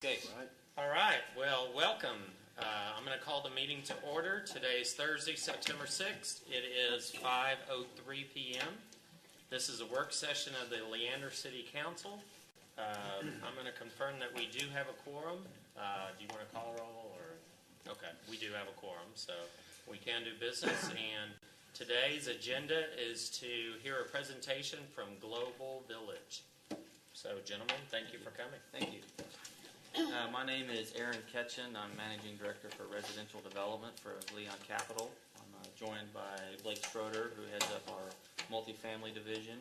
Okay. All right. Well, welcome. I'm going to call the meeting to order. Today is Thursday, September 6th. It is 5:03 p.m. This is a work session of the Leander City Council. I'm going to confirm that we do have a quorum. Do you want to call a roll? Or okay, we do have a quorum, so we can do business. And today's agenda is to hear a presentation from Global Village. So, gentlemen, thank you for coming. Thank you. My name is Aaron Ketchen. I'm Managing Director for Residential Development for Leon Capital. I'm joined by Blake Schroeder, who heads up our multifamily division.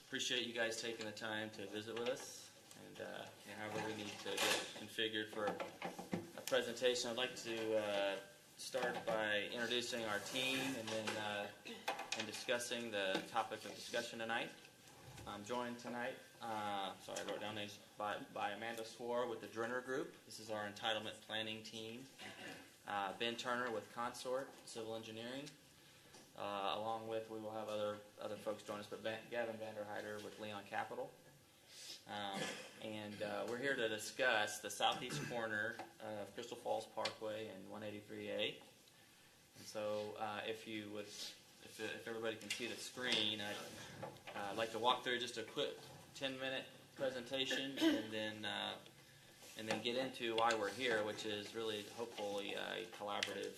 Appreciate you guys taking the time to visit with us. And however we need to get configured for a presentation, I'd like to start by introducing our team and discussing the topic of discussion tonight. I'm joined tonight, I wrote down names, by Amanda Swore with the Drenner Group. This is our entitlement planning team. Ben Turner with Consort Civil Engineering. Along with, we will have other folks join us, but Gavin Vanderheider with Leon Capital. We're here to discuss the southeast corner of Crystal Falls Parkway and 183A. And so if everybody can see the screen, I'd like to walk through just a quick 10-minute presentation and then get into why we're here, which is really hopefully a collaborative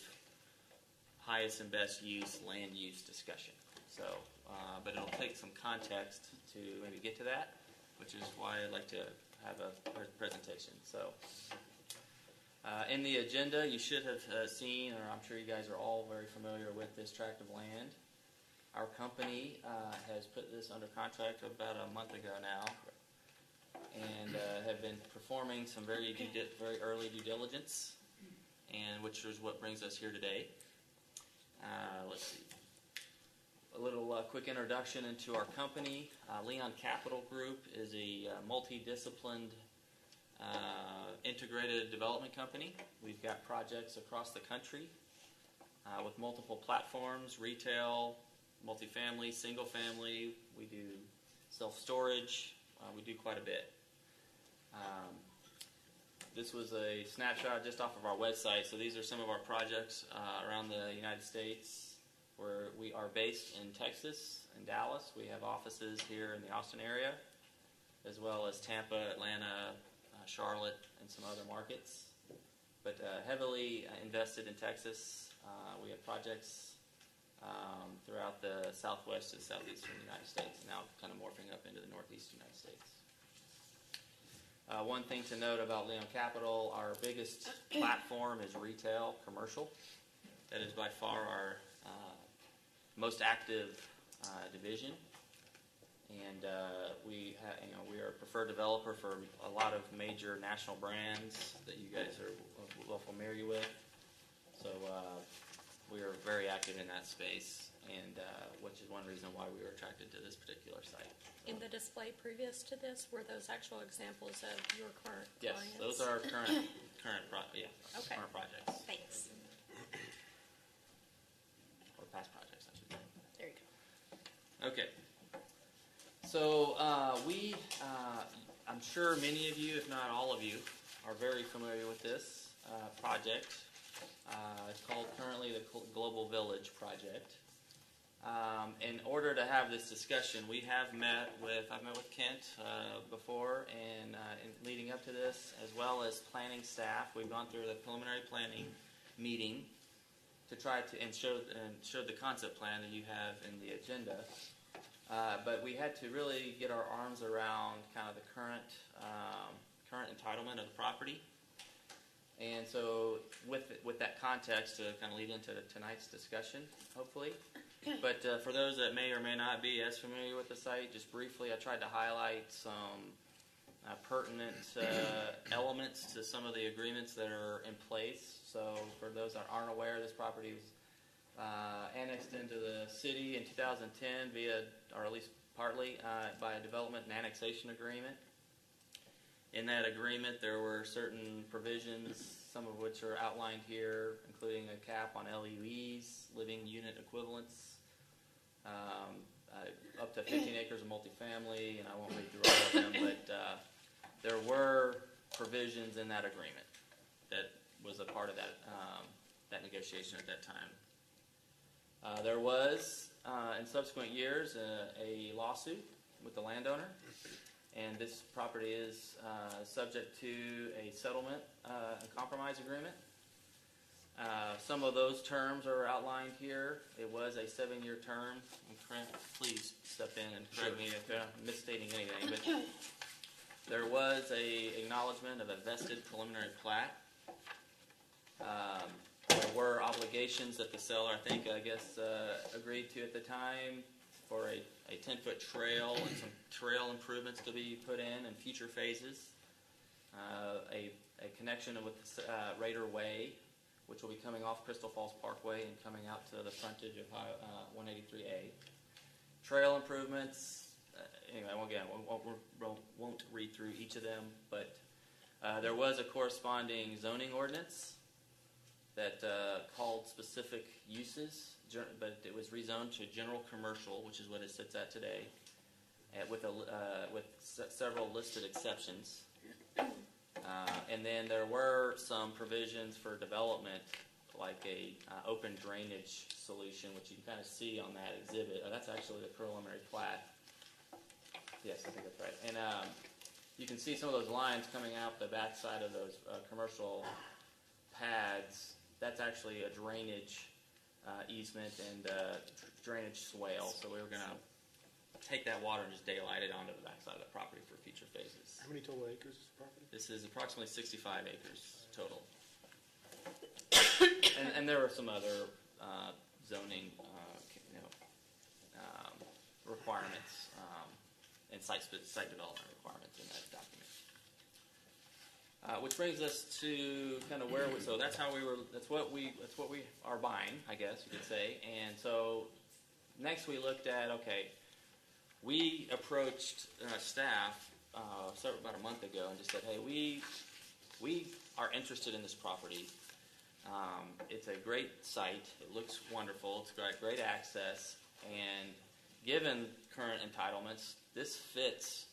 highest and best use land use discussion. So, but it'll take some context to maybe get to that, which is why I'd like to have a presentation. So, in the agenda, you should have seen, or I'm sure you guys are all very familiar with this tract of land. Our company has put this under contract about a month ago now, and have been performing some very early due diligence, and which is what brings us here today. Let's see. A little quick introduction into our company. Leon Capital Group is a multidisciplined integrated development company. We've got projects across the country with multiple platforms, retail, multifamily, single family. We do self-storage. We do quite a bit. This was a snapshot just off of our website. So these are some of our projects around the United States, where we are based in Texas and Dallas. We have offices here in the Austin area, as well as Tampa, Atlanta, Charlotte, and some other markets. But heavily invested in Texas. We have projects throughout the southwest and southeastern United States, now kind of morphing up into the northeast United States. One thing to note about Leon Capital, our biggest platform is retail, commercial. That is by far our most active division, and we are a preferred developer for a lot of major national brands that you guys are well familiar with. So we are very active in that space, and which is one reason why we were attracted to this particular site. In the display previous to this, were those actual examples of your current yes, clients? Those are current projects. Thanks. Or past projects, I should say. There you go. Okay. So I'm sure many of you, if not all of you, are very familiar with this project. It's called currently the Global Village Project. In order to have this discussion, I've met with Kent before, and leading up to this, as well as planning staff. We've gone through the preliminary planning meeting to try to show the concept plan that you have in the agenda. But we had to really get our arms around kind of the current entitlement of the property. And so with that context to kind of lead into tonight's discussion, hopefully. But for those that may or may not be as familiar with the site, just briefly, I tried to highlight some pertinent elements to some of the agreements that are in place. So for those that aren't aware, this property was annexed into the city in 2010 or at least partly, by a development and annexation agreement. In that agreement, there were certain provisions, some of which are outlined here, including a cap on LUEs, living unit equivalents, up to 15 acres of multifamily, and I won't read through all of them, but there were provisions in that agreement that was a part of that that negotiation at that time. There was, in subsequent years, a lawsuit with the landowner, and this property is subject to a settlement and compromise agreement. Some of those terms are outlined here. It was a 7-year term. And Trent, please step in and correct me if I'm misstating anything. But there was a acknowledgement of a vested preliminary plat. There were obligations that the seller, I guess, agreed to at the time for a 10-foot trail and some trail improvements to be put in future phases. A connection with Raider Way, which will be coming off Crystal Falls Parkway and coming out to the frontage of 183A. Trail improvements. Anyway, again, won't read through each of them, but there was a corresponding zoning ordinance that called specific uses, but it was rezoned to general commercial, which is what it sits at today, with several listed exceptions. And then there were some provisions for development, like a open drainage solution, which you can kind of see on that exhibit. That's actually the preliminary plat. Yes, I think that's right. And you can see some of those lines coming out the backside of those commercial pads. That's actually a drainage easement and drainage swale. So we were going to take that water and just daylight it onto the backside of the property for future phases. How many total acres is the property? This is approximately 65 acres total. And there were some other zoning requirements and site development requirements in that document. Which brings us to kind of where we. So that's how we were. That's what we are buying, I guess you could say. And so next we looked at we approached staff about a month ago and just said, hey, we are interested in this property. It's a great site. It looks wonderful. It's got great access, and given current entitlements, this fits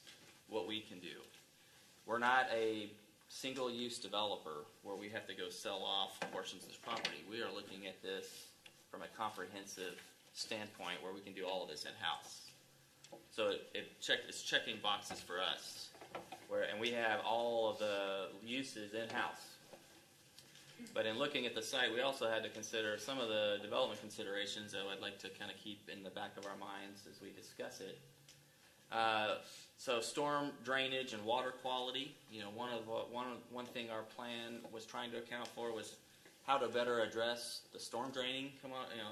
what we can do. We're not a single-use developer where we have to go sell off portions of this property. We are looking at this from a comprehensive standpoint where we can do all of this in-house. So it's checking boxes for us, and we have all of the uses in-house. But in looking at the site, we also had to consider some of the development considerations that I'd like to kind of keep in the back of our minds as we discuss it. So storm drainage and water quality. One thing our plan was trying to account for was how to better address the storm draining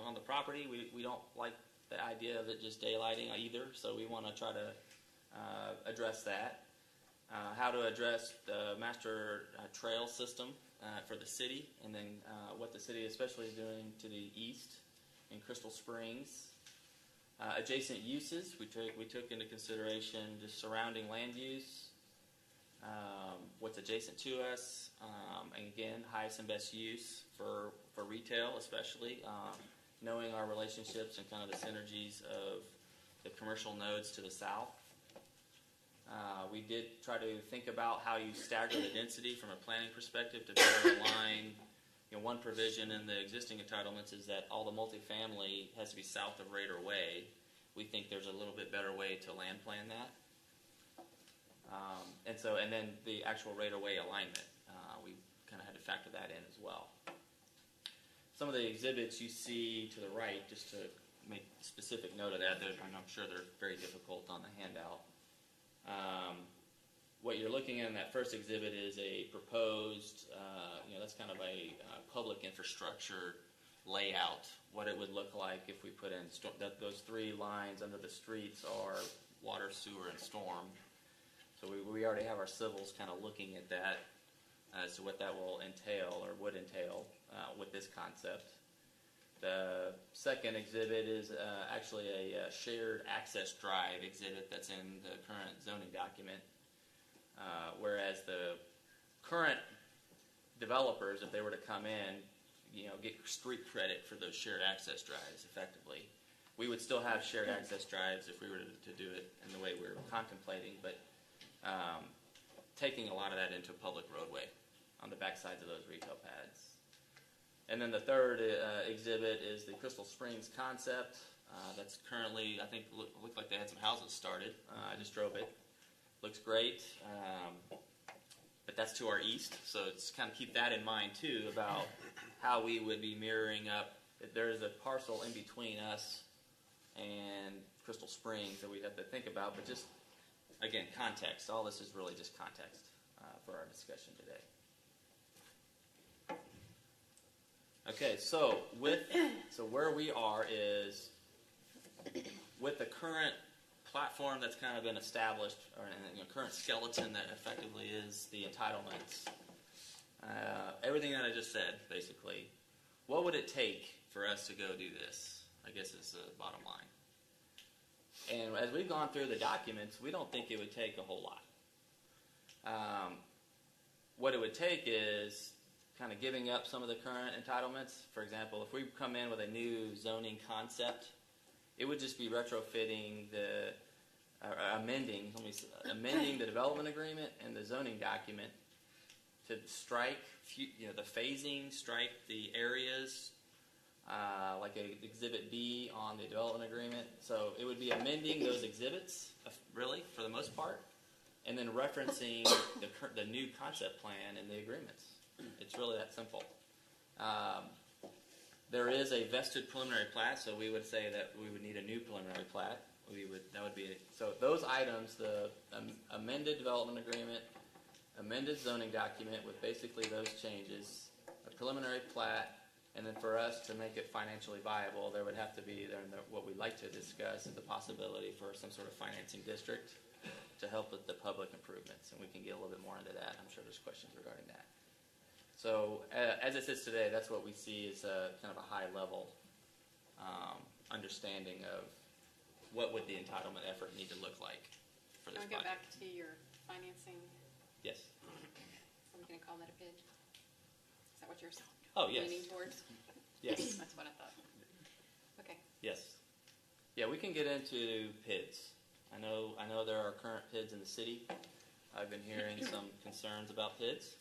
on the property. We don't like the idea of it just daylighting either, so we want to try to address that. How to address the master trail system for the city, and then what the city especially is doing to the east in Crystal Springs. Adjacent uses, we took into consideration just surrounding land use, what's adjacent to us, and again, highest and best use for retail especially, knowing our relationships and kind of the synergies of the commercial nodes to the south. We did try to think about how you stagger the density from a planning perspective to better align. One provision in the existing entitlements is that all the multifamily has to be south of Raider Way. We think there's a little bit better way to land plan that. And then the actual Raider Way alignment, we kind of had to factor that in as well. Some of the exhibits you see to the right, just to make specific note of that, and I'm sure they're very difficult on the handout. What you're looking at in that first exhibit is a proposed, that's kind of a public infrastructure layout, what it would look like if we put in those three lines under the streets are water, sewer, and storm. So we already have our civils kind of looking at that as to what that will entail or would entail with this concept. The second exhibit is actually a shared access drive exhibit that's in the current zoning document, whereas the current developers, if they were to come in, get street credit for those shared access drives effectively. We would still have shared access drives if we were to do it in the way we're contemplating, but taking a lot of that into public roadway on the back sides of those retail pads. And then the third exhibit is the Crystal Springs concept. That's currently, I think, looked like they had some houses started. I just drove it. Looks great. But that's to our east, so it's kind of keep that in mind too about how we would be mirroring up. If there is a parcel in between us and Crystal Springs that we'd have to think about, but just, again, context. All this is really just context for our discussion today. Okay, so where we are is with the current platform that's kind of been established, or current skeleton that effectively is the entitlements. Everything that I just said, basically. What would it take for us to go do this? I guess is the bottom line. And as we've gone through the documents, we don't think it would take a whole lot. What it would take is kind of giving up some of the current entitlements. For example, if we come in with a new zoning concept, it would just be retrofitting amending the development agreement and the zoning document to strike, the phasing, strike the areas, like Exhibit B on the development agreement. So it would be amending those exhibits, really, for the most part, and then referencing the new concept plan and the agreements. It's really that simple. There is a vested preliminary plat, so we would say that we would need a new preliminary plat. So those items, the amended development agreement, amended zoning document with basically those changes, a preliminary plat, and then for us to make it financially viable, there would have to be what we'd like to discuss is the possibility for some sort of financing district to help with the public improvements, and we can get a little bit more into that. I'm sure there's questions regarding that. So as it sits today, that's what we see as kind of a high-level understanding of what would the entitlement effort need to look like for this Can we go project. back to your financing? Yes. Are we going to call that a bid? Is that what you're Yes. leaning towards? Yes. That's what I thought. Okay. Yes. Yeah, we can get into PIDs. I know there are current PIDs in the city. I've been hearing some concerns about PIDs.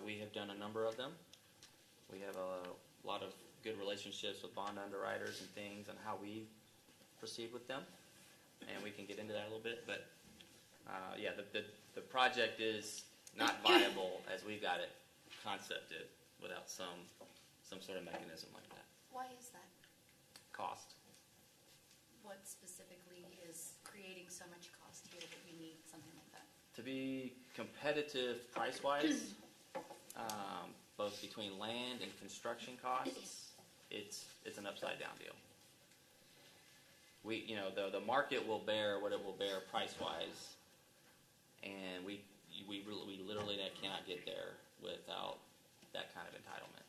We have done a number of them. We have a lot of good relationships with bond underwriters and things and how we proceed with them. And we can get into that a little bit. But, the project is not viable as we've got it concepted without some sort of mechanism like that. Why is that? Cost. What specifically is creating so much cost here that we need something like that? To be competitive price-wise, both between land and construction costs, it's an upside-down deal. The market will bear what it will bear price-wise, and we literally cannot get there without that kind of entitlement.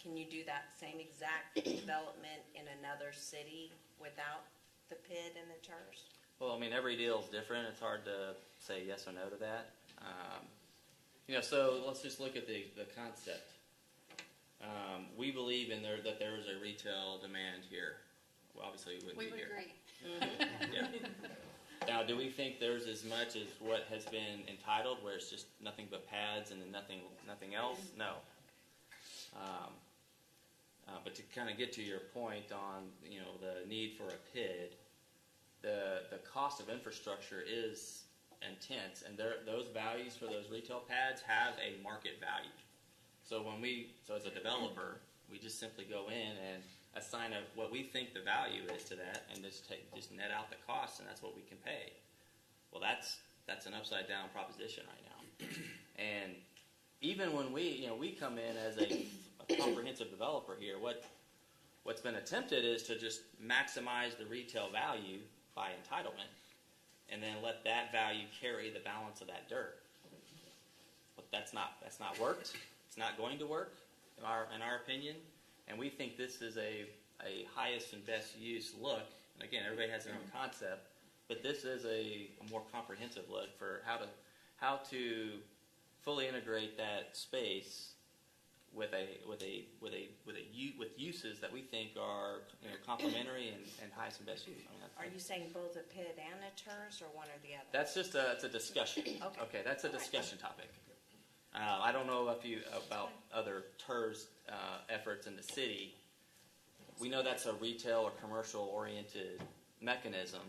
Can you do that same exact development in another city without the PID and the charters? Well, every deal is different. It's hard to say yes or no to that. So let's just look at the concept. We believe that there is a retail demand here. Well, obviously, we wouldn't We be would here. agree. Yeah. Now, do we think there's as much as what has been entitled, where it's just nothing but pads and then nothing else? No. But to kind of get to your point on the need for a PID, the cost of infrastructure is intense, and those values for those retail pads have a market value. So as a developer, we just simply go in and assign what we think the value is to that, and just net out the costs, and that's what we can pay. Well, that's an upside down proposition right now. And even when we come in as a comprehensive developer here, what's been attempted is to just maximize the retail value by entitlement, and then let that value carry the balance of that dirt. But that's not worked. It's not going to work, in our opinion. And we think this is a highest and best use look. And again, everybody has their own concept, but this is a more comprehensive look for how to fully integrate that space with uses that we think are complementary and highest and best use. I mean, Are you saying both a PID and a TERS, or one or the other? That's just it's a discussion. Okay. That's a discussion topic. I don't know about other TERS efforts in the city. We know that's a retail or commercial oriented mechanism,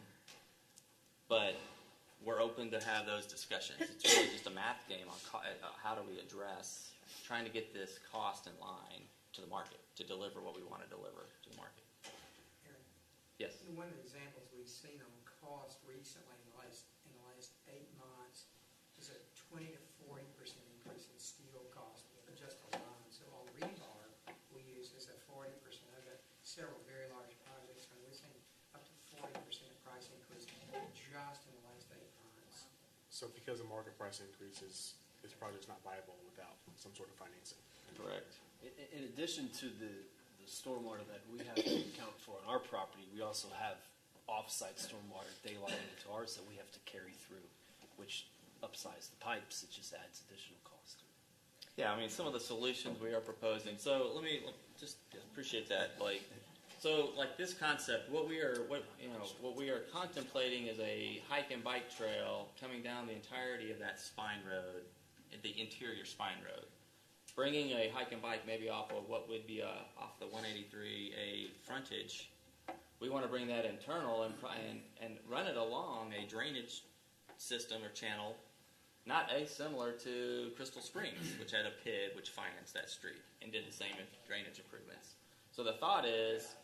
but we're open to have those discussions. It's really just a math game on how do we address trying to get this cost in line to the market to deliver what we want to deliver to the market. Aaron, Yes. one of the examples we've seen on cost recently in the last 8 months is a 20 to 40% increase in steel cost, just alone. So on rebar, we use this at 40%. I've got several very large projects, and we've seen up to 40% price increase just in the last 8 months. So because the market price increases, this project's not viable without some sort of financing. Correct. In addition to the stormwater that we have to account for on our property, we also have off-site stormwater daylighting into ours that we have to carry through, which upsize the pipes. It just adds additional cost. Yeah, I mean, some of the solutions we are proposing. So let me just appreciate that, Blake. So, like this concept, what we are contemplating is a hike and bike trail coming down the entirety of that spine road, the interior spine road, bringing a hike and bike maybe off of what would be off the 183A frontage. We want to bring that internal and run it along a drainage system or channel, not similar to Crystal Springs, which had a PID which financed that street and did the same drainage improvements. So the thought is,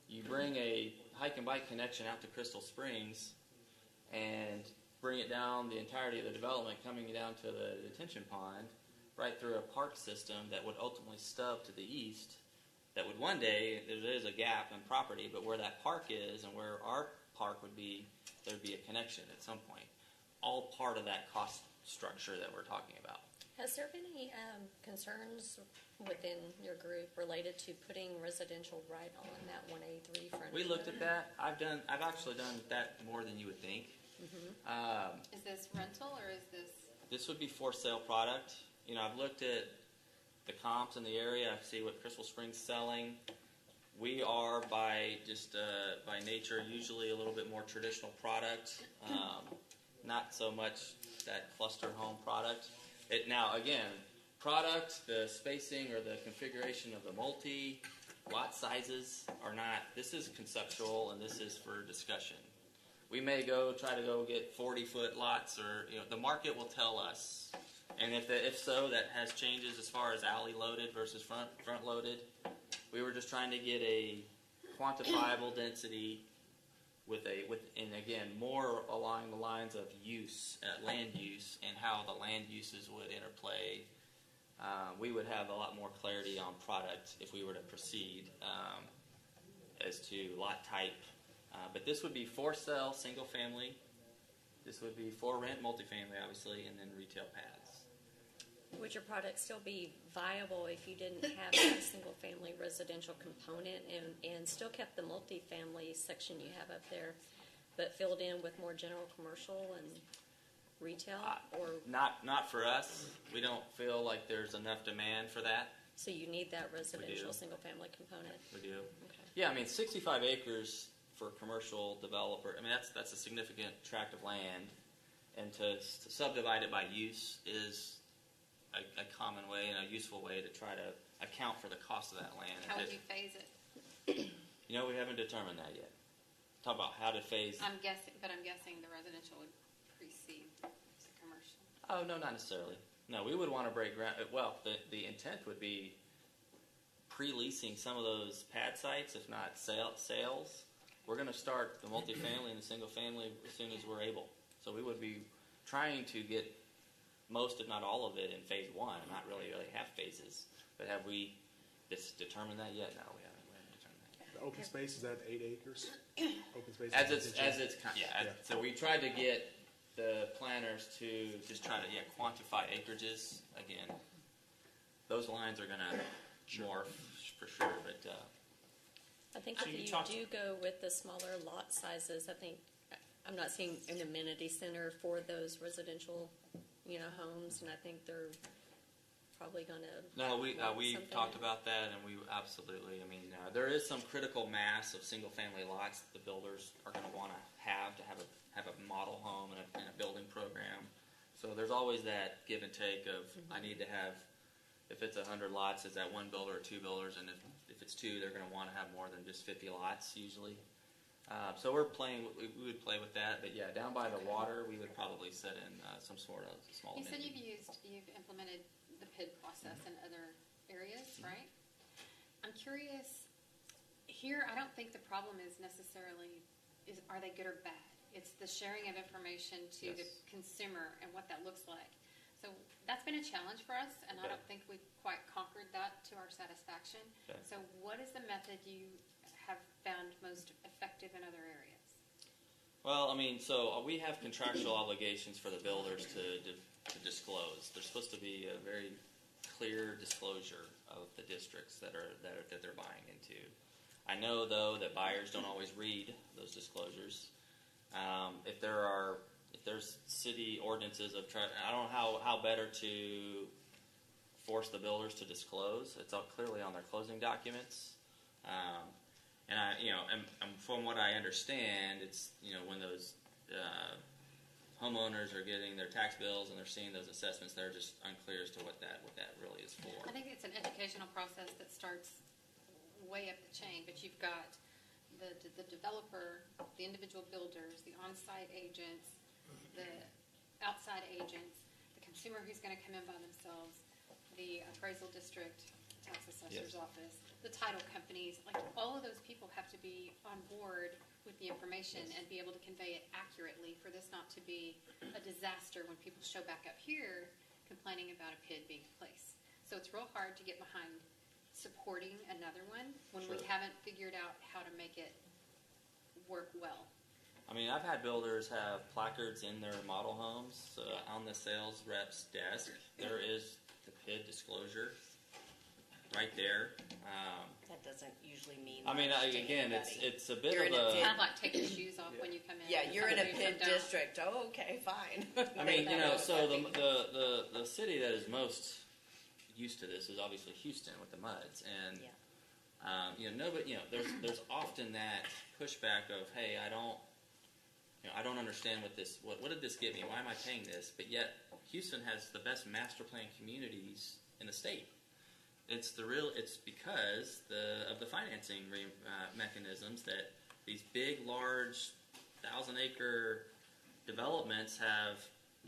you bring a hike and bike connection out to Crystal Springs and bring it down the entirety of the development, coming down to the detention pond, right through a park system that would ultimately stub to the east, that would one day, there is a gap in property, but where that park is and where our park would be, there would be a connection at some point. All part of that cost structure that we're talking about. Has there been any concerns within your group related to putting residential right on that 183 front? We looked at that. I've actually done that more than you would think. Is this rental or is this? This would be for sale product. I've looked at the comps in the area. I see what Crystal Springs selling. We are by nature usually a little bit more traditional product, not so much that cluster home product. Now again, product, the spacing or the configuration of the multi lot sizes are not. This is conceptual and this is for discussion. We may try to go get 40-foot lots, or the market will tell us. And if so, that has changes as far as alley loaded versus front loaded. We were just trying to get a quantifiable density and again, more along the lines of use, land use, and how the land uses would interplay. We would have a lot more clarity on product if we were to proceed as to lot type. But this would be for sale, single family. This would be for rent, multifamily, obviously, and then retail pads. Would your product still be viable if you didn't have that single-family residential component and still kept the multifamily section you have up there, but filled in with more general commercial and retail? Or not for us. We don't feel like there's enough demand for that. so you need that residential single-family component? We do. Okay. Yeah, I mean, 65 acres for a commercial developer. I mean, that's a significant tract of land, and to subdivide it by use is a common way and a useful way to try to account for the cost of that land. How would you phase it? We haven't determined that yet. Talk about how to phase. I'm guessing the residential would precede the commercial. Oh, no, not necessarily. No, we would want to break ground. Well, the intent would be pre-leasing some of those pad sites, if not sales. We're going to start the multifamily and the single family as soon as we're able. So we would be trying to get most, if not all of it, in phase one. Not really have phases. But have we determined that yet? No, we haven't determined that yet. The open space is at 8 acres. Open space. So we tried to get the planners to just try to quantify acreages again. Those lines are going to morph for sure, but I think So if you you talked- do go with the smaller lot sizes, I'm not seeing an amenity center for those residential, homes, and I think they're probably going to. No, we've something. talked about that, and we absolutely. I mean, there is some critical mass of single-family lots that the builders are going to want to have a model home and a building program. So there's always that give and take of I need to have. If it's 100 lots, is that one builder or two builders? And if it's two, they're going to want to have more than just 50 lots usually. So we're playing. We would play with that, but yeah, down by the water, we would probably set in some sort of small. You said you've implemented the PID process in other areas, right? I'm curious. Here, I don't think the problem is necessarily are they good or bad. It's the sharing of information to the consumer and what that looks like. So that's been a challenge for us, and I don't think we've quite conquered that to our satisfaction. Okay. So what is the method you have found most effective in other areas? Well, I mean, so we have contractual obligations for the builders to disclose. There's supposed to be a very clear disclosure of the districts that they're buying into. I know though that buyers don't always read those disclosures. If there's city ordinances of I don't know how better to force the builders to disclose. It's all clearly on their closing documents. And from what I understand, it's when those homeowners are getting their tax bills and they're seeing those assessments, they're just unclear as to what that really is for. I think it's an educational process that starts way up the chain, but you've got the developer, the individual builders, the on-site agents, the outside agents, the consumer who's going to come in by themselves, the appraisal district, tax assessor's office, the title companies, like all of those people have to be on board with the information and be able to convey it accurately for this not to be a disaster when people show back up here complaining about a PID being placed. So it's real hard to get behind supporting another one when we haven't figured out how to make it work well. I mean, I've had builders have placards in their model homes on the sales rep's desk. There is the PID disclosure right there. That doesn't usually mean. I mean, much to again, anybody. it's a bit You're of in a a. PID. Kind of like taking shoes off when you come in. Yeah, you're in a PID Some don't. district. Oh, okay, fine. I mean, so the city that is most used to this is obviously Houston with the MUDs, and nobody, there's often that pushback of, hey, I don't understand what did this give me? Why am I paying this? But yet, Houston has the best master plan communities in the state. It's because of the financing mechanisms that these big, large, 1,000-acre developments have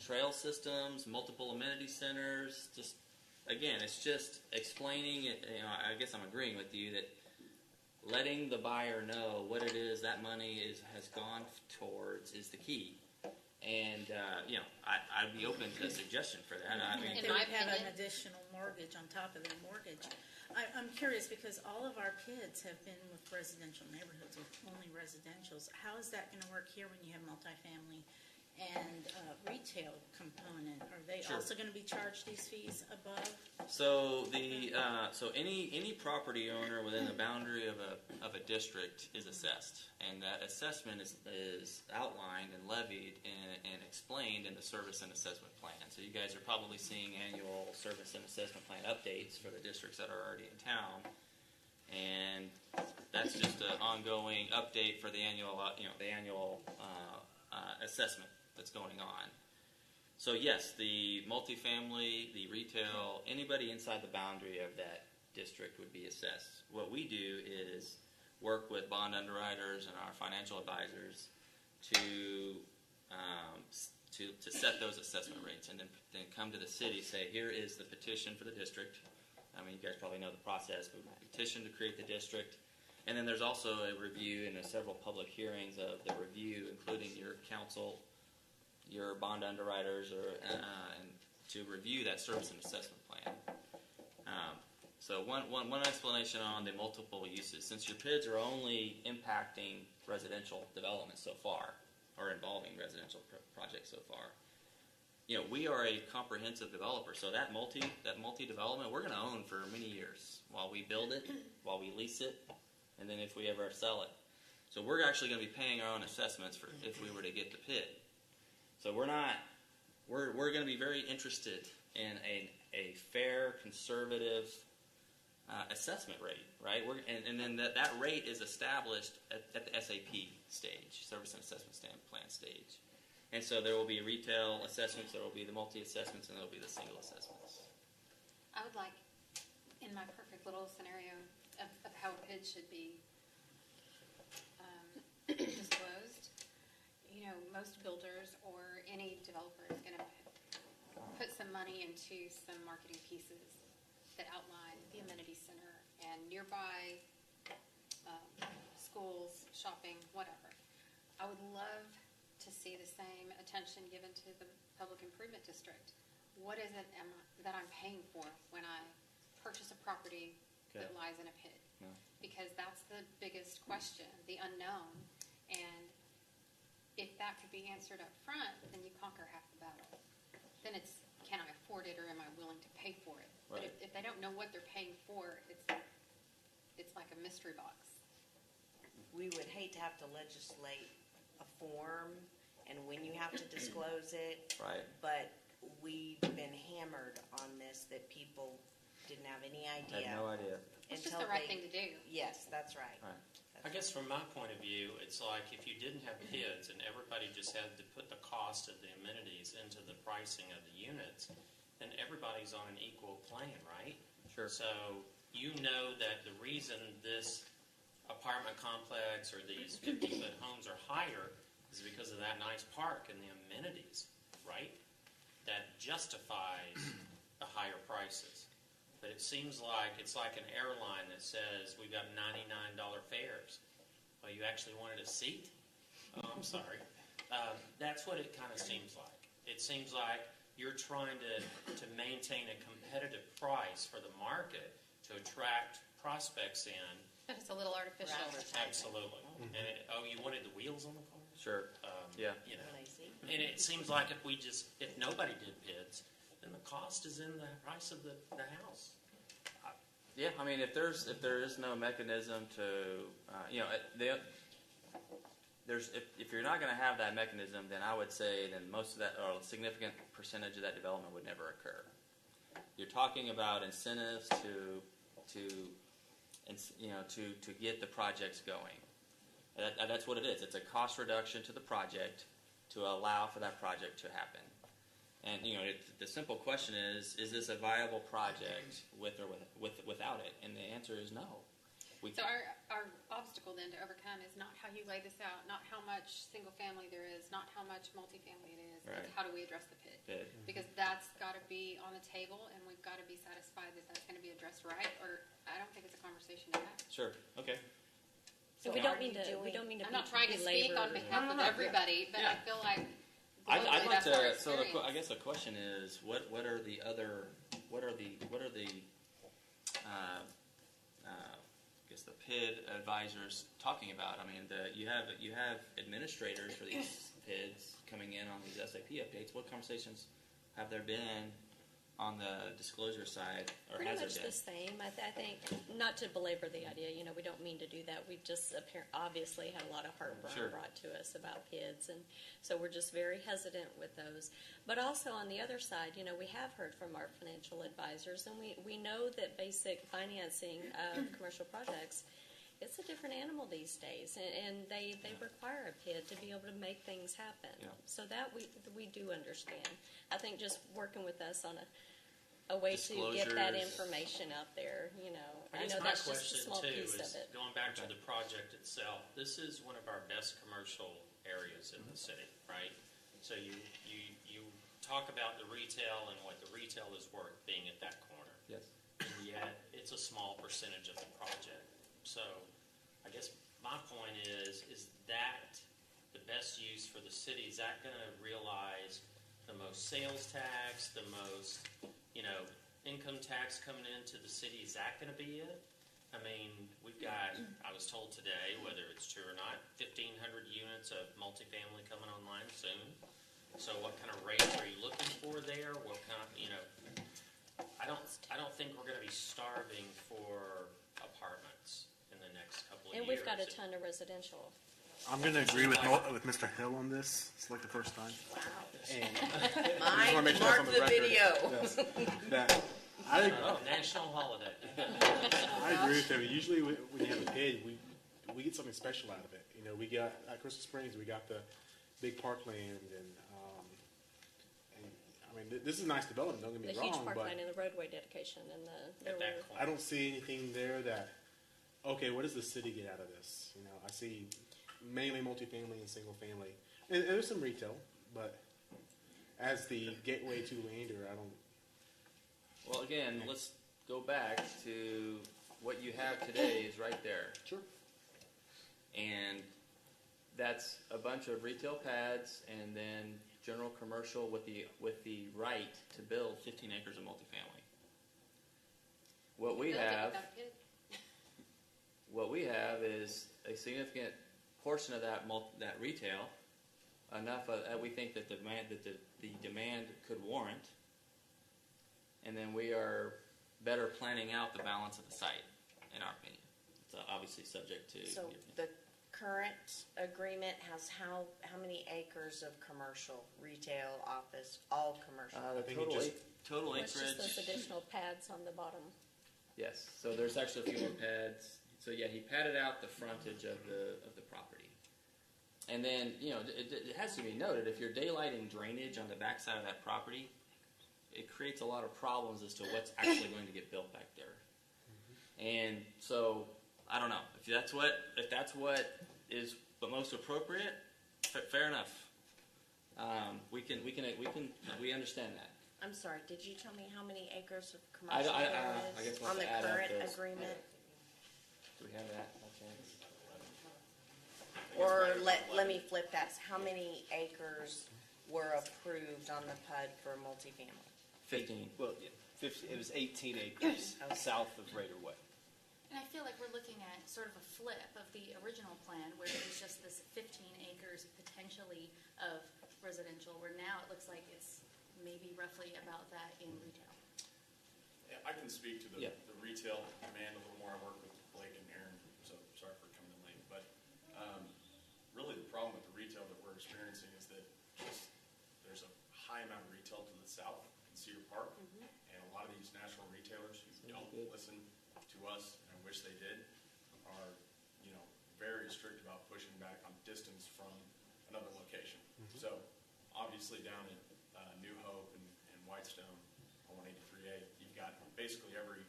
trail systems, multiple amenity centers. It's just explaining it. I guess I'm agreeing with you that letting the buyer know what it is that money has gone towards is the key. And I'd be open to a suggestion for that. I mean, In They my would have opinion- an additional mortgage on top of their mortgage. I'm curious because all of our PIDs have been with residential neighborhoods, with only residentials. How is that going to work here when you have multifamily and retail component? Are they Sure. also going to be charged these fees above? So any property owner within the boundary of a district is assessed, and that assessment is outlined and levied and explained in the service and assessment plan. So you guys are probably seeing annual service and assessment plan updates for the districts that are already in town, and that's just an ongoing update for the annual assessment that's going on. So yes, the multifamily, the retail, anybody inside the boundary of that district would be assessed. What we do is work with bond underwriters and our financial advisors to set those assessment rates, and then come to the city, say, here is the petition for the district. I mean, you guys probably know the process, but petition to create the district. And then there's also a review and several public hearings of the review, including your council, your bond underwriters, and to review that service and assessment plan. So one explanation on the multiple uses, since your PIDs are only impacting residential development so far, or involving residential projects so far, we are a comprehensive developer. So that multi development we're going to own for many years while we build it, while we lease it, and then if we ever sell it. So we're actually going to be paying our own assessments for if we were to get the PID. So we're going to be very interested in a fair, conservative assessment rate, right? And then that rate is established at the SAP stage, Service and Assessment Plan stage. And so there will be retail assessments, there will be the multi-assessments, and there will be the single assessments. I would like, in my perfect little scenario of how a PID should be disclosed, most builders or any developer is going to put some money into some marketing pieces that outline the amenity center and nearby schools, shopping, whatever. I would love to see the same attention given to the public improvement district. What is it that I'm paying for when I purchase a property that lies in a PID? Yeah. Because that's the biggest question, the unknown. And if that could be answered up front, then you conquer half the battle. Then it's, can I afford it or am I willing to pay for it? Right. But if they don't know what they're paying for, it's like a mystery box. We would hate to have to legislate a form and when you have to disclose it. Right. But we've been hammered on this that people didn't have any idea. I had no idea. It's just the right thing to do. Yes, that's right. Right. I guess from my point of view, it's like if you didn't have PIDs and everybody just had to put the cost of the amenities into the pricing of the units, then everybody's on an equal plane, right? Sure. So you know that the reason this apartment complex or these 50-foot homes are higher is because of that nice park and the amenities, right? That justifies the higher prices. But it seems like it's like an airline that says we've got $99 fares. Well, you actually wanted a seat? Oh, I'm sorry. That's what it kind of seems like. It seems like you're trying to maintain a competitive price for the market to attract prospects in. But it's a little artificial. Absolutely. Mm-hmm. And you wanted the wheels on the car? Sure. Yeah. And it seems like if nobody did PIDs, then the cost is in the price of the house. Yeah, I mean, if there is no mechanism to, if you're not going to have that mechanism, then I would say then most of that, or a significant percentage of that development would never occur. You're talking about incentives to get the projects going. That's what it is. It's a cost reduction to the project to allow for that project to happen. And the simple question is this a viable project with or without it? And the answer is no. So our obstacle then to overcome is not how you lay this out, not how much single family there is, not how much multifamily it is. Right. It's how do we address the PID? Because that's got to be on the table, and we've got to be satisfied that that's going to be addressed right. Or I don't think it's a conversation to have. Sure. Okay. So we don't mean to. I'm not trying to speak on behalf of everybody, but I feel like. I'd like to. So I guess the question is, what are the PID advisors talking about? I mean, you have administrators for these PIDs coming in on these SAP updates. What conversations have there been on the disclosure side, or pretty has much there been? the same. I think, not to belabor the idea, we don't mean to do that. We've just obviously had a lot of heartburn Sure. brought to us about PIDs, and so we're just very hesitant with those. But also on the other side, we have heard from our financial advisors, and we know that basic financing of commercial projects, it's a different animal these days, and they require a PID to be able to make things happen. Yeah. So that we do understand. I think just working with us on a way to get that information out there, I guess know my that's just a question small too piece is of it. going back to the project itself. This is one of our best commercial areas in the city, right? So you talk about the retail and what the retail is worth being at that corner. Yes. And yet it's a small percentage of the project. So I guess my point is that the best use for the city? Is that going to realize the most sales tax, the most income tax coming into the city? Is that going to be it? I mean, we've got, I was told today, whether it's true or not, 1,500 units of multifamily coming online soon. So what kind of rates are you looking for there? What kind of, I don't think we're going to be starving for apartments in the next couple of years. And we've got a ton of residential. I'm going to agree with Mr. Hill on this. It's like the first time. Wow. And Mike, wanna make sure that's on mark the the record. video. Yes. That I Oh, national holiday. I agree with him. Usually when you have a PID, we get something special out of it. You know, we got at Crystal Springs, we got the big parkland, and I mean, this is a nice development. Don't get me The wrong, huge but parkland and the roadway dedication and the At that I don't see anything there that. Okay, what does the city get out of this? You know, I see mainly multifamily and single family, and there's some retail, but as the gateway to Leander, I don't. Well, again, let's go back to what you have today is right there. Sure. And that's a bunch of retail pads and then general commercial with the right to build 15 acres of multifamily. What we Built it have, without kids. what we have is a significant portion of that that retail, enough that we think that the demand could warrant, and then we are better planning out the balance of the site, in our opinion. It's obviously subject to. So the current agreement has how many acres of commercial, retail, office, all commercial? The I think total, it just- total It's just those acreage. additional pads on the bottom. Yes. So there's actually a few more pads. So yeah, he padded out the frontage of the property, and then it has to be noted if you're daylighting drainage on the backside of that property, it creates a lot of problems as to what's actually going to get built back there. And so I don't know if that's what is the most appropriate. Fair enough. We understand that. I'm sorry, did you tell me how many acres of I commercial there I is guess we'll on the have to add up current those. agreement? Do we have that by chance? Or let me flip that, how many acres were approved on the PUD for multifamily? 15. Well, yeah, 50, it was 18 acres south of Raider Way. And I feel like we're looking at sort of a flip of the original plan where it was just this 15 acres potentially of residential, where now it looks like it's maybe roughly about that in retail. Yeah, I can speak to the, Yeah. the retail demand a little more. I work with Blake and Aaron, so sorry for coming in late. But really the problem with the retail that we're experiencing is that just there's a high amount of retail to the south in Cedar Park. And a lot of these national retailers who don't listen to us, and I wish they did, are, very strict about pushing back on distance from another location. So obviously down at New Hope and Whitestone on 183A, you've got basically every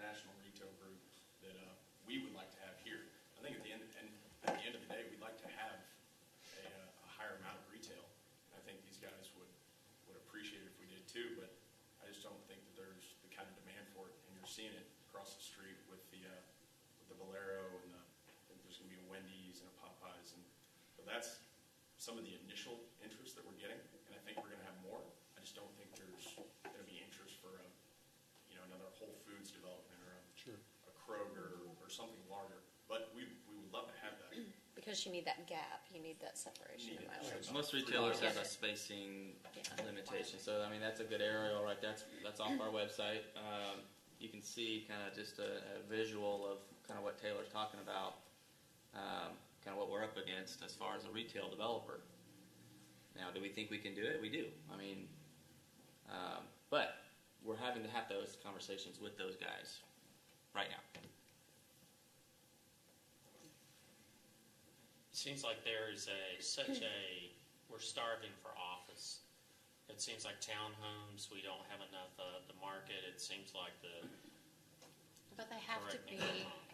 national retail group that we would like to have here. I think at the end of the day, we'd like to have a higher amount of retail. I think these guys would appreciate it if we did too, but I just don't think that there's the kind of demand for it. And you're seeing it across the street with the Valero and I think there's going to be a Wendy's and a Popeyes, and so that's some of the initial interest that we're getting, and I think we're going to have more. I just don't think there's going to be interest for another Whole Foods development or a Kroger or something larger. But we would love to have that. Because you need that gap, you need that separation in mileage. Most retailers have a spacing limitation, so I mean that's a good aerial, right? That's off our website. You can see kind of just a visual of kind of what Taylor's talking about, kind of what we're up against as far as a retail developer. Now, do we think we can do it? We do. I mean, but we're having to have those conversations with those guys right now. It seems like there is we're starving for office. It seems like townhomes, we don't have enough of the market. It seems like But they have to correct me be, if I'm wrong.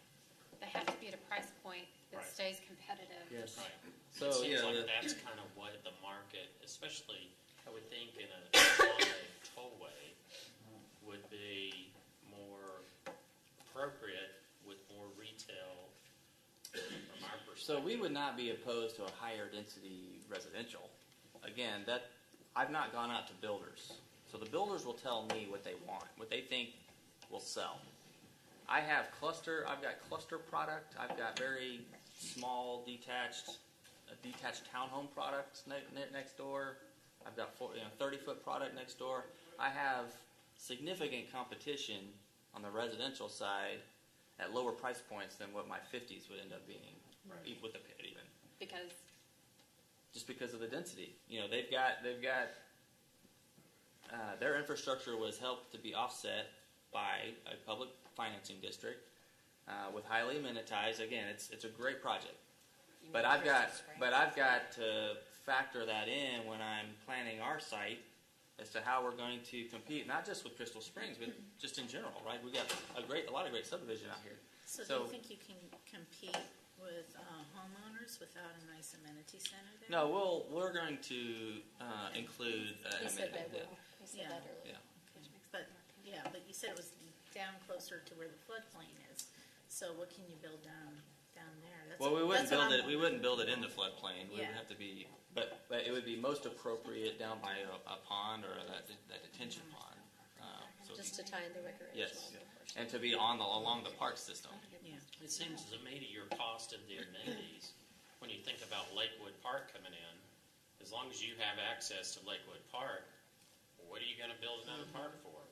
they have to be at a price point that Right. stays competitive. Yes. Right. So, It seems yeah, like the- that's kind of what the market, especially I would think in a tollway, would be more appropriate with more retail from our perspective. So we would not be opposed to a higher density residential. Again, I've not gone out to builders. So the builders will tell me what they want, what they think will sell. I've got cluster product. I've got very small detached townhome products next door. I've got 30-foot product next door. I have significant competition on the residential side at lower price points than what my 50s would end up being, with the pit even. Because just because of the density. They've got their infrastructure was helped to be offset by a public financing district with highly amenitized. Again, it's a great project, but I've got to factor that in when I'm planning our site as to how we're going to compete, not just with Crystal Springs, but just in general, right? We got a lot of great subdivision out here. So do you think you can compete with homeowners without a nice amenity center there? No, we're going to include. He said they will. He said Yeah. that earlier. Yeah. But you said it was down closer to where the floodplain is. So what can you build down there? Well, we wouldn't that's what build it. I'm- We wouldn't build it in the floodplain. We would Yeah. have to be, but it would be most appropriate down by a pond or that detention pond. So it'd Just be- to tie in the recreational. yes, and to be along the park system. Yeah. It seems to me to your cost of the amenities, when you think about Lakewood Park coming in, as long as you have access to Lakewood Park, what are you going to build another park for?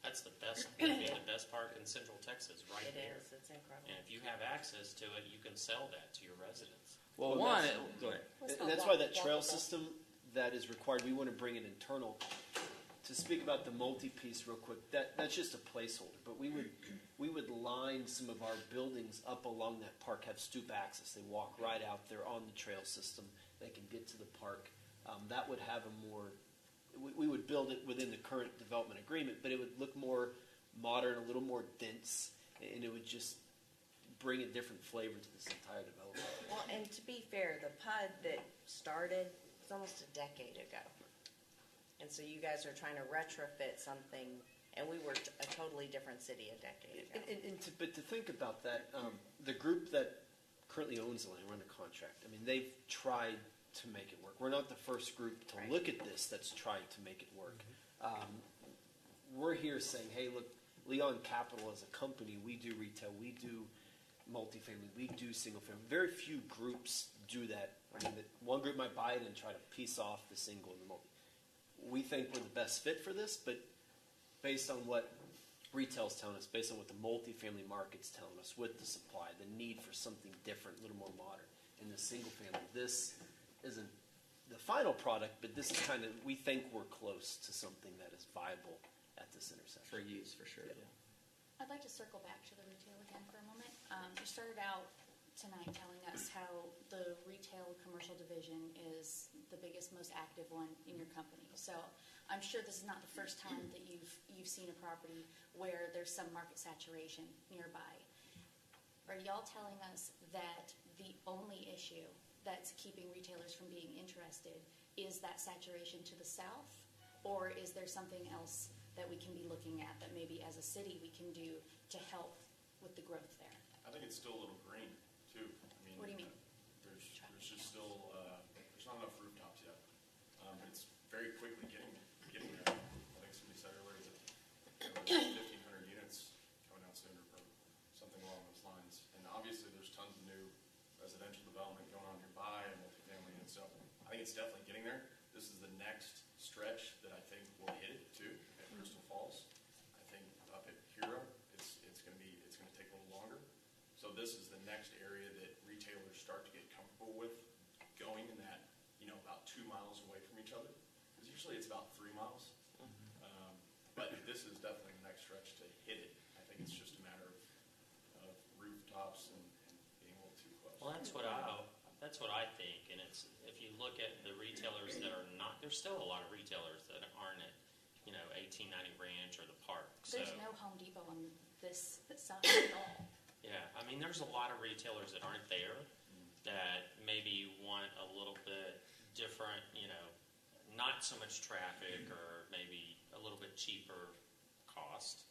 That's the best, it'd be the best park in Central Texas, right It there. is, it's incredible. And if you have access to it, you can sell that to your residents. Well, Well, go ahead. And that's why that trail system that is required, we want to bring it internal. To speak about the multi-piece real quick, that's just a placeholder, but we would line some of our buildings up along that park, have stoop access. They walk right out there on the trail system. They can get to the park. That would have a more, we would build it within the current development agreement, but it would look more modern, a little more dense, and it would just bring a different flavor to this entire development. Well, and to be fair, the PUD that started was almost a decade ago. And so you guys are trying to retrofit something, and we were a totally different city a decade ago. But to think about that, the group that currently owns the land, we're under contract. I mean, they've tried to make it work. We're not the first group to look at this that's tried to make it work. We're here saying, hey, look, Leon Capital as a company, we do retail, we do multifamily, we do single family. Very few groups do that. I mean, one group might buy it and try to piece off the single and the multi. We think we're the best fit for this, but based on what retail's telling us, based on what the multifamily market's telling us, with the supply, the need for something different, a little more modern. In the single family, this isn't the final product, but this is kind of, we think we're close to something that is viable at this intersection. For use, for sure. Yeah. I'd like to circle back to the retail again for a moment. You started out tonight telling us how the retail commercial division is the biggest, most active one in your company. So I'm sure this is not the first time that you've seen a property where there's some market saturation nearby. Are y'all telling us that the only issue that's keeping retailers from being interested is that saturation to the south? Or is there something else that we can be looking at that maybe as a city we can do to help with the growth there? I think it's still a little green, too. I mean, What do you mean? There's just still, there's not enough rooftops yet. But it's very quickly getting there. I think somebody said earlier that there were 1,500 units coming out soon, or something along those lines. And obviously, there's tons of new residential development going on nearby and multifamily, and so I think it's definitely getting there. This is the next stretch that I think will hit it too at Crystal Falls. I think up at Hero, it's going to take a little longer. So this is the next area that retailers start to get comfortable with going in that, about 2 miles away from each other. Because usually it's about 3 miles. But this is definitely the next stretch to hit it. I think it's just a matter of rooftops and being a little too close. Well, that's what I think, and it's, if you look at the retailers that are not, there's still a lot of retailers that aren't at, 1890 Ranch or the park. There's no Home Depot on this side at all. Yeah, I mean, there's a lot of retailers that aren't there that maybe want a little bit different, not so much traffic or maybe a little bit cheaper cost,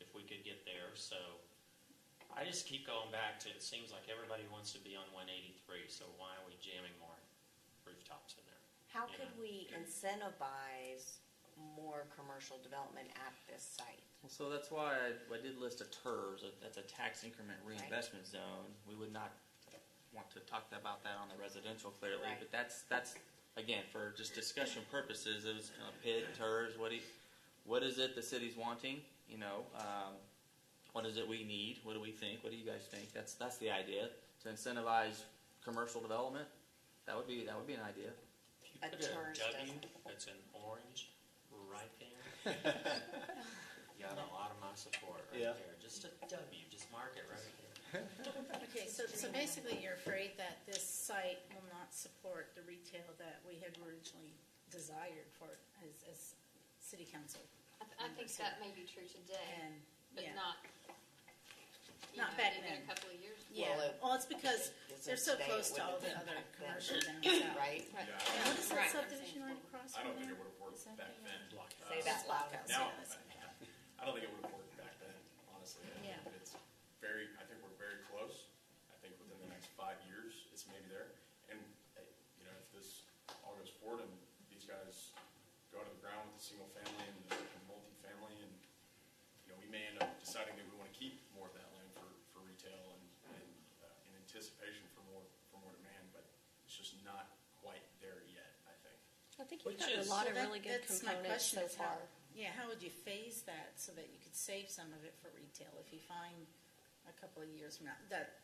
if we could get there. So I just keep going back to, it seems like everybody wants to be on 183, so why are we jamming more rooftops in there? How could we incentivize more commercial development at this site? Well, so that's why I did list a TERS. That's a tax increment reinvestment zone. We would not want to talk about that on the residential clearly, Right. but that's again for just discussion purposes. It was PID, TERS. What is it the city's wanting? What is it we need? What do we think? What do you guys think? That's the idea, to incentivize commercial development That would be an idea. If you A put a tourist W that's in orange right there, you got a lot of my support right Yeah. there. Just a W, just mark it right there. Okay, so basically you're afraid that this site will not support the retail that we had originally desired for it as city council. I think that may be true today, And, but yeah. not, Not back maybe then. a couple of years. Yeah, well, it's because Isn't they're so today close it to all would've the been other back then. commercial down south. Right? Right. Yeah, And what is that Right. subdivision right across I from don't think there? it would have worked Is that back the, then. Say that loud. Now, I don't think it would have worked back then, honestly. I Yeah. think I think we're very close. I think within the next 5 years, it's maybe there. And, if this all goes forward and these guys go to the ground with the single family and the multifamily, and, we may end up deciding that we want to keep more of that land for retail and in anticipation for more demand, but it's just not quite there yet, I think. I think Which you've got is- a lot of Well, really good that's my components question so is how- far. Yeah, how would you phase that so that you could save some of it for retail if you find a couple of years from now that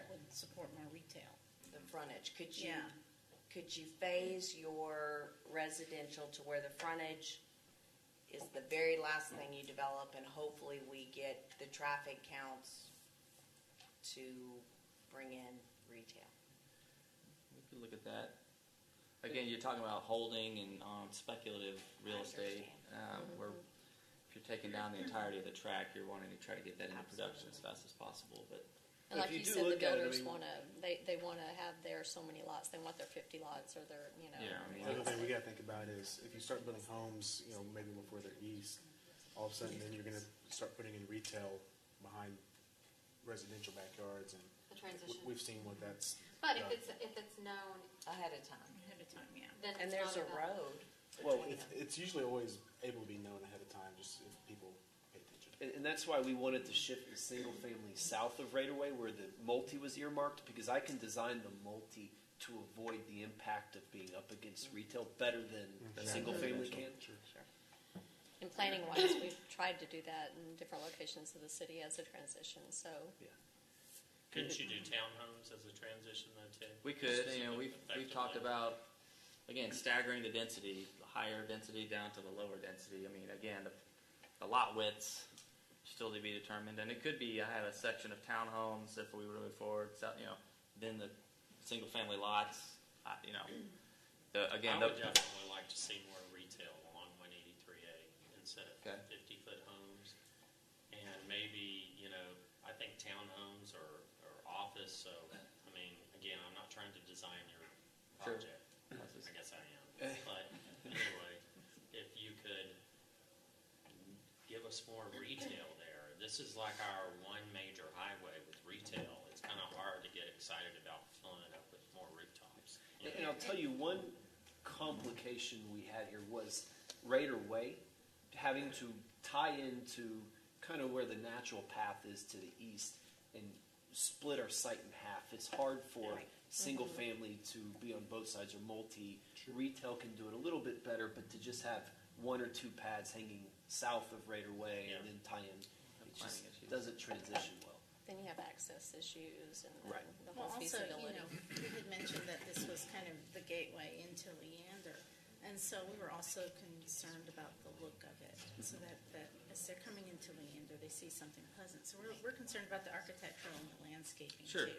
would support more retail? The frontage, Yeah. could you phase your residential to where the frontage is the very last thing you develop, and hopefully we get the traffic counts to bring in retail? We could look at that. Again, you're talking about holding and speculative real estate, where if you're taking down the entirety of the track, you're wanting to try to get that into production as fast as possible. But And If like you you do said, the look at it, I builders mean- want to, they want to have their so many lots. They want their 50 lots or their, Yeah, I mean, The other thing we got to think about is if you start building homes, maybe more further east, all of a sudden then you're going to start putting in retail behind residential backyards, and The transition. we've seen what that's. But done. if it's known, Ahead of time. Ahead of time, yeah. then And it's there's not a about- road. Well, between them. it's usually always able to be known ahead of time, just if people pay attention. And that's why we wanted to shift the single family south of right away where the multi was earmarked, because I can design the multi to avoid the impact of being up against retail better than a single family can. Sure. And planning wise, we've tried to do that in different locations of the city as a transition. So Couldn't you do townhomes as a transition though too? we could. We've Effectively. talked about, again, staggering the density, the higher density down to the lower density. I mean, again, the lot widths still to be determined, and it could be I have a section of townhomes if we were to move forward. So, then the single family lots. I Again, would definitely like to see more retail along 183A instead of Okay. 50-foot homes. And maybe, I think townhomes or office, so, I mean, again, I'm not trying to design your Sure. project. I guess I am. But anyway, if you could give us more retail there. This is like our one major highway with retail. It's kind of hard to get excited about filling it up with more rooftops. And I'll tell you, one complication we had here was Raider Way, having to tie into kind of where the natural path is to the east and split our site in half. It's hard for single family to be on both sides or multi. Retail can do it a little bit better, but to just have one or two pads hanging south of Raider Way and then tie in, it just Planning issues. doesn't transition well. then you have access issues and Right. the Well, whole also, feasibility. you had mentioned that this was kind of the gateway into Leander. And so we were also concerned about the look of it, so that as they're coming into Leander, they see something pleasant. So we're concerned about the architectural and the landscaping Sure. too.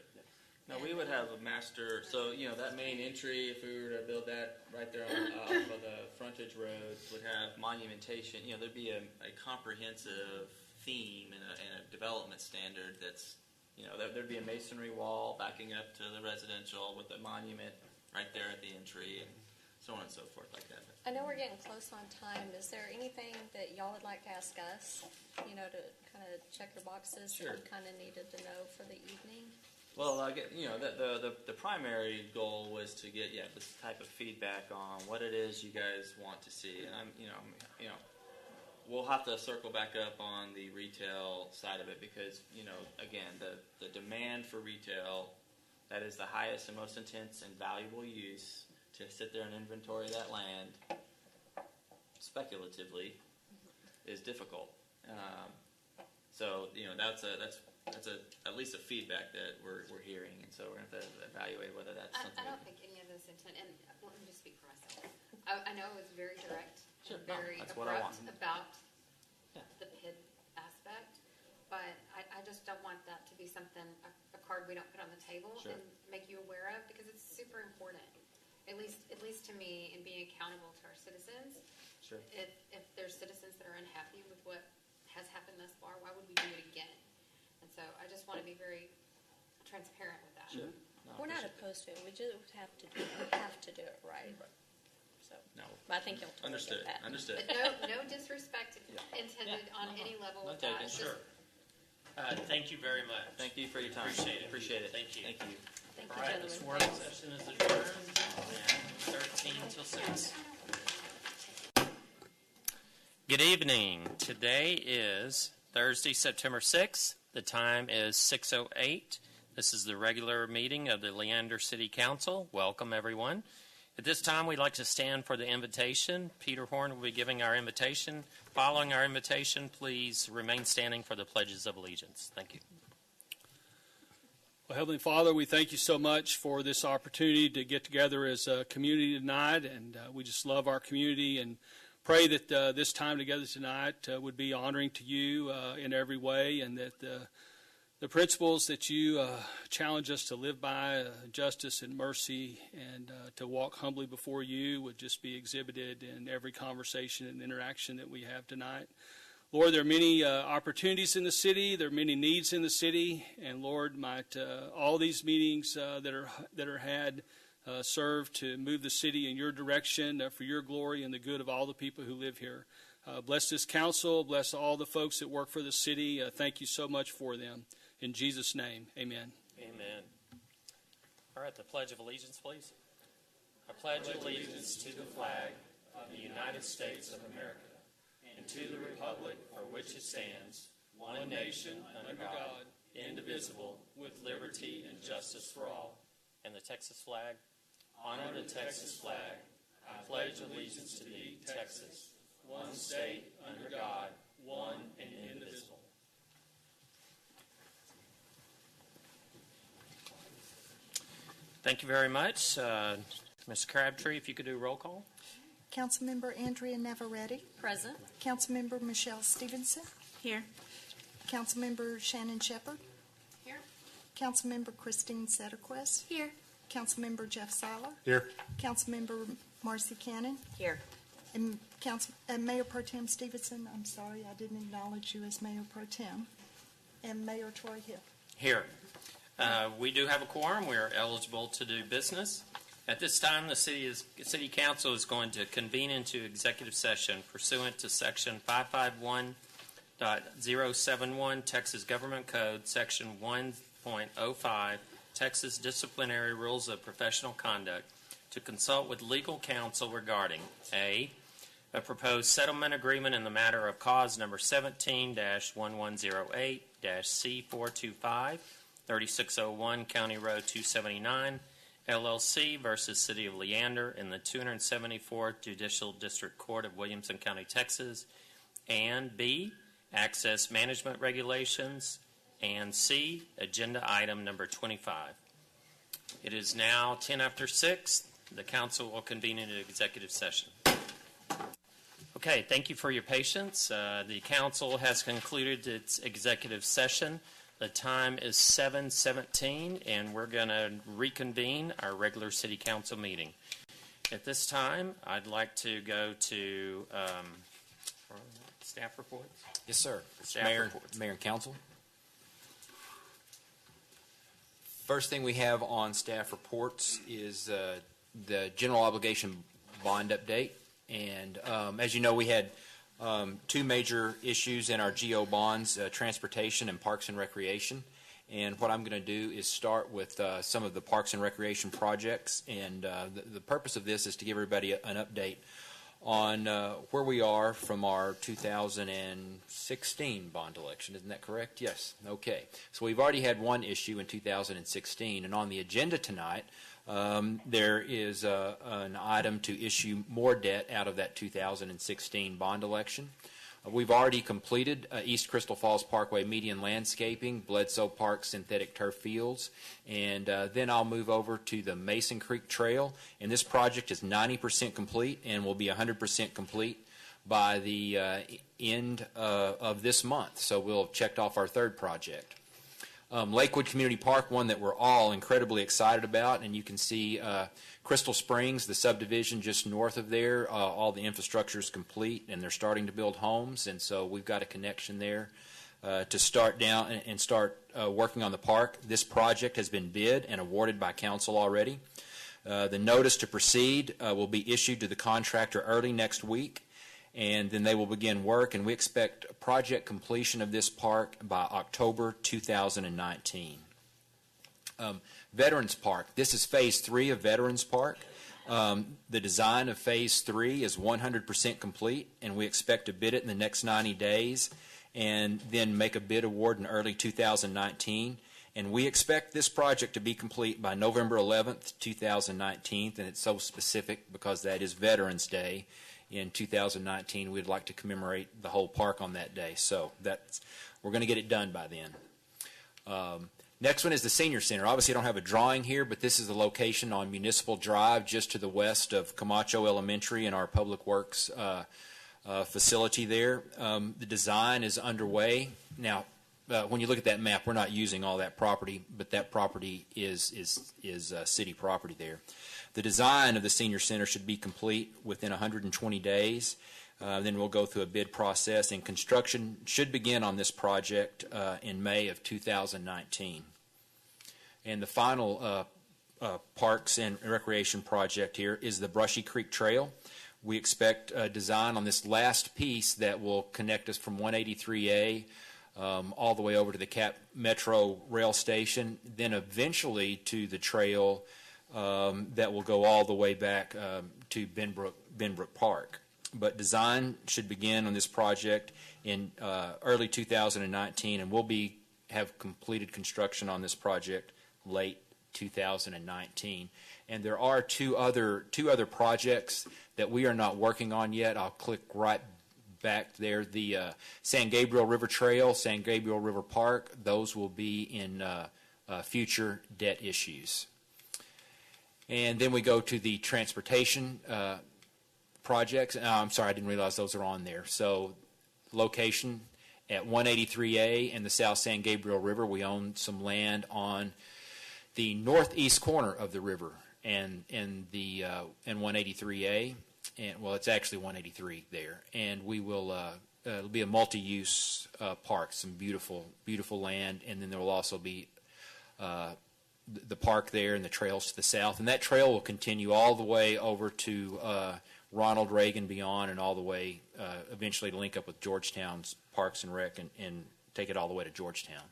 Now we would have a master, so that main entry, if we were to build that right there off of the frontage road, would have monumentation. There'd be a comprehensive theme and a development standard. That's, there'd be a masonry wall backing up to the residential with a monument right there at the entry, and so on and so forth like that. I know we're getting close on time. Is there anything that y'all would like to ask us, to kind of check your boxes Sure. that you kind of needed to know for the evening? Well, I get the primary goal was to get this type of feedback on what it is you guys want to see, and I'm we'll have to circle back up on the retail side of it because again the demand for retail, that is the highest and most intense and valuable use to sit there and inventory that land speculatively is difficult. So that's that's at least a feedback that we're hearing, and so we're going to have to evaluate whether that's something. I don't think any of this intent, and let me just speak for myself. I know it was very direct, Sure. and very No, that's what I abrupt want. about Yeah. the PID aspect, but I just don't want that to be something, a card we don't put on the table Sure. and make you aware of, because it's super important. At least to me, in being accountable to our citizens. Sure. If there's citizens that are unhappy with what has happened thus far, why would we do it again? And so I just want to be very transparent with that. Sure. No, I We're not appreciate opposed to it, we just have to do it right. So, No. but I think you'll totally Understood. get that. Understood. But no disrespect intended Yeah. on any level No with that. taken. It's Sure. just- Thank you very much. Thank you for your time. Appreciate it. Appreciate it. Thank you. Thank you. Thank All you, right, gentlemen. this work session is adjourned at 13 till 6. Good evening. Today is Thursday, September 6th. The time is 6:08. This is the regular meeting of the Leander City Council. Welcome, everyone. At this time, we'd like to stand for the invitation. Peter Horn will be giving our invitation. Following our invitation, please remain standing for the pledges of allegiance. Thank you. Well, Heavenly Father, we thank you so much for this opportunity to get together as a community tonight, and we just love our community and pray that this time together tonight would be honoring to you in every way, and that the principles that you challenge us to live by, justice and mercy, and to walk humbly before you would just be exhibited in every conversation and interaction that we have tonight. Lord, there are many opportunities in the city. There are many needs in the city, and Lord, might all these meetings that are had serve to move the city in your direction for your glory and the good of all the people who live here. Bless this council. Bless all the folks that work for the city. Thank you so much for them. In Jesus' name, amen. Amen. All right, the Pledge of Allegiance, please. I pledge allegiance to the flag of the United States of America and to the republic for which it stands, one nation under God, indivisible, with liberty and justice for all. And the Texas flag. Honor the Texas flag. I pledge allegiance to thee, Texas, one state under God, one and indivisible. Thank you very much. Ms. Crabtree, if you could do roll call. Councilmember Andrea Navarrete. Present. Councilmember Michelle Stevenson. Here. Councilmember Shannon Shepherd. Here. Councilmember Christine Setterquist. Here. Councilmember Jeff Seiler. Here. Councilmember Marcy Cannon. Here. And Mayor Pro Tem Stevenson, I'm sorry, I didn't acknowledge you as Mayor Pro Tem. And Mayor Troy Hill. Here. We do have a quorum. We are eligible to do business. At this time, the City Council is going to convene into executive session pursuant to Section 551.071 Texas Government Code, Section 1.05 Texas Disciplinary Rules of Professional Conduct, to consult with legal counsel regarding a proposed settlement agreement in the matter of cause number 17-1108-C425, 3601 County Road 279, LLC versus City of Leander in the 274th Judicial District Court of Williamson County, Texas, and B, access management regulations, and C, agenda item number 25. It is now 10 after 6. The council will convene into executive session. Okay, thank you for your patience. The council has concluded its executive session. The time is 7:17, and we're going to reconvene our regular city council meeting. At this time, I'd like to go to staff reports. Yes, sir. Staff Mayor, reports. Mayor and Council. First thing we have on staff reports is the general obligation bond update. And as you know, we had two major issues in our GO bonds, transportation and parks and recreation. And what I'm going to do is start with some of the parks and recreation projects. And the purpose of this is to give everybody an update on where we are from our 2016 bond election. Isn't that correct? Yes. Okay. So we've already had one issue in 2016. And on the agenda tonight, there is an item to issue more debt out of that 2016 bond election. We've already completed East Crystal Falls Parkway median landscaping, Bledsoe Park synthetic turf fields, and then I'll move over to the Mason Creek Trail. And this project is 90% complete and will be 100% complete by the end of this month. So we'll have checked off our third project. Lakewood Community Park, one that we're all incredibly excited about, and you can see Crystal Springs, the subdivision just north of there, all the infrastructure is complete and they're starting to build homes, and so we've got a connection there to start down and start working on the park. This project has been bid and awarded by council already. The notice to proceed will be issued to the contractor early next week, and then they will begin work, and we expect project completion of this park by October 2019. Veterans Park. This is Phase 3 of Veterans Park. The design of Phase 3 is 100% complete, and we expect to bid it in the next 90 days and then make a bid award in early 2019. And we expect this project to be complete by November 11th, 2019, and it's so specific because that is Veterans Day. In 2019, we'd like to commemorate the whole park on that day. So we're going to get it done by then. Next one is the Senior Center. Obviously, I don't have a drawing here, but this is the location on Municipal Drive, just to the west of Camacho Elementary and our Public Works facility there. The design is underway. Now, when you look at that map, we're not using all that property, but that property is city property there. The design of the Senior Center should be complete within 120 days. Then we'll go through a bid process, and construction should begin on this project in May of 2019. And the final parks and recreation project here is the Brushy Creek Trail. We expect a design on this last piece that will connect us from 183A all the way over to the Cap Metro rail station, then eventually to the trail that will go all the way back to Benbrook Park. But design should begin on this project in early 2019, and we'll have completed construction on this project late 2019. And there are two other projects that we are not working on yet. I'll click right back there. The San Gabriel River Trail, San Gabriel River Park, those will be in future debt issues. And then we go to the transportation projects. I'm sorry, I didn't realize those are on there. So location at 183A and the South San Gabriel River. We own some land on the northeast corner of the river and 183A. And well, it's actually 183 there. And we will it'll be a multi-use park, some beautiful land, and then there will also be the park there and the trails to the south. And that trail will continue all the way over to Ronald Reagan beyond, and all the way eventually to link up with Georgetown's Parks and Rec and take it all the way to Georgetown.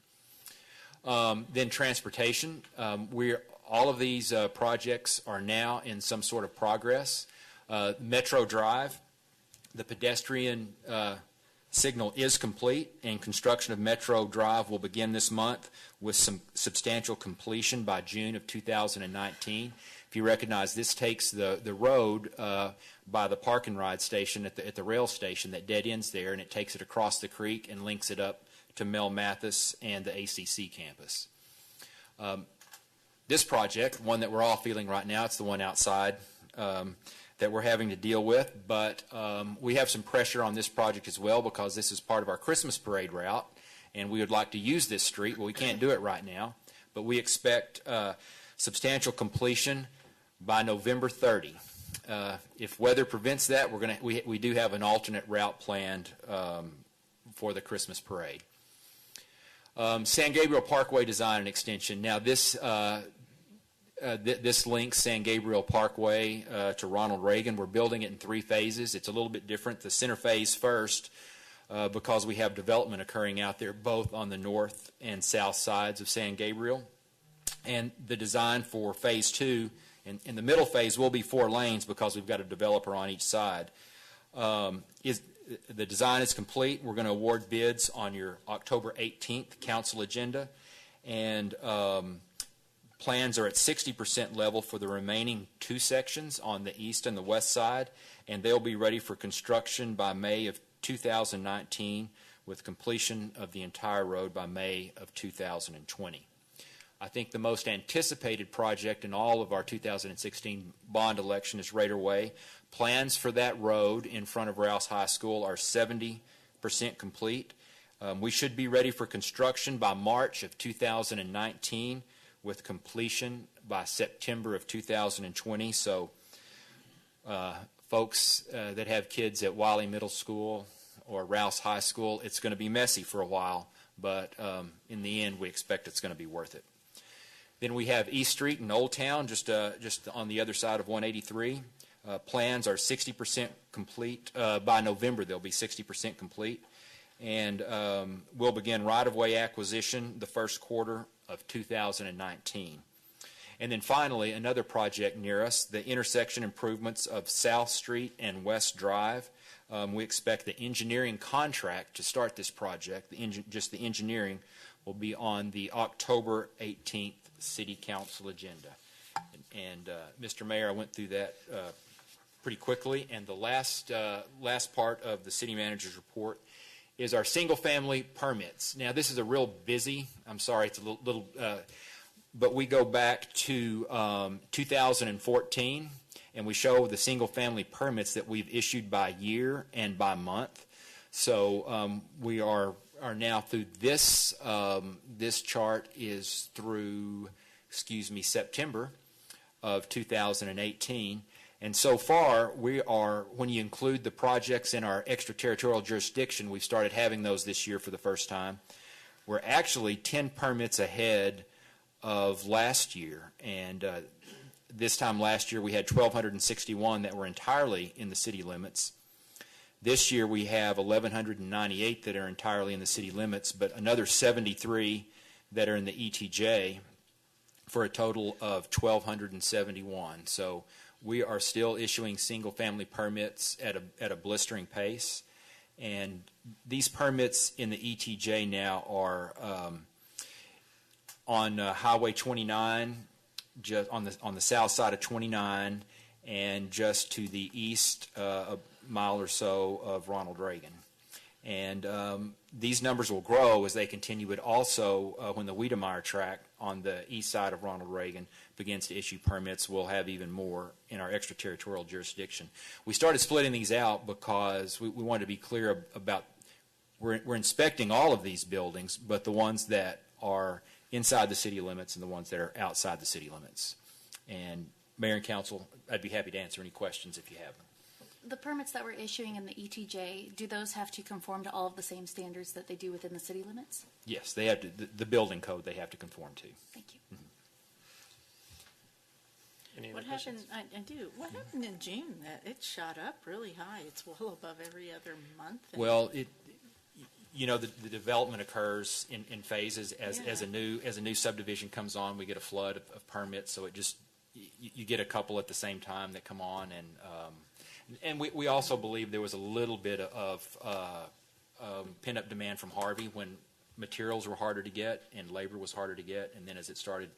Then transportation. All of these projects are now in some sort of progress. Metro Drive, the pedestrian signal is complete, and construction of Metro Drive will begin this month with some substantial completion by June of 2019. If you recognize, this takes the road by the park and ride station at the rail station that dead ends there, and it takes it across the creek and links it up to Mel Mathis and the ACC campus. This project, one that we're all feeling right now, it's the one outside that we're having to deal with, but we have some pressure on this project as well because this is part of our Christmas parade route, and we would like to use this street. Well, we can't do it right now, but we expect substantial completion by November 30. If weather prevents that, we do have an alternate route planned for the Christmas parade. San Gabriel Parkway design and extension. Now this links San Gabriel Parkway to Ronald Reagan. We're building it in 3 phases. It's a little bit different. The center phase first because we have development occurring out there both on the north and south sides of San Gabriel. And the design for phase 2, in the middle phase will be 4 lanes because we've got a developer on each side. The design is complete. We're going to award bids on your October 18th council agenda, and plans are at 60% level for the remaining 2 sections on the east and the west side, and they'll be ready for construction by May of 2019, with completion of the entire road by May of 2020. I think the most anticipated project in all of our 2016 bond election is Raider Way. Plans for that road in front of Rouse High School are 70% complete. We should be ready for construction by March of 2019, with completion by September of 2020. So folks that have kids at Wiley Middle School or Rouse High School, it's going to be messy for a while, but in the end, we expect it's going to be worth it. Then we have East Street in Old Town, just on the other side of 183. Plans are 60% complete. By November, they'll be 60% complete. And we'll begin right-of-way acquisition the first quarter of 2019. And then finally, another project near us, the intersection improvements of South Street and West Drive. We expect the engineering contract to start this project, just the engineering, will be on the October 18th City Council agenda. And Mr. Mayor, I went through that pretty quickly. And the last part of the City Manager's report is our single-family permits. Now, this is a real busy, I'm sorry, it's a little but we go back to 2014, and we show the single-family permits that we've issued by year and by month. So we are now through this, this chart is through, September of 2018. And so far, we are, when you include the projects in our extraterritorial jurisdiction, we've started having those this year for the first time. We're actually 10 permits ahead of last year. And this time last year, we had 1,261 that were entirely in the city limits. This year, we have 1,198 that are entirely in the city limits, but another 73 that are in the ETJ, for a total of 1,271. So we are still issuing single-family permits at a blistering pace. And these permits in the ETJ now are on Highway 29, just on the south side of 29, and just to the east a mile or so of Ronald Reagan. And these numbers will grow as they continue, but also when the Wiedemeyer tract on the east side of Ronald Reagan begins to issue permits, we'll have even more in our extraterritorial jurisdiction. We started splitting these out because we wanted to be clear about we're inspecting all of these buildings, but the ones that are inside the city limits and the ones that are outside the city limits. And Mayor and Council, I'd be happy to answer any questions if you have them. The permits that we're issuing in the ETJ, do those have to conform to all of the same standards that they do within the city limits? Yes, they have to. The building code they have to conform to. Thank you. Any other What questions? happened, I do, what happened in June that it shot up really high? It's well above every other month. Well, the development occurs in phases. As a new subdivision comes on, we get a flood of permits. So it just you get a couple at the same time that come on, and we also believe there was a little bit of pent-up demand from Harvey when materials were harder to get and labor was harder to get, and then as it started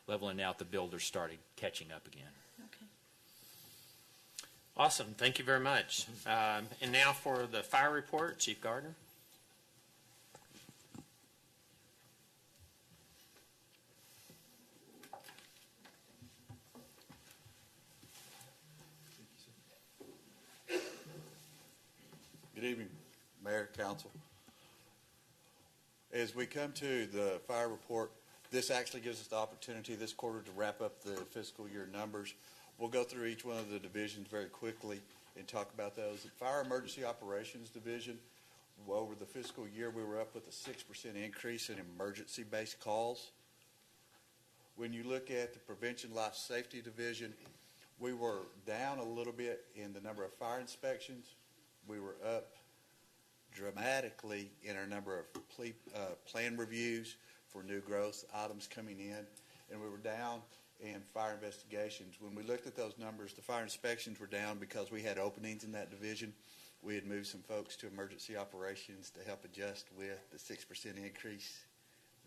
leveling out, the builders started catching up again. Okay. Awesome. Thank you very much. And now for the fire report, Chief Gardner. Good evening, Mayor, Council. As we come to the fire report, this actually gives us the opportunity this quarter to wrap up the fiscal year numbers. We'll go through each one of the divisions very quickly and talk about those. The Fire Emergency Operations Division, over the fiscal year, we were up with a 6% increase in emergency-based calls. When you look at the Prevention Life Safety Division, we were down a little bit in the number of fire inspections. We were up dramatically in our number of plan reviews for new growth items coming in, and we were down in fire investigations. When we looked at those numbers, the fire inspections were down because we had openings in that division. We had moved some folks to emergency operations to help adjust with the 6% increase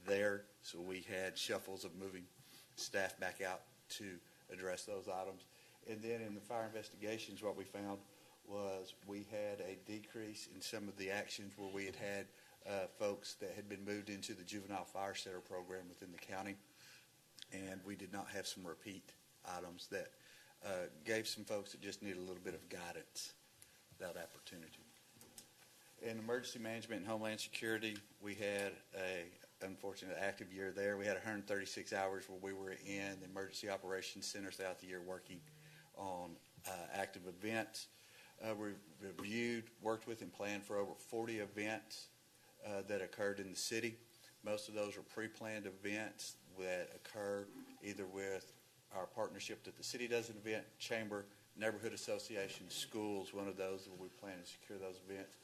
there, so we had shuffles of moving staff back out to address those items. And then in the fire investigations, what we found was we had a decrease in some of the actions where we had folks that had been moved into the Juvenile Fire Center program within the county, and we did not have some repeat items that gave some folks that just needed a little bit of guidance that opportunity. In emergency management and homeland security, we had a unfortunate active year there. We had 136 hours where we were in the emergency operations center throughout the year working on active events. We reviewed, worked with, and planned for over 40 events that occurred in the city. Most of those were pre-planned events that occur either with our partnership that the city does an event, chamber, neighborhood association, schools, one of those where we plan to secure those events.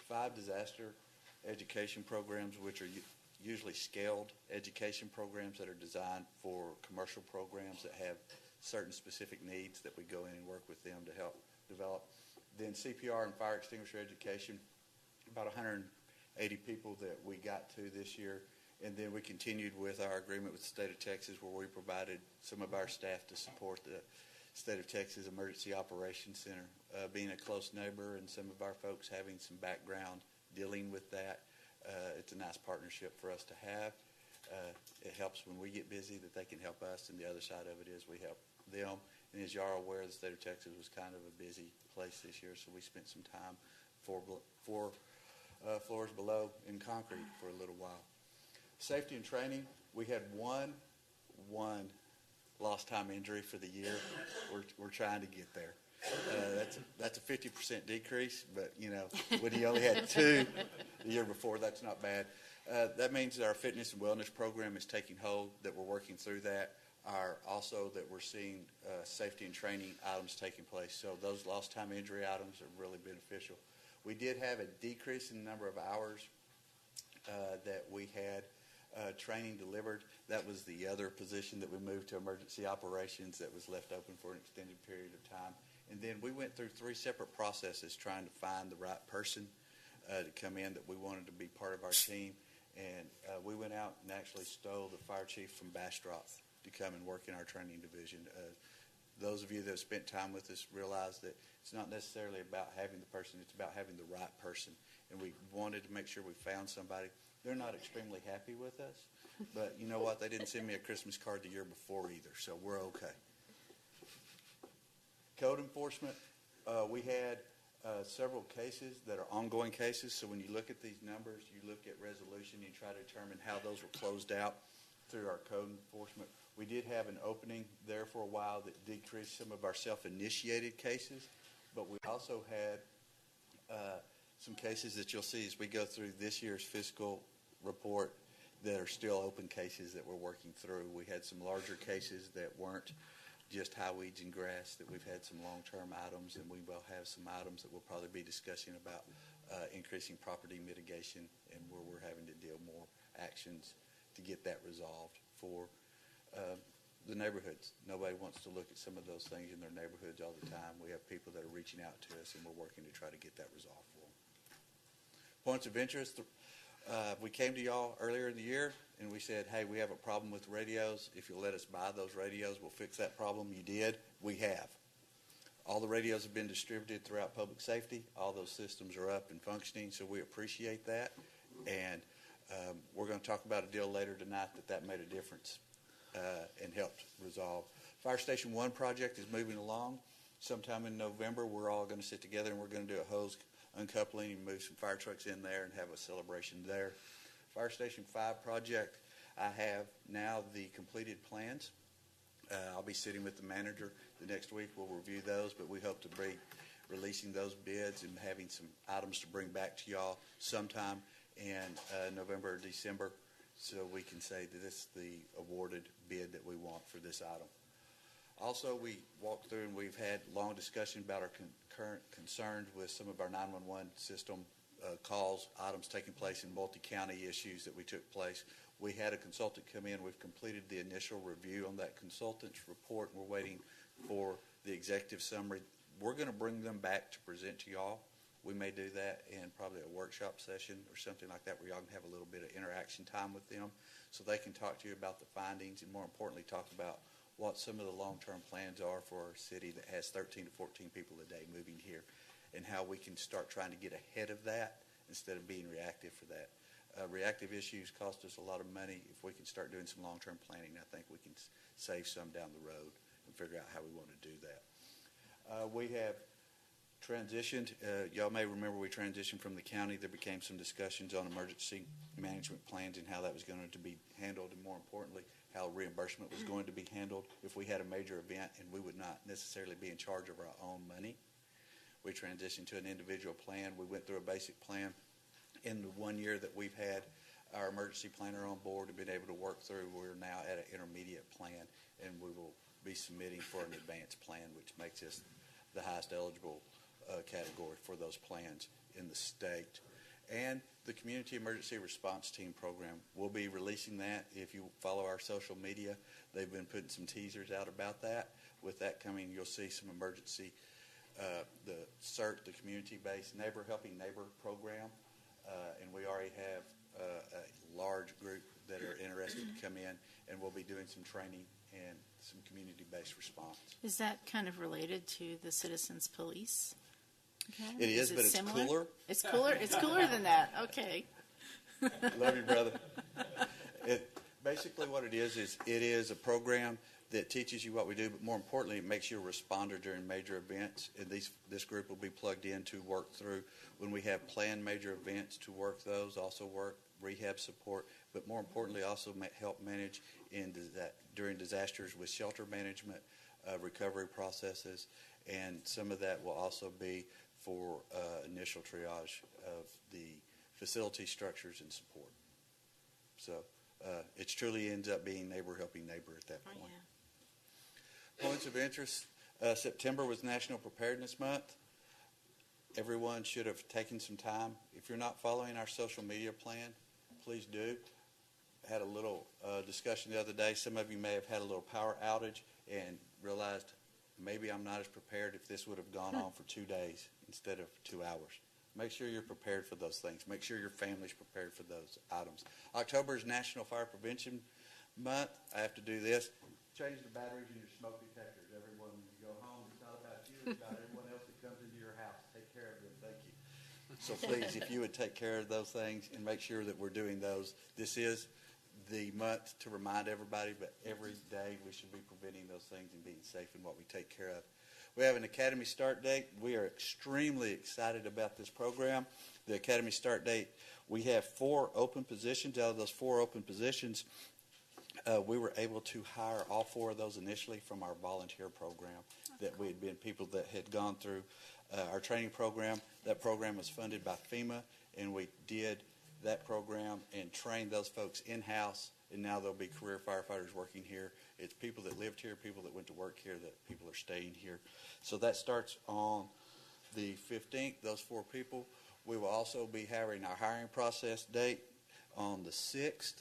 5 disaster education programs, which are usually scaled education programs that are designed for commercial programs that have certain specific needs that we go in and work with them to help develop. Then CPR and fire extinguisher education, about 180 people that we got to this year. And then we continued with our agreement with the state of Texas where we provided some of our staff to support the state of Texas Emergency Operations Center. Being a close neighbor and some of our folks having some background dealing with that, it's a nice partnership for us to have. It helps when we get busy that they can help us, and the other side of it is we help them. And as you are aware, the state of Texas was kind of a busy place this year, so we spent some time four floors below in concrete for a little while. Safety and training, we had one lost time injury for the year. We're trying to get there. That's a 50% decrease, but when you only had 2 the year before, that's not bad. That means that our fitness and wellness program is taking hold, that we're working through that. Also that we're seeing safety and training items taking place. So those lost time injury items are really beneficial. We did have a decrease in the number of hours that we had training delivered. That was the other position that we moved to emergency operations that was left open for an extended period of time. And then we went through 3 separate processes trying to find the right person to come in that we wanted to be part of our team. And we went out and actually stole the fire chief from Bastrop to come and work in our training division. Those of you that have spent time with us realize that it's not necessarily about having the person, it's about having the right person. And we wanted to make sure we found somebody. They're not extremely happy with us, but you know what? They didn't send me a Christmas card the year before either, so we're okay. Code enforcement, we had several cases that are ongoing cases, so when you look at these numbers, you look at resolution, you try to determine how those were closed out through our code enforcement. We did have an opening there for a while that decreased some of our self-initiated cases, but we also had some cases that you'll see as we go through this year's fiscal report that are still open cases that we're working through. We had some larger cases that weren't just high weeds and grass, that we've had some long-term items, and we will have some items that we'll probably be discussing about increasing property mitigation and where we're having to deal more actions to get that resolved for the neighborhoods. Nobody wants to look at some of those things in their neighborhoods all the time. We have people that are reaching out to us, and we're working to try to get that resolved for them. Points of interest. We came to y'all earlier in the year, and we said, hey, we have a problem with radios. If you'll let us buy those radios, we'll fix that problem. You did. We have. All the radios have been distributed throughout public safety. All those systems are up and functioning, so we appreciate that. And we're going to talk about a deal later tonight that made a difference and helped resolve. Fire Station 1 project is moving along. Sometime in November, we're all going to sit together and we're going to do a hose uncoupling and move some fire trucks in there and have a celebration there. Fire Station 5 project, I have now the completed plans. I'll be sitting with the manager the next week. We'll review those, but we hope to be releasing those bids and having some items to bring back to y'all sometime in November or December, so we can say that this is the awarded bid that we want for this item. Also, we walked through and we've had long discussion about our current concerns with some of our 911 system calls, items taking place in multi-county issues that we took place. We had a consultant come in. We've completed the initial review on that consultant's report. We're waiting for the executive summary. We're going to bring them back to present to y'all. We may do that in probably a workshop session or something like that where y'all can have a little bit of interaction time with them so they can talk to you about the findings and, more importantly, talk about what some of the long-term plans are for our city that has 13 to 14 people a day moving here. and how we can start trying to get ahead of that instead of being reactive for that. Reactive issues cost us a lot of money. If we can start doing some long-term planning, I think we can save some down the road and figure out how we want to do that. We have transitioned. Y'all may remember we transitioned from the county. There became some discussions on emergency management plans and how that was going to be handled, and more importantly, how reimbursement was going to be handled if we had a major event and we would not necessarily be in charge of our own money. We transitioned to an individual plan. We went through a basic plan. In the 1 year that we've had our emergency planner on board and been able to work through, we're now at an intermediate plan, and we will be submitting for an advanced plan, which makes us the highest eligible category for those plans in the state. And the Community Emergency Response Team program, we'll be releasing that. If you follow our social media, they've been putting some teasers out about that. With that coming, you'll see some emergency, the CERT, the Community-Based Helping Neighbor program, and we already have a large group that are interested to come in, and we'll be doing some training and some community-based response. Is that kind of related to the Citizens Police? Okay. It is, but it's similar? cooler. It's cooler. It's cooler than that. Okay. Love you, brother. Basically what it is a program that teaches you what we do, but more importantly, it makes you a responder during major events. And this group will be plugged in to work through when we have planned major events, to work those, also work rehab support, but more importantly, also help manage during disasters with shelter management, recovery processes, and some of that will also be for initial triage of the facility structures and support. So it truly ends up being neighbor helping neighbor at that point. Yeah. Points of interest. September was National Preparedness Month. Everyone should have taken some time. If you're not following our social media plan, please do. I had a little discussion the other day. Some of you may have had a little power outage and realized maybe I'm not as prepared if this would have gone on for 2 days instead of 2 hours. Make sure you're prepared for those things. Make sure your family's prepared for those items. October is National Fire Prevention Month. I have to do this. Change the batteries in your smoke detectors. Everyone, when you go home, it's not about you, it's about everyone else that comes into your house. Take care of them. Thank you. So please, if you would take care of those things and make sure that we're doing those. This is the month to remind everybody, but every day we should be preventing those things and being safe in what we take care of. We have an academy start date. We are extremely excited about this program. The academy start date, we have 4 open positions. Out of those 4 open positions, we were able to hire all 4 of those initially from our volunteer program. That we had been people that had gone through our training program. That program was funded by FEMA, and we did that program and trained those folks in-house, and now there'll be career firefighters working here. It's people that lived here, people that went to work here, that people are staying here. So that starts on the 15th, those 4 people. We will also be having our hiring process date on the 6th.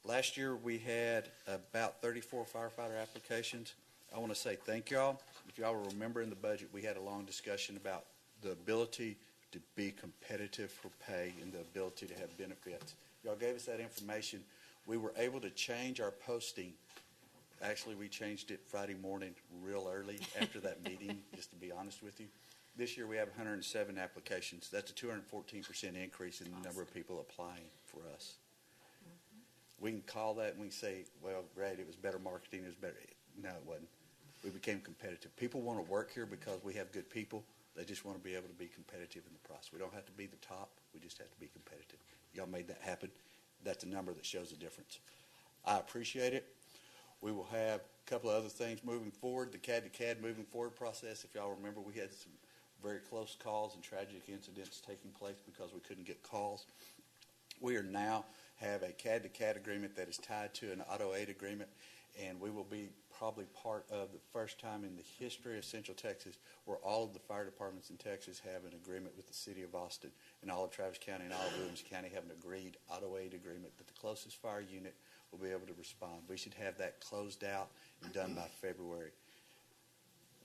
Last year we had about 34 firefighter applications. I want to say thank y'all. If y'all remember in the budget, we had a long discussion about the ability to be competitive for pay and the ability to have benefits. Y'all gave us that information. We were able to change our posting. Actually, we changed it Friday morning real early after that meeting, just to be honest with you. This year we have 107 applications. That's a 214% increase in the number of people applying for us. We can call that and we can say, well, great, it was better marketing, it was better. No, it wasn't. We became competitive. People want to work here because we have good people. They just want to be able to be competitive in the process. We don't have to be the top. We just have to be competitive. Y'all made that happen. That's a number that shows the difference. I appreciate it. We will have a couple of other things moving forward. The CAD-to-CAD moving forward process, if y'all remember, we had some very close calls and tragic incidents taking place because we couldn't get calls. We are now have a CAD-to-CAD agreement that is tied to an auto aid agreement, and we will be probably part of the first time in the history of Central Texas where all of the fire departments in Texas have an agreement with the City of Austin, and all of Travis County and all of Williamson County have an agreed auto aid agreement that the closest fire unit will be able to respond. We should have that closed out and done by February.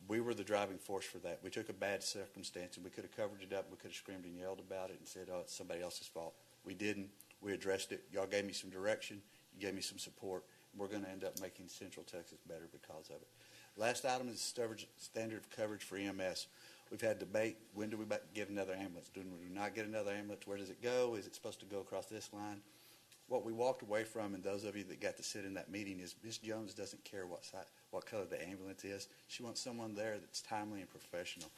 We were the driving force for that. We took a bad circumstance and we could have covered it up. We could have screamed and yelled about it and said, oh, it's somebody else's fault. We didn't. We addressed it. Y'all gave me some direction. You gave me some support. We're going to end up making Central Texas better because of it. Last item is standard of coverage for EMS. We've had debate, when do we get another ambulance? Do we not get another ambulance? Where does it go? Is it supposed to go across this line? What we walked away from, and those of you that got to sit in that meeting, is Ms. Jones doesn't care what color the ambulance is. She wants someone there that's timely and professional.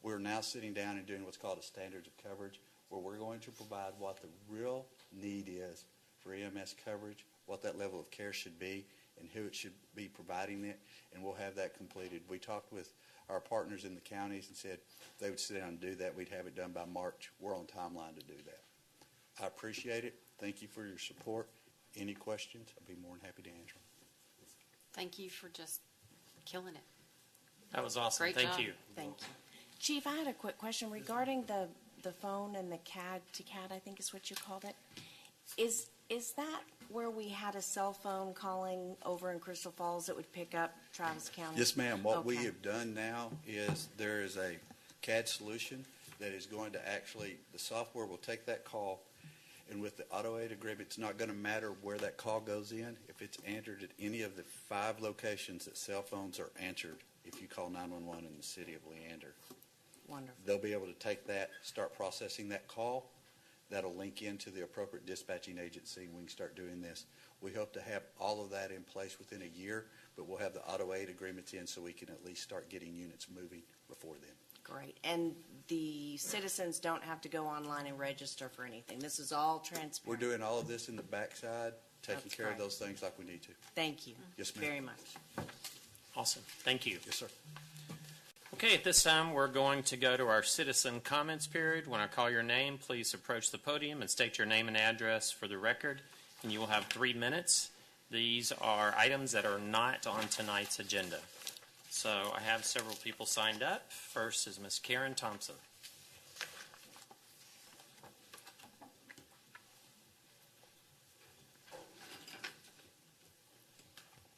We're now sitting down and doing what's called a standards of coverage, where we're going to provide what the real need is for EMS coverage, what that level of care should be, and who it should be providing it, and we'll have that completed. We talked with our partners in the counties and said they would sit down and do that. We'd have it done by March. We're on timeline to do that. I appreciate it. Thank you for your support. Any questions? I'd be more than happy to answer them. Thank you for just killing it. That was awesome. Great Thank job. you. Thank you. Chief, I had a quick question regarding the phone and the CAD to CAD, I think is what you called it. Is that where we had a cell phone calling over in Crystal Falls that would pick up Travis County? Yes, ma'am. What we Okay. have done now is there is a CAD solution that is going to actually, the software will take that call, and with the auto aid agreement, it's not going to matter where that call goes in. If it's answered at any of the 5 locations that cell phones are answered, if you call 911 in the City of Leander, Wonderful. they'll be able to take that, start processing that call. That'll link into the appropriate dispatching agency, and we can start doing this. We hope to have all of that in place within a year, but we'll have the auto aid agreements in so we can at least start getting units moving before then. Great. And the citizens don't have to go online and register for anything. This is all transparent. We're doing all of this in the backside, taking That's care of great. those things like we need to. Thank you. Yes, ma'am. Very much. Awesome. Thank you. Yes, sir. Okay, at this time, we're going to go to our citizen comments period. When I call your name, please approach the podium and state your name and address for the record, and you will have 3 minutes. These are items that are not on tonight's agenda. So I have several people signed up. First is Ms. Karen Thompson.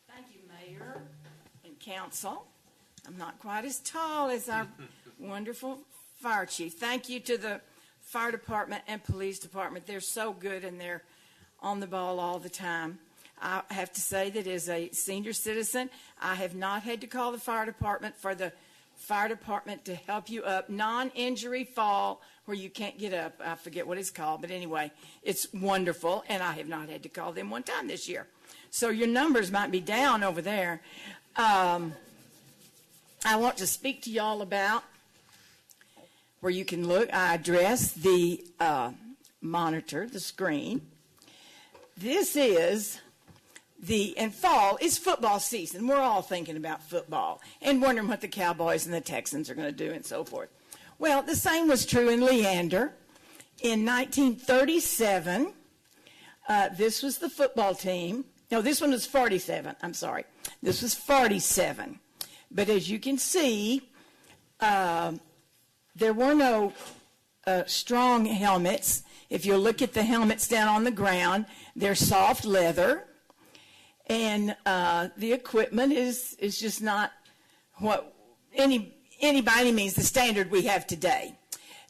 Thank you, Mayor and Council. I'm not quite as tall as our wonderful fire chief. Thank you to the fire department and police department. They're so good and they're on the ball all the time. I have to say that as a senior citizen, I have not had to call the fire department for the fire department to help you up. Non-injury fall where you can't get up. I forget what it's called, but anyway, it's wonderful, and I have not had to call them one time this year. So your numbers might be down over there. I want to speak to y'all about where you can look. I address the monitor, the screen. This is and fall is football season. We're all thinking about football and wondering what the Cowboys and the Texans are going to do and so forth. Well, the same was true in Leander. In 1937, this was the football team. No, this one was 47. I'm sorry. This was 47. But as you can see, there were no strong helmets. If you look at the helmets down on the ground, they're soft leather. And the equipment is just not what by any means the standard we have today.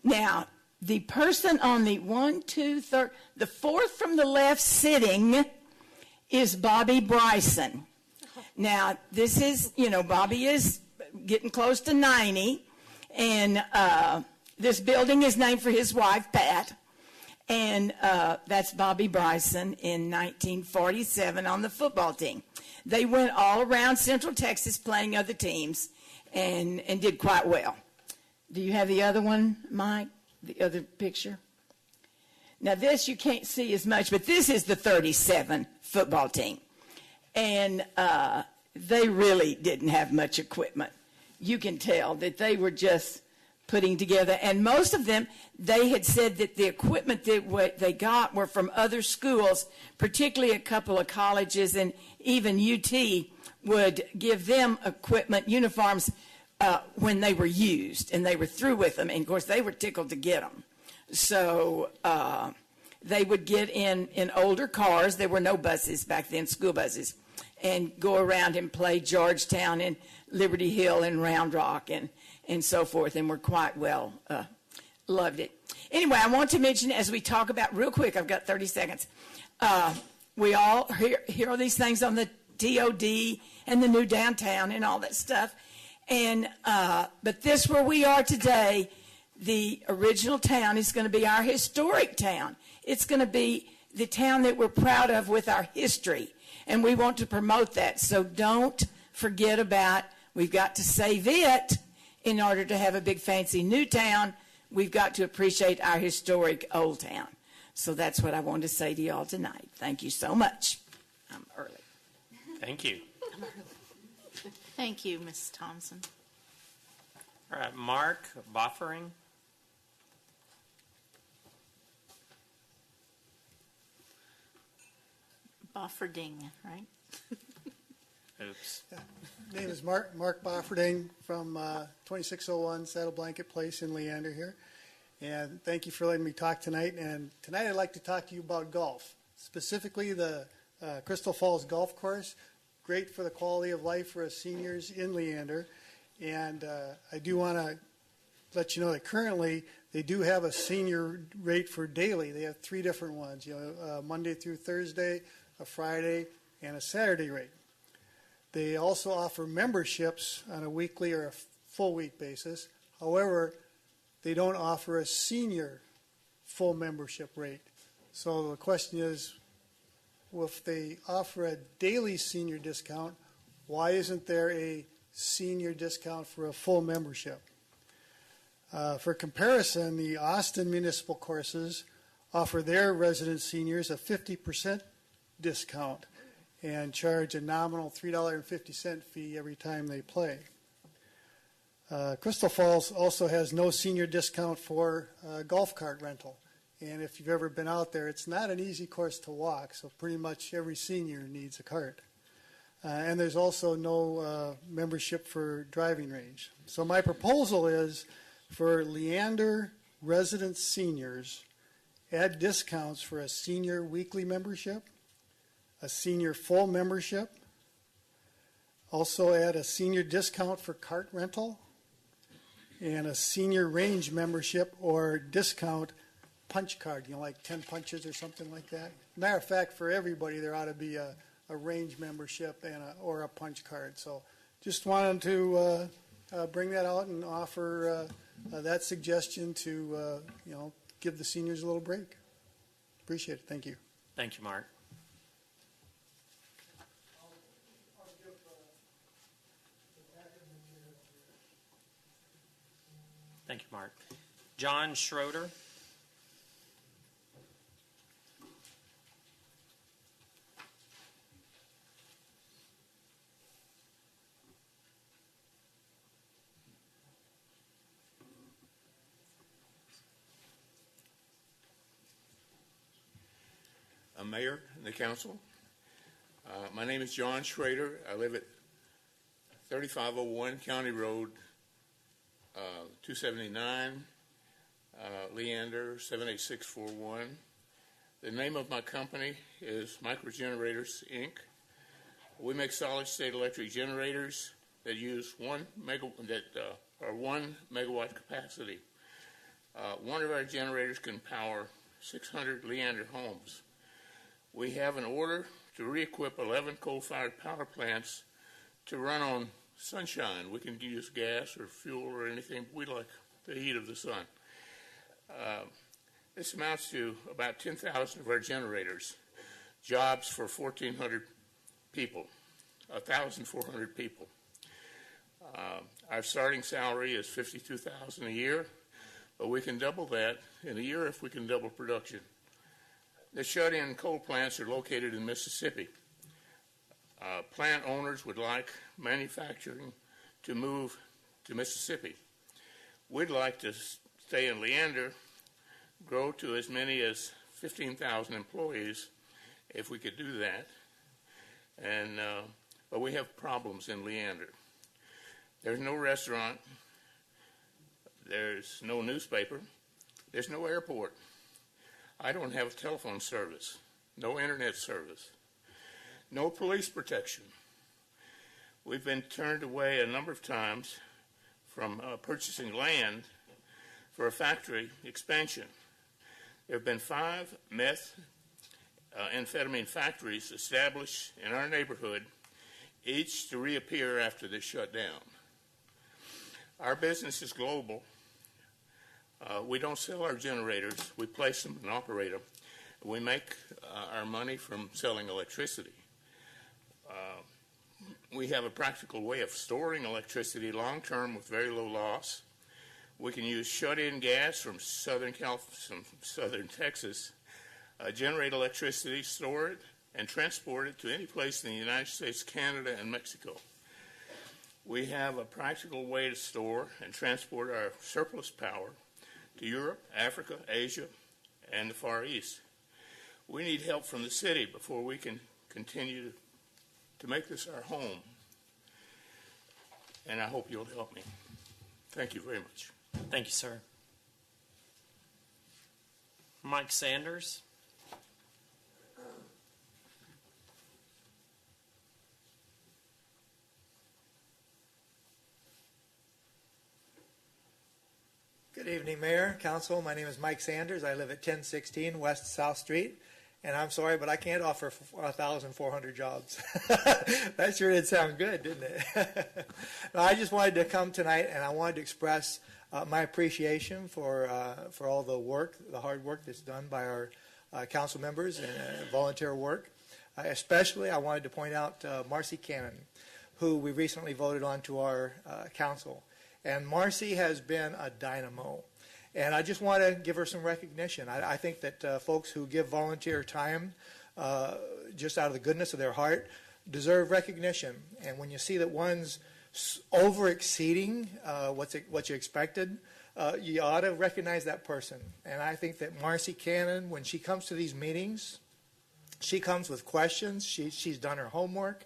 Now, the person on the the fourth from the left sitting is Bobby Bryson. Now, this is, Bobby is getting close to 90, and this building is named for his wife, Pat. And that's Bobby Bryson in 1947 on the football team. They went all around Central Texas playing other teams and did quite well. Do you have the other one, Mike? The other picture? Now this you can't see as much, but this is the 37 football team. And they really didn't have much equipment. You can tell that they were just putting together, and most of them, they had said that the equipment that they got were from other schools, particularly a couple of colleges, and even UT would give them equipment, uniforms, when they were used, and they were through with them, and of course they were tickled to get them. So they would get in older cars. There were no buses back then, school buses, and go around and play Georgetown and Liberty Hill and Round Rock and so forth, and were quite well, loved it. Anyway, I want to mention, as we talk about, real quick, I've got 30 seconds, we all hear all these things on the TOD and the new downtown and all that stuff, And, but this where we are today, the original town is going to be our historic town. It's going to be the town that we're proud of with our history. And we want to promote that. So don't forget about, we've got to save it in order to have a big fancy new town. We've got to appreciate our historic old town. So that's what I wanted to say to you all tonight. Thank you so much. I'm early. Thank you. Thank you, Ms. Thompson. All right, Mark Boffering. Bofferding, right? Oops. Name is Mark Bofferding from 2601 Saddle Blanket Place in Leander here. And thank you for letting me talk tonight. And tonight I'd like to talk to you about golf, specifically the Crystal Falls Golf Course. Great for the quality of life for us seniors in Leander. And I do want to let you know that currently they do have a senior rate for daily. They have 3 different ones, Monday through Thursday, a Friday, and a Saturday rate. They also offer memberships on a weekly or a full week basis. However, they don't offer a senior full membership rate. So the question is, well, if they offer a daily senior discount, why isn't there a senior discount for a full membership? For comparison, the Austin municipal courses offer their resident seniors a 50% discount and charge a nominal $3.50 fee every time they play. Crystal Falls also has no senior discount for golf cart rental. And if you've ever been out there, it's not an easy course to walk, so pretty much every senior needs a cart. And there's also no membership for driving range. So my proposal is for Leander resident seniors, add discounts for a senior weekly membership, a senior full membership, also add a senior discount for cart rental, and a senior range membership or discount punch card, like 10 punches or something like that. Matter of fact, for everybody, there ought to be a range membership and or a punch card. So just wanted to bring that out and offer that suggestion to, give the seniors a little break. Appreciate it. Thank you. Thank you, Mark. Thank you, Mark. John Schroeder. Mayor and the council. My name is John Schrader. I live at 3501 County Road, 279, Leander, 78641. The name of my company is Microgenerators, Inc. We make solid-state electric generators that use 1 megawatt capacity. One of our generators can power 600 Leander homes. We have an order to re-equip 11 coal-fired power plants to run on sunshine. We can use gas or fuel or anything. We like the heat of the sun. This amounts to about 10,000 of our generators, jobs for 1,400 people, 1,400 people. Our starting salary is $52,000 a year, but we can double that in a year if we can double production. The shut-in coal plants are located in Mississippi. Plant owners would like manufacturing to move to Mississippi. We'd like to stay in Leander, grow to as many as 15,000 employees if we could do that. But we have problems in Leander. There's no restaurant. There's no newspaper. There's no airport. I don't have telephone service, no internet service, no police protection. We've been turned away a number of times from purchasing land for a factory expansion. There have been 5 methamphetamine factories established in our neighborhood, each to reappear after they're shut down. Our business is global. We don't sell our generators. We place them and operate them. We make our money from selling electricity. We have a practical way of storing electricity long-term with very low loss. We can use shut-in gas from southern Texas, generate electricity, store it, and transport it to any place in the United States, Canada, and Mexico. We have a practical way to store and transport our surplus power to Europe, Africa, Asia, and the Far East. We need help from the city before we can continue to make this our home. And I hope you'll help me. Thank you very much. Thank you, sir. Mike Sanders. Good evening, Mayor, Council. My name is Mike Sanders. I live at 1016 West South Street. And I'm sorry, but I can't offer 1,400 jobs. That sure did sound good, didn't it? No, I just wanted to come tonight, and I wanted to express my appreciation for all the work, the hard work that's done by our council members and volunteer work. Especially, I wanted to point out Marcy Cannon, who we recently voted on to our council. And Marcy has been a dynamo. And I just want to give her some recognition. I think that folks who give volunteer time just out of the goodness of their heart deserve recognition. And when you see that one's over-exceeding what you expected, you ought to recognize that person. And I think that Marcy Cannon, when she comes to these meetings, she comes with questions. She's done her homework.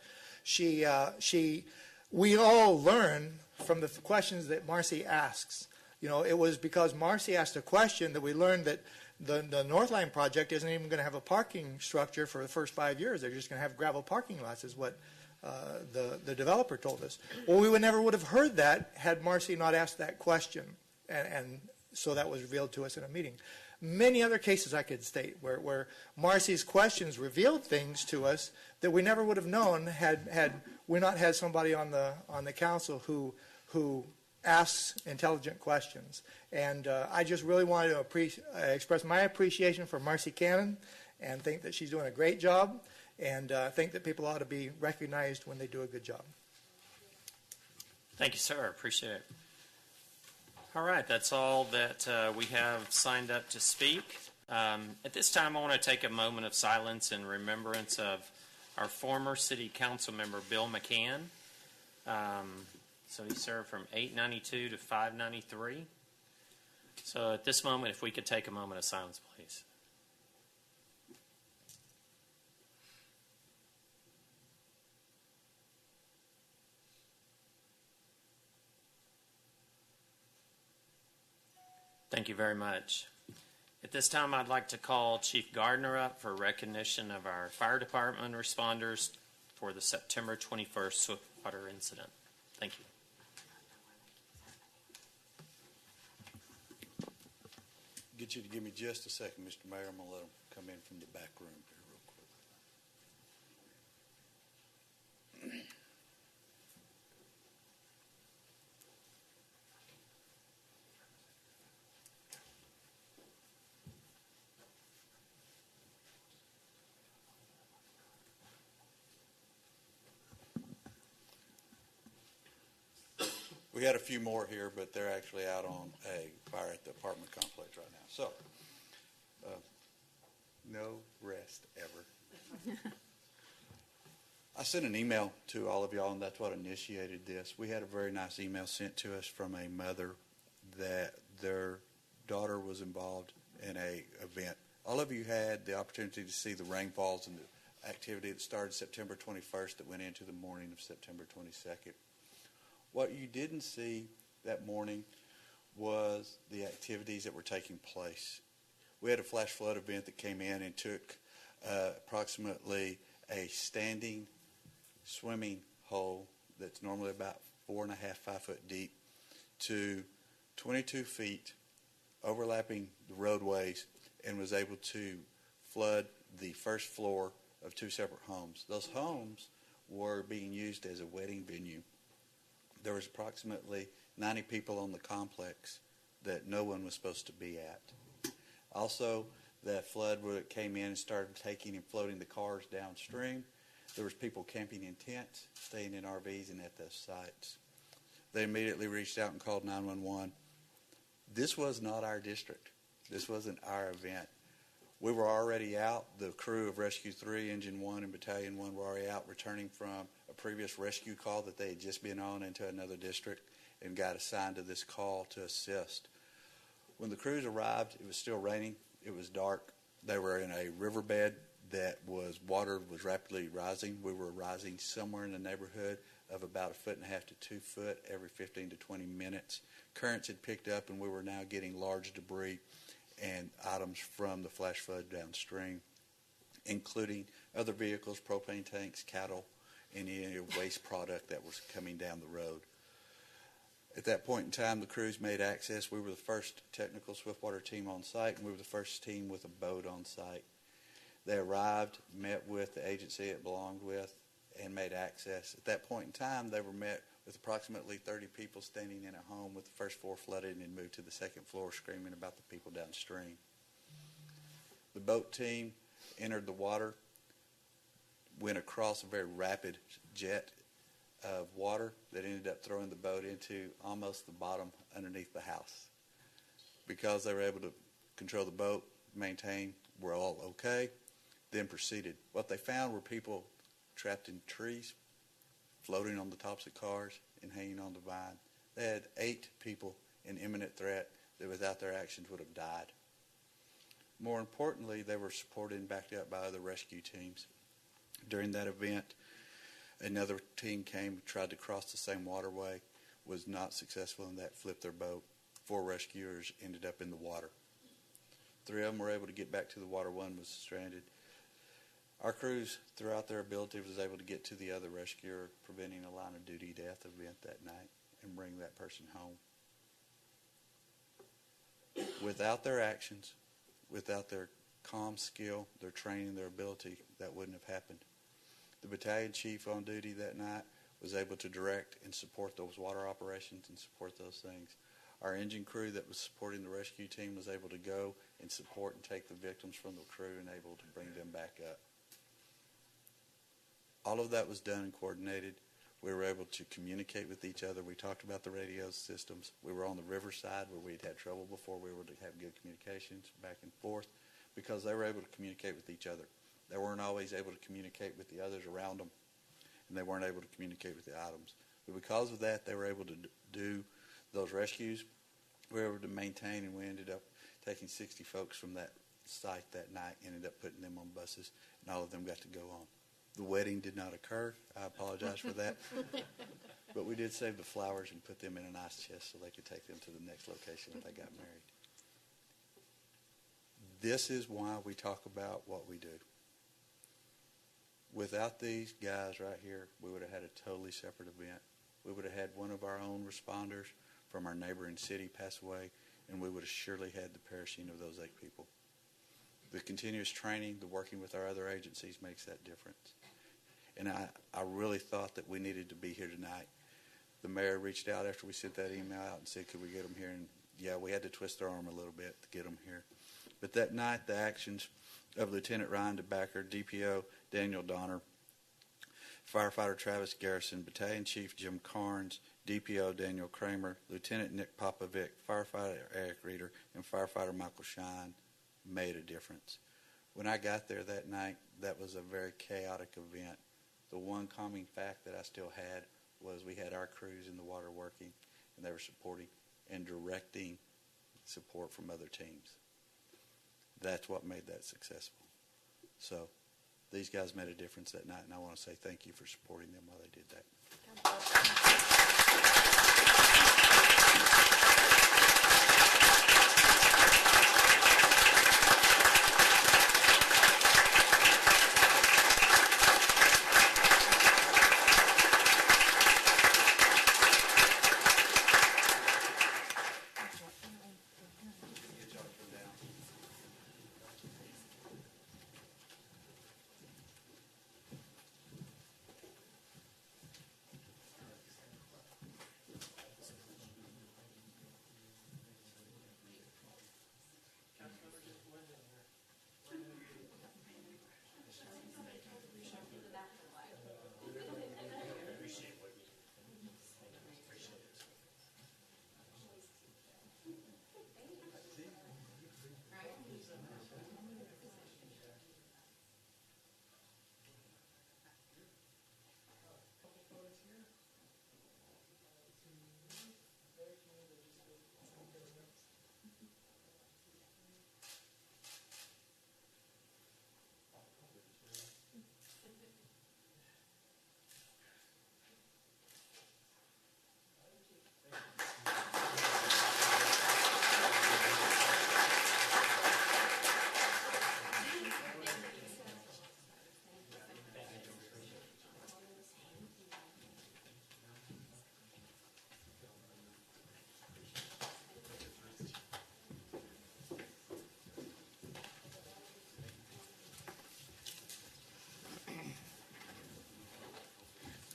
We all learn from the questions that Marcy asks. You know, it was because Marcy asked a question that we learned that the Northline Project isn't even going to have a parking structure for the first 5 years. They're just going to have gravel parking lots, is what the developer told us. Well, we never would have heard that had Marcy not asked that question, and so that was revealed to us in a meeting. Many other cases I could state where Marcy's questions revealed things to us that we never would have known had we not had somebody on the council who asks intelligent questions. And I just really wanted to express my appreciation for Marcy Cannon and think that she's doing a great job, and think that people ought to be recognized when they do a good job. Thank you, sir. Appreciate it. All right, that's all that we have signed up to speak. At this time, I want to take a moment of silence in remembrance of our former city council member, Bill McCann. So he served from 892 to 593. So at this moment, if we could take a moment of silence, please. Thank you very much. At this time, I'd like to call Chief Gardner up for recognition of our fire department responders for the September 21st Swiftwater incident. Thank you. Get you to give me just a second, Mr. Mayor. I'm going to let them come in from the back room here real quick. We had a few more here, but they're actually out on a fire at the apartment complex right now. So, no rest ever. I sent an email to all of y'all, and that's what initiated this. We had a very nice email sent to us from a mother that their daughter was involved in a event. All of you had the opportunity to see the rainfalls and the activity that started September 21st that went into the morning of September 22nd. What you didn't see that morning was the activities that were taking place. We had a flash flood event that came in and took approximately a standing swimming hole that's normally about 4.5, 5 foot deep to 22 feet overlapping the roadways, and was able to flood the first floor of 2 separate homes. Those homes were being used as a wedding venue. There was approximately 90 people on the complex that no one was supposed to be at. Also, that flood where it came in and started taking and floating the cars downstream, there was people camping in tents, staying in RVs and at those sites. They immediately reached out and called 911. This was not our district. This wasn't our event. We were already out. The crew of Rescue 3, Engine 1, and Battalion 1 were already out returning from a previous rescue call that they had just been on into another district and got assigned to this call to assist. When the crews arrived, it was still raining. It was dark. They were in a riverbed that water was rapidly rising. We were rising somewhere in the neighborhood of about 1.5 to 2 foot every 15 to 20 minutes. Currents had picked up, and we were now getting large debris and items from the flash flood downstream, including other vehicles, propane tanks, cattle, and any waste product that was coming down the road. At that point in time, the crews made access. We were the first technical Swiftwater team on site, and we were the first team with a boat on site. They arrived, met with the agency it belonged with, and made access. At that point in time, they were met with approximately 30 people standing in a home with the first floor flooded and moved to the second floor screaming about the people downstream. The boat team entered the water, went across a very rapid jet of water that ended up throwing the boat into almost the bottom underneath the house. Because they were able to control the boat, maintain, we're all okay, then proceeded. What they found were people trapped in trees, floating on the tops of cars, and hanging on the vine. They had 8 people in imminent threat that without their actions would have died. More importantly, they were supported and backed up by other rescue teams. During that event, another team came, tried to cross the same waterway, was not successful in that, flipped their boat. 4 rescuers ended up in the water. 3 of them were able to get back to the water. 1 was stranded. Our crews, throughout their ability, was able to get to the other rescuer, preventing a line of duty death event that night and bring that person home. Without their actions, without their calm skill, their training, their ability, that wouldn't have happened. The battalion chief on duty that night was able to direct and support those water operations and support those things. Our engine crew that was supporting the rescue team was able to go and support and take the victims from the crew and able to bring them back up. All of that was done and coordinated. We were able to communicate with each other. We talked about the radio systems. We were on the riverside where we'd had trouble before. We were able to have good communications back and forth because they were able to communicate with each other. They weren't always able to communicate with the others around them, and they weren't able to communicate with the items. But because of that, they were able to do those rescues. We were able to maintain, and we ended up taking 60 folks from that site that night, ended up putting them on buses, and all of them got to go on. The wedding did not occur. I apologize for that. But we did save the flowers and put them in an ice chest so they could take them to the next location if they got married. This is why we talk about what we do. Without these guys right here, we would have had a totally separate event. We would have had one of our own responders from our neighboring city pass away, and we would have surely had the perishing of those 8 people. The continuous training, the working with our other agencies makes that difference. And I really thought that we needed to be here tonight. The mayor reached out after we sent that email out and said, could we get them here? And yeah, we had to twist their arm a little bit to get them here. But that night, the actions of Lieutenant Ryan DeBacker, DPO Daniel Donner, Firefighter Travis Garrison, Battalion Chief Jim Carnes, DPO Daniel Kramer, Lieutenant Nick Popovic, Firefighter Eric Reeder, and Firefighter Michael Shine made a difference. When I got there that night, that was a very chaotic event. The one calming fact that I still had was we had our crews in the water working, and they were supporting and directing support from other teams. That's what made that successful. So these guys made a difference that night, and I want to say thank you for supporting them while they did that.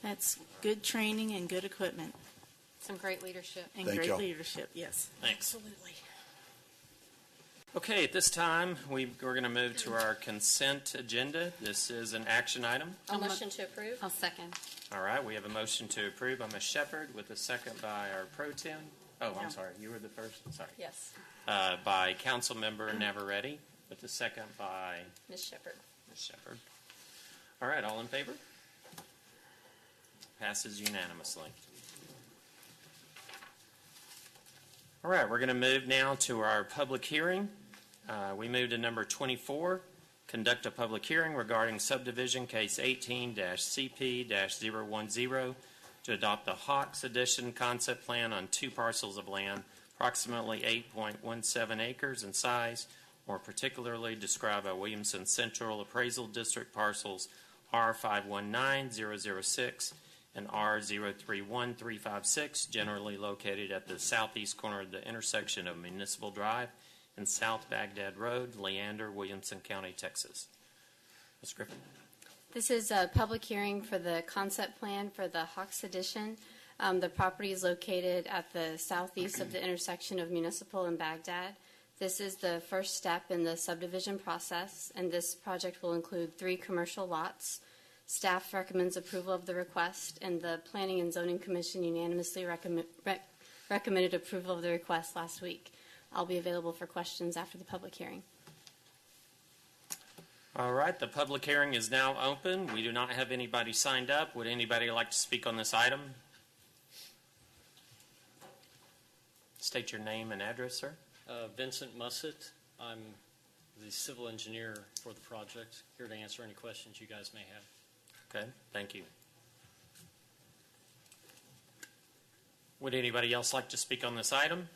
That's good training and good equipment Some great leadership. and Thank great y'all. leadership, yes. Thanks. Absolutely. Okay, at this time, we're going to move to our consent agenda. This is an action item. A motion to approve? I'll second. All right, we have a motion to approve by Ms. Shepherd with a second by our pro tem. Oh, I'm No. sorry, you were the first, sorry. Yes. By Councilmember Navarrete with a second by Ms. Shepherd. Ms. Shepherd. All right, all in favor? Passes unanimously. All right, we're going to move now to our public hearing. We move to number 24, conduct a public hearing regarding Subdivision Case 18-CP-010 to adopt the Hawks Edition concept plan on 2 parcels of land, approximately 8.17 acres in size, more particularly described by Williamson Central Appraisal District parcels R519006 and R031356, generally located at the southeast corner of the intersection of Municipal Drive and South Bagdad Road, Leander, Williamson County, Texas. Ms. Griffin. This is a public hearing for the concept plan for the Hawks Edition. The property is located at the southeast of the intersection of Municipal and Bagdad. This is the first step in the subdivision process, and this project will include 3 commercial lots. Staff recommends approval of the request, and the Planning and Zoning Commission unanimously recommended approval of the request last week. I'll be available for questions after the public hearing. All right, the public hearing is now open. We do not have anybody signed up. Would anybody like to speak on this item? State your name and address, sir. Vincent Mussett. I'm the civil engineer for the project, here to answer any questions you guys may have. Okay, thank you. Would anybody else like to speak on this item?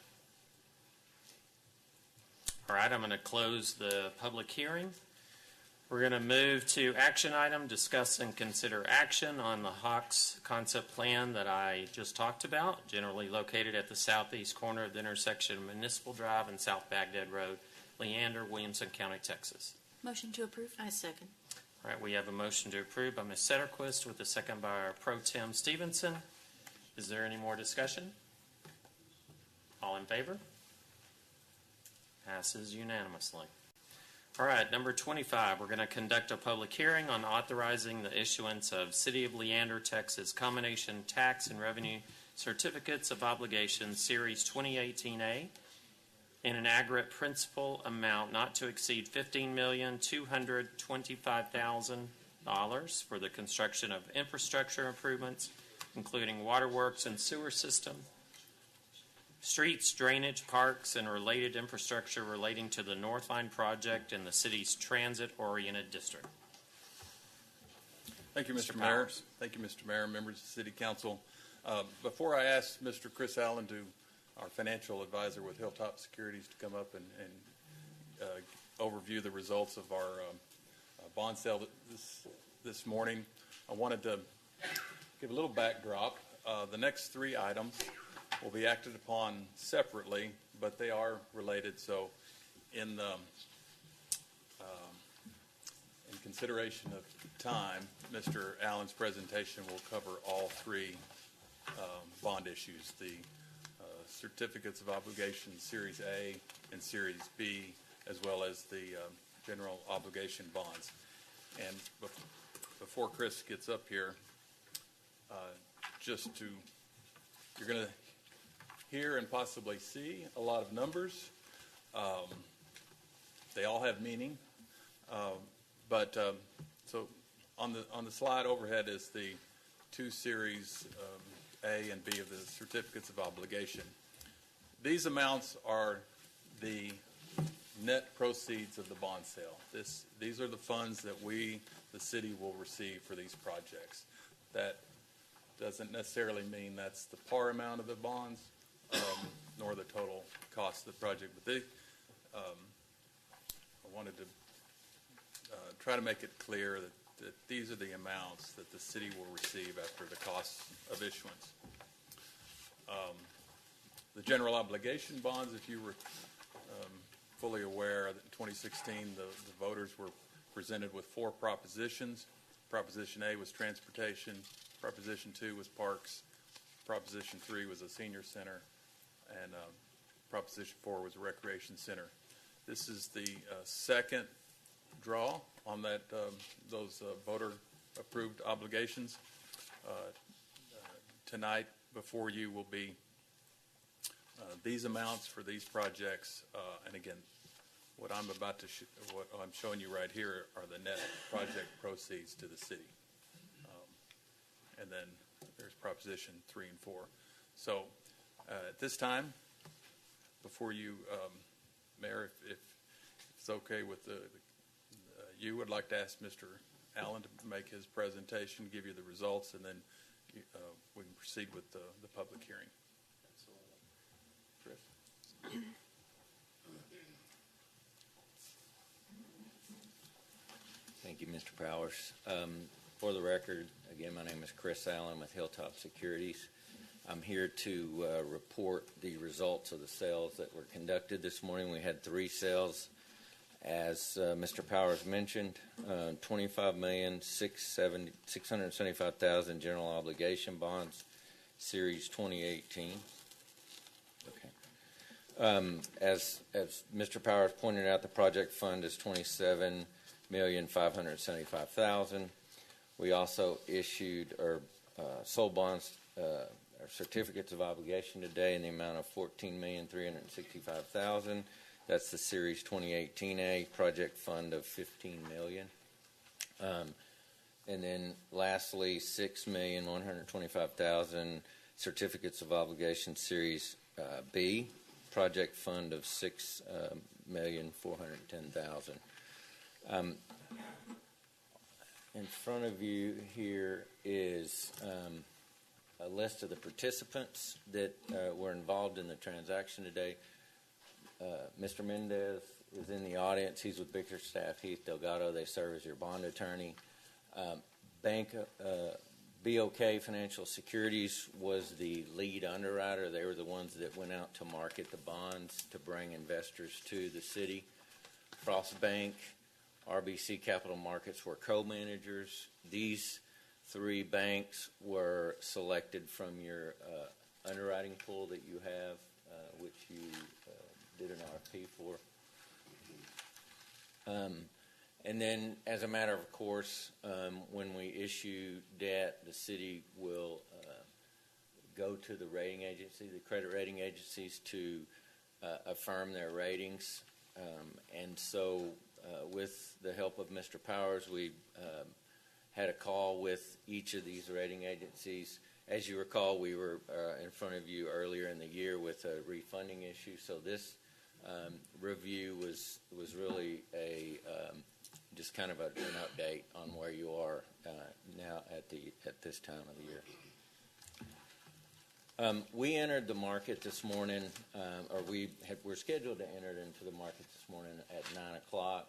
All right, I'm going to close the public hearing. We're going to move to action item, discuss and consider action on the Hawks concept plan that I just talked about, generally located at the southeast corner of the intersection of Municipal Drive and South Bagdad Road, Leander, Williamson County, Texas. Motion to approve? I second. All right, we have a motion to approve by Ms. Setterquist with a second by our pro tem Stevenson. Is there any more discussion? All in favor? Passes unanimously. All right, number 25, we're going to conduct a public hearing on authorizing the issuance of City of Leander, Texas combination tax and revenue certificates of obligation Series 2018A in an aggregate principal amount not to exceed $15,225,000 for the construction of infrastructure improvements, including waterworks and sewer system, streets, drainage, parks, and related infrastructure relating to the Northline Project in the city's transit-oriented district. Thank you, Mr. Mr. Mayor. Powers. Thank you, Mr. Mayor, members of the City Council. Before I ask Mr. Chris Allen, our financial advisor with Hilltop Securities, to come up and overview the results of our bond sale this morning, I wanted to give a little backdrop. The next 3 items will be acted upon separately, but they are related. So in consideration of time, Mr. Allen's presentation will cover all 3 bond issues, the certificates of obligation Series A and Series B, as well as the general obligation bonds. And before Chris gets up here, you're going to hear and possibly see a lot of numbers. They all have meaning. So on the slide overhead is the 2 series A and B of the certificates of obligation. These amounts are the net proceeds of the bond sale. These are the funds that we, the city, will receive for these projects. That doesn't necessarily mean that's the par amount of the bonds, nor the total cost of the project. But I wanted to try to make it clear that these are the amounts that the city will receive after the cost of issuance. The general obligation bonds, if you were fully aware that in 2016 the voters were presented with 4 propositions. Proposition A was transportation. Proposition 2 was parks. Proposition 3 was a senior center. And Proposition 4 was a recreation center. This is the second draw on that those voter-approved obligations. Tonight before you will be these amounts for these projects, and again, what I'm about to what I'm showing you right here are the net project proceeds to the city, and then there's Proposition 3 and 4. So at this time, before you, Mayor, if it's okay with you would like to ask Mr. Allen to make his presentation, give you the results, and then we can proceed with the public hearing. Chris. Thank you, Mr. Powers. For the record, again, my name is Chris Allen with Hilltop Securities. I'm here to report the results of the sales that were conducted this morning. We had 3 sales, as Mr. Powers mentioned, $25,675,000 general obligation bonds, Series 2018. Okay. As Mr. Powers pointed out, the project fund is $27,575,000. We also issued or sold bonds or certificates of obligation today in the amount of $14,365,000. That's the Series 2018A project fund of $15 million. And then lastly, $6,125,000 certificates of obligation Series B project fund of $6,410,000. In front of you here is a list of the participants that were involved in the transaction today. Mr. Mendez is in the audience. He's with Bickerstaff Heath Delgado. They serve as your bond attorney. BOK Financial Securities was the lead underwriter. They were the ones that went out to market the bonds to bring investors to the city. Frost Bank, RBC Capital Markets were co-managers. These 3 banks were selected from your underwriting pool that you have, which you did an RFP for. And then, as a matter of course, when we issue debt, the city will go to the rating agency, the credit rating agencies, to affirm their ratings. And so, with the help of Mr. Powers, we had a call with each of these rating agencies. As you recall, we were in front of you earlier in the year with a refunding issue. So this review was really a just kind of an update on where you are now at this time of the year. We entered the market this morning, or we're scheduled to enter into the market this morning at 9 o'clock.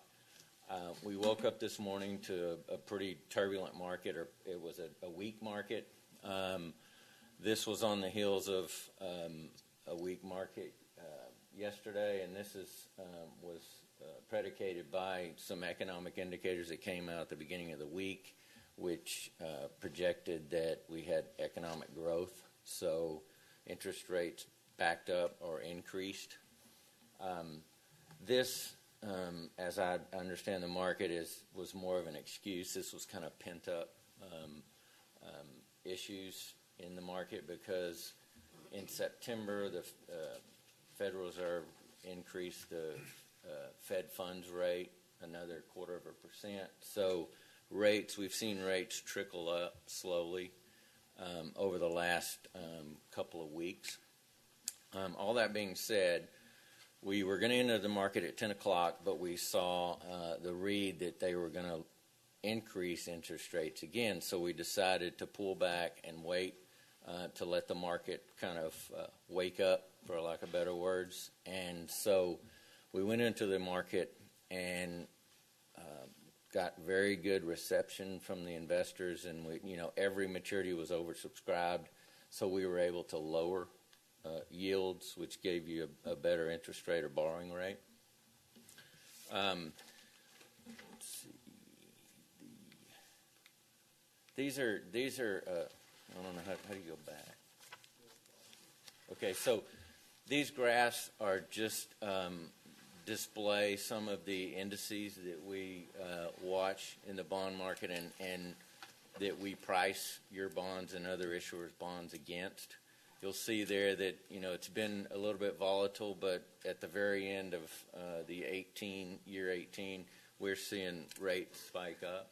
We woke up this morning to a pretty turbulent market, or it was a weak market. This was on the heels of a weak market yesterday, and this was predicated by some economic indicators that came out at the beginning of the week, which projected that we had economic growth. So interest rates backed up or increased. This, as I understand the market, was more of an excuse. This was kind of pent up issues in the market because in September the Federal Reserve increased the Fed funds rate another 0.25%. So we've seen rates trickle up slowly over the last couple of weeks. All that being said, we were going to enter the market at 10 o'clock, but we saw the read that they were going to increase interest rates again. So we decided to pull back and wait to let the market kind of wake up, for lack of better words. And so we went into the market and got very good reception from the investors, and every maturity was oversubscribed, so we were able to lower yields, which gave you a better interest rate or borrowing rate. Let's see. These are I don't know, how do you go back? Okay, so these graphs are just display some of the indices that we watch in the bond market and that we price your bonds and other issuers' bonds against. You'll see there that, it's been a little bit volatile, but at the very end of the year 18, we're seeing rates spike up.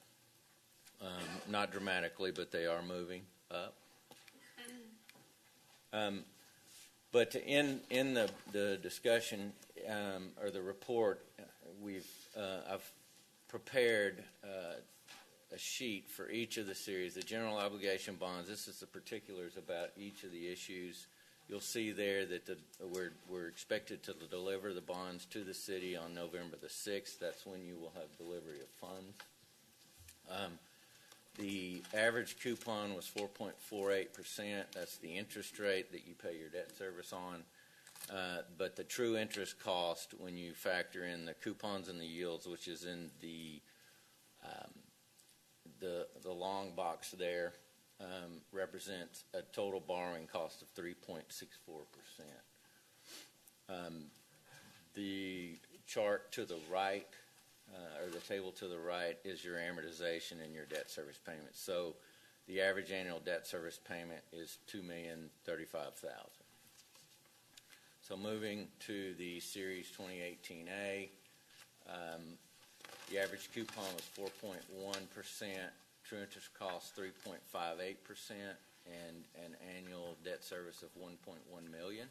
Not dramatically, but they are moving up. But in the discussion or the report, I've prepared a sheet for each of the series, the general obligation bonds. This is the particulars about each of the issues. You'll see there that we're expected to deliver the bonds to the city on November the 6th. That's when you will have delivery of funds. The average coupon was 4.48%. That's the interest rate that you pay your debt service on. But the true interest cost, when you factor in the coupons and the yields, which is in the long box there, represents a total borrowing cost of 3.64%. The chart to the right, or the table to the right, is your amortization and your debt service payments. So the average annual debt service payment is $2,035,000. So moving to the Series 2018A, the average coupon was 4.1%, true interest cost 3.58%, and an annual debt service of $1.1 million.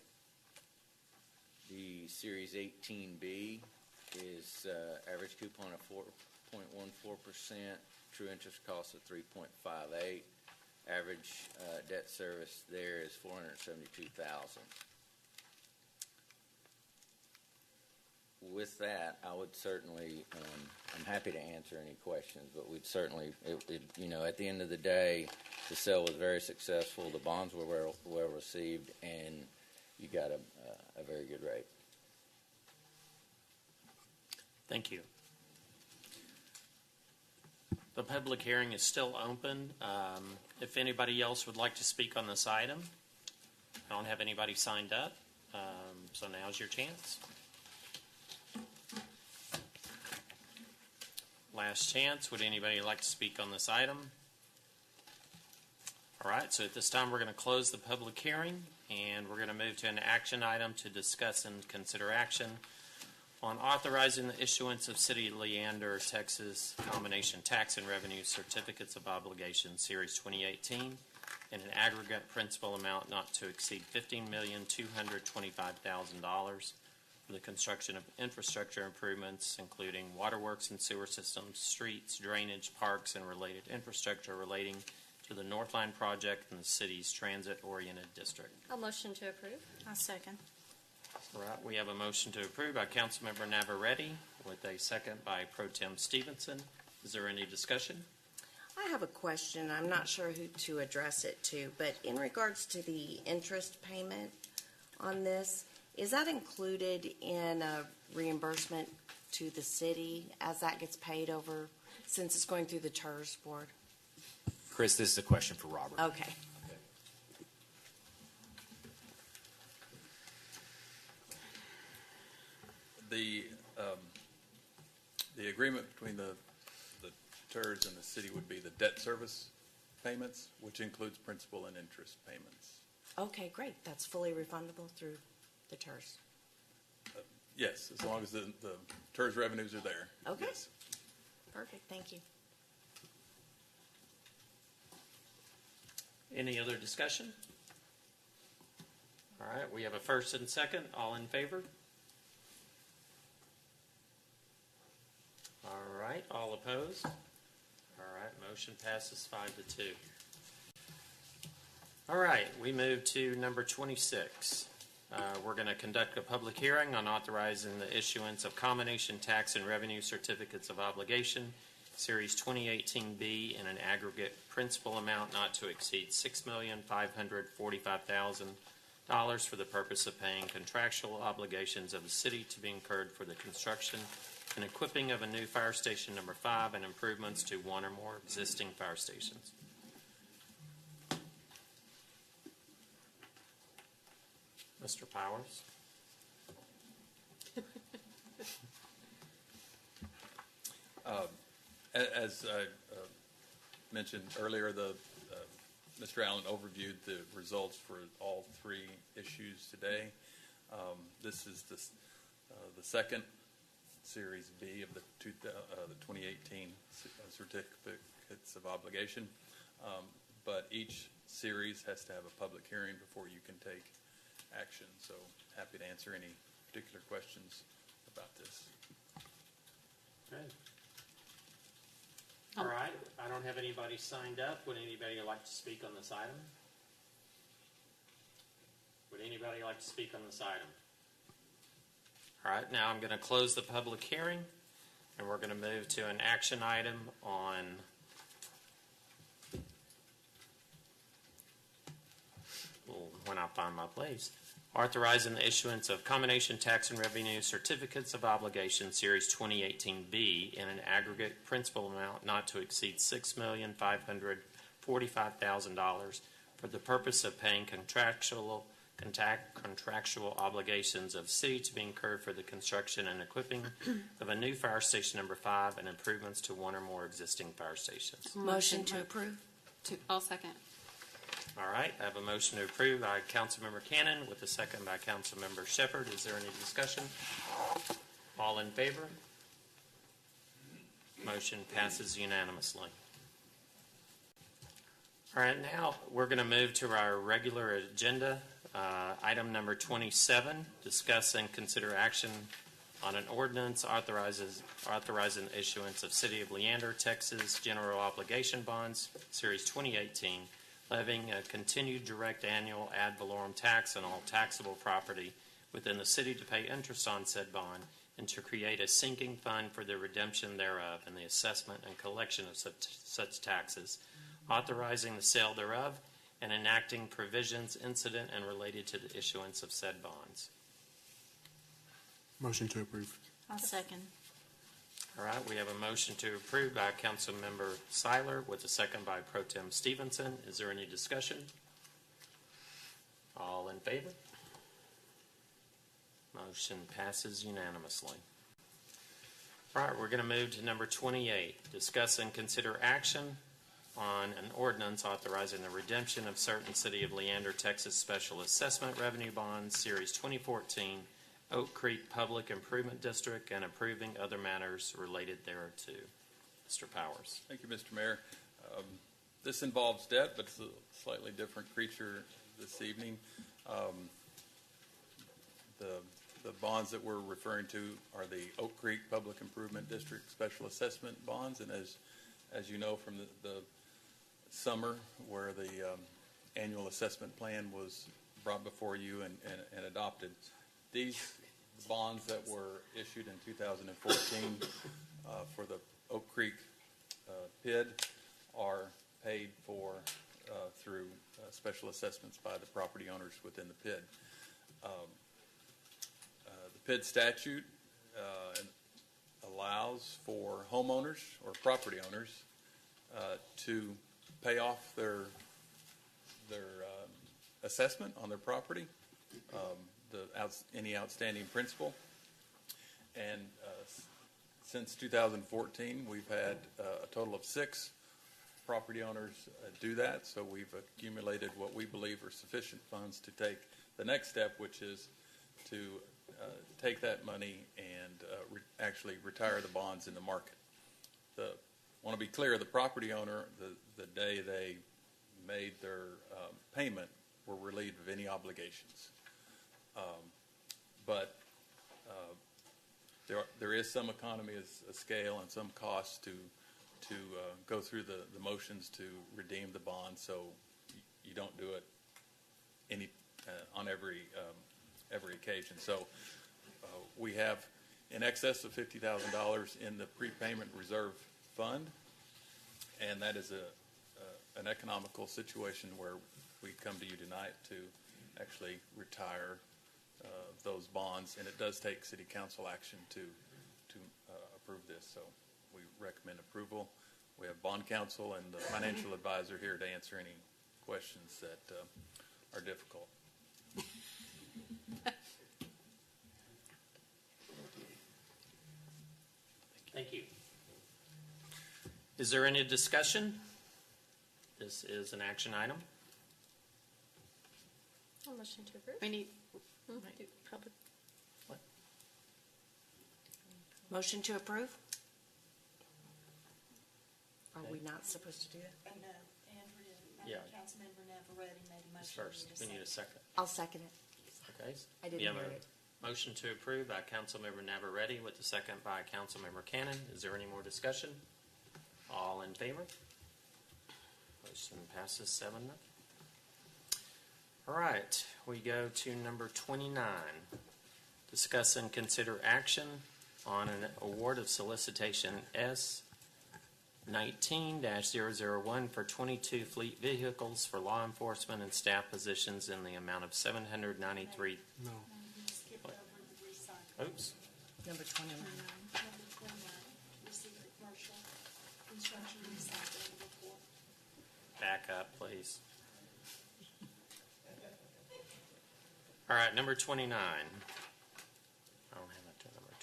The Series 18B is average coupon of 4.14%, true interest cost of 3.58. Average debt service there is $472,000. With that, I would certainly, I'm happy to answer any questions, but we'd certainly, at the end of the day, the sale was very successful. The bonds were well received, and you got a very good rate. Thank you. The public hearing is still open. If anybody else would like to speak on this item, I don't have anybody signed up, so now's your chance. Last chance. Would anybody like to speak on this item? All right, so at this time we're going to close the public hearing, and we're going to move to an action item to discuss and consider action on authorizing the issuance of City of Leander, Texas combination tax and revenue certificates of obligation, Series 2018, in an aggregate principal amount not to exceed $15,225,000 for the construction of infrastructure improvements, including waterworks and sewer systems, streets, drainage, parks, and related infrastructure relating to the Northline Project and the city's transit-oriented district. I'll motion to approve. I'll second. All right, we have a motion to approve by Councilmember Navarrete with a second by Pro Tem Stevenson. Is there any discussion? I have a question. I'm not sure who to address it to, but in regards to the interest payment on this, is that included in a reimbursement to the city as that gets paid over, since it's going through the TERS board? Chris, this is a question for Robert. Okay. The agreement between the TERS and the city would be the debt service payments, which includes principal and interest payments. Okay, great. That's fully refundable through the TERS. Yes, as long as the TERS revenues are there. Okay. Yes. Perfect. Thank you. Any other discussion? All right, we have a first and second. All in favor? All right, all opposed? All right, motion passes 5-2. All right, we move to number 26. We're going to conduct a public hearing on authorizing the issuance of combination tax and revenue certificates of obligation, Series 2018B, in an aggregate principal amount not to exceed $6,545,000 for the purpose of paying contractual obligations of the city to be incurred for the construction and equipping of a new fire station number 5 and improvements to one or more existing fire stations. Mr. Powers? As I mentioned earlier, Mr. Allen overviewed the results for all three issues today. This is the second Series B of the 2018 certificates of obligation, but each series has to have a public hearing before you can take action. So happy to answer any particular questions about this. Good. All right. I don't have anybody signed up. Would anybody like to speak on this item? Would anybody like to speak on this item? All right. Now I'm going to close the public hearing, and we're going to move to an action item on when I find my place. Authorizing the issuance of combination tax and revenue certificates of obligation, Series 2018B, in an aggregate principal amount not to exceed $6,545,000 for the purpose of paying contractual obligations of city to be incurred for the construction and equipping of a new fire station number 5 and improvements to one or more existing fire stations. Motion to approve. I'll second. All right, I have a motion to approve by Councilmember Cannon with a second by Councilmember Shepherd. Is there any discussion? All in favor? Motion passes unanimously. All right, now we're going to move to our regular agenda. Item number 27, discuss and consider action on an ordinance authorizing the issuance of City of Leander, Texas general obligation bonds, Series 2018, levying a continued direct annual ad valorem tax on all taxable property within the city to pay interest on said bond, and to create a sinking fund for the redemption thereof and the assessment and collection of such taxes, authorizing the sale thereof, and enacting provisions incident and related to the issuance of said bonds. Motion to approve. I'll second. All right, we have a motion to approve by Councilmember Seiler with a second by Pro Tem Stevenson. Is there any discussion? All in favor? Motion passes unanimously. All right, we're going to move to number 28. Discuss and consider action on an ordinance authorizing the redemption of certain City of Leander, Texas Special Assessment Revenue Bonds, Series 2014, Oak Creek Public Improvement District, and approving other matters related thereto. Mr. Powers. Thank you, Mr. Mayor. This involves debt, but it's a slightly different creature this evening. The bonds that we're referring to are the Oak Creek Public Improvement District Special Assessment bonds, and as you know from the summer where the annual assessment plan was brought before you and adopted, these bonds that were issued in 2014 for the Oak Creek PID are paid for through special assessments by the property owners within the PID. The PID statute allows for homeowners or property owners to pay off their assessment on their property, any outstanding principal. And since 2014, we've had a total of 6 property owners do that. So we've accumulated what we believe are sufficient funds to take the next step, which is to take that money and actually retire the bonds in the market. I want to be clear, the property owner, the day they made their payment, were relieved of any obligations. But there is some economy of scale and some cost to go through the motions to redeem the bond, so you don't do it on every occasion. So we have in excess of $50,000 in the prepayment reserve fund, and that is an economical situation where we come to you tonight to actually retire those bonds, and it does take City Council action to approve this. So we recommend approval. We have bond counsel and the financial advisor here to answer any questions that are difficult. Thank you. Is there any discussion? This is an action item. I'll motion to approve. We need, Public. Motion to approve? Are we not supposed to do that? No, Andrea, Yeah. Councilmember Navarrete made a motion. First, we need a second. I'll second it. Okay. I didn't We have hear a it. motion to approve by Councilmember Navarrete with the second by Councilmember Cannon. Is there any more discussion? All in favor? Motion passes 7-0. All right, we go to number 29. Discuss and consider action on an award of solicitation S 19-001 for 22 fleet vehicles for law enforcement and staff positions in the amount of $793. No. Skipped over the recycling. Oops. Number 29. Number 29, receive the commercial construction recycling report. Back up, please. All right, number 29. I don't have it to number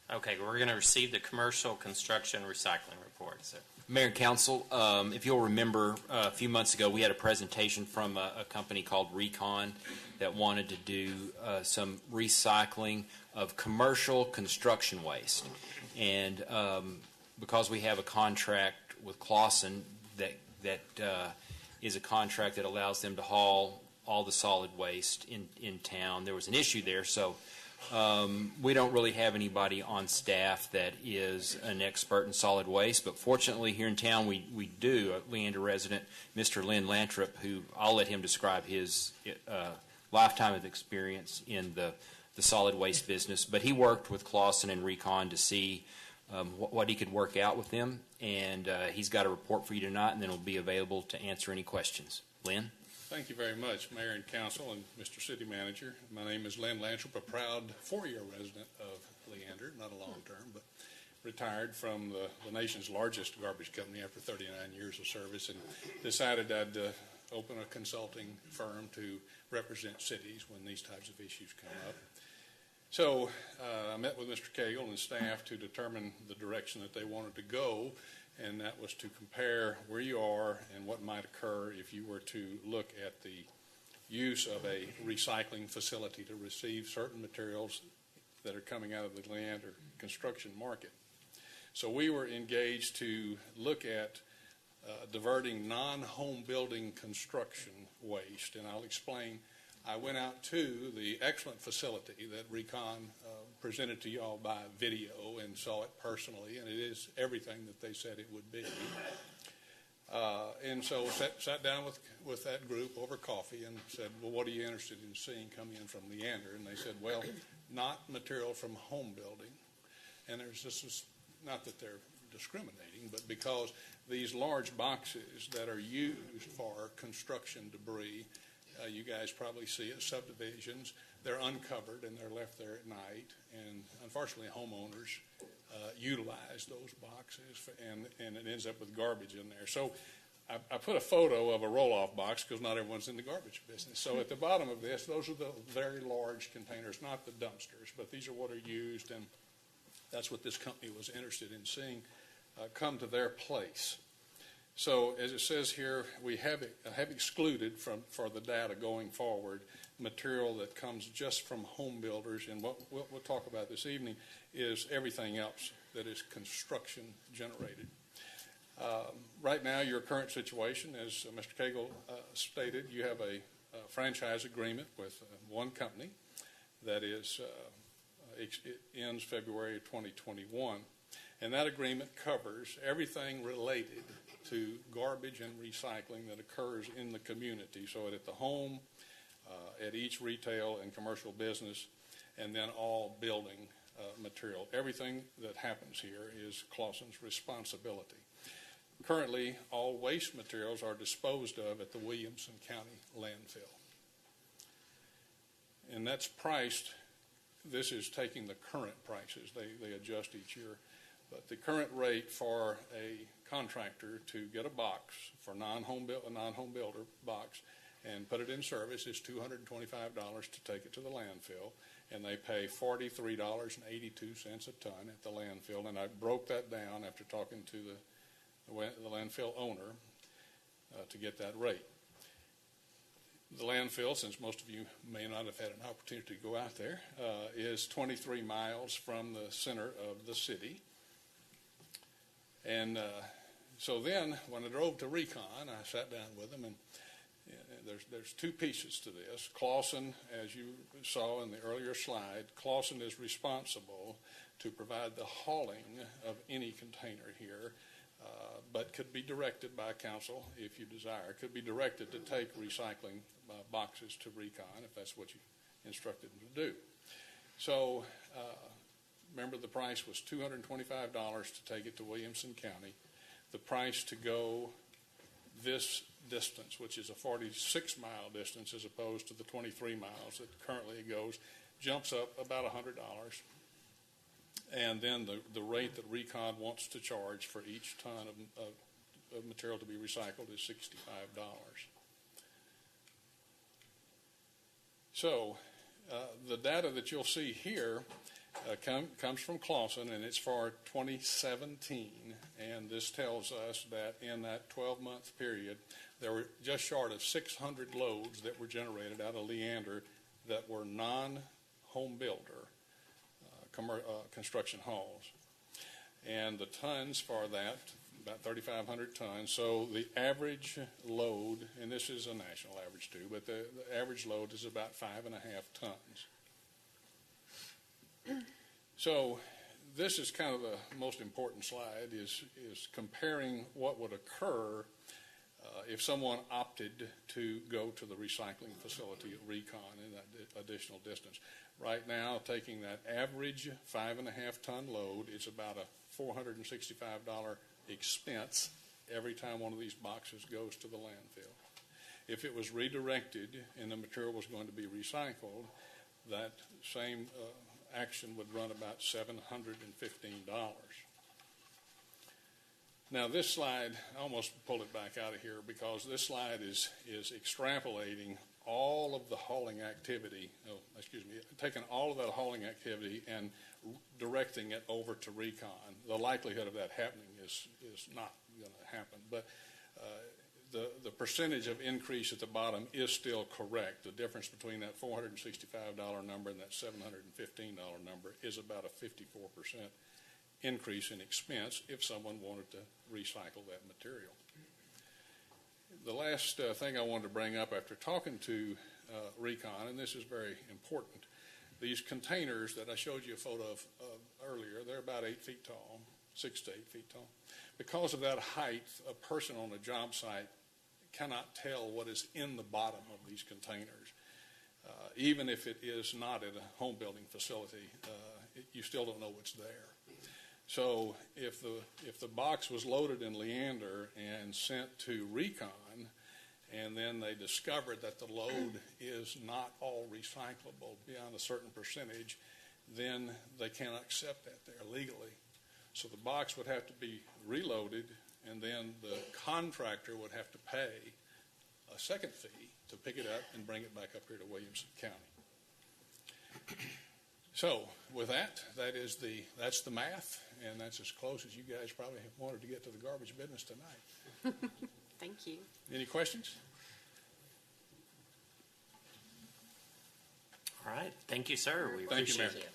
29. Okay, we're going to receive the commercial construction recycling report. So. Mayor and Council, if you'll remember, a few months ago, we had a presentation from a company called Recon that wanted to do some recycling of commercial construction waste. And because we have a contract with Clausen that is a contract that allows them to haul all the solid waste in town, there was an issue there. So we don't really have anybody on staff that is an expert in solid waste, but fortunately here in town we do. A Leander resident, Mr. Lynn Lantrop, who I'll let him describe his lifetime of experience in the solid waste business, but he worked with Clausen and Recon to see what he could work out with them, and he's got a report for you tonight, and then it'll be available to answer any questions. Lynn? Thank you very much, Mayor and Council and Mr. City Manager. My name is Lynn Lantrop, a proud 4-year resident of Leander, not a long-term, but retired from the nation's largest garbage company after 39 years of service, and decided I'd open a consulting firm to represent cities when these types of issues come up. So I met with Mr. Cagle and staff to determine the direction that they wanted to go, and that was to compare where you are and what might occur if you were to look at the use of a recycling facility to receive certain materials that are coming out of the Leander construction market. So we were engaged to look at diverting non-home building construction waste, and I'll explain. I went out to the excellent facility that Recon presented to you all by video and saw it personally, and it is everything that they said it would be. And so sat down with that group over coffee and said, well, what are you interested in seeing come in from Leander? And they said, well, not material from home building. And this is not that they're discriminating, but because these large boxes that are used for construction debris, you guys probably see at subdivisions, they're uncovered and they're left there at night. And unfortunately, homeowners utilize those boxes, and it ends up with garbage in there. So I put a photo of a roll-off box because not everyone's in the garbage business. So at the bottom of this, those are the very large containers, not the dumpsters, but these are what are used, and that's what this company was interested in seeing come to their place. So as it says here, we have excluded for the data going forward material that comes just from home builders, and what we'll talk about this evening is everything else that is construction generated. Right now, your current situation, as Mr. Cagle stated, you have a franchise agreement with one company that is it ends February of 2021, and that agreement covers everything related to garbage and recycling that occurs in the community. So at the home, at each retail and commercial business, and then all building material. Everything that happens here is Clausen's responsibility. Currently, all waste materials are disposed of at the Williamson County landfill. And that's priced, this is taking the current prices. They adjust each year. But the current rate for a contractor to get a box for a non-home builder box and put it in service is $225 to take it to the landfill. and they pay $43.82 a ton at the landfill. And I broke that down after talking to the landfill owner to get that rate. The landfill, since most of you may not have had an opportunity to go out there, is 23 miles from the center of the city. And so then, when I drove to Recon, I sat down with them, and there's two pieces to this. Clawson, as you saw in the earlier slide, Clawson is responsible to provide the hauling of any container here, but could be directed by council if you desire. Could be directed to take recycling boxes to Recon if that's what you instructed them to do. So remember, the price was $225 to take it to Williamson County. The price to go this distance, which is a 46-mile distance as opposed to the 23 miles that currently it goes, jumps up about $100. And then the rate that Recon wants to charge for each ton of material to be recycled is $65. So the data that you'll see here comes from Clawson, and it's for 2017. And this tells us that in that 12-month period, there were just short of 600 loads that were generated out of Leander that were non-home builder construction hauls. And the tons for that, about 3,500 tons. So the average load, and this is a national average too, but the average load is about 5.5 tons. So this is kind of the most important slide, is comparing what would occur if someone opted to go to the recycling facility at Recon in that additional distance. Right now, taking that average 5.5 ton load, it's about a $465 expense every time one of these boxes goes to the landfill. If it was redirected and the material was going to be recycled, that same action would run about $715. Now this slide, I almost pulled it back out of here because this slide is extrapolating all of the hauling activity, taking all of that hauling activity and directing it over to Recon. The likelihood of that happening is not going to happen, but the percentage of increase at the bottom is still correct. The difference between that $465 number and that $715 number is about a 54% increase in expense if someone wanted to recycle that material. The last thing I wanted to bring up after talking to Recon, and this is very important, these containers that I showed you a photo of earlier, they're about 8 feet tall, 6 to 8 feet tall. Because of that height, a person on a job site cannot tell what is in the bottom of these containers. Even if it is not at a home building facility, you still don't know what's there. So if the box was loaded in Leander and sent to Recon, and then they discovered that the load is not all recyclable beyond a certain percentage, then they cannot accept that there legally. So the box would have to be reloaded, and then the contractor would have to pay a second fee to pick it up and bring it back up here to Williamson County. So with that, that's the math, and that's as close as you guys probably have wanted to get to the garbage business tonight. Thank you. Any questions? All right. Thank you, sir. We appreciate it.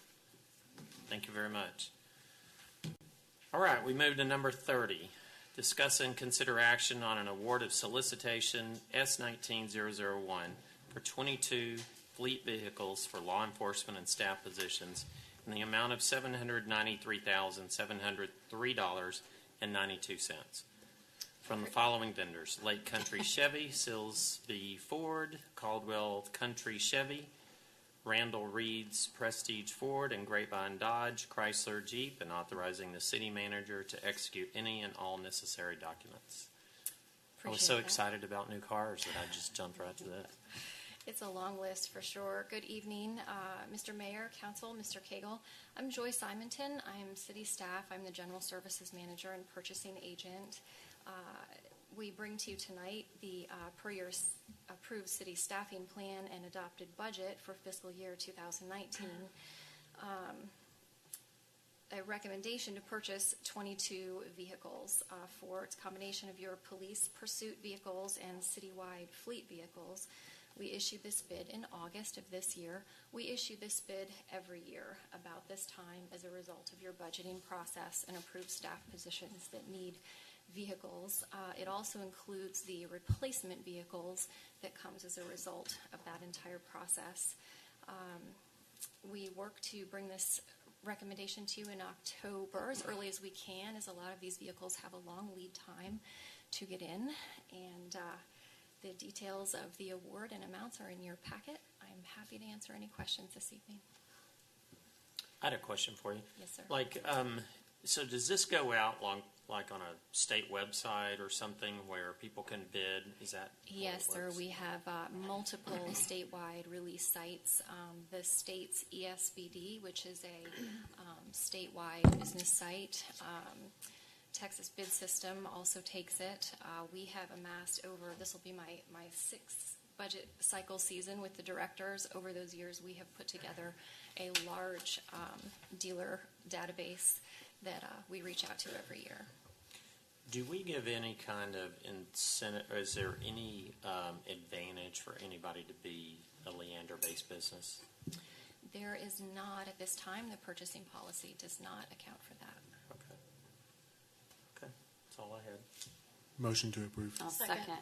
Thank you very much. All right. We move to number 30. Discuss and consider action on an award of solicitation S19001 for 22 fleet vehicles for law enforcement and staff positions in the amount of $793,703.92 from the following vendors: Lake Country Chevy, Silsby Ford, Caldwell Country Chevy, Randall Reed's Prestige Ford, and Grapevine Dodge, Chrysler Jeep, and authorizing the city manager to execute any and all necessary documents. I was so excited about new cars that I just jumped right to that. It's a long list for sure. Good evening, Mr. Mayor, Council, Mr. Cagle. I'm Joy Simonton. I'm city staff. I'm the General Services Manager and Purchasing Agent. we bring to you tonight the per your approved city staffing plan and adopted budget for fiscal year 2019. A recommendation to purchase 22 vehicles for its combination of your police pursuit vehicles and citywide fleet vehicles. We issued this bid in August of this year. We issue this bid every year about this time as a result of your budgeting process and approved staff positions that need vehicles. It also includes the replacement vehicles that comes as a result of that entire process. We work to bring this recommendation to you in October as early as we can, as a lot of these vehicles have a long lead time to get in, and the details of the award and amounts are in your packet. I'm happy to answer any questions this evening. I had a question for you. Yes, sir. Like, so does this go out like on a state website or something where people can bid? Is that Yes, sir. We have multiple statewide release sites. The state's ESBD, which is a statewide business site. Texas Bid System also takes it. We have amassed this will be my sixth budget cycle season with the directors. Over those years, we have put together a large dealer database that we reach out to every year. Do we give any kind of incentive, or is there any advantage for anybody to be a Leander-based business? There is not at this time. The purchasing policy does not account for that. Okay, that's all I had. Motion to approve. I'll second.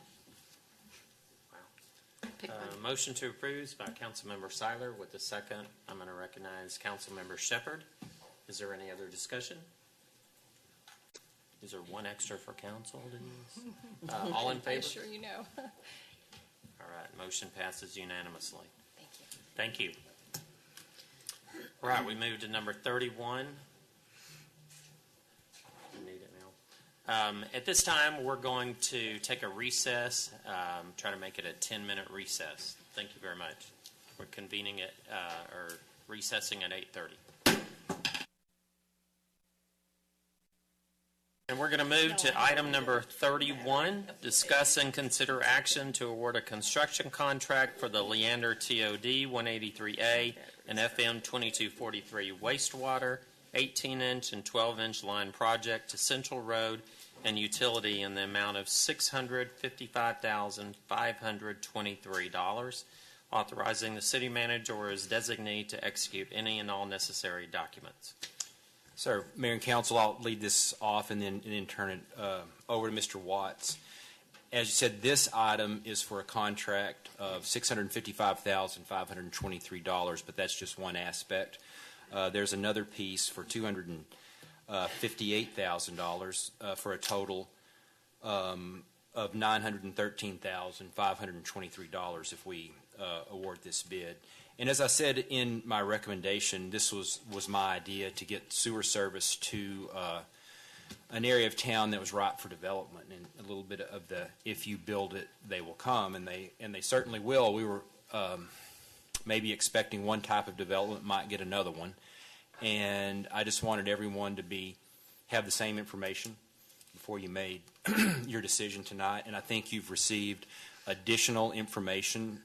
Motion to approve is by Councilmember Seiler. With the second, I'm going to recognize Councilmember Shepherd. Is there any other discussion? Is there one extra for council to use? All in favor? I'm sure you know. All right, motion passes unanimously. Thank you. Thank you. All right, we move to number 31. Need it now. At this time, we're going to take a recess, try to make it a 10-minute recess. Thank you very much. We're convening at, or recessing at 8:30. And we're going to move to item number 31, discuss and consider action to award a construction contract for the Leander TOD 183A and FM 2243 wastewater 18-inch and 12-inch line project to Central Road and Utility in the amount of $655,523, authorizing the city manager or his designee to execute any and all necessary documents. Sir, Mayor and Council, I'll lead this off and then turn it over to Mr. Watts. As you said, this item is for a contract of $655,523, but that's just one aspect. There's another piece for $258,000 for a total of $913,523 if we award this bid. And as I said in my recommendation, this was my idea to get sewer service to an area of town that was ripe for development, and a little bit of the if you build it, they will come, and they certainly will. We were maybe expecting one type of development might get another one, and I just wanted everyone to have the same information before you made your decision tonight. And I think you've received additional information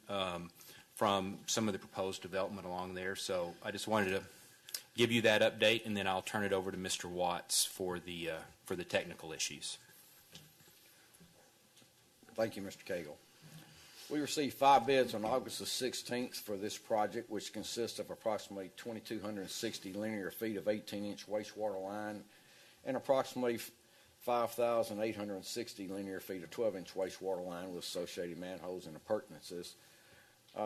from some of the proposed development along there. So I just wanted to give you that update, and then I'll turn it over to Mr. Watts for the technical issues. Thank you, Mr. Cagle. We received 5 bids on August the 16th for this project, which consists of approximately 2,260 linear feet of 18-inch wastewater line and approximately 5,860 linear feet of 12-inch wastewater line with associated manholes and appurtenances.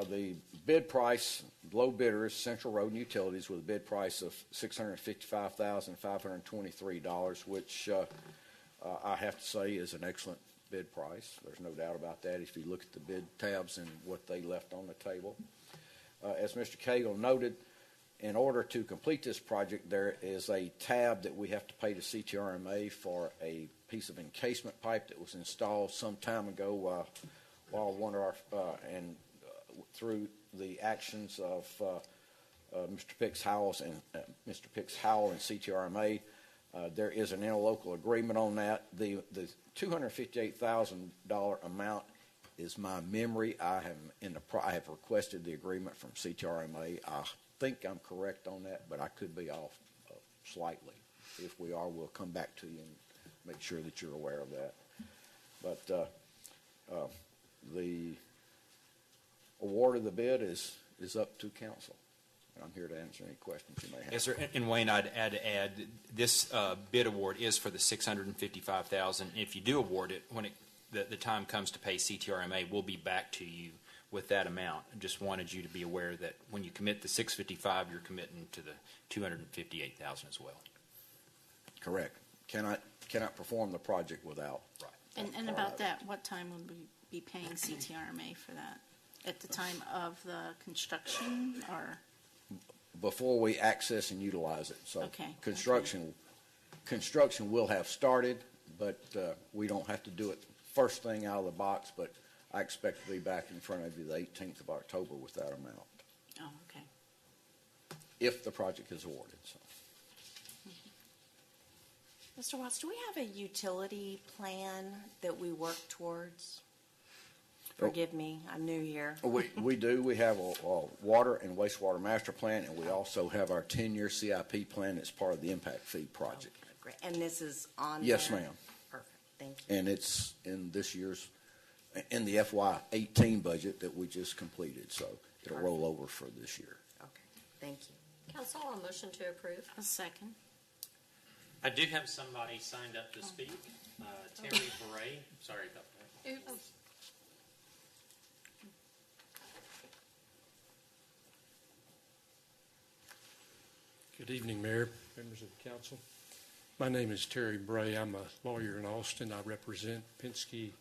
The bid price, low bidder is Central Road and Utilities with a bid price of $655,523, which I have to say is an excellent bid price. There's no doubt about that if you look at the bid tabs and what they left on the table. As Mr. Cagle noted, in order to complete this project, there is a tab that we have to pay to CTRMA for a piece of encasement pipe that was installed some time ago while one of our through the actions of Mr. Pix Howell and CTRMA. There is an interlocal agreement on that. The $258,000 amount is my memory. I have requested the agreement from CTRMA. I think I'm correct on that, but I could be off slightly. If we are, we'll come back to you and make sure that you're aware of that. But the award of the bid is up to council. I'm here to answer any questions you may have. Yes, sir. And Wayne, I'd add this bid award is for the $655,000. If you do award it, when the time comes to pay CTRMA, we'll be back to you with that amount. I just wanted you to be aware that when you commit the $655,000, you're committing to the $258,000 as well. Correct. Cannot perform the project without. Right. And about that, what time would we be paying CTRMA for that? At the time of the construction, or? Before we access and utilize it. So Okay. construction will have started, but we don't have to do it first thing out of the box, but I expect to be back in front of you the 18th of October with that amount. Oh, okay. If the project is awarded. So. Mr. Watts, do we have a utility plan that we work towards? Forgive me, I'm new here. We do. We have a water and wastewater master plan, and we also have our 10-year CIP plan as part of the impact fee project. Okay, great. And this is on Yes, there? ma'am. Perfect, thank you. And it's in this year's, in the FY18 budget that we just completed, so it'll roll over for this year. Okay, thank you. Council, a motion to approve. A second. I do have somebody signed up to speak. Terry Bray. Sorry about that. Oops. Good evening, Mayor, members of the council. My name is Terry Bray. I'm a lawyer in Austin. I represent Penske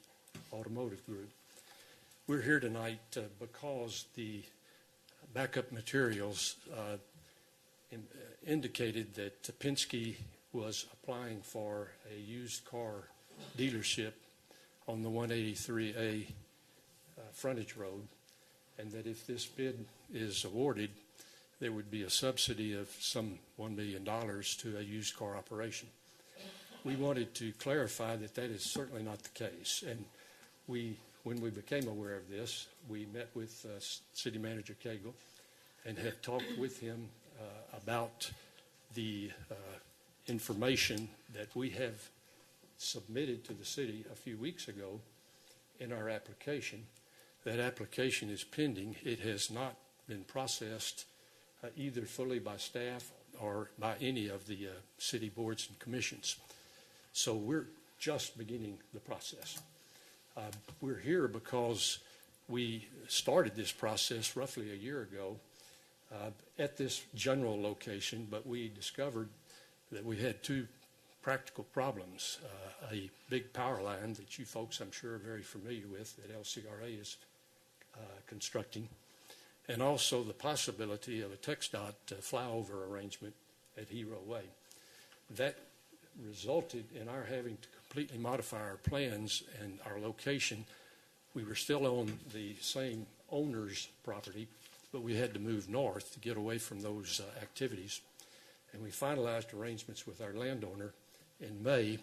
Automotive Group. We're here tonight because the backup materials indicated that Penske was applying for a used car dealership on the 183A frontage road, and that if this bid is awarded, there would be a subsidy of some $1 million to a used car operation. We wanted to clarify that that is certainly not the case. And when we became aware of this, we met with City Manager Cagle and have talked with him about the information that we have submitted to the city a few weeks ago in our application. That application is pending. It has not been processed either fully by staff or by any of the city boards and commissions. So we're just beginning the process. We're here because we started this process roughly a year ago at this general location, but we discovered that we had two practical problems. A big power line that you folks, I'm sure, are very familiar with, that LCRA is constructing, and also the possibility of a TxDOT flyover arrangement at Hero Way. That resulted in our having to completely modify our plans and our location. We were still on the same owner's property, but we had to move north to get away from those activities. And we finalized arrangements with our landowner in May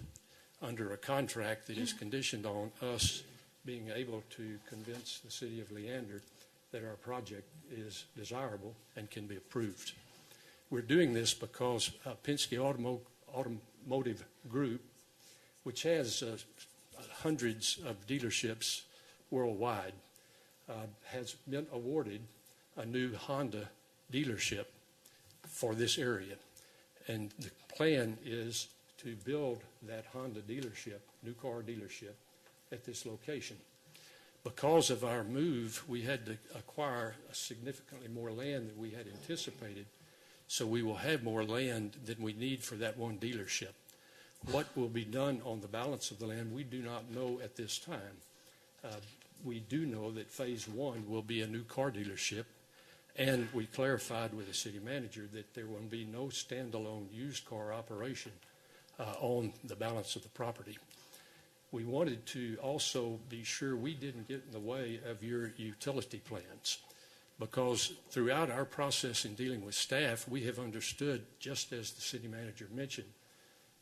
under a contract that is conditioned on us being able to convince the City of Leander that our project is desirable and can be approved. We're doing this because Penske Automotive Group, which has hundreds of dealerships worldwide, has been awarded a new Honda dealership for this area. And the plan is to build that Honda dealership, new car dealership, at this location. Because of our move, we had to acquire significantly more land than we had anticipated, so we will have more land than we need for that one dealership. What will be done on the balance of the land, we do not know at this time. We do know that phase one will be a new car dealership, and we clarified with the city manager that there will be no standalone used car operation on the balance of the property. We wanted to also be sure we didn't get in the way of your utility plans, because throughout our process in dealing with staff, we have understood, just as the city manager mentioned,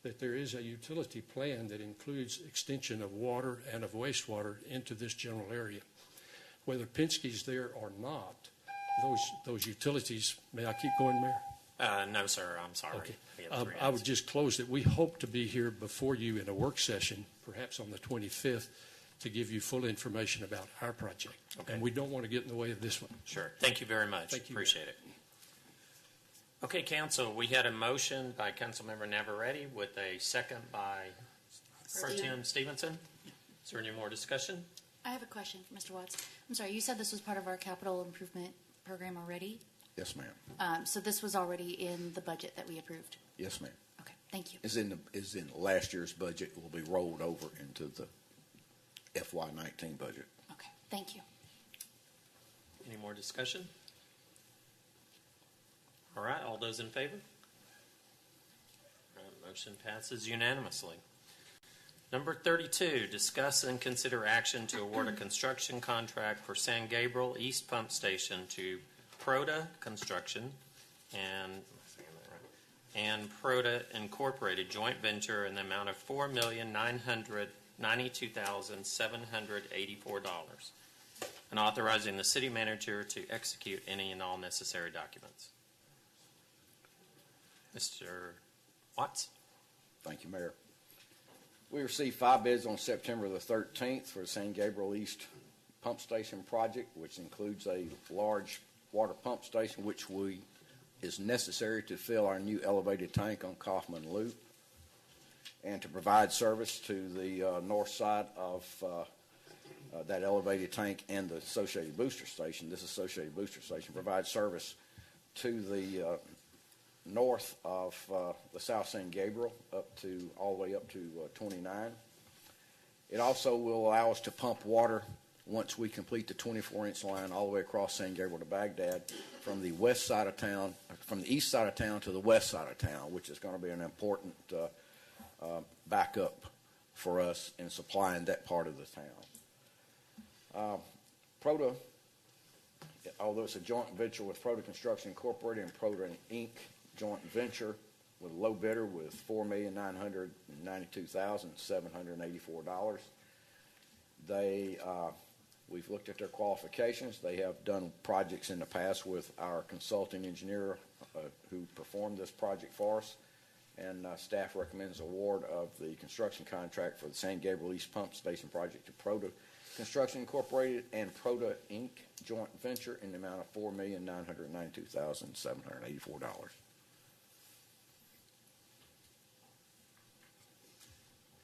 that there is a utility plan that includes extension of water and of wastewater into this general area. Whether Pinsky's there or not, those utilities, may I keep going, Mayor? No, sir, I'm sorry. Okay. We have 3 I would items. just close that we hope to be here before you in a work session, perhaps on the 25th, to give you full information about our project. Okay. And we don't want to get in the way of this one. Sure. Thank you very much. Thank you. Appreciate it. Okay, Council, we had a motion by Councilmember Navarrete with a second by Pro Tem Stevenson. Is there any more discussion? I have a question for Mr. Watts. I'm sorry, you said this was part of our capital improvement program already? Yes, ma'am. So this was already in the budget that we approved? Yes, ma'am. Okay, thank you. Is in last year's budget. Will be rolled over into the FY19 budget. Okay, thank you. Any more discussion? All right, all those in favor? All right, motion passes unanimously. Number 32, discuss and consider action to award a construction contract for San Gabriel East Pump Station to Proda Construction and Proda Incorporated joint venture in the amount of $4,992,784, and authorizing the city manager to execute any and all necessary documents. Mr. Watts? Thank you, Mayor. We received 5 bids on September the 13th for the San Gabriel East Pump Station project, which includes a large water pump station, which is necessary to fill our new elevated tank on Kaufman Loop and to provide service to the north side of that elevated tank and the associated booster station. This associated booster station provides service to the north of the South San Gabriel all the way up to 29. It also will allow us to pump water once we complete the 24-inch line all the way across San Gabriel to Bagdad from the west side of town, from the east side of town to the west side of town, which is going to be an important backup for us in supplying that part of the town. Proda, although it's a joint venture with Proda Construction Incorporated and Proda Inc., joint venture with a low bidder with $4,992,784. We've looked at their qualifications. They have done projects in the past with our consulting engineer who performed this project for us, and staff recommends award of the construction contract for the San Gabriel East Pump Station project to Proda Construction Incorporated and Proda Inc. joint venture in the amount of $4,992,784.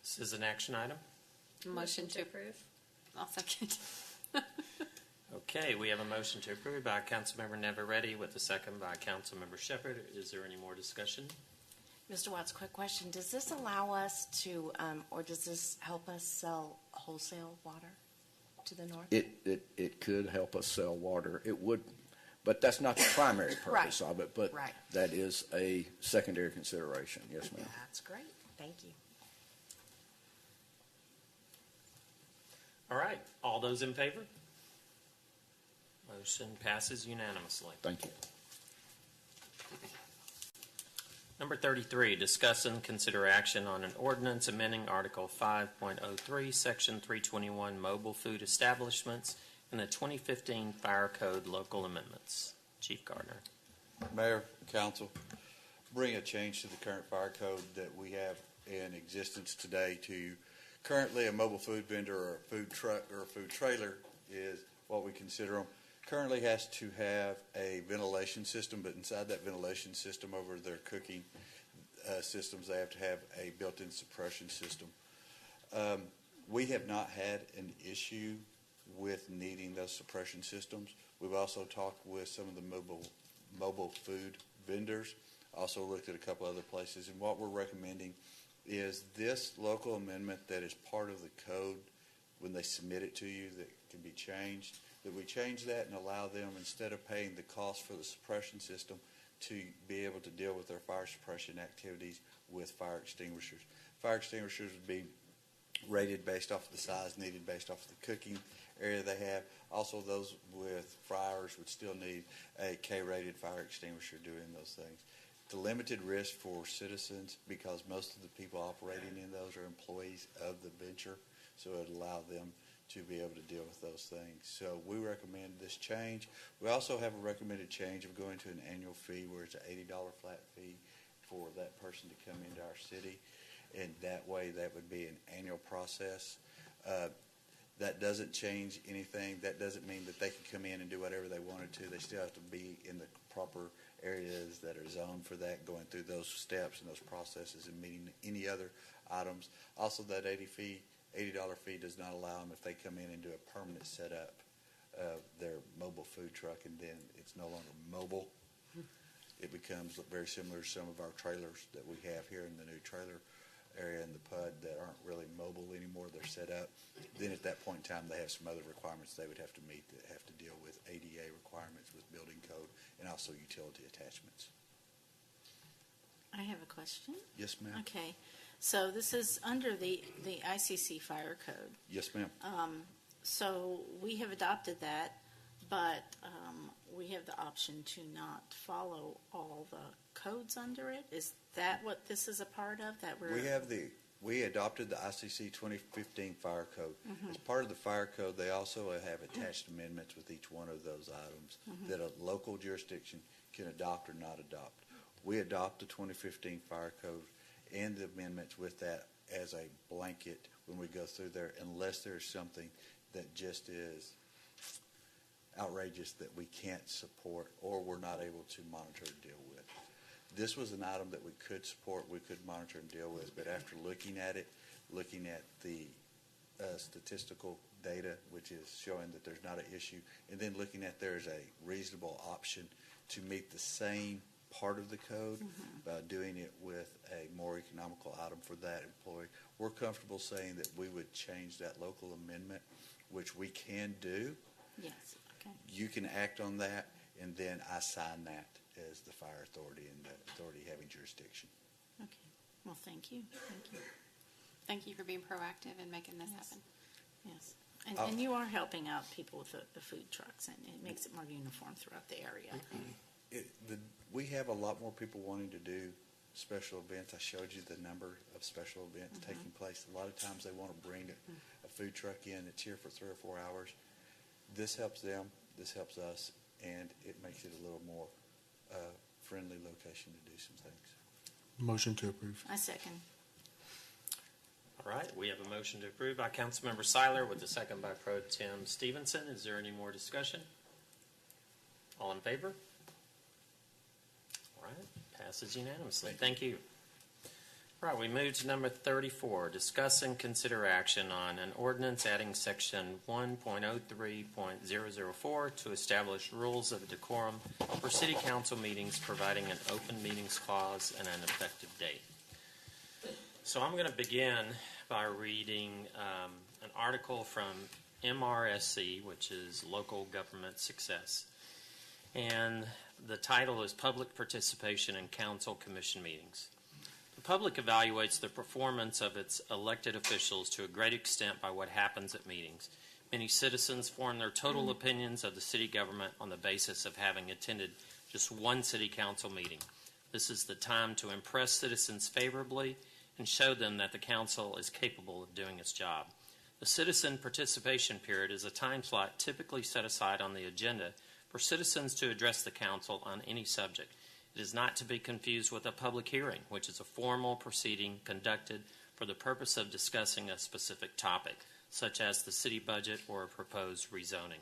This is an action item. Motion to approve. I'll second. Okay, we have a motion to approve by Councilmember Navarrete with a second by Councilmember Shepherd. Is there any more discussion? Mr. Watts, quick question. Does this allow us to, or does this help us sell wholesale water to the north? It could help us sell water. It would, but that's not the primary purpose of it, but that is a secondary consideration. Yes, ma'am. That's great. Thank you. All right, all those in favor? Motion passes unanimously. Thank you. Number 33, discuss and consider action on an ordinance amending Article 5.03, Section 321, mobile food establishments, and the 2015 Fire Code local amendments. Chief Gardner. Mayor, Council, bring a change to the current fire code that we have in existence today to currently a mobile food vendor or a food truck or a food trailer is what we consider them. Currently has to have a ventilation system, but inside that ventilation system over their cooking systems, they have to have a built-in suppression system. We have not had an issue with needing those suppression systems. We've also talked with some of the mobile food vendors, also looked at a couple other places, and what we're recommending is this local amendment that is part of the code when they submit it to you that can be changed, that we change that and allow them, instead of paying the cost for the suppression system, to be able to deal with their fire suppression activities with fire extinguishers. Fire extinguishers would be rated based off of the size needed, based off of the cooking area they have. Also, those with fryers would still need a K-rated fire extinguisher doing those things. the limited risk for citizens because most of the people operating in those are employees of the venture, so it would allow them to be able to deal with those things. So we recommend this change. We also have a recommended change of going to an annual fee where it's an $80 flat fee for that person to come into our city, and that way that would be an annual process. That doesn't change anything. That doesn't mean that they can come in and do whatever they wanted to. They still have to be in the proper areas that are zoned for that, going through those steps and those processes and meeting any other items. Also, that $80 fee does not allow them if they come in and do a permanent setup of their mobile food truck, and then it's no longer mobile. It becomes very similar to some of our trailers that we have here in the new trailer area in the PUD that aren't really mobile anymore. They're set up. Then at that point in time, they have some other requirements they would have to meet that have to deal with ADA requirements with building code and also utility attachments. I have a question. Yes, ma'am. Okay, so this is under the ICC fire code. Yes, ma'am. So we have adopted that, but we have the option to not follow all the codes under it. Is that what this is a part of? That We adopted the ICC 2015 fire code. As part of the fire code, they also have attached amendments with each one of those items that a local jurisdiction can adopt or not adopt. We adopt the 2015 fire code and the amendments with that as a blanket when we go through there, unless there's something that just is outrageous that we can't support or we're not able to monitor and deal with. This was an item that we could support, we could monitor and deal with, but after looking at it, looking at the statistical data, which is showing that there's not an issue, and then looking at there's a reasonable option to meet the same part of the code by doing it with a more economical item for that employee, we're comfortable saying that we would change that local amendment, which we can do. Yes, okay. You can act on that, and then I sign that as the fire authority and the authority having jurisdiction. Okay, well, thank you. Thank you. Thank you for being proactive and making this happen. Yes, and you are helping out people with the food trucks, and it makes it more uniform throughout the area. We have a lot more people wanting to do special events. I showed you the number of special events taking place. A lot of times they want to bring a food truck in that's here for 3 or 4 hours. This helps them, this helps us, and it makes it a little more friendly location to do some things. Motion to approve. I second. All right, we have a motion to approve by Councilmember Seiler with a second by Pro Tem Stevenson. Is there any more discussion? All in favor? All right, passes unanimously. Thank you. All right, we move to number 34, discuss and consider action on an ordinance adding section 1.03.004 to establish rules of decorum for city council meetings, providing an open meetings clause and an effective date. So I'm going to begin by reading an article from MRSC, which is Local Government Success. And the title is Public Participation in Council Commission Meetings. The public evaluates the performance of its elected officials to a great extent by what happens at meetings. Many citizens form their total opinions of the city government on the basis of having attended just one city council meeting. This is the time to impress citizens favorably and show them that the council is capable of doing its job. The citizen participation period is a time slot typically set aside on the agenda for citizens to address the council on any subject. It is not to be confused with a public hearing, which is a formal proceeding conducted for the purpose of discussing a specific topic, such as the city budget or a proposed rezoning.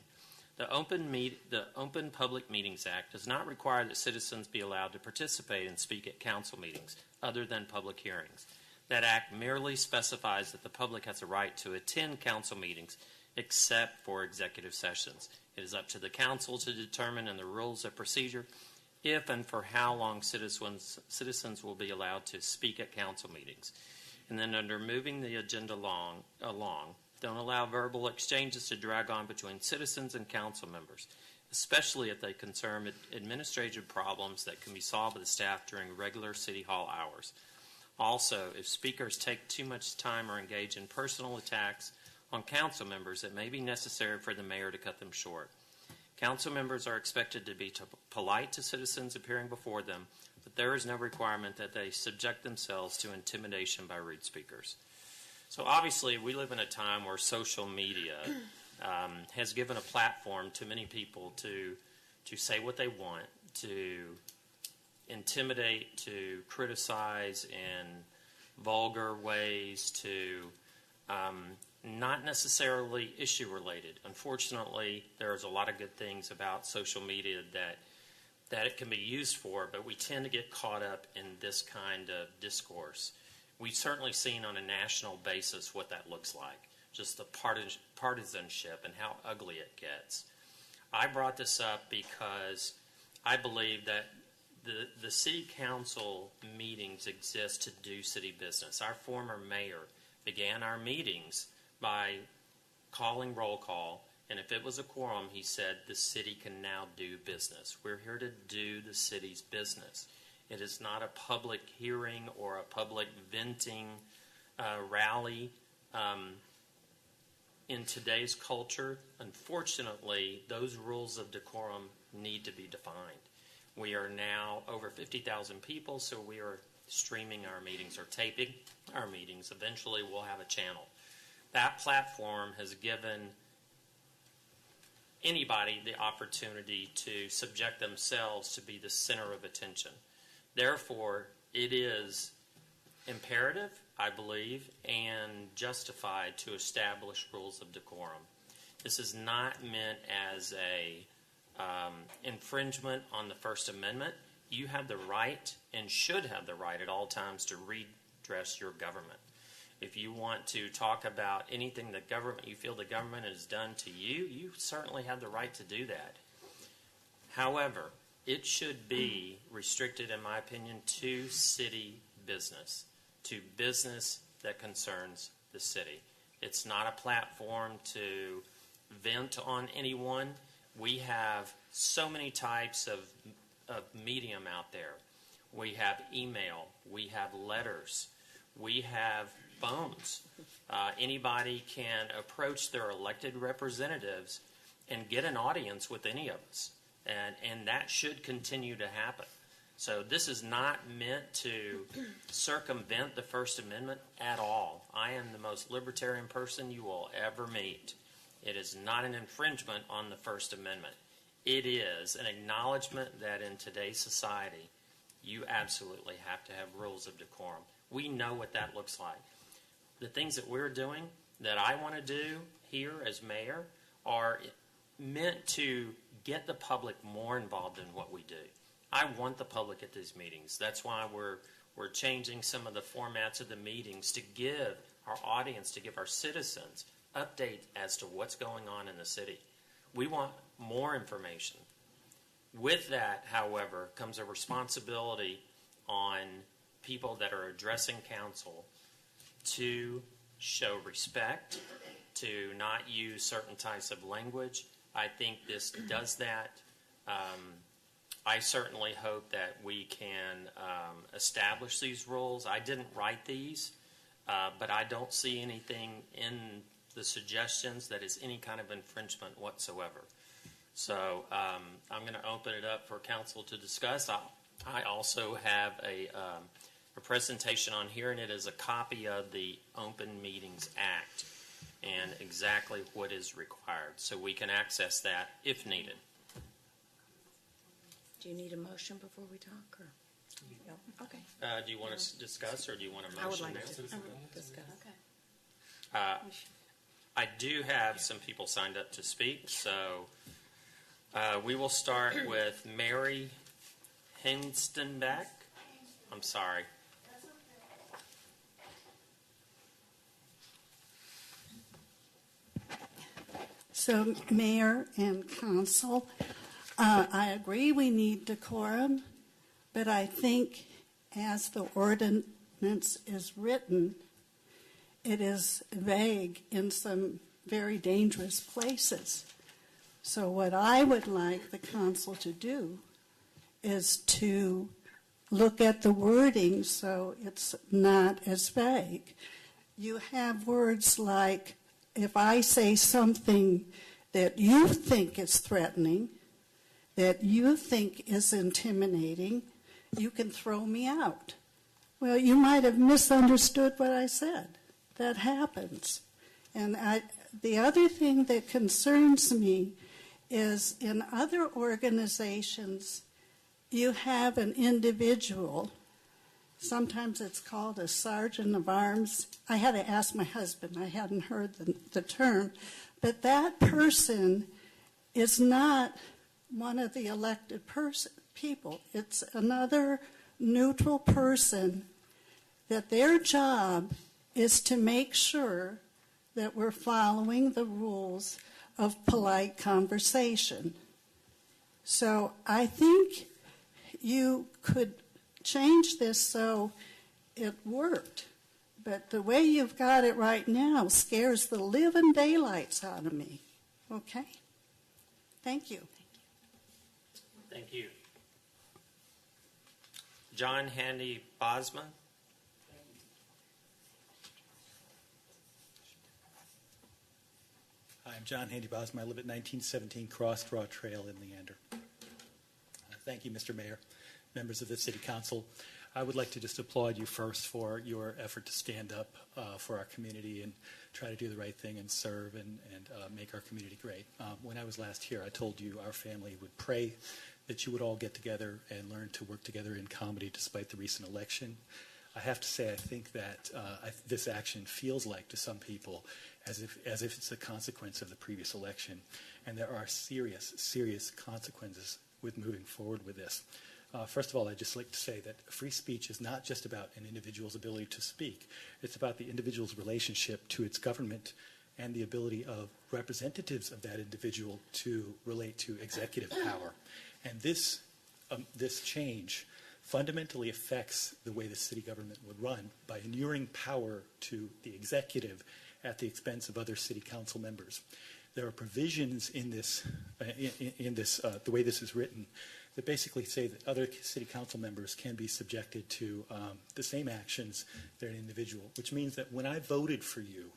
The Open Public Meetings Act does not require that citizens be allowed to participate and speak at council meetings other than public hearings. That act merely specifies that the public has a right to attend council meetings except for executive sessions. It is up to the council to determine in the rules of procedure if and for how long citizens will be allowed to speak at council meetings. And then under moving the agenda along, don't allow verbal exchanges to drag on between citizens and council members, especially if they concern administrative problems that can be solved by the staff during regular city hall hours. Also, if speakers take too much time or engage in personal attacks on council members, it may be necessary for the mayor to cut them short. Council members are expected to be polite to citizens appearing before them, but there is no requirement that they subject themselves to intimidation by rude speakers. So obviously, we live in a time where social media has given a platform to many people to say what they want, to intimidate, to criticize in vulgar ways, to not necessarily issue related. Unfortunately, there's a lot of good things about social media that it can be used for, but we tend to get caught up in this kind of discourse. We've certainly seen on a national basis what that looks like, just the partisanship and how ugly it gets. I brought this up because I believe that the city council meetings exist to do city business. Our former mayor began our meetings by calling roll call, and if it was a quorum, he said the city can now do business. We're here to do the city's business. It is not a public hearing or a public venting rally. In today's culture, unfortunately, those rules of decorum need to be defined. We are now over 50,000 people, so we are streaming our meetings or taping our meetings. Eventually, we'll have a channel. That platform has given anybody the opportunity to subject themselves to be the center of attention. Therefore, it is imperative, I believe, and justified to establish rules of decorum. This is not meant as a infringement on the First Amendment. You have the right and should have the right at all times to redress your government. If you want to talk about anything you feel the government has done to you, you certainly have the right to do that. However, it should be restricted, in my opinion, to city business, to business that concerns the city. It's not a platform to vent on anyone. We have so many types of medium out there. We have email, we have letters, we have phones. Anybody can approach their elected representatives and get an audience with any of us. And that should continue to happen. So this is not meant to circumvent the First Amendment at all. I am the most libertarian person you will ever meet. It is not an infringement on the First Amendment. It is an acknowledgement that in today's society, you absolutely have to have rules of decorum. We know what that looks like. The things that we're doing, that I want to do here as mayor, are meant to get the public more involved in what we do. I want the public at these meetings. That's why we're changing some of the formats of the meetings to give our audience, to give our citizens update as to what's going on in the city. We want more information. With that, however, comes a responsibility on people that are addressing council to show respect, to not use certain types of language. I think this does that. I certainly hope that we can establish these rules. I didn't write these, but I don't see anything in the suggestions that is any kind of infringement whatsoever. So I'm going to open it up for council to discuss. I also have a presentation on here, and it is a copy of the Open Meetings Act and exactly what is required. So we can access that if needed. Do you need a motion before we talk? Or? No? Okay. Do you want to discuss, or do you want a motion? I would like now? to discuss. Okay. I do have some people signed up to speak, so we will start with Mary Henstenbeck. I'm sorry. So, Mayor and Council, I agree we need decorum, but I think as the ordinance is written, it is vague in some very dangerous places. So what I would like the council to do is to look at the wording so it's not as vague. You have words like, if I say something that you think is threatening, that you think is intimidating, you can throw me out. Well, you might have misunderstood what I said. That happens. And the other thing that concerns me is in other organizations, you have an individual, sometimes it's called a sergeant of arms. I had to ask my husband, I hadn't heard the term, but that person is not one of the elected people. It's another neutral person that their job is to make sure that we're following the rules of polite conversation. So I think you could change this so it worked. But the way you've got it right now scares the living daylights out of me. Okay? Thank you. Thank you. John Handy Bosma. Hi, I'm John Handy Bosma. I live at 1917 Cross Draw Trail in Leander. Thank you, Mr. Mayor, members of the City Council. I would like to just applaud you first for your effort to stand up for our community and try to do the right thing and serve and make our community great. When I was last here, I told you our family would pray that you would all get together and learn to work together in comedy despite the recent election. I have to say, I think that this action feels like to some people as if it's a consequence of the previous election, and there are serious, serious consequences with moving forward with this. First of all, I'd just like to say that free speech is not just about an individual's ability to speak. It's about the individual's relationship to its government and the ability of representatives of that individual to relate to executive power. And this change fundamentally affects the way the city government would run by inuring power to the executive at the expense of other city council members. There are provisions in this, the way this is written, that basically say that other city council members can be subjected to the same actions that an individual, which means that when I voted for you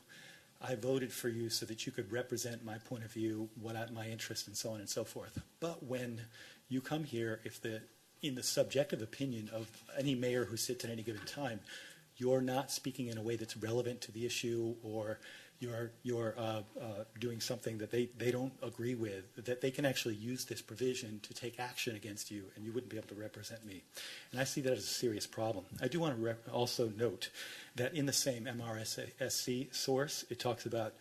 so that you could represent my point of view, my interest, and so on and so forth. But when you come here, in the subjective opinion of any mayor who sits at any given time, you're not speaking in a way that's relevant to the issue, or you're doing something that they don't agree with, that they can actually use this provision to take action against you, and you wouldn't be able to represent me. And I see that as a serious problem. I do want to also note that in the same MRSC source, it talks about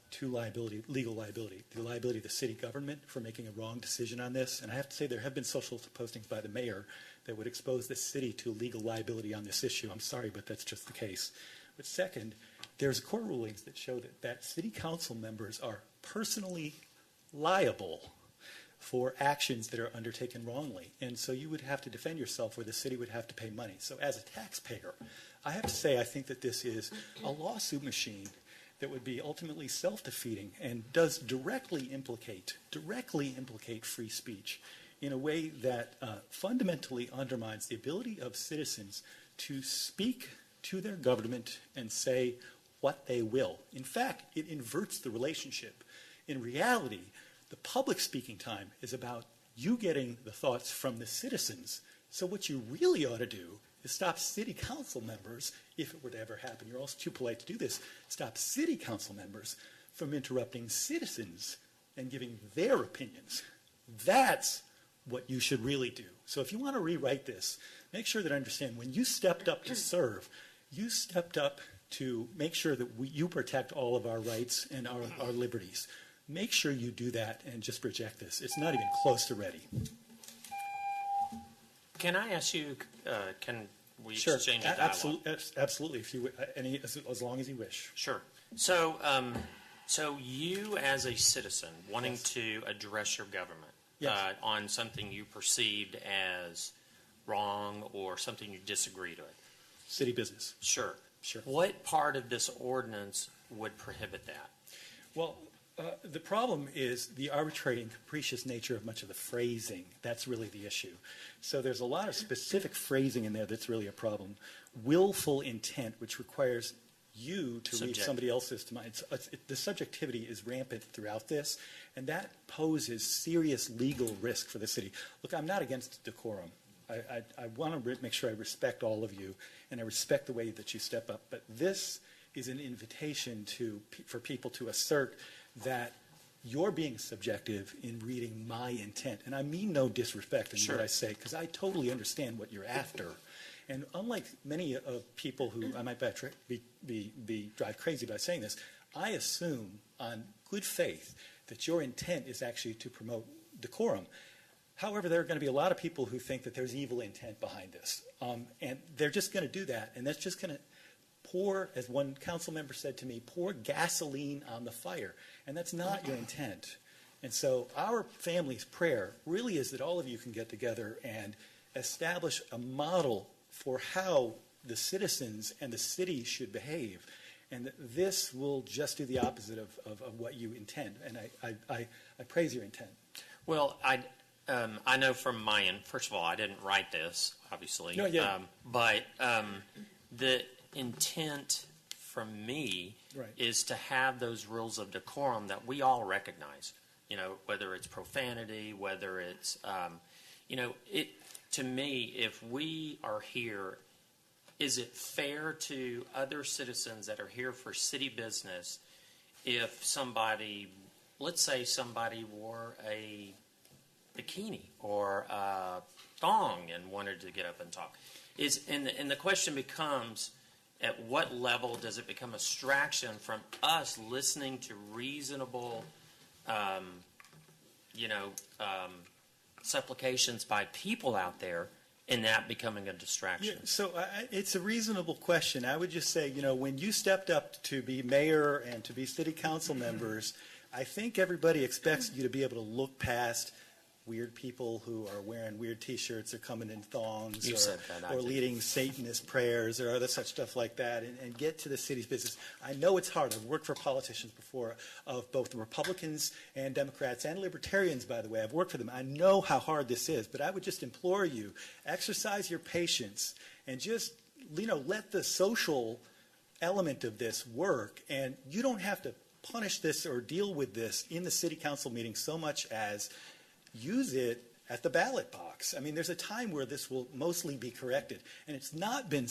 two legal liability. The liability of the city government for making a wrong decision on this. And I have to say there have been social postings by the mayor that would expose the city to legal liability on this issue. I'm sorry, but that's just the case. But second, there's court rulings that show that city council members are personally liable for actions that are undertaken wrongly. And so you would have to defend yourself, or the city would have to pay money. So as a taxpayer, I have to say I think that this is a lawsuit machine that would be ultimately self-defeating and does directly implicate free speech in a way that fundamentally undermines the ability of citizens to speak to their government and say what they will. In fact, it inverts the relationship. In reality, the public speaking time is about you getting the thoughts from the citizens. So what you really ought to do is stop city council members, if it were to ever happen, you're also too polite to do this, stop city council members from interrupting citizens and giving their opinions. That's what you should really do. So if you want to rewrite this, make sure that I understand when you stepped up to serve, you stepped up to make sure that you protect all of our rights and our liberties. Make sure you do that and just reject this. It's not even close to ready. Can I ask you, can we exchange a dialogue? Absolutely, if you, as long as you wish. Sure. So, so you as a citizen wanting to address your government on something you perceived as wrong or something you disagreed with. City business. Sure. What part of this ordinance would prohibit that? Well, the problem is the arbitrary and capricious nature of much of the phrasing. That's really the issue. So there's a lot of specific phrasing in there that's really a problem. Willful intent, which requires you to read somebody else's mind. The subjectivity is rampant throughout this, and that poses serious legal risk for the city. Look, I'm not against decorum. I want to make sure I respect all of you, and I respect the way that you step up. But this is an invitation for people to assert that you're being subjective in reading my intent. And I mean no disrespect in what I say, because I totally understand what you're after. And unlike many of people who I might drive crazy by saying this, I assume on good faith that your intent is actually to promote decorum. However, there are going to be a lot of people who think that there's evil intent behind this. And they're just going to do that. And that's just going to pour, as one council member said to me, pour gasoline on the fire. And that's not your intent. And so our family's prayer really is that all of you can get together and establish a model for how the citizens and the city should behave. And that this will just do the opposite of what you intend. And I praise your intent. Well, I know from my end, first of all, I didn't write this, obviously. No, yeah. But the intent from me is to have those rules of decorum that we all recognize. You know, whether it's profanity, whether it's, to me, if we are here, is it fair to other citizens that are here for city business if somebody, let's say somebody wore a bikini or a thong and wanted to get up and talk? And the question becomes, at what level does it become a distraction from us listening to reasonable, supplications by people out there, and that becoming a distraction? Yeah, so it's a reasonable question. I would just say, when you stepped up to be mayor and to be city council members, I think everybody expects you to be able to look past weird people who are wearing weird T-shirts or coming in thongs or leading Satanist prayers or other such stuff like that and get to the city's business. I know it's hard. I've worked for politicians before, of both Republicans and Democrats and Libertarians, by the way. I've worked for them. I know how hard this is, but I would just implore you, exercise your patience and just, let the social element of this work. And you don't have to punish this or deal with this in the city council meeting so much as use it at the ballot box. I mean, there's a time where this will mostly be corrected. And it's not been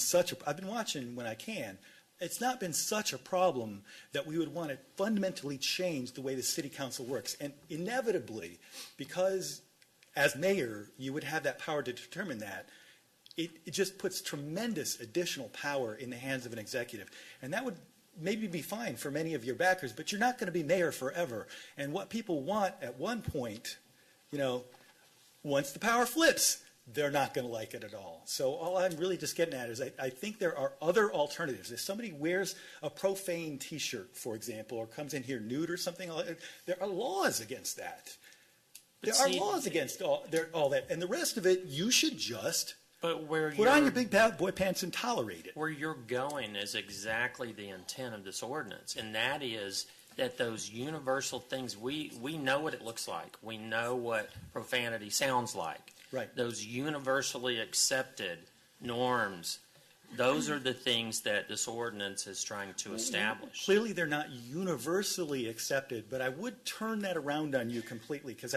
I've been watching when I can, it's not been such a problem that we would want to fundamentally change the way the city council works. And inevitably, because as mayor, you would have that power to determine that, it just puts tremendous additional power in the hands of an executive. And that would maybe be fine for many of your backers, but you're not going to be mayor forever. And what people want at one point, once the power flips, they're not going to like it at all. So all I'm really just getting at is I think there are other alternatives. If somebody wears a profane T-shirt, for example, or comes in here nude or something, there are laws against that. There are laws against all that. And the rest of it, you should just put on your big boy pants and tolerate it. Where you're going is exactly the intent of this ordinance, and that is that those universal things, we know what it looks like. We know what profanity sounds like. Right. Those universally accepted norms, those are the things that this ordinance is trying to establish. Clearly they're not universally accepted, but I would turn that around on you completely, because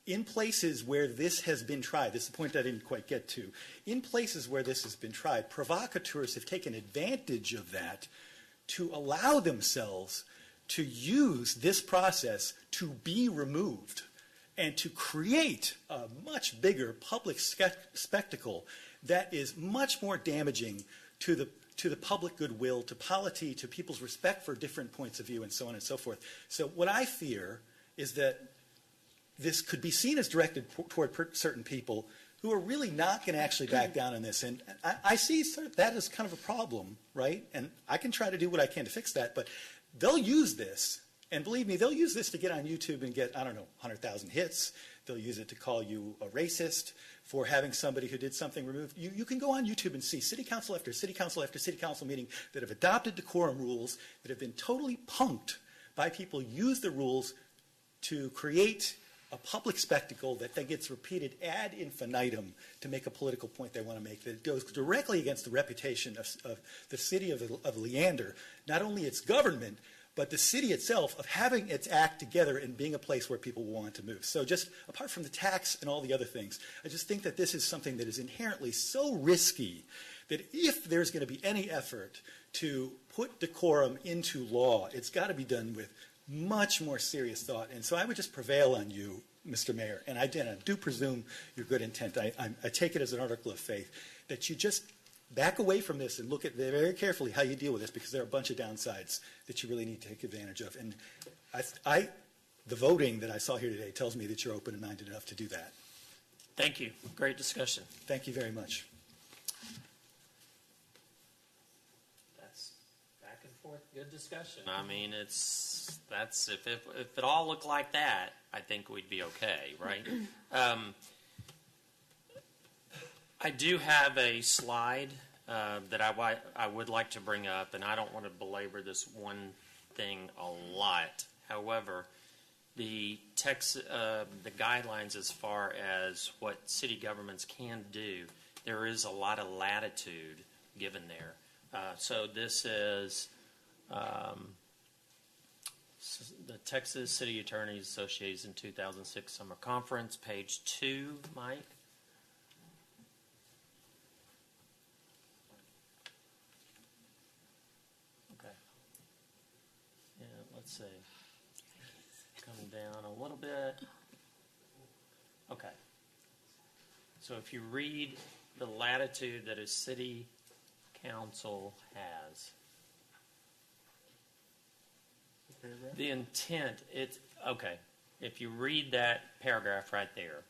in places where this has been tried, this is the point I didn't quite get to, in places where this has been tried, provocateurs have taken advantage of that to allow themselves to use this process to be removed and to create a much bigger public spectacle that is much more damaging to the public goodwill, to polity, to people's respect for different points of view, and so on and so forth. So what I fear is that this could be seen as directed toward certain people who are really not going to actually back down on this. And I see that as kind of a problem, right? And I can try to do what I can to fix that, but they'll use this, and believe me, they'll use this to get on YouTube and get, 100,000 hits. They'll use it to call you a racist for having somebody who did something removed. You can go on YouTube and see city council after city council after city council meeting that have adopted decorum rules that have been totally punked by people use the rules to create a public spectacle that then gets repeated ad infinitum to make a political point they want to make, that goes directly against the reputation of the city of Leander, not only its government, but the city itself of having its act together and being a place where people want to move. So just apart from the tax and all the other things, I just think that this is something that is inherently so risky that if there's going to be any effort to put decorum into law, it's got to be done with much more serious thought. And so I would just prevail on you, Mr. Mayor, and I do presume your good intent. I take it as an article of faith that you just back away from this and look at very carefully how you deal with this, because there are a bunch of downsides that you really need to take advantage of. And the voting that I saw here today tells me that you're open-minded enough to do that. Thank you. Great discussion. Thank you very much. That's back and forth. Good discussion. I mean, if it all looked like that, I think we'd be okay, right? I do have a slide that I would like to bring up, and I don't want to belabor this one thing a lot. However, the guidelines as far as what city governments can do, there is a lot of latitude given there. So this is the Texas City Attorneys Association 2006 Summer Conference, page 2, Mike. Let's see. Come down a little bit. Okay. So if you read the latitude that a city council has, the intent, okay. If you read that paragraph right there,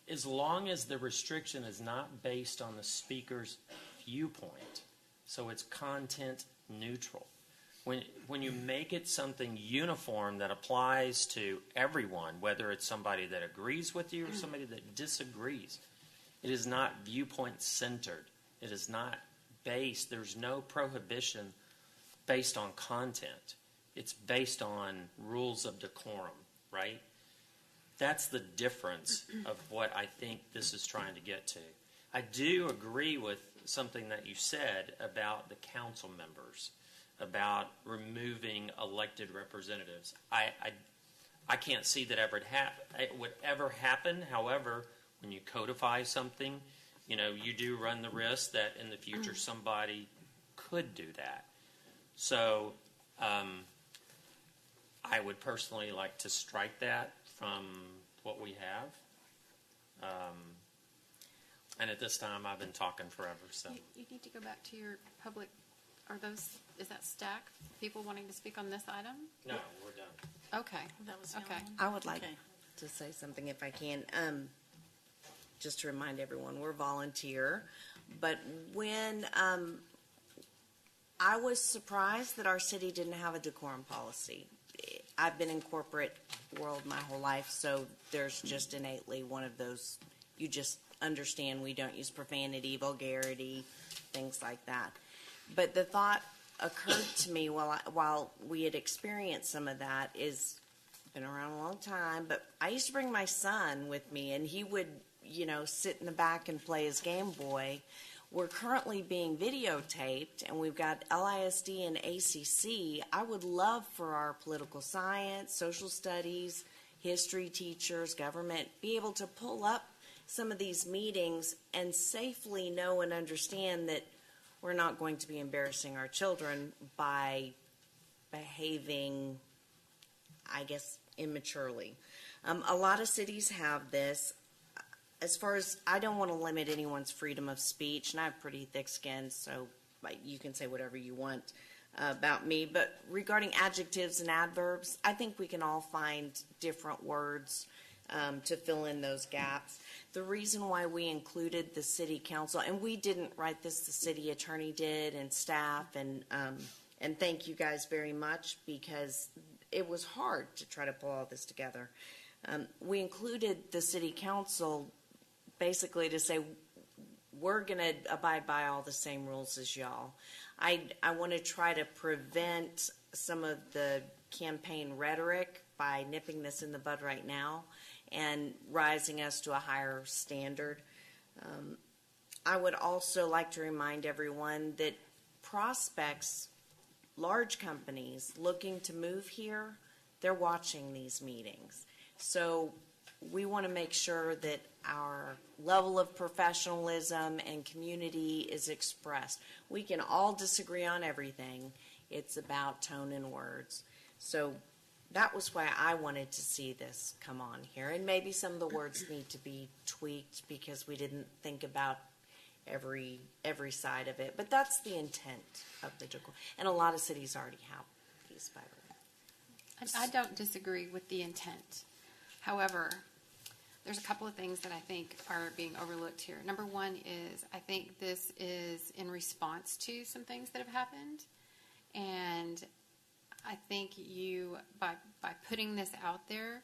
as long as the restriction is not based on the speaker's viewpoint, so it's content neutral. When you make it something uniform that applies to everyone, whether it's somebody that agrees with you or somebody that disagrees, it is not viewpoint centered. It is not based, there's no prohibition based on content. It's based on rules of decorum, right? That's the difference of what I think this is trying to get to. I do agree with something that you said about the council members, about removing elected representatives. I can't see that it would ever happen. However, when you codify something, you do run the risk that in the future somebody could do that. So I would personally like to strike that from what we have. And at this time, I've been talking forever. So you need to go back to your public. Is that stack? People wanting to speak on this item? No, we're done. Okay. That was the Okay. only one? I would like Okay. to say something if I can. Just to remind everyone, we're volunteer. But when I was surprised that our city didn't have a decorum policy. I've been in corporate world my whole life, so there's just innately one of those, you just understand we don't use profanity, vulgarity, things like that. But the thought occurred to me while we had experienced some of that is, been around a long time, but I used to bring my son with me, and he would, sit in the back and play his Game Boy. We're currently being videotaped, and we've got LISD and ACC. I would love for our political science, social studies, history teachers, government, be able to pull up some of these meetings and safely know and understand that we're not going to be embarrassing our children by behaving, I guess, immaturely. A lot of cities have this. As far as, I don't want to limit anyone's freedom of speech, and I have pretty thick skin, so you can say whatever you want about me. But regarding adjectives and adverbs, I think we can all find different words to fill in those gaps. The reason why we included the city council, and we didn't write this, the city attorney did, and staff, and thank you guys very much, because it was hard to try to pull all this together. We included the city council basically to say we're going to abide by all the same rules as y'all. I want to try to prevent some of the campaign rhetoric by nipping this in the bud right now and rising us to a higher standard. I would also like to remind everyone that prospects large companies looking to move here, they're watching these meetings. So we want to make sure that our level of professionalism and community is expressed. We can all disagree on everything. It's about tone and words. So that was why I wanted to see this come on here. And maybe some of the words need to be tweaked because we didn't think about every side of it. But that's the intent of the decor. And a lot of cities already have these, by the way. I don't disagree with the intent. However, there's a couple of things that I think are being overlooked here. Number one is I think this is in response to some things that have happened. And I think you, by putting this out there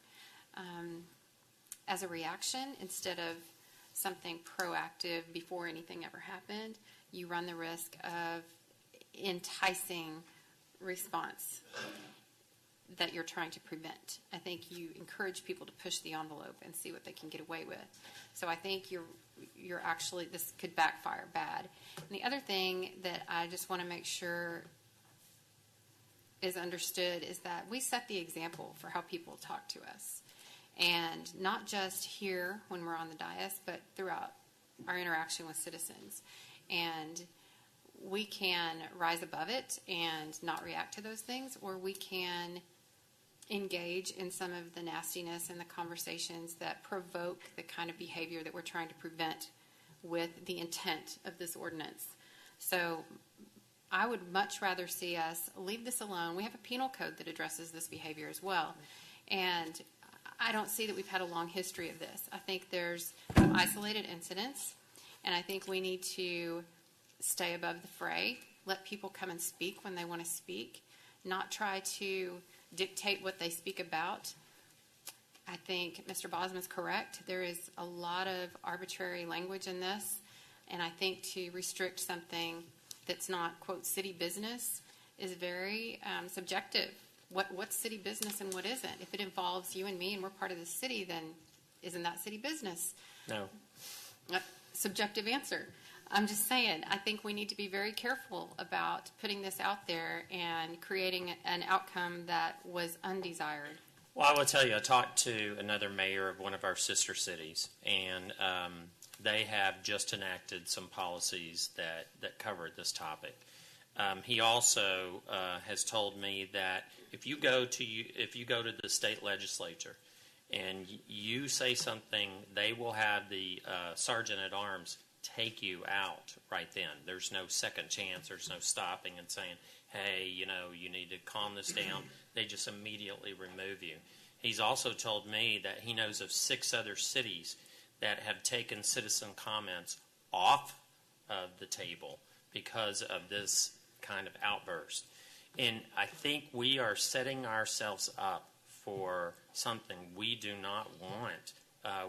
as a reaction instead of something proactive before anything ever happened, you run the risk of enticing response that you're trying to prevent. I think you encourage people to push the envelope and see what they can get away with. So I think you're actually, this could backfire bad. And the other thing that I just want to make sure is understood is that we set the example for how people talk to us. And not just here when we're on the dais, but throughout our interaction with citizens. And we can rise above it and not react to those things, or we can engage in some of the nastiness and the conversations that provoke the kind of behavior that we're trying to prevent with the intent of this ordinance. So I would much rather see us leave this alone. We have a penal code that addresses this behavior as well. And I don't see that we've had a long history of this. I think there's some isolated incidents, and I think we need to stay above the fray, let people come and speak when they want to speak, not try to dictate what they speak about. I think Mr. Bosman's correct. There is a lot of arbitrary language in this, and I think to restrict something that's not, quote, city business is very subjective. What's city business and what isn't? If it involves you and me and we're part of the city, then isn't that city business? No. Subjective answer. I'm just saying, I think we need to be very careful about putting this out there and creating an outcome that was undesired. Well, I will tell you, I talked to another mayor of one of our sister cities, and they have just enacted some policies that covered this topic. He also has told me that if you go to the state legislature and you say something, they will have the sergeant at arms take you out right then. There's no second chance. There's no stopping and saying, hey, you need to calm this down. They just immediately remove you. He's also told me that he knows of 6 other cities that have taken citizen comments off of the table because of this kind of outburst. And I think we are setting ourselves up for something we do not want.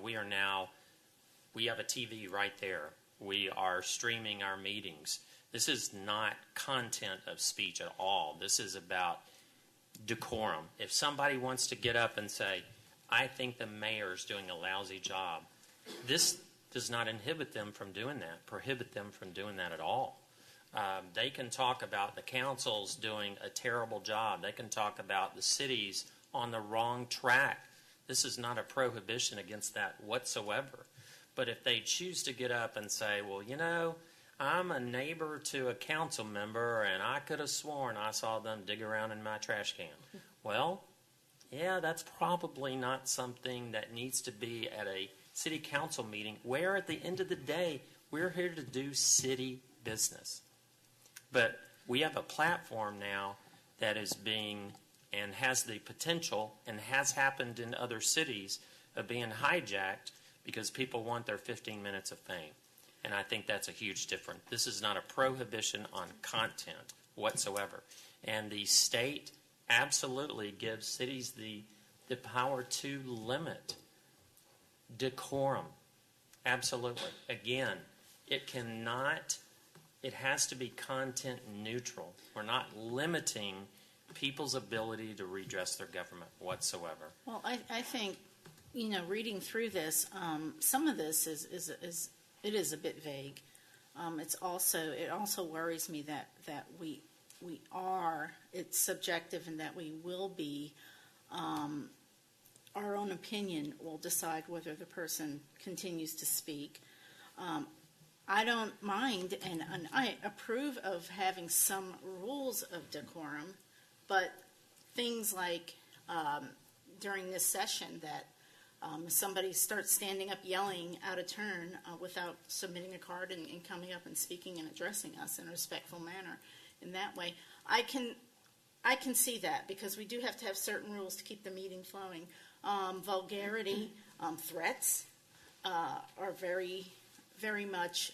We have a TV right there. We are streaming our meetings. This is not content of speech at all. This is about decorum. If somebody wants to get up and say, I think the mayor's doing a lousy job, this does not inhibit them from doing that, prohibit them from doing that at all. They can talk about the councils doing a terrible job. They can talk about the cities on the wrong track. This is not a prohibition against that whatsoever. But if they choose to get up and say, well, I'm a neighbor to a council member and I could have sworn I saw them dig around in my trash can. Well, yeah, that's probably not something that needs to be at a city council meeting where at the end of the day, we're here to do city business. But we have a platform now that is being and has the potential and has happened in other cities of being hijacked because people want their 15 minutes of fame. And I think that's a huge difference. This is not a prohibition on content whatsoever. And the state absolutely gives cities the power to limit decorum. Absolutely. Again, it has to be content neutral. We're not limiting people's ability to redress their government whatsoever. Well, I think, reading through this, some of this is a bit vague. It also worries me that we we are, it's subjective in that we will be, our own opinion will decide whether the person continues to speak. I don't mind, and I approve of having some rules of decorum, but things like during this session that somebody starts standing up yelling out of turn without submitting a card and coming up and speaking and addressing us in a respectful manner in that way, I can see that, because we do have to have certain rules to keep the meeting flowing. Vulgarity, threats are very, very much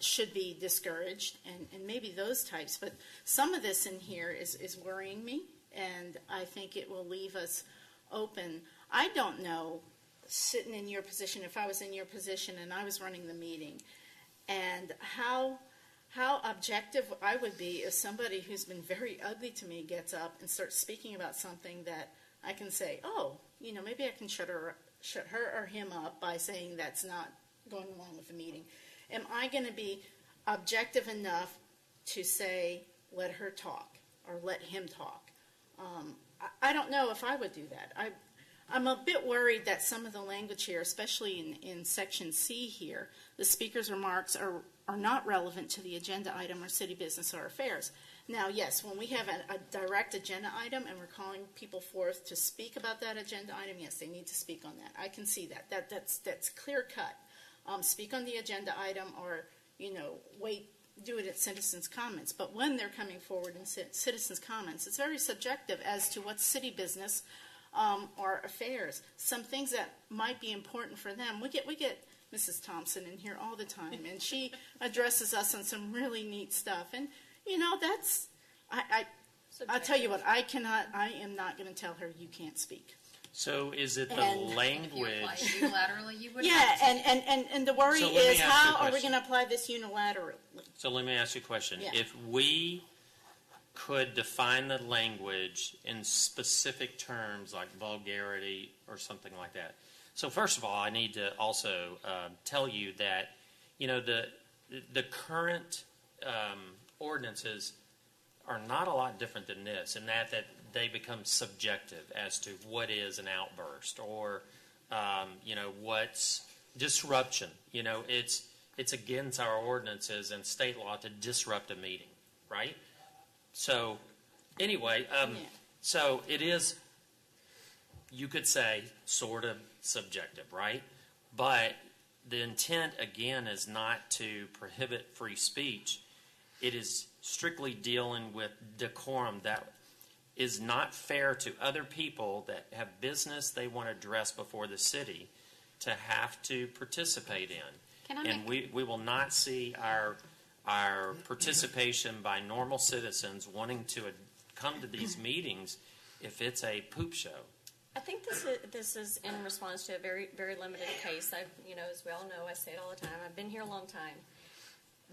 should be discouraged, and maybe those types. But some of this in here is worrying me, and I think it will leave us open. I don't know, sitting in your position, if I was in your position and I was running the meeting, and how objective I would be if somebody who's been very ugly to me gets up and starts speaking about something that I can say, oh, maybe I can shut her or him up by saying that's not going along with the meeting. Am I going to be objective enough to say, let her talk or let him talk? I don't know if I would do that. I'm a bit worried that some of the language here, especially in Section C here, the speaker's remarks are not relevant to the agenda item or city business or affairs. Now, yes, when we have a direct agenda item and we're calling people forth to speak about that agenda item, yes, they need to speak on that. I can see that. That's clear cut. Speak on the agenda item, or, wait, do it at citizens' comments. But when they're coming forward in citizens' comments, it's very subjective as to what's city business or affairs. Some things that might be important for them. We get Mrs. Thompson in here all the time, and she addresses us on some really neat stuff. And that's I'll tell you what, I am not going to tell her you can't speak. So is it the language? Unilaterally, you would. Yeah, and the worry is, how are we going to apply this unilaterally? So let me ask you a question. Yeah. If we could define the language in specific terms like vulgarity or something like that. So first of all, I need to also tell you that, the current ordinances are not a lot different than this, in that they become subjective as to what is an outburst or, what's disruption. It's against our ordinances and state law to disrupt a meeting, right? So anyway, so it is, you could say, sort of subjective, right? But the intent, again, is not to prohibit free speech. It is strictly dealing with decorum that is not fair to other people that have business they want to address before the city to have to participate in. And we will not see our participation by normal citizens wanting to come to these meetings if it's a poop show. I think this is in response to a very, very limited case. As we all know, I say it all the time. I've been here a long time.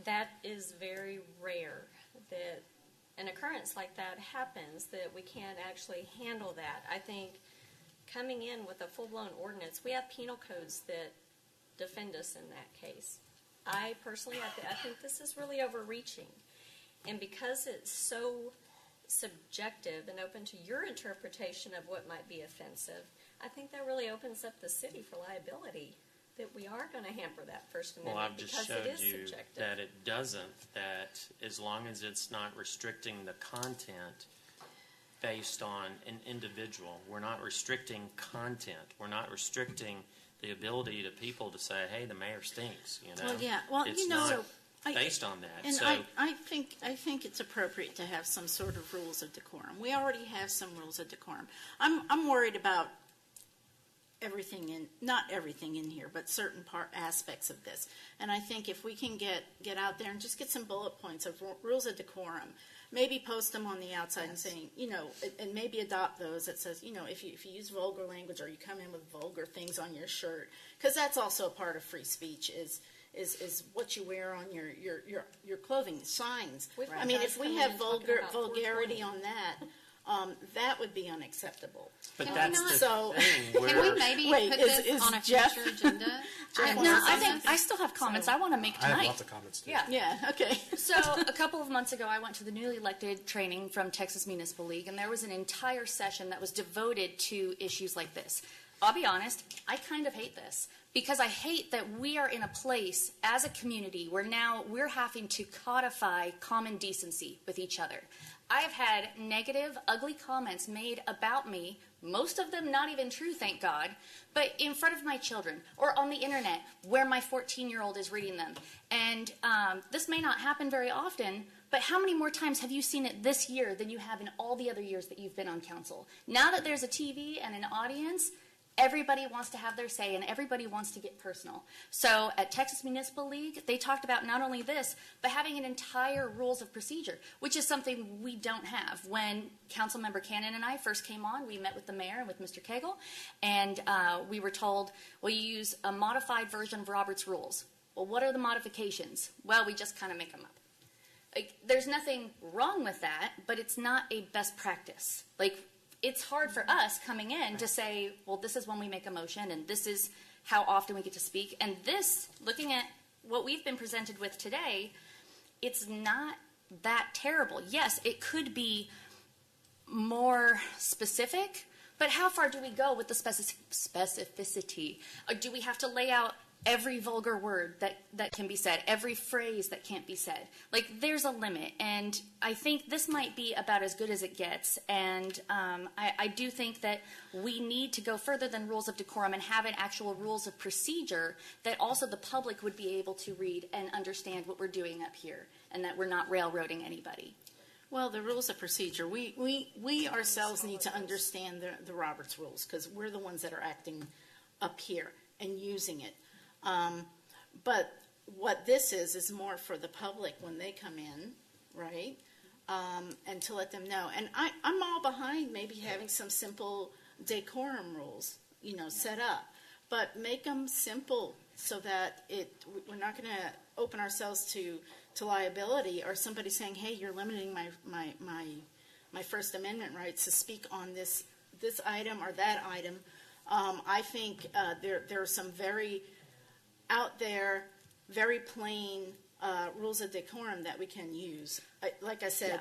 That is very rare that an occurrence like that happens, that we can't actually handle that. I think coming in with a full-blown ordinance, we have penal codes that defend us in that case. I personally, I think this is really overreaching. And because it's so subjective and open to your interpretation of what might be offensive, I think that really opens up the city for liability, that we are going to hamper that First Amendment. Well, I've just because showed it is you subjective. that it doesn't, that as long as it's not restricting the content based on an individual, we're not restricting content. We're not restricting the ability to people to say, hey, the mayor stinks, Well, yeah. Well, it's not based on that. And so I think it's appropriate to have some sort of rules of decorum. We already have some rules of decorum. I'm worried about not everything in here, but certain aspects of this. And I think if we can get out there and just get some bullet points of rules of decorum, maybe post them on the outside and saying, and maybe adopt those that says, if you use vulgar language or you come in with vulgar things on your shirt, because that's also a part of free speech is what you wear on your clothing, signs. I mean, if we have vulgarity on that, that would be unacceptable. But that's the thing. Can we maybe put this on a future agenda? I think I still have comments I want to make I tonight. have lots of comments too. Yeah, okay. So a couple of months ago, I went to the newly elected training from Texas Municipal League, and there was an entire session that was devoted to issues like this. I'll be honest, I kind of hate this because I hate that we are in a place as a community where now we're having to codify common decency with each other. I have had negative, ugly comments made about me, most of them not even true, thank God, but in front of my children or on the internet where my 14-year-old is reading them. And this may not happen very often, but how many more times have you seen it this year than you have in all the other years that you've been on council? Now that there's a TV and an audience, everybody wants to have their say, and everybody wants to get personal. So at Texas Municipal League, they talked about not only this, but having an entire rules of procedure, which is something we don't have. When Councilmember Cannon and I first came on, we met with the mayor and with Mr. Cagle, and we were told, well, you use a modified version of Robert's Rules. Well, what are the modifications? Well, we just kind of make them up. Like, there's nothing wrong with that, but it's not a best practice. Like, it's hard for us coming in to say, well, this is when we make a motion, and this is how often we get to speak. And this, looking at what we've been presented with today, it's not that terrible. Yes, it could be more specific, but how far do we go with the specificity? Or do we have to lay out every vulgar word that can be said, every phrase that can't be said? Like, there's a limit, and I think this might be about as good as it gets, and I do think that we need to go further than rules of decorum and have an actual rules of procedure that also the public would be able to read and understand what we're doing up here, and that we're not railroading anybody. Well, the rules of procedure, we ourselves need to understand the Roberts Rules, because we're the ones that are acting up here and using it. But what this is more for the public when they come in, right? And to let them know. And I'm all behind maybe having some simple decorum rules, set up. But make them simple so that we're not going to open ourselves to liability, or somebody saying, hey, you're limiting my First Amendment rights to speak on this item or that item. I think there are some very out there, very plain rules of decorum that we can use. Like I said,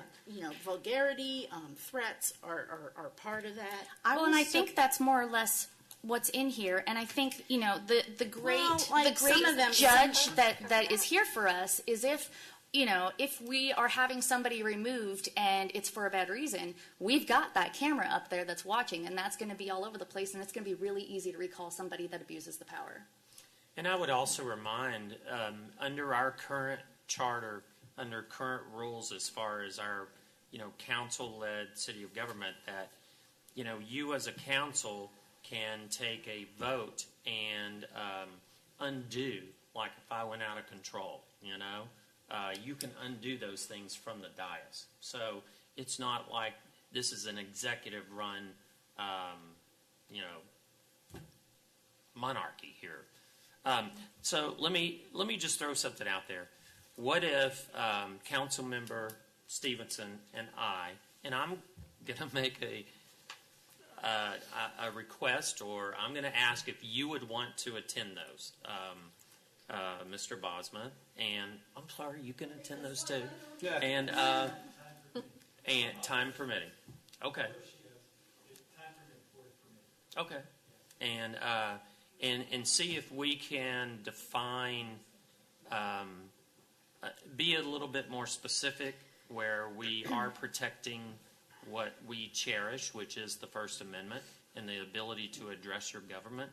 vulgarity, threats are part of that. I think that's more or less what's in here, and I think the great judge that is here for us is if we are having somebody removed and it's for a bad reason, we've got that camera up there that's watching, and that's going to be all over the place, and it's going to be really easy to recall somebody that abuses the power. And I would also remind, under our current charter, under current rules as far as our, council-led city of government, that, you as a council can take a vote and undo, like if I went out of control, you can undo those things from the dais. So it's not like this is an executive-run, monarchy here. So let me just throw something out there. What if Councilmember Stevenson and I'm going to make a request, or I'm going to ask if you would want to attend those, Mr. Bosma, and I'm sorry, you can attend those too, and time permitting. Okay. Okay, and see if we can define, be a little bit more specific, where we are protecting what we cherish, which is the First Amendment and the ability to address your government,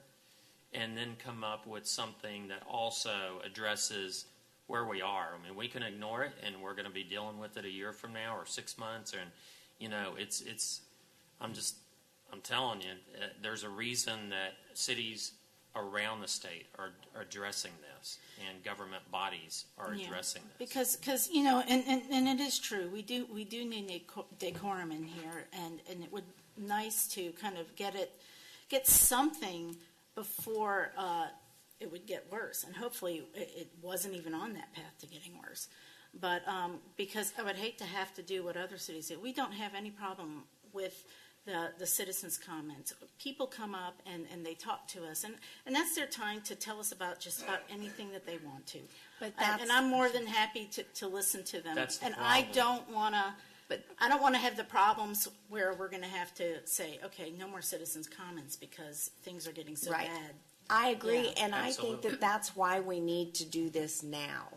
and then come up with something that also addresses where we are. I mean, we can ignore it, and we're going to be dealing with it a year from now or 6 months, and I'm telling you, there's a reason that cities around the state are addressing this, and government bodies are addressing this. Because and it is true. We do need decorum in here, and it would nice to kind of get something before it would get worse, and hopefully it wasn't even on that path to getting worse. But because I would hate to have to do what other cities do. We don't have any problem with the citizens' comments. People come up and they talk to us, and that's their time to tell us about just about anything that they want to. But that's- and I'm more than happy to listen to them. That's the and I problem. don't want to. But I don't want to have the problems where we're going to have to say, okay, no more citizens' comments because things are getting so Right. bad. I agree, Yeah. and I Absolutely. think that that's why we need to do this now.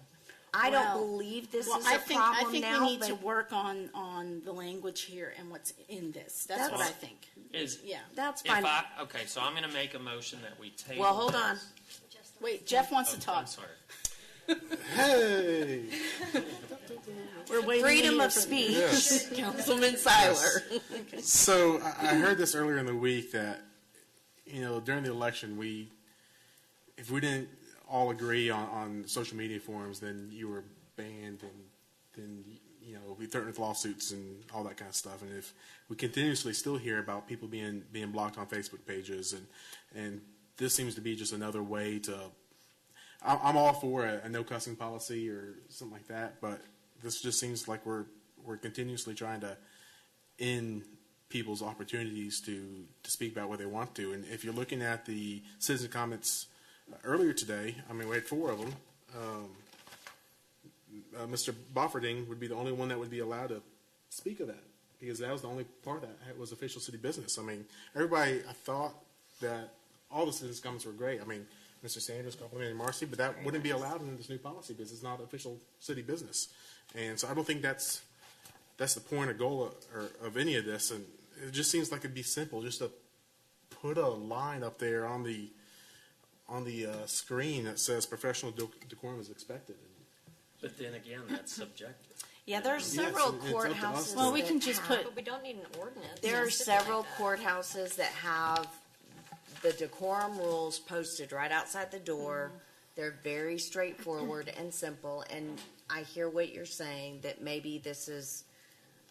I Well- don't believe this Well, is I a think, problem I think now, we need but to work on the language here and what's in this. That's what I think. Yeah. that's If fine. okay, so I'm going to make a motion that we table. Well, hold on. this. Wait, Jeff wants Oh, to talk. I'm sorry. Hey! We're waiting to Freedom hear of from speech, Yes. Councilman Seiler. So I heard this earlier in the week that, during the election, if we didn't all agree on social media forums, then you were banned, and then we threatened with lawsuits and all that kind of stuff. And if we continuously still hear about people being blocked on Facebook pages, and this seems to be just another way to. I'm all for a no cussing policy or something like that, but this just seems like we're continuously trying to end people's opportunities to speak about what they want to. And if you're looking at the citizen comments earlier today, I mean, we had 4 of them. Mr. Bofferding would be the only one that would be allowed to speak of that, because that was the only part that was official city business. I mean, everybody, I thought that all the citizens' comments were great. I mean, Mr. Sanders complimented Marcy, but that wouldn't be allowed in this new policy because it's not official city business. And so I don't think that's the point or goal of any of this. And it just seems like it'd be simple just to put a line up there on the screen that says professional decorum is expected. But then again, that's subjective. Yeah, there's Yes, several it's up to us courthouses. to- Well, we that can just have- put. But we don't need an ordinance. There are It's just like several that. courthouses that have the decorum rules posted right outside the door. They're very straightforward and simple, and I hear what you're saying, that maybe this has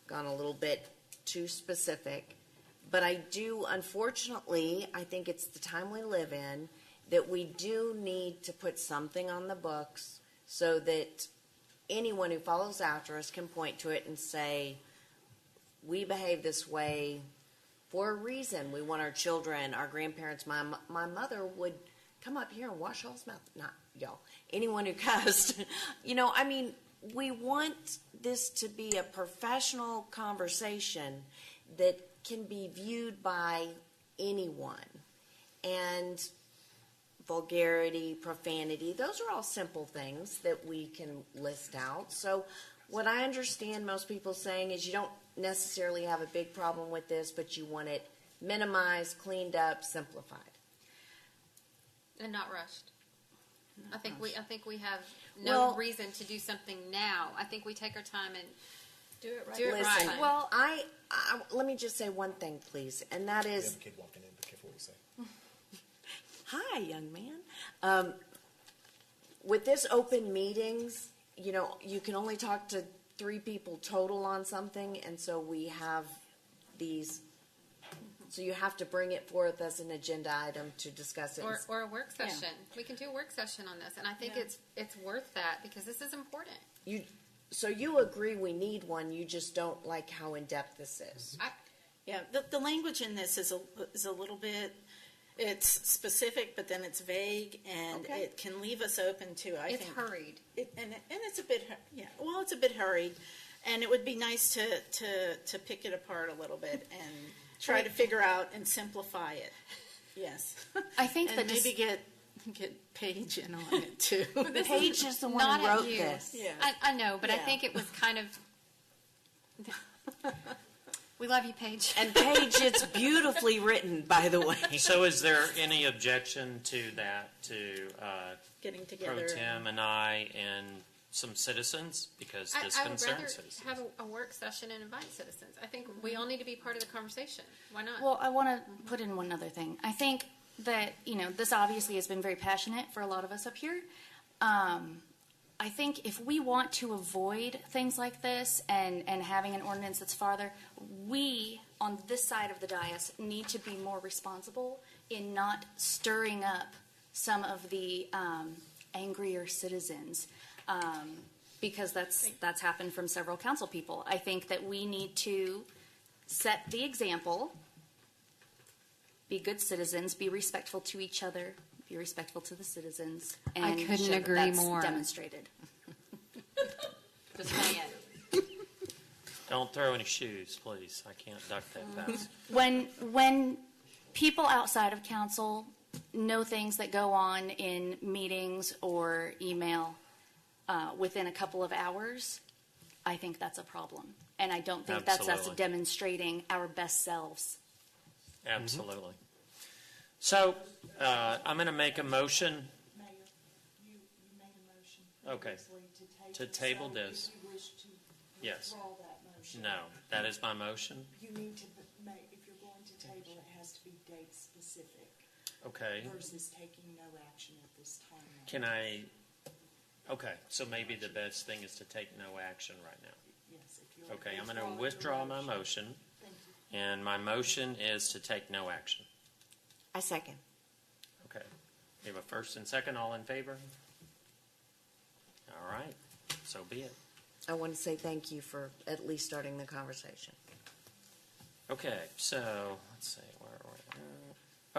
gone a little bit too specific. But I do, unfortunately, I think it's the time we live in, that we do need to put something on the books so that anyone who follows after us can point to it and say, we behave this way for a reason. We want our children, our grandparents. My mother would come up here and wash y'all's mouth. Not y'all. Anyone who cussed. I mean, we want this to be a professional conversation that can be viewed by anyone. And vulgarity, profanity, those are all simple things that we can list out. So what I understand most people saying is you don't necessarily have a big problem with this, but you want it minimized, cleaned up, simplified. And not rushed. I think we have no reason to do something now. I think we take our time and Do it right. do it Listen, right. well, I let me just say one thing, please, and that is, kid walking in, be careful what you say. hi, young man. With this open meetings, you can only talk to 3 people total on something, and so we have these. So you have to bring it forth as an agenda item to discuss it. or a work session. We can do a work session on this, and I think it's worth that because this is important. So you agree we need one, you just don't like how in-depth this is. Yeah, the language in this is a little bit. It's specific, but then it's vague, and Okay. it can leave us open to. I It's think hurried. and it's a bit. Yeah, well, it's a bit hurried, and it would be nice to pick it apart a little bit and try to figure out and simplify it. Yes, I think and that maybe get Paige in on it too. Paige is the one not who at wrote you. this. Yeah. I know, but I Yeah. think it was kind of. We love you, Paige. And Paige, it's beautifully written, by the way. So is there any objection to that, to Getting together. Pro Tem and I and some citizens? Because this I would rather concerns citizens. have a work session and invite citizens. I think we all need to be part of the conversation. Why not? Well, I want to put in one other thing. I think that, this obviously has been very passionate for a lot of us up here. I think if we want to avoid things like this and having an ordinance that's farther, we, on this side of the dais, need to be more responsible in not stirring up some of the angrier citizens, because that's happened from several council people. I think that we need to set the example be good citizens, be respectful to each other, be respectful to the citizens. I And couldn't show that agree that's more. Demonstrated. Just saying. Don't throw any shoes, please. I can't duck that fast. When people outside of council know things that go on in meetings or email within a couple of hours, I think that's a problem. And I don't think that's us Absolutely. demonstrating our best selves. Absolutely. So, I'm going to make a motion. Mayor, you made a motion Okay. previously To table so this. If you wish to Yes. withdraw that motion. No, that is my motion. You need to make, if you're going to table, it has to be date specific Okay. versus taking no action at this time. Can I, okay, so maybe the best thing is to take no action right now. Yes, if you're. Okay, I'm going to withdraw my motion, Thank you. and my motion is to take no action. I second. Okay. We have a first and second, all in favor? All right, so be it. I want to say thank you for at least starting the conversation. Okay, so, let's see, where are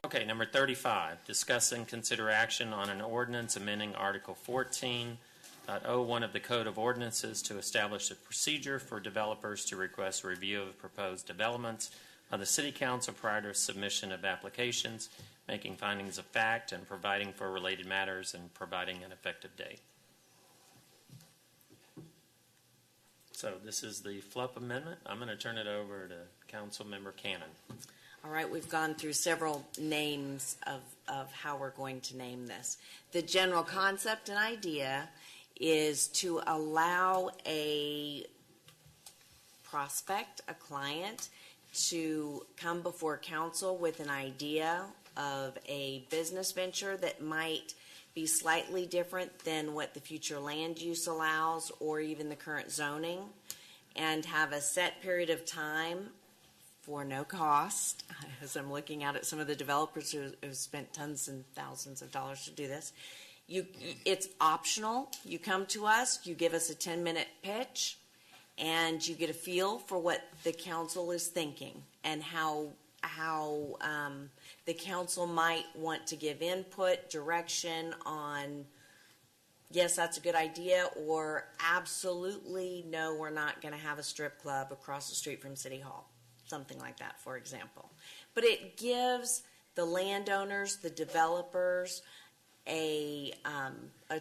we? Okay, number 35, discuss and consider action on an ordinance amending Article 14.01 of the Code of Ordinances to establish a procedure for developers to request review of proposed developments by the City Council prior to submission of applications, making findings of fact, and providing for related matters, and providing an effective date. So this is the FLUP amendment. I'm going to turn it over to Councilmember Cannon. All right, we've gone through several names of how we're going to name this. The general concept and idea is to allow a prospect, a client, to come before council with an idea of a business venture that might be slightly different than what the future land use allows or even the current zoning, and have a set period of time for no cost, as I'm looking out at some of the developers who have spent tons and thousands of dollars to do this. It's optional. You come to us, you give us a 10-minute pitch, and you get a feel for what the council is thinking and how the council might want to give input, direction on, yes, that's a good idea, or absolutely, no, we're not going to have a strip club across the street from City Hall. Something like that, for example. But it gives the landowners, the developers, a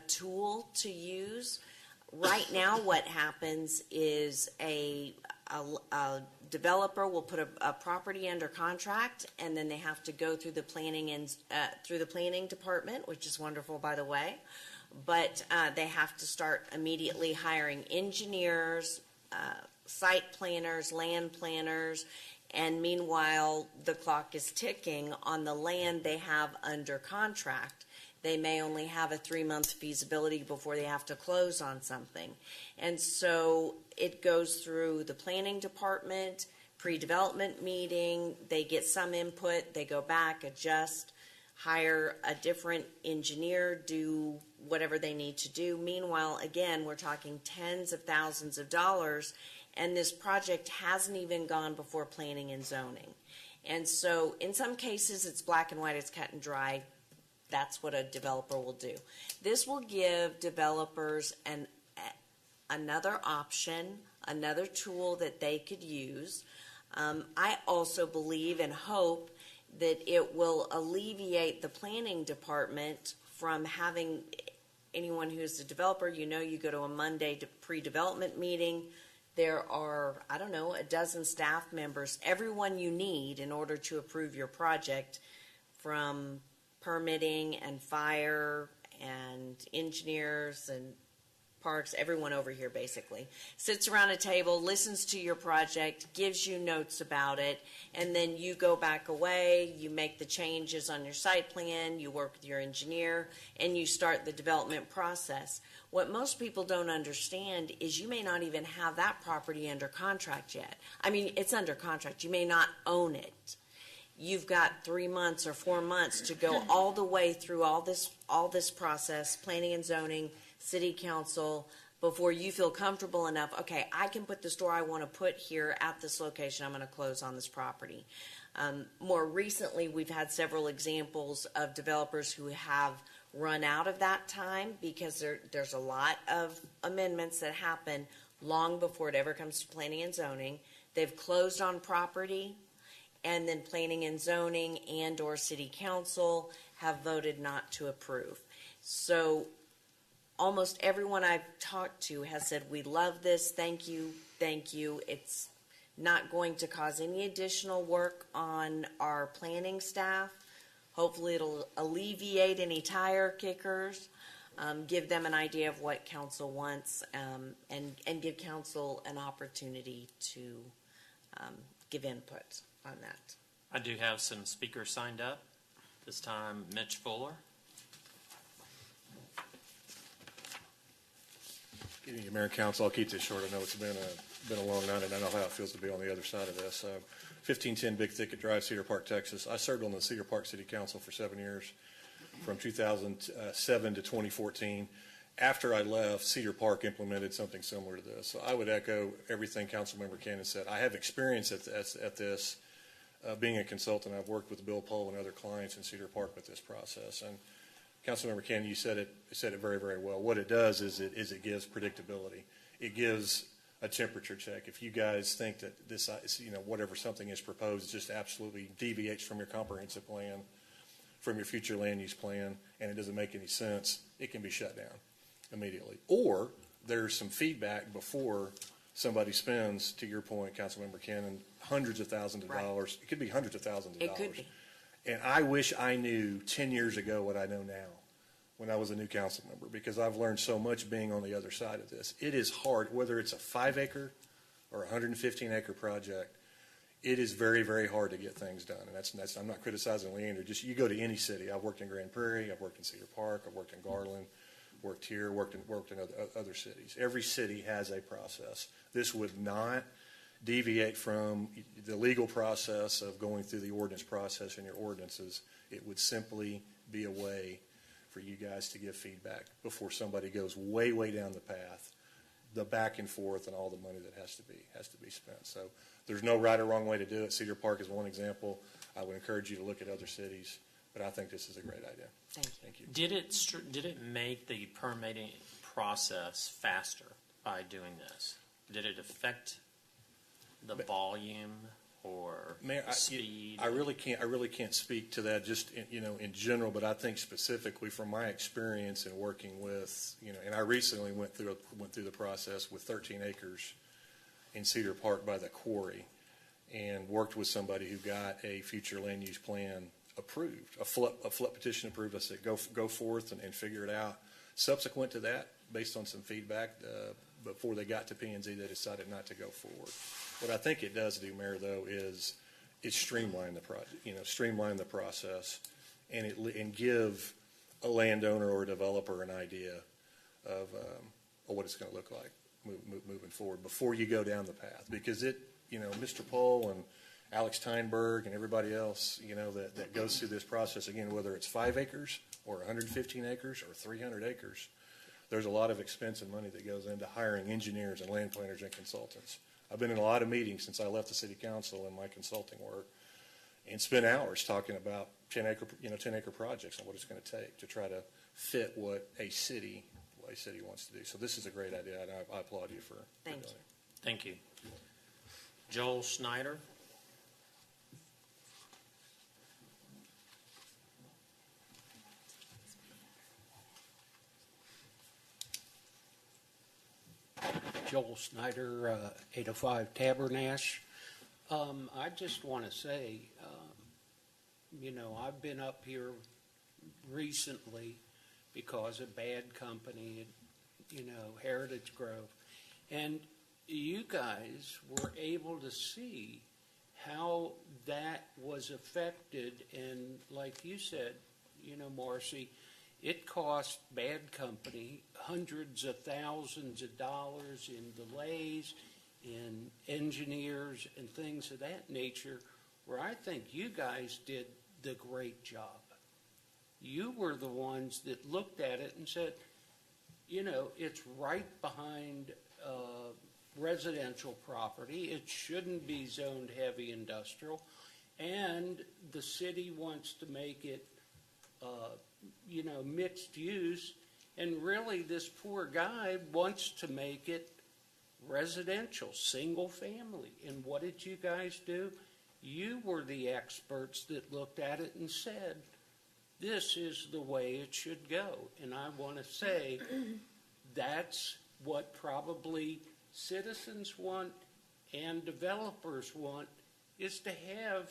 tool to use. Right now, what happens is a developer will put a property under contract, and then they have to go through the planning department, which is wonderful, by the way. But they have to start immediately hiring engineers, site planners, land planners, and meanwhile the clock is ticking on the land they have under contract. They may only have a 3-month feasibility before they have to close on something. And so it goes through the planning department, pre-development meeting, they get some input, they go back, adjust, hire a different engineer, do whatever they need to do. Meanwhile, again, we're talking tens of thousands of dollars, and this project hasn't even gone before planning and zoning. And so in some cases, it's black and white, it's cut and dry. That's what a developer will do. This will give developers another option, another tool that they could use. I also believe and hope that it will alleviate the planning department from having anyone who's a developer. You know, you go to a Monday pre-development meeting. There are, I don't know, a dozen staff members, everyone you need in order to approve your project, from permitting and fire and engineers and parks, everyone over here basically sits around a table, listens to your project, gives you notes about it, and then you go back away, you make the changes on your site plan, you work with your engineer, and you start the development process. What most people don't understand is you may not even have that property under contract yet. I mean, it's under contract. You may not own it. You've got 3 months or 4 months to go all the way through all this process, planning and zoning, city council, before you feel comfortable enough, okay, I can put the store I want to put here at this location. I'm going to close on this property. More recently, we've had several examples of developers who have run out of that time because there's a lot of amendments that happen long before it ever comes to planning and zoning. They've closed on property, and then planning and zoning and or city council have voted not to approve. So almost everyone I've talked to has said, we love this, thank you, thank you. It's not going to cause any additional work on our planning staff. Hopefully it'll alleviate any tire kickers, give them an idea of what council wants, and give council an opportunity to give input on that. I do have some speakers signed up. This time, Mitch Fuller. Good evening, Mayor and Council. I'll keep this short. I know it's been a long night, and I know how it feels to be on the other side of this. 1510 Big Thicket Drive, Cedar Park, Texas. I served on the Cedar Park City Council for 7 years, from 2007 to 2014. After I left, Cedar Park implemented something similar to this. So I would echo everything Councilmember McCann said. I have experience at this. Being a consultant, I've worked with Bill Pohl and other clients in Cedar Park with this process. And Councilmember McCann, you said it very, very well. What it does is it gives predictability. It gives a temperature check. If you guys think that this, whatever something is proposed just absolutely deviates from your comprehensive plan, from your future land use plan, and it doesn't make any sense, it can be shut down immediately. Or there's some feedback before somebody spends, to your point, Councilmember Cannon, hundreds of thousands of dollars. It could be hundreds of thousands of dollars. It could be. And I wish I knew 10 years ago what I know now when I was a new council member, because I've learned so much being on the other side of this. It is hard, whether it's a 5-acre or a 115-acre project, it is very, very hard to get things done. And that's I'm not criticizing Leander. Just you go to any city. I've worked in Grand Prairie. I've worked in Cedar Park. I've worked in Garland. Worked here. Worked in other cities. Every city has a process. This would not deviate from the legal process of going through the ordinance process and your ordinances. It would simply be a way for you guys to give feedback before somebody goes way, way down the path, the back and forth and all the money that has to be spent. So there's no right or wrong way to do it. Cedar Park is one example. I would encourage you to look at other cities, but I think this is a great idea. Thank you. Did it make the permitting process faster by doing this? Did it affect the volume or Mayor, speed? I really can't speak to that just in general, but I think specifically from my experience in working with and I recently went through the process with 13 acres in Cedar Park by the quarry, and worked with somebody who got a future land use plan approved, a flip petition approved. I said go forth and figure it out. Subsequent to that, based on some feedback, before they got to P&Z, they decided not to go forward. What I think it does do, Mayor, though, is it streamline the project, streamline the process, and give a landowner or a developer an idea of what it's going to look like moving forward before you go down the path. Because Mr. Pohl and Alex Steinberg and everybody else, that goes through this process, again, whether it's 5 acres or 115 acres or 300 acres, there's a lot of expense and money that goes into hiring engineers and land planners and consultants. I've been in a lot of meetings since I left the city council in my consulting work, and spent hours talking about 10-acre projects and what it's going to take to try to fit what a city wants to do. So this is a great idea, and I applaud you for doing it. Thank you. Joel Schneider. Joel Snyder, 805 Tabernash. I just want to say, I've been up here recently because of bad company, Heritage Grove. And you guys were able to see how that was affected. And like you said, Marcy, it cost bad company hundreds of thousands of dollars in delays, in engineers and things of that nature, where I think you guys did the great job. You were the ones that looked at it and said, it's right behind residential property. It shouldn't be zoned heavy industrial. and the city wants to make it, mixed use, and really this poor guy wants to make it residential, single family. And what did you guys do? You were the experts that looked at it and said, this is the way it should go. And I want to say that's what probably citizens want and developers want, is to have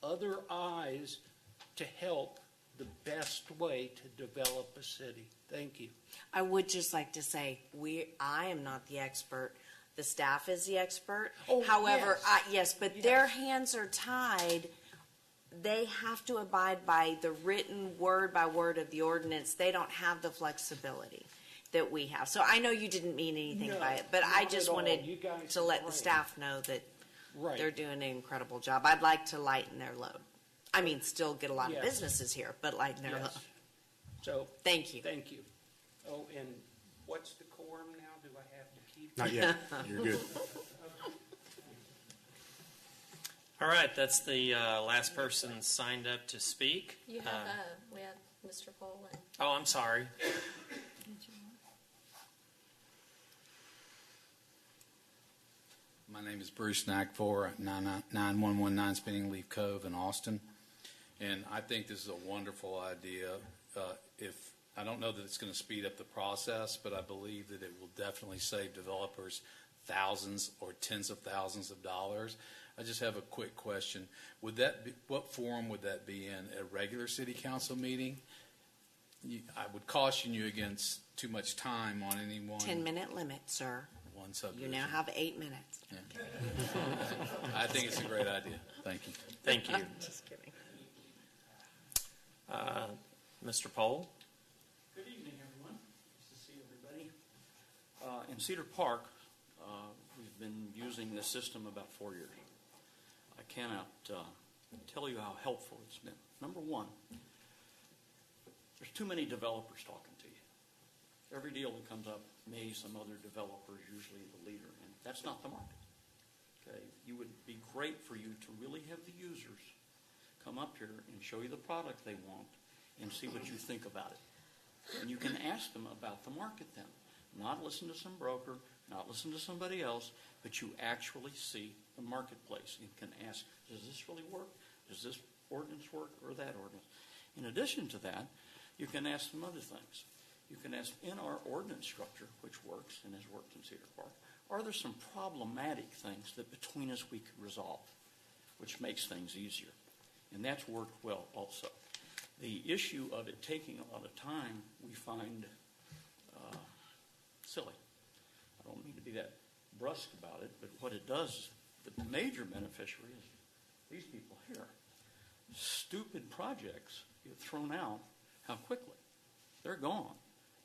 other eyes to help the best way to develop a city. Thank you. I would just like to say, I am not the expert. The staff is the expert. Oh, However, yes. but their hands are tied. They have to abide by the written word by word of the ordinance. They don't have the flexibility that we have. So I know you didn't mean anything by it, but I just wanted to let the staff know that they're doing an incredible job. I'd like to lighten their load. I mean, still get a lot of businesses here, but lighten their load. So thank you. Thank you. Oh, and what's the quorum now? Do I have to keep? Not yet. You're good. All right, that's the last person signed up to speak. You have, we have Mr. Poland. Oh, I'm sorry. My name is Bruce Nagfor at 9119 Spinning Leaf Cove in Austin. And I think this is a wonderful idea. I don't know that it's going to speed up the process, but I believe that it will definitely save developers thousands or tens of thousands of dollars. I just have a quick question. What forum would that be in? A regular city council meeting? I would caution you against too much time on any one. 10-minute limit, sir. One subdivision. You now have 8 minutes. Yeah. I think it's a great idea. Thank you. Thank you. Just kidding. Mr. Pohl? Good evening, everyone. Nice to see everybody. In Cedar Park, we've been using this system about 4 years. I cannot tell you how helpful it's been. Number one, there's too many developers talking to you. Every deal that comes up, me, some other developer is usually the leader, and that's not the market. Okay, it would be great for you to really have the users come up here and show you the product they want and see what you think about it. And you can ask them about the market then. Not listen to some broker, not listen to somebody else, but you actually see the marketplace. You can ask, does this really work? Does this ordinance work or that ordinance? In addition to that, you can ask some other things. You can ask, in our ordinance structure, which works and has worked in Cedar Park, are there some problematic things that between us we could resolve, which makes things easier? And that's worked well also. The issue of it taking a lot of time, we find silly. I don't mean to be that brusque about it, but what it does, the major beneficiary is these people here. Stupid projects get thrown out, how quickly? They're gone,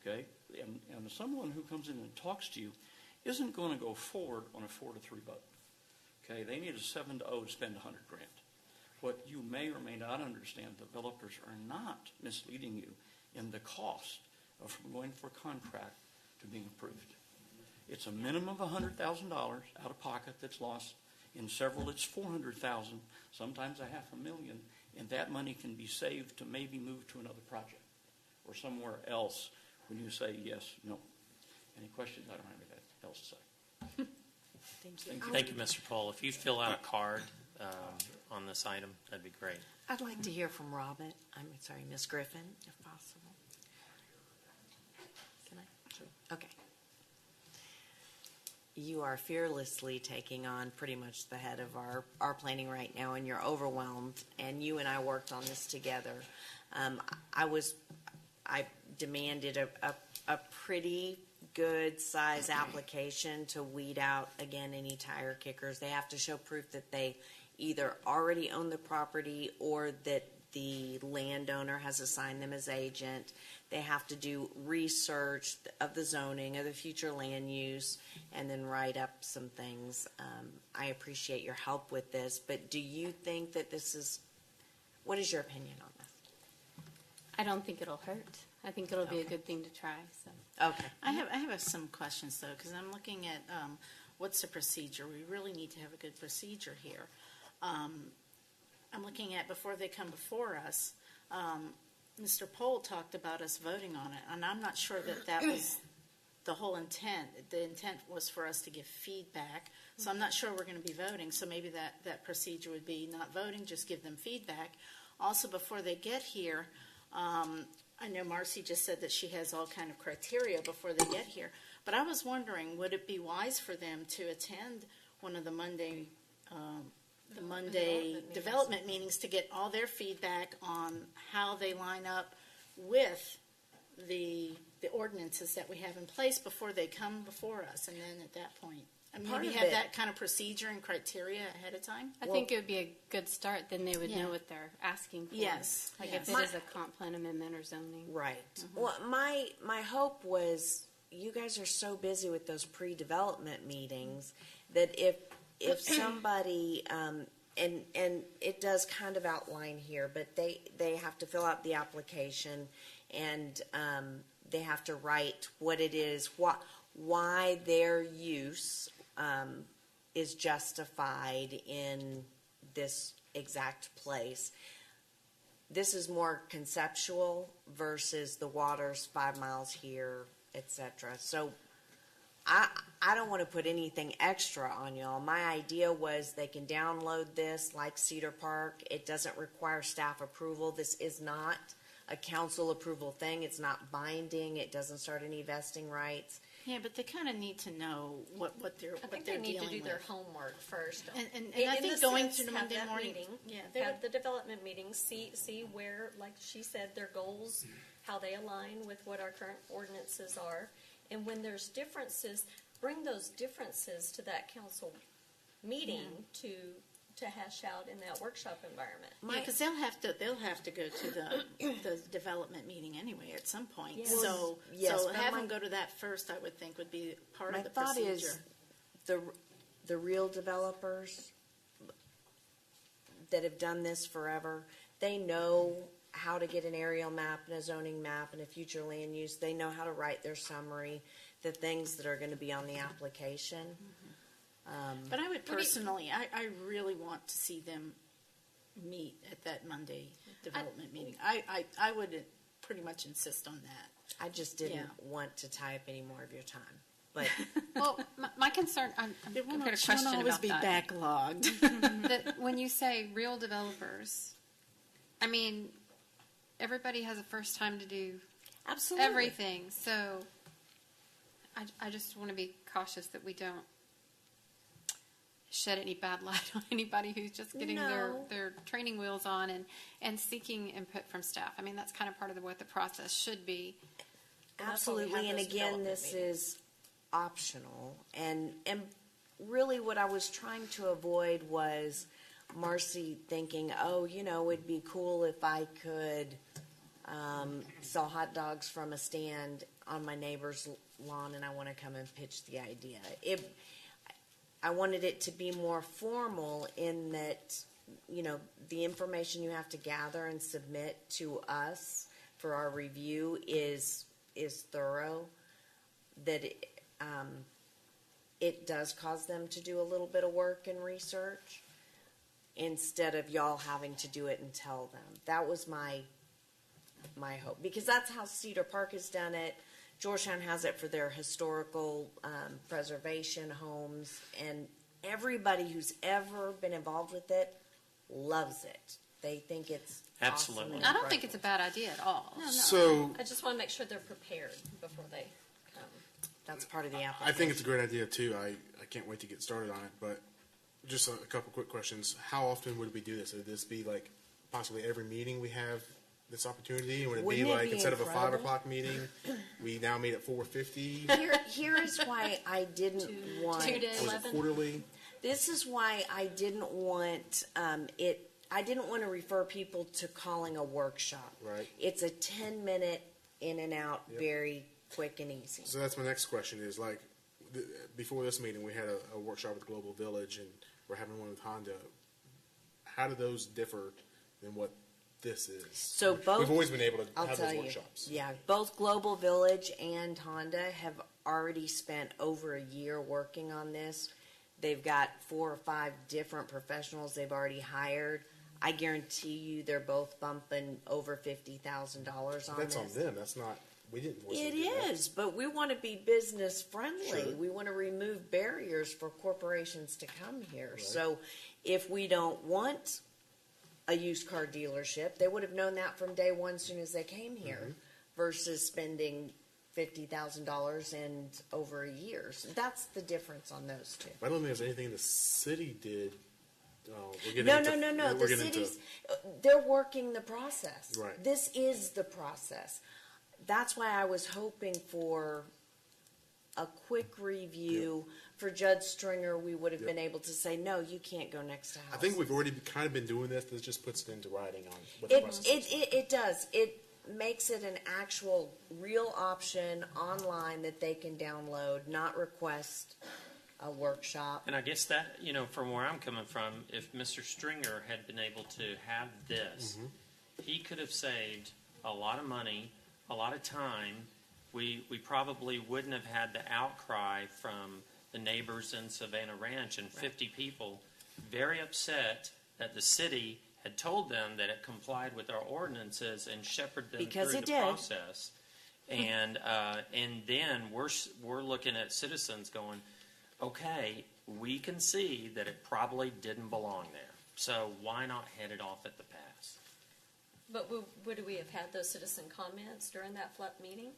okay? And someone who comes in and talks to you isn't going to go forward on a 4-3 vote, okay? They need a 7-0 to spend $100,000. What you may or may not understand, developers are not misleading you in the cost of going for a contract to being approved. It's a minimum of $100,000 out of pocket that's lost. In several, it's $400,000, sometimes $500,000, and that money can be saved to maybe move to another project or somewhere else when you say yes, no. Any questions? I don't have anything else to say. Thank you. Thank you, Mr. Pohl. If you fill out a card on this item, that'd be great. I'd like to hear from Robin. Ms. Griffin, if possible. Can I? Sure. Okay. You are fearlessly taking on pretty much the head of our planning right now, and you're overwhelmed, and you and I worked on this together. I demanded a pretty good size application to weed out, again, any tire kickers. They have to show proof that they either already own the property or that the landowner has assigned them as agent. They have to do research of the zoning, of the future land use, and then write up some things. I appreciate your help with this, but do you think that what is your opinion on this? I don't think it'll hurt. I think it'll be a good thing to try. So. Okay. I have some questions, though, because I'm looking at what's the procedure. We really need to have a good procedure here. I'm looking at before they come before us, Mr. Pohl talked about us voting on it, and I'm not sure that that was the whole intent. The intent was for us to give feedback, so I'm not sure we're going to be voting, so maybe that procedure would be not voting, just give them feedback. Also, before they get here, I know Marcy just said that she has all kind of criteria before they get here, but I was wondering, would it be wise for them to attend one of the Monday development meetings to get all their feedback on how they line up with the ordinances that we have in place before they come before us, and then at that point, maybe have that kind of procedure and criteria ahead of time? I think it would be a good start. Then they would know what they're asking for. Yes. Like yes. if it is a comp plan amendment or zoning. Right. Well, my hope was, you guys are so busy with those pre-development meetings that if somebody, and it does kind of outline here, but they have to fill out the application, and they have to write what it is, why their use is justified in this exact place. This is more conceptual versus the water's 5 miles here, etc. So I don't want to put anything extra on y'all. My idea was they can download this like Cedar Park. It doesn't require staff approval. This is not a council approval thing. It's not binding. It doesn't start any vesting rights. Yeah, but they kind of need to know what they're I think dealing they need to do with. their homework first. And In I think the going sense, to the have Monday that morning, meeting, they have would, the development meeting, see where, like she said, their goals, how they align with what our current ordinances are. And when there's differences, bring those differences to that council meeting to hash out in that workshop environment. because they'll have to go to the development meeting anyway at some point. Yes. So Yes, but have my- them go to that first, I would think, would be part My of the thought procedure. is the real developers that have done this forever, they know how to get an aerial map and a zoning map and a future land use. They know how to write their summary, the things that are going to be on the application. But I would personally, I really want to see them meet at that Monday development meeting. I would pretty much insist on that. I just didn't want to tie up any more of your time. But Well, my concern, I've It got a won't question always about be that. backlogged. That when you say real developers, I mean, everybody has a first time to do absolutely. everything. So I just want to be cautious that we don't shed any bad light on anybody who's just getting No. their training wheels on and seeking input from staff. I mean, that's kind of part of what the process should be. that's why we have Absolutely, and those again, development this meetings. is optional, and really what I was trying to avoid was Marcy thinking, oh, it'd be cool if I could sell hot dogs from a stand on my neighbor's lawn, and I want to come and pitch the idea. I wanted it to be more formal in that, the information you have to gather and submit to us for our review is thorough, that it does cause them to do a little bit of work and research instead of y'all having to do it and tell them. That was my hope, because that's how Cedar Park has done it. Georgetown has it for their historical preservation homes, and everybody who's ever been involved with it loves it. They think it's Absolutely. awesome and I don't think incredible. it's a bad idea at all. So I just want to make sure they're prepared before they come. That's part of the application. I think it's a great idea too. I can't wait to get started on it. But just a couple quick questions. How often would we do this? Would this be like possibly every meeting we have this opportunity? Would it Wouldn't be it like be instead of a incredible? 5 o'clock meeting, we now meet at 4:50? Here is why I didn't want 2 to Was it 11? quarterly? This is why I didn't want it. I didn't want to refer people to calling a workshop. Right. It's a 10-minute in and out, Yep. very quick and easy. So that's my next question is like, before this meeting, we had a workshop with Global Village, and we're having one with Honda. How do those differ than what this is? So both. We've always been able to I'll have tell those you. workshops. Yeah, both Global Village and Honda have already spent over a year working on this. They've got 4 or 5 different professionals they've already hired. I guarantee you they're both bumping over $50,000 on That's on this. them. That's not. We didn't. force them It to do that. is, but we want to be business friendly. Sure. We want to remove barriers for corporations to come here. Right. So if we don't want a used car dealership, they would have known that from day one as soon as they came here Mm-hmm. versus spending $50,000 in over a year. So that's the difference on those two. I don't think there's anything the city did. We're getting No, into, no, no, no. We're The getting cities, they're working the process. Right. This is the process. That's why I was hoping for a quick review. For Judge Stringer, we would have been able to say, no, you can't go next to house. I think we've already kind of been doing this. This just puts it into writing on what the process is. It does. It makes it an actual real option online that they can download, not request a workshop. And I guess that, from where I'm coming from, if Mr. Stringer had been able to have this, he could have saved a lot of money, a lot of time. We probably wouldn't have had the outcry from the neighbors in Savannah Ranch and 50 people very upset that the city had told them that it complied with our ordinances and shepherded them Because through it the did. process. And then we're looking at citizens going, okay, we can see that it probably didn't belong there. So why not head it off at the pass? But would we have had those citizen comments during that FLEP meeting?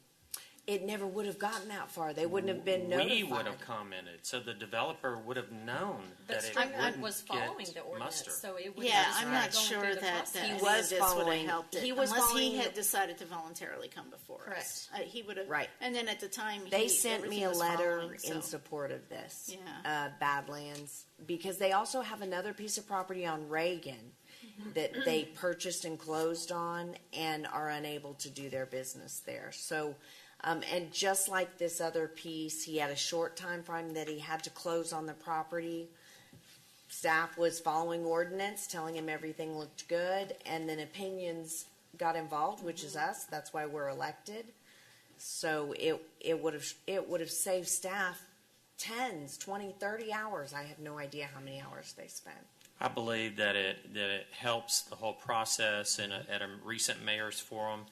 It never would have gotten that far. They wouldn't have been notified. We would have commented, so the developer would have known But that it Stringer wouldn't was following get the ordinance, muster. so it would Yeah, have just I'm been not going sure through the that process. any He was of this would following- have helped it he was unless following he had the- decided to voluntarily come before us. He would have. Right. And then at the time, They sent me everything a was letter following, so. in support of this. Yeah. Badlands, because they also have another piece of property on Reagan that they purchased and closed on and are unable to do their business there. So, and just like this other piece, he had a short time frame that he had to close on the property. Staff was following ordinance, telling him everything looked good, and then opinions got involved, which is us. That's why we're elected. So it would have saved staff 10s, 20, 30 hours. I have no idea how many hours they spent. I believe that it helps the whole process. And at a recent mayor's forum,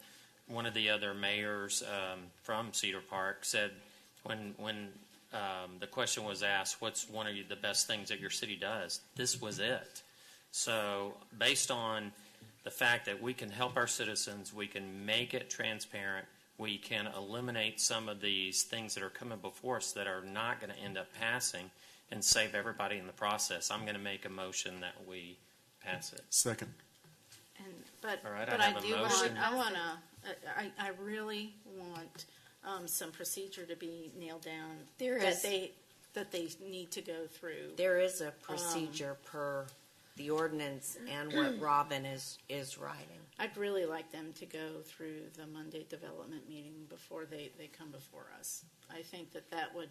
one of the other mayors from Cedar Park said when the question was asked, what's one of the best things that your city does? This was it. So based on the fact that we can help our citizens, we can make it transparent, we can eliminate some of these things that are coming before us that are not going to end up passing and save everybody in the process, I'm going to make a motion that we pass it. Second. But All right, but I I have a do want. motion. I really want some procedure to be nailed down. There that is. that they need to go through. There is a procedure per the ordinance and what Robin is writing. I'd really like them to go through the Monday development meeting before they come before us. I think that would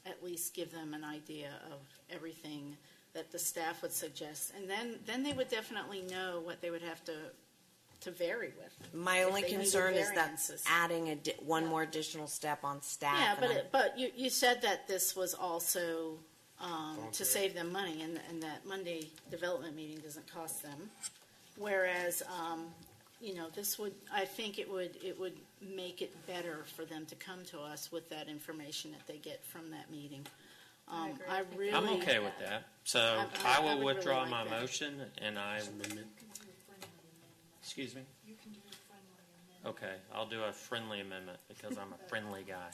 at least give them an idea of everything that the staff would suggest, and then they would definitely know what they would have to vary with. My if only they needed concern is that variances. adding one more additional step on staff. Yeah, and but you said that this was also to save them money, and that Monday development meeting doesn't cost them. Whereas, this would, I think it would make it better for them to come to us with that information that they get from that meeting. I really. I'm okay with that. So I I will would really withdraw like my that. motion, and excuse me? You can do a friendly amendment. Okay, I'll do a friendly amendment because I'm a friendly guy.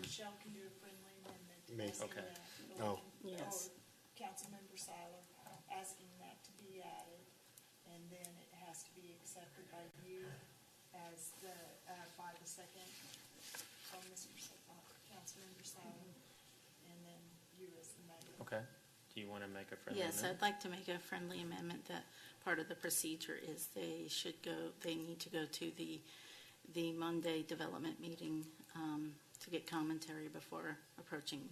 Michelle can do a friendly amendment. Me. asking Okay. that, Oh. Yes. Or Councilmember Seiler asking that to be added, and then it has to be accepted by you as by the second from Councilmember Seiler, and then you as the mayor. Okay. Do you want to make a friendly Yes, amendment? I'd like to make a friendly amendment that part of the procedure is they need to go to the Monday development meeting to get commentary before approaching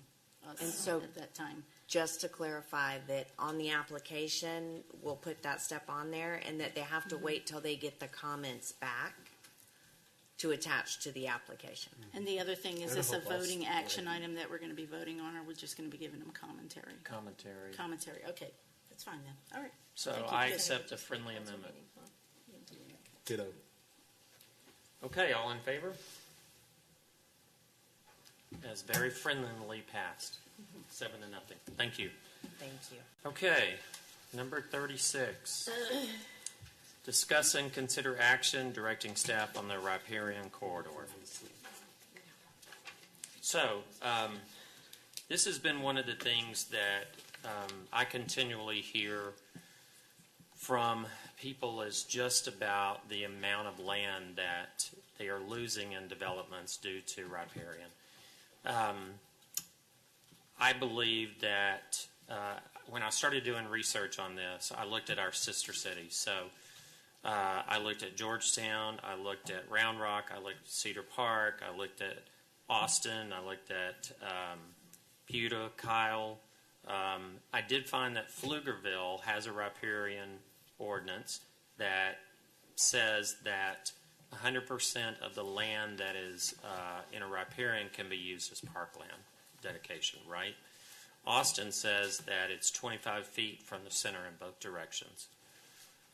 us And so- at that time. just to clarify that on the application, we'll put that step on there, and that they have to wait till they get the comments back to attach to the application. And the other thing, is I this a hope that's- voting action item that we're going to be voting on, or we're just going to be giving them commentary? Commentary. Commentary, okay. That's fine then. All right. So Thank you. I accept a friendly amendment. Ditto. Okay, all in favor? That's very friendlily passed, 7-0. Thank you. Thank you. Okay, number 36. Discuss and consider action directing staff on the riparian corridor. So, this has been one of the things that I continually hear from people is just about the amount of land that they are losing in developments due to riparian. I believe that when I started doing research on this, I looked at our sister cities. So I looked at Georgetown, I looked at Round Rock, I looked at Cedar Park, I looked at Austin, I looked at Buda, Kyle. I did find that Pflugerville has a riparian ordinance that says that 100% of the land that is in a riparian can be used as parkland dedication, right? Austin says that it's 25 feet from the center in both directions.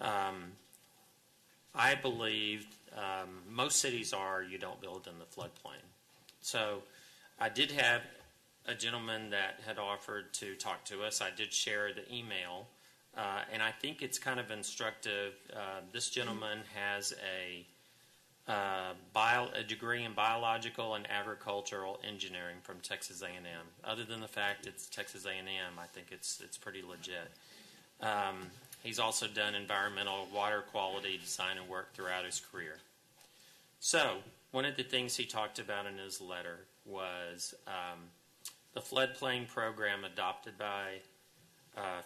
I believe most cities are, you don't build in the floodplain. So I did have a gentleman that had offered to talk to us. I did share the email, and I think it's kind of instructive. This gentleman has a degree in biological and agricultural engineering from Texas A&M. Other than the fact it's Texas A&M, I think it's pretty legit. He's also done environmental water quality design and work throughout his career. So one of the things he talked about in his letter was the floodplain program adopted by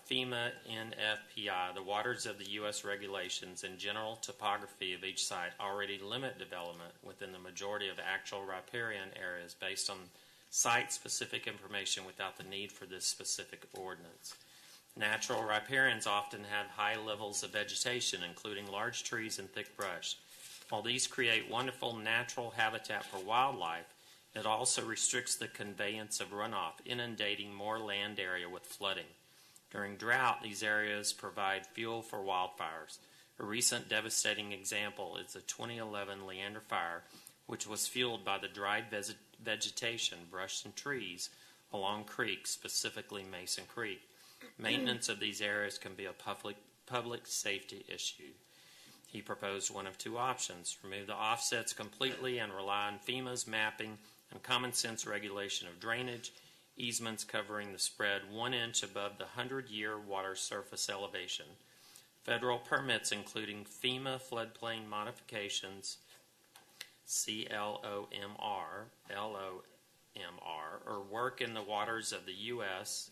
FEMA NFPI. The waters of the U.S. regulations and general topography of each site already limit development within the majority of actual riparian areas based on site-specific information without the need for this specific ordinance. Natural riparians often have high levels of vegetation, including large trees and thick brush. While these create wonderful natural habitat for wildlife, it also restricts the conveyance of runoff, inundating more land area with flooding. During drought, these areas provide fuel for wildfires. A recent devastating example is the 2011 Leander fire, which was fueled by the dried vegetation, brush, and trees along creeks, specifically Mason Creek. Maintenance of these areas can be a public safety issue. He proposed one of two options: remove the offsets completely and rely on FEMA's mapping and common sense regulation of drainage, easements covering the spread 1 inch above the 100-year water surface elevation. Federal permits, including FEMA floodplain modifications, CLOMR, or work in the waters of the U.S.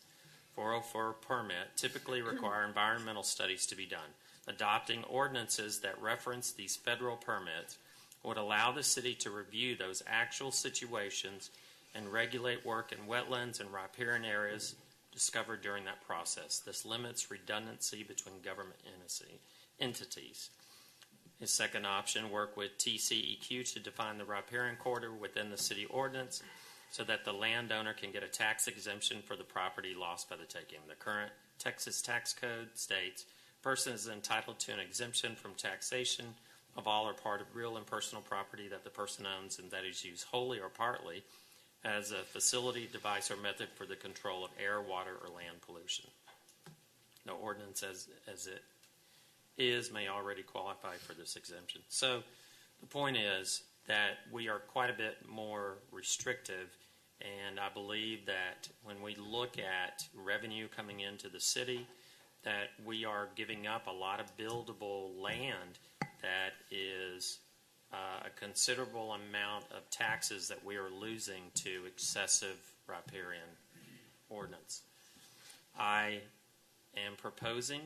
404 permit, typically require environmental studies to be done. Adopting ordinances that reference these federal permits would allow the city to review those actual situations and regulate work in wetlands and riparian areas discovered during that process. This limits redundancy between government entities. His second option, work with TCEQ to define the riparian corridor within the city ordinance so that the landowner can get a tax exemption for the property lost by the taking. The current Texas tax code states a person is entitled to an exemption from taxation of all or part of real and personal property that the person owns and that is used wholly or partly as a facility, device, or method for the control of air, water, or land pollution. No ordinance as it is may already qualify for this exemption. So the point is that we are quite a bit more restrictive, and I believe that when we look at revenue coming into the city, that we are giving up a lot of buildable land that is a considerable amount of taxes that we are losing to excessive riparian ordinance. I am proposing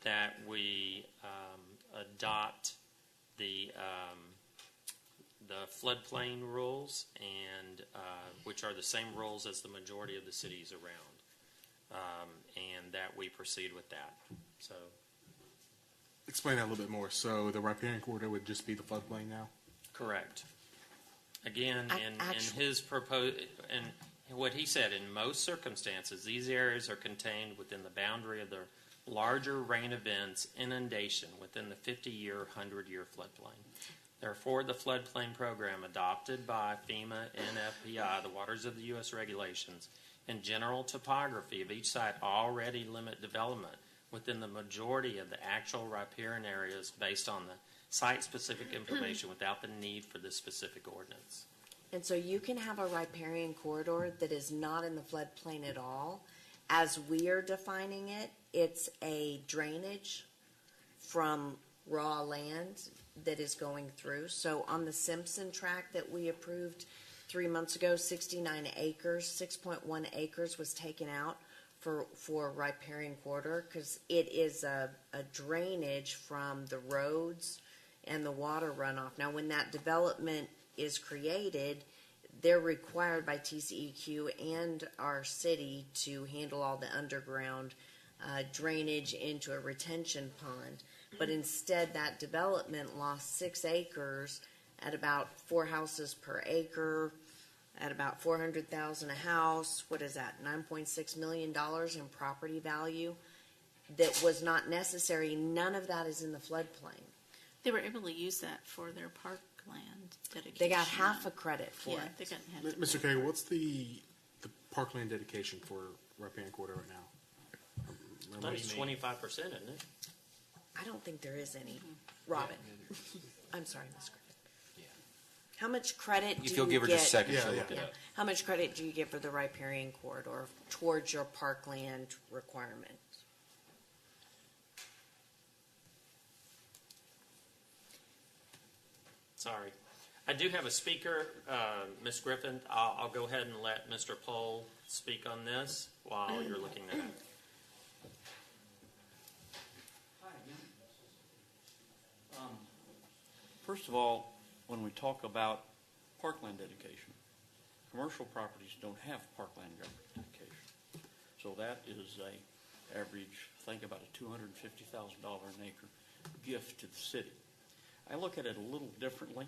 that we adopt the floodplain rules, and which are the same rules as the majority of the cities around, and that we proceed with that. So. Explain that a little bit more. So the riparian corridor would just be the floodplain now? Correct. Again, in his and what he said, in most circumstances, these areas are contained within the boundary of the larger rain events, inundation within the 50-year, 100-year floodplain. Therefore, the floodplain program adopted by FEMA and FPI, the Waters of the U.S. regulations, and general topography of each site already limit development within the majority of the actual riparian areas based on the site-specific information without the need for this specific ordinance. And so you can have a riparian corridor that is not in the floodplain at all. As we are defining it, it's a drainage from raw land that is going through. So on the Simpson tract that we approved 3 months ago, 69 acres, 6.1 acres was taken out for riparian corridor because it is a drainage from the roads and the water runoff. Now, when that development is created, they're required by TCEQ and our city to handle all the underground drainage into a retention pond. But instead, that development lost 6 acres at about 4 houses per acre, at about $400,000 a house. What is that? $9.6 million in property value that was not necessary. None of that is in the floodplain. They were able to use that for their parkland dedication. They got half a credit for Yeah, it. they got half. Mr. Cagle, what's the parkland dedication for riparian corridor right now? That's 25%, isn't it? I don't think there is any. Robin. I'm sorry, Ms. Griffin. How much credit do you get? If you'll give her just a second, Yeah, she'll yeah. look it up. How much credit do you get for the riparian corridor towards your parkland requirement? Sorry. I do have a speaker, Ms. Griffin. I'll go ahead and let Mr. Pohl speak on this while you're looking at it. Hi again. First of all, when we talk about parkland dedication, commercial properties don't have parkland dedication. So that is a average, think about a $250,000 an acre gift to the city. I look at it a little differently.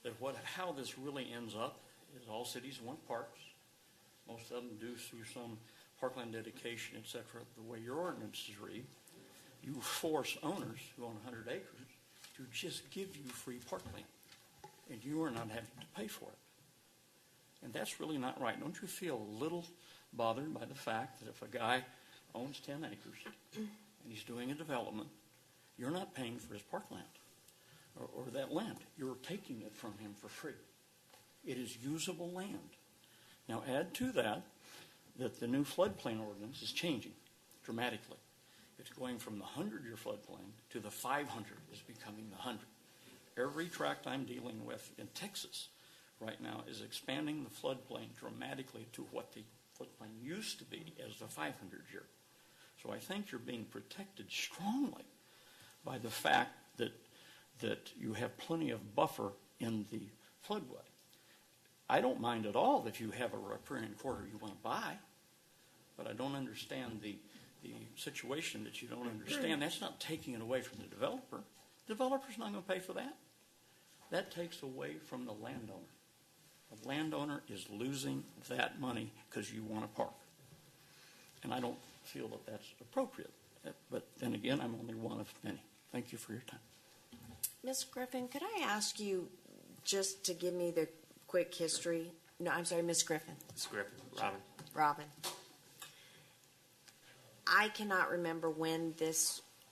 That how this really ends up is all cities want parks. Most of them do through some parkland dedication, etc. The way your ordinances read, you force owners who own 100 acres to just give you free parkland, and you are not having to pay for it. And that's really not right. Don't you feel a little bothered by the fact that if a guy owns 10 acres and he's doing a development, you're not paying for his parkland? Or that land. You're taking it from him for free. It is usable land. Now add to that the new floodplain ordinance is changing dramatically. It's going from the 100-year floodplain to the 500 is becoming the 100. Every tract I'm dealing with in Texas right now is expanding the floodplain dramatically to what the floodplain used to be as the 500-year. So I think you're being protected strongly by the fact that you have plenty of buffer in the floodway. I don't mind at all if you have a riparian corridor you want to buy, but I don't understand the situation that you don't understand. That's not taking it away from the developer. The developer's not going to pay for that. That takes away from the landowner. The landowner is losing that money because you want a park. And I don't feel that that's appropriate. But then again, I'm only one of many. Thank you for your time. Ms. Griffin, could I ask you just to give me the quick history? No, I'm sorry, Ms. Griffin. Ms. Griffin, Robin. Robin. I cannot remember when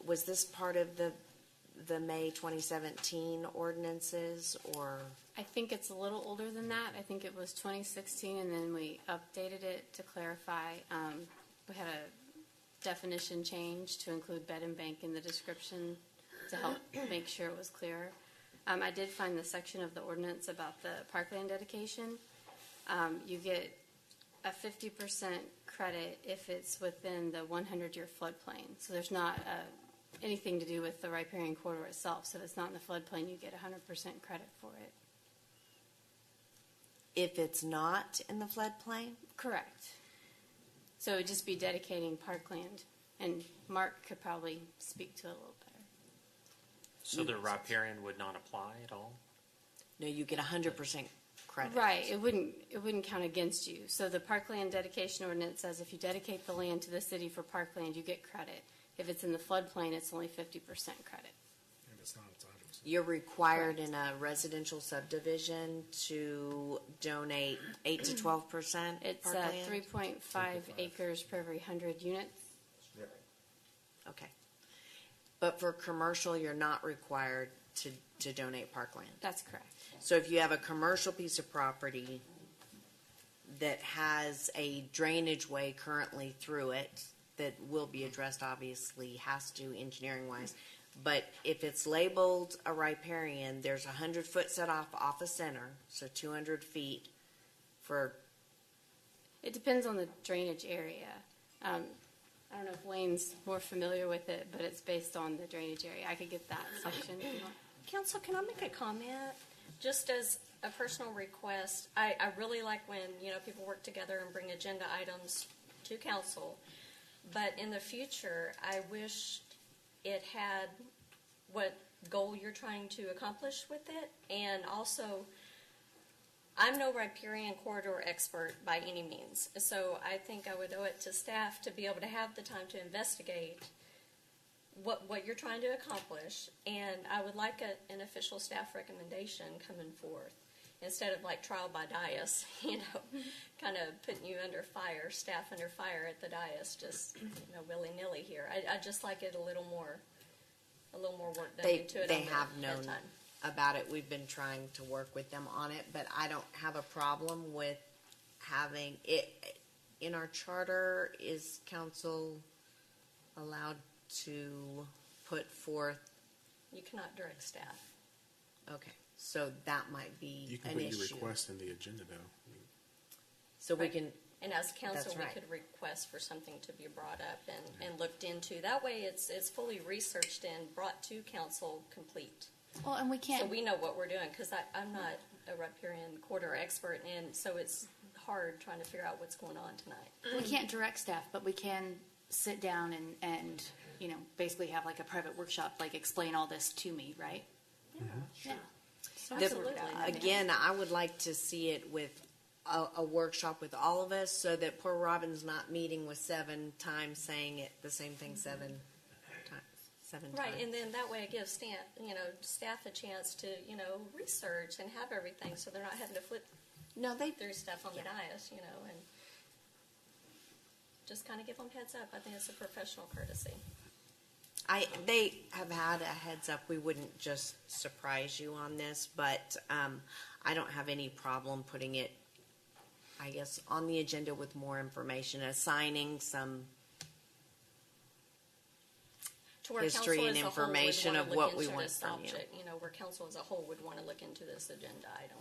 was this part of the May 2017 ordinances, or? I think it's a little older than that. I think it was 2016, and then we updated it to clarify. We had a definition change to include bed and bank in the description to help make sure it was clearer. I did find the section of the ordinance about the parkland dedication. You get a 50% credit if it's within the 100-year floodplain. So there's not anything to do with the riparian corridor itself. So if it's not in the floodplain, you get 100% credit for it. If it's not in the floodplain? Correct. So it would just be dedicating parkland. And Mark could probably speak to it a little better. So the riparian would not apply at all? No, you get 100% credit. Right. It wouldn't count against you. So the parkland dedication ordinance says if you dedicate the land to the city for parkland, you get credit. If it's in the floodplain, it's only 50% credit. And it's not items. You're required in a residential subdivision to donate 8 to 12%. It's parkland? 3.5 acres per every 100 units. Okay. But for commercial, you're not required to donate parkland. That's correct. So if you have a commercial piece of property that has a drainage way currently through it that will be addressed, obviously, has to engineering-wise. But if it's labeled a riparian, there's a 100-foot set off a center, so 200 feet for, It depends on the drainage area. I don't know if Wayne's more familiar with it, but it's based on the drainage area. I could get that section if you want. Council, can I make a comment? Just as a personal request, I really like when, people work together and bring agenda items to council. But in the future, I wish it had what goal you're trying to accomplish with it. And also, I'm no riparian corridor expert by any means. So I think I would owe it to staff to be able to have the time to investigate what you're trying to accomplish. And I would like an official staff recommendation coming forth instead of like trial by dais, kind of putting you under fire, staff under fire at the dais, just willy-nilly here. I just like it a little more work done into it. they on have the head known time. about it. We've been trying to work with them on it, but I don't have a problem with having it. In our charter, is council allowed to put forth? You cannot direct staff. Okay, so that might be You can an put your issue. request in the agenda, though. So we Right. can, And as council, That's we right. could request for something to be brought up and looked into. That way, it's fully researched and brought to council complete. Well, and we So can't, we know what we're doing, because I'm not a riparian corridor expert, and so it's hard trying to figure out what's going on tonight. we can't direct staff, but we can sit down and basically have like a private workshop, like explain all this to me, right? Yeah. Absolutely. again, I would like to see it with a workshop with all of us, so that poor Robin's not meeting with 7 times saying it the same thing 7 times. Right, and then that way it gives staff a chance to, research and have everything, so they're not having to flip No, they through stuff on the dais, and just kind of give them heads up. I think it's a professional courtesy. They have had a heads up. We wouldn't just surprise you on this, but I don't have any problem putting it, I guess, on the agenda with more information, assigning some To where history council and as a whole would information wanna of look what we into want this from you. object, where council as a whole would want to look into this agenda item.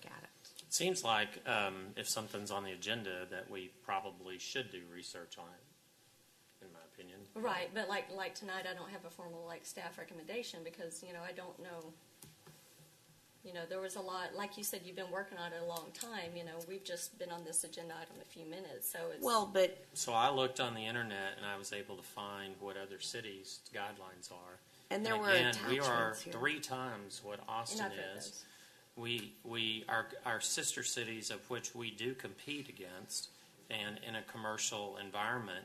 Got it. It seems like if something's on the agenda, that we probably should do research on it, in my opinion. Right, but like tonight, I don't have a formal staff recommendation because, I don't know. There was a lot, like you said, you've been working on it a long time, we've just been on this agenda item a few minutes, so it's. Well, but So I looked on the internet and I was able to find what other cities' guidelines are. and there were Again, we are attachments here. 3 times what Austin And I've read is. those. Our sister cities of which we do compete against, and in a commercial environment,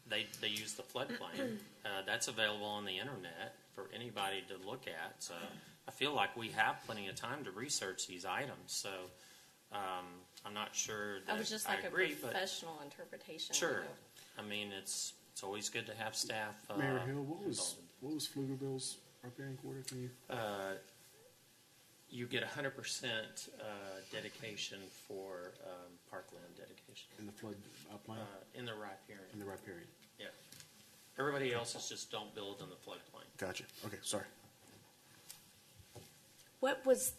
they use the floodplain. That's available on the internet for anybody to look at. So I feel like we have plenty of time to research these items. So I'm not sure that I was just I like agree, a but professional interpretation. sure. I mean, it's always good to have staff. Mayor Hill, what involved. was Pflugerville's riparian corridor? Can you? You get 100% dedication for parkland dedication In the flood plan? in the riparian. In the riparian. Yeah. Everybody else is just don't build in the floodplain. Gotcha. Okay, sorry. What was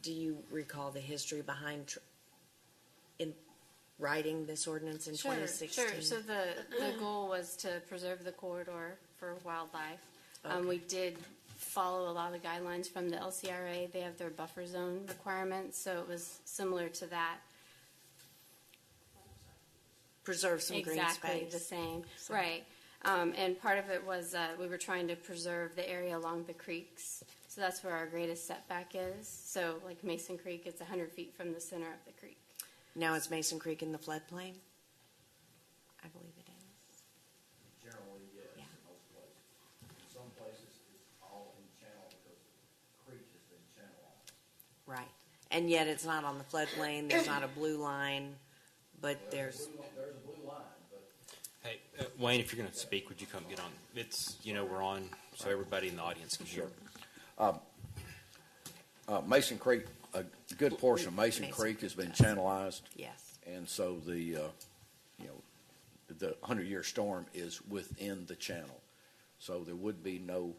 do you recall the history behind in writing this ordinance in 2016? Sure. So the goal was to preserve the corridor for wildlife. We did follow a lot of the guidelines from the LCRA. They have their buffer zone requirements, so it was similar to that. Preserve some green space. Exactly the same, So- right. And part of it was we were trying to preserve the area along the creeks. So that's where our greatest setback is. So like Mason Creek, it's 100 feet from the center of the creek. Now is Mason Creek in the floodplain? I believe it is. and yet it's not on the floodplain, there's not a blue line, but there's, There's a blue line, but. Hey, Wayne, if you're going to speak, would you come get on? It's, we're on, so everybody in the audience can hear. Mason Creek, a good portion of Mason Creek has been channelized. yes. And so the 100-year storm is within the channel. So there would be no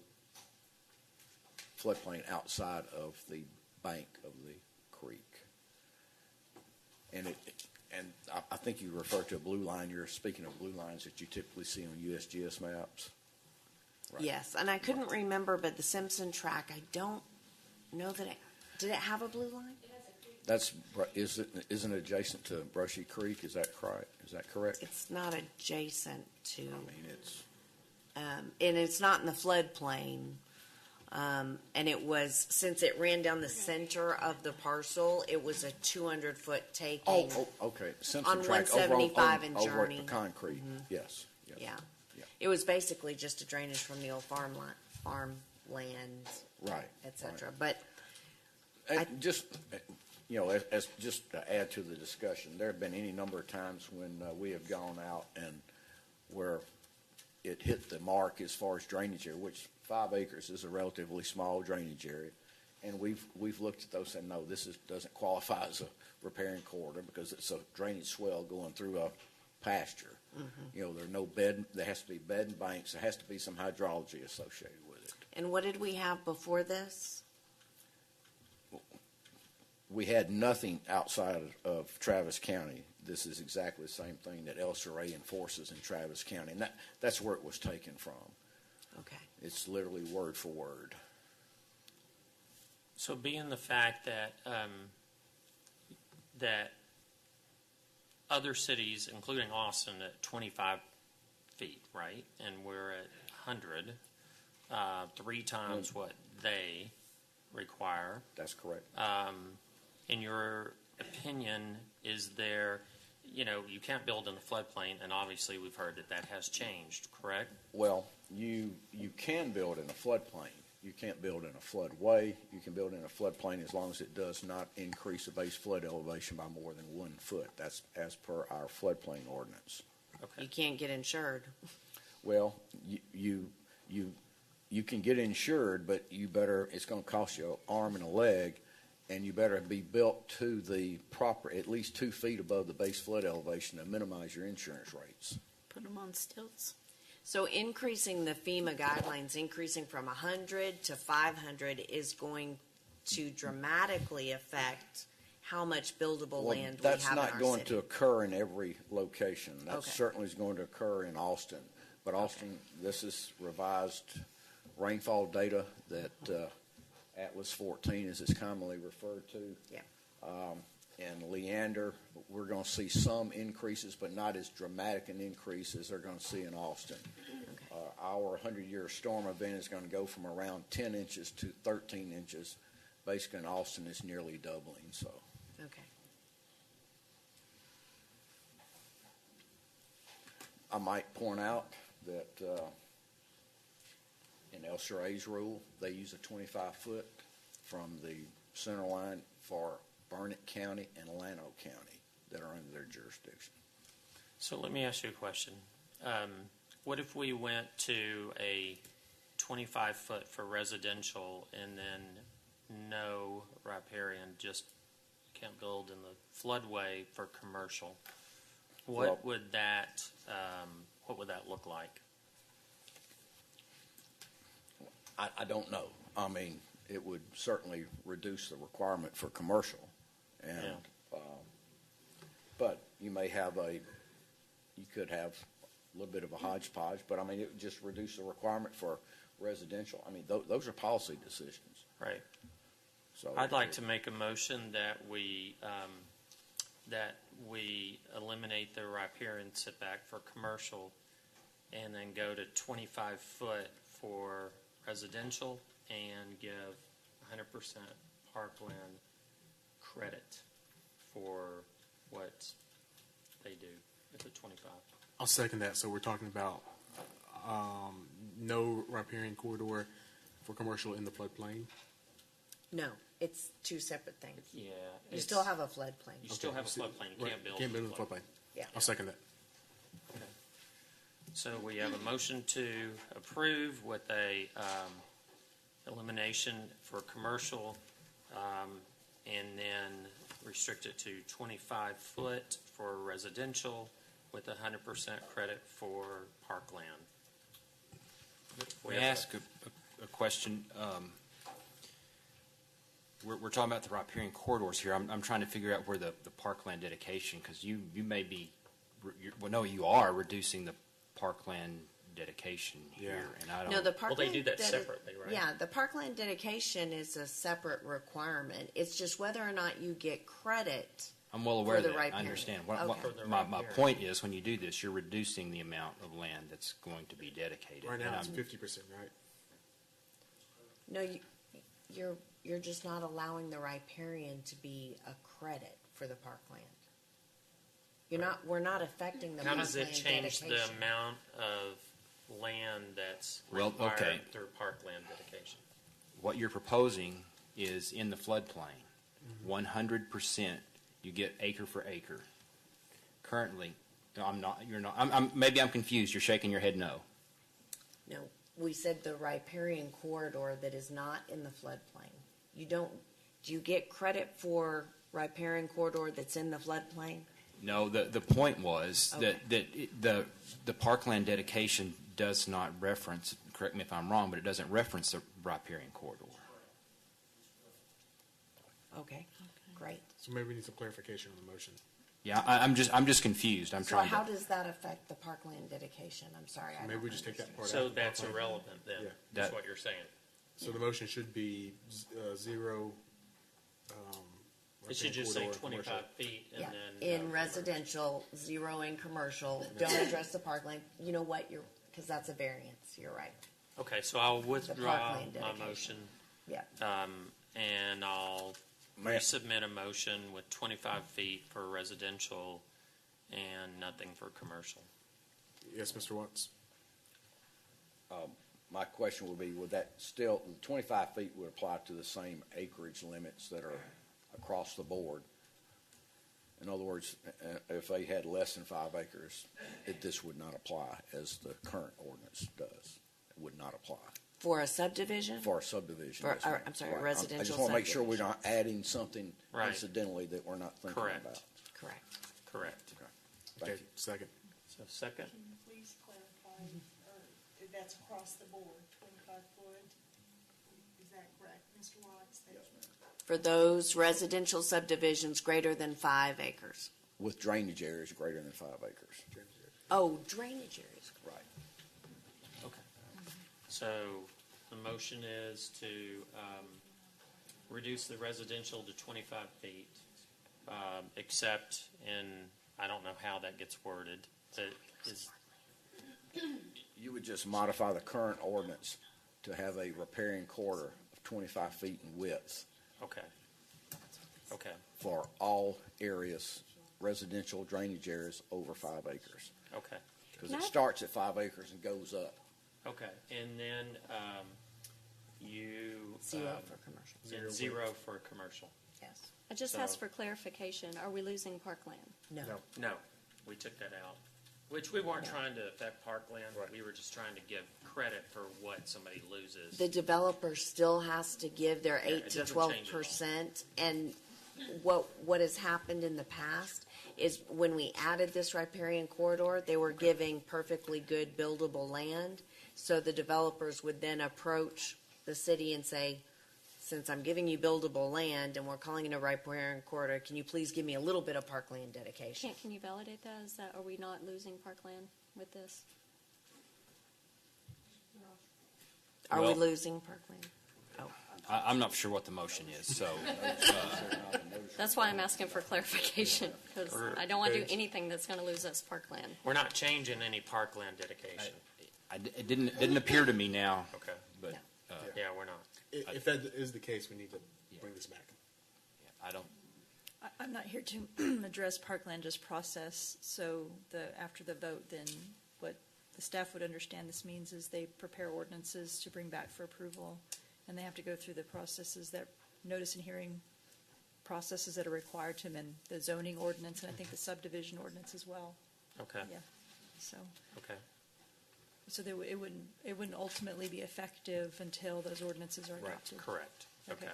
floodplain outside of the bank of the creek. And I think you referred to a blue line. You're speaking of blue lines that you typically see on USGS maps. Right. Yes, and I couldn't remember, but the Simpson track, I don't know that did it have a blue line? Isn't it adjacent to Brushy Creek? Is that correct? It's not adjacent to. I mean, it's. And it's not in the floodplain. And it was, since it ran down the center of the parcel, it was a 200-foot taking. Oh, okay. Simpson On track 175 and over Journey. at Pecan Creek. Yes. Yeah. It was basically just a drainage from the old farmland, Right. et cetera. Right. But just to add to the discussion, there have been any number of times when we have gone out and where it hit the mark as far as drainage area, which 5 acres is a relatively small drainage area, and we've looked at those and said, no, this doesn't qualify as a riparian corridor because it's a drainage swell going through a pasture. Mm-hmm. There's no bed. There has to be bed and banks. There has to be some hydrology associated with it. and what did we have before this? We had nothing outside of Travis County. This is exactly the same thing that LCRA enforces in Travis County, and that's where it was taken from. Okay. It's literally word for word. So being the fact that that other cities, including Austin, at 25 feet, right, and we're at 100, 3 times what they require. That's correct. In your opinion, is there, you can't build in the floodplain, and obviously we've heard that has changed, correct? Well, you can build in a floodplain. You can't build in a floodway. You can build in a floodplain as long as it does not increase the base flood elevation by more than 1 foot. That's as per our floodplain ordinance. Okay. You can't get insured. Well, you can get insured, but it's going to cost you an arm and a leg, and you better be built to the proper, at least 2 feet above the base flood elevation to minimize your insurance rates. Put them on stilts. So increasing the FEMA guidelines, increasing from 100 to 500 is going to dramatically affect how much buildable land we have in our city. That's not going to occur in every location. That certainly is going to occur in Austin. But Austin, this is revised rainfall data that Atlas 14, as it's commonly referred to. Yeah. And Leander, we're going to see some increases, but not as dramatic an increase as they're going to see in Austin. Our 100-year storm event is going to go from around 10 inches to 13 inches. Basically, in Austin, it's nearly doubling. So. Okay. I might point out that in LCRA's rule, they use a 25-foot from the center line for Burnett County and Llano County that are under their jurisdiction. So let me ask you a question. What if we went to a 25-foot for residential and then no riparian, just can't build in the floodway for commercial? What would that look like? I don't know. I mean, it would certainly reduce the requirement for commercial, and but you could have a little bit of a hodgepodge. But I mean, it would just reduce the requirement for residential. I mean, those are policy decisions. Right. So I'd like to make a motion that we eliminate the riparian setback for commercial, and then go to 25 foot for residential, and give 100% parkland credit for what they do at the 25. I'll second that. So we're talking about no riparian corridor for commercial in the floodplain. No, it's two separate things. Yeah. You still have a floodplain. You still have a floodplain. You can't build. Can't build in the floodplain. Yeah. I'll second that. Okay. So we have a motion to approve with a elimination for commercial, and then restrict it to 25 foot for residential with 100% credit for parkland. May I ask a question? We're talking about the riparian corridors here. I'm trying to figure out where the parkland dedication, because you may be, you are reducing the parkland dedication here, and I don't. No, the parkland. Well, they do that separately, right? Yeah, the parkland dedication is a separate requirement. It's just whether or not you get credit. I'm well aware for of the that. riparian. I understand. Okay. My point is, when you do this, you're reducing the amount of land that's going to be dedicated. Right now, And it's I'm- 50%, right? No, you're just not allowing the riparian to be a credit for the parkland. We're not affecting the How parkland does it change the dedication. amount of land that's Well, required okay. through parkland dedication? What you're proposing is in the floodplain, 100%, you get acre for acre. Currently, no, I'm not, you're not, maybe I'm confused, you're shaking your head no. No, we said the riparian corridor that is not in the floodplain. Do you get credit for riparian corridor that's in the floodplain? No, the point was Okay. that the parkland dedication does not reference, correct me if I'm wrong, but it doesn't reference the riparian corridor. Okay, great. So maybe we need some clarification on the motion. Yeah, I'm just confused. I'm So trying how to. does that affect the parkland dedication? I'm sorry, I Maybe don't we just take that understand. part out. So that's irrelevant then, Yeah. that's That- what you're saying. So the motion should be zero. It should riparian just say corridor, commercial. 25 feet and Yeah, then. in residential, 0 in commercial, don't address the parkland. You know what, because that's a variance, you're right. Okay, so I'll withdraw parkland my dedication. motion, Yeah. and I'll resubmit a motion with 25 feet for residential and nothing for commercial. Yes, Mr. Watts. My question would be, would that still, the 25 feet would apply to the same acreage limits that are across the board? In other words, if they had less than 5 acres, this would not apply as the current ordinance does. It would not apply. For a subdivision? For a subdivision. For- yes, ma'am. I'm sorry, Right. residential I just want to make sure we're subdivision. not adding something Right. incidentally that we're not thinking Correct. about. Correct. Correct. Thank Okay, you. second. So second? Can you please clarify, or that's across the board, 25 foot? Is that correct, Mr. Watts? Yes, ma'am. For those residential subdivisions greater than 5 acres. With drainage areas greater than 5 acres. Oh, drainage areas. Right. Okay. So the motion is to reduce the residential to 25 feet, except in, I don't know how that gets worded, but is, You would just modify the current ordinance to have a riparian corridor of 25 feet in width okay. Okay, for all areas, residential drainage areas over 5 acres. okay, Because Can it I- starts at 5 acres and goes up. okay. And then you. 0 for commercial. And 0 for commercial. Yes. I just So- asked for clarification. Are we losing parkland? No. No, we took that out. Which we weren't trying to affect parkland, we were just trying to give credit for what somebody loses. The developer still has to give their 8 it to doesn't 12%. And what has happened in the past is when we added this riparian corridor, they were giving perfectly good buildable land. So the developers would then approach the city and say, since I'm giving you buildable land and we're calling it a riparian corridor, can you please give me a little bit of parkland dedication? Can you validate that? Is that, are we not losing parkland with this? Are we Well- losing parkland? I'm not sure what the motion is, so. That's why I'm asking for clarification, because I don't want to do anything that's going to lose us parkland. We're not changing any parkland dedication. It didn't appear to me now, Okay. but Yeah, we're not. If that is the case, we need to bring this back. I don't. I'm not here to address parkland just process, so after the vote, then what the staff would understand this means is they prepare ordinances to bring back for approval, and they have to go through the processes that, notice and hearing processes that are required to them in the zoning ordinance, and I think the subdivision ordinance as well. Okay. Yeah, so. Okay. So it wouldn't ultimately be effective until those ordinances are Right. adopted. Correct. Okay.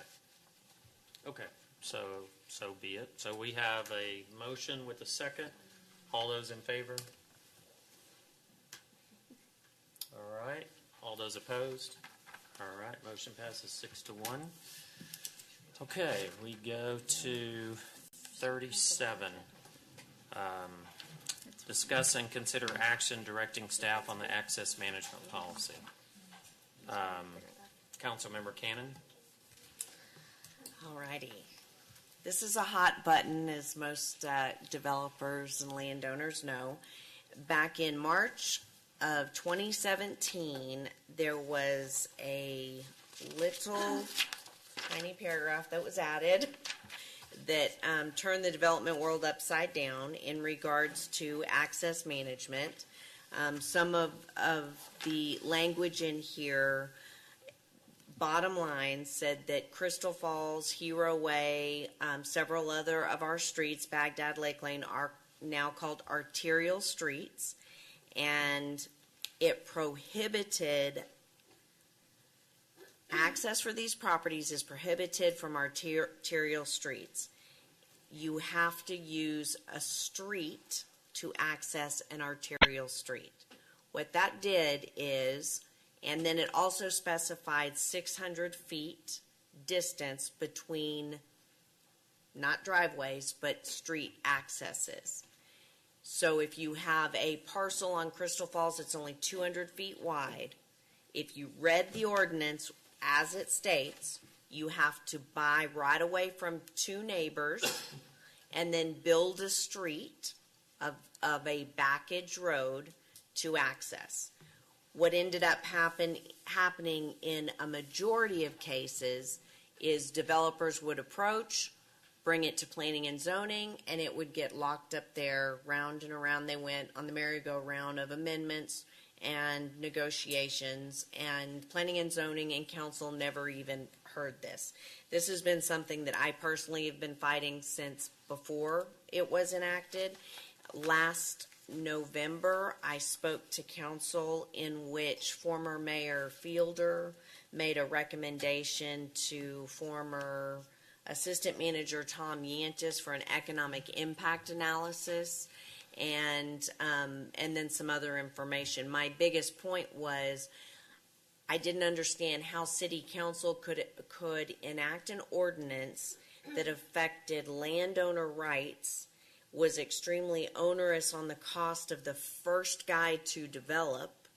Okay. So be it. So we have a motion with a second. All those in favor? All right. All those opposed? All right. Motion passes 6-1. Okay. We go to 37. Discuss and consider action directing staff on the access management policy. Councilmember Cannon. Alrighty. This is a hot button, as most developers and landowners know. Back in March of 2017, there was a little tiny paragraph that was added that turned the development world upside down in regards to access management. Some of the language in here, bottom line, said that Crystal Falls, Hero Way, several other of our streets, Bagdad, Lake Lane, are now called arterial streets, and it prohibited access for these properties is prohibited from arterial streets. You have to use a street to access an arterial street. What that did is, and then it also specified 600 feet distance between, not driveways, but street accesses. So if you have a parcel on Crystal Falls that's only 200 feet wide, if you read the ordinance as it states, you have to buy right away from two neighbors and then build a street of a backage road to access. What ended up happening in a majority of cases is developers would approach, bring it to planning and zoning, and it would get locked up there. Round and around they went on the merry-go-round of amendments and negotiations, and planning and zoning and council never even heard this. This has been something that I personally have been fighting since before it was enacted. Last November, I spoke to council in which former Mayor Fielder made a recommendation to former Assistant Manager Tom Yantis for an economic impact analysis, and then some other information. My biggest point was I didn't understand how City Council could enact an ordinance that affected landowner rights, was extremely onerous on the cost of the first guy to develop,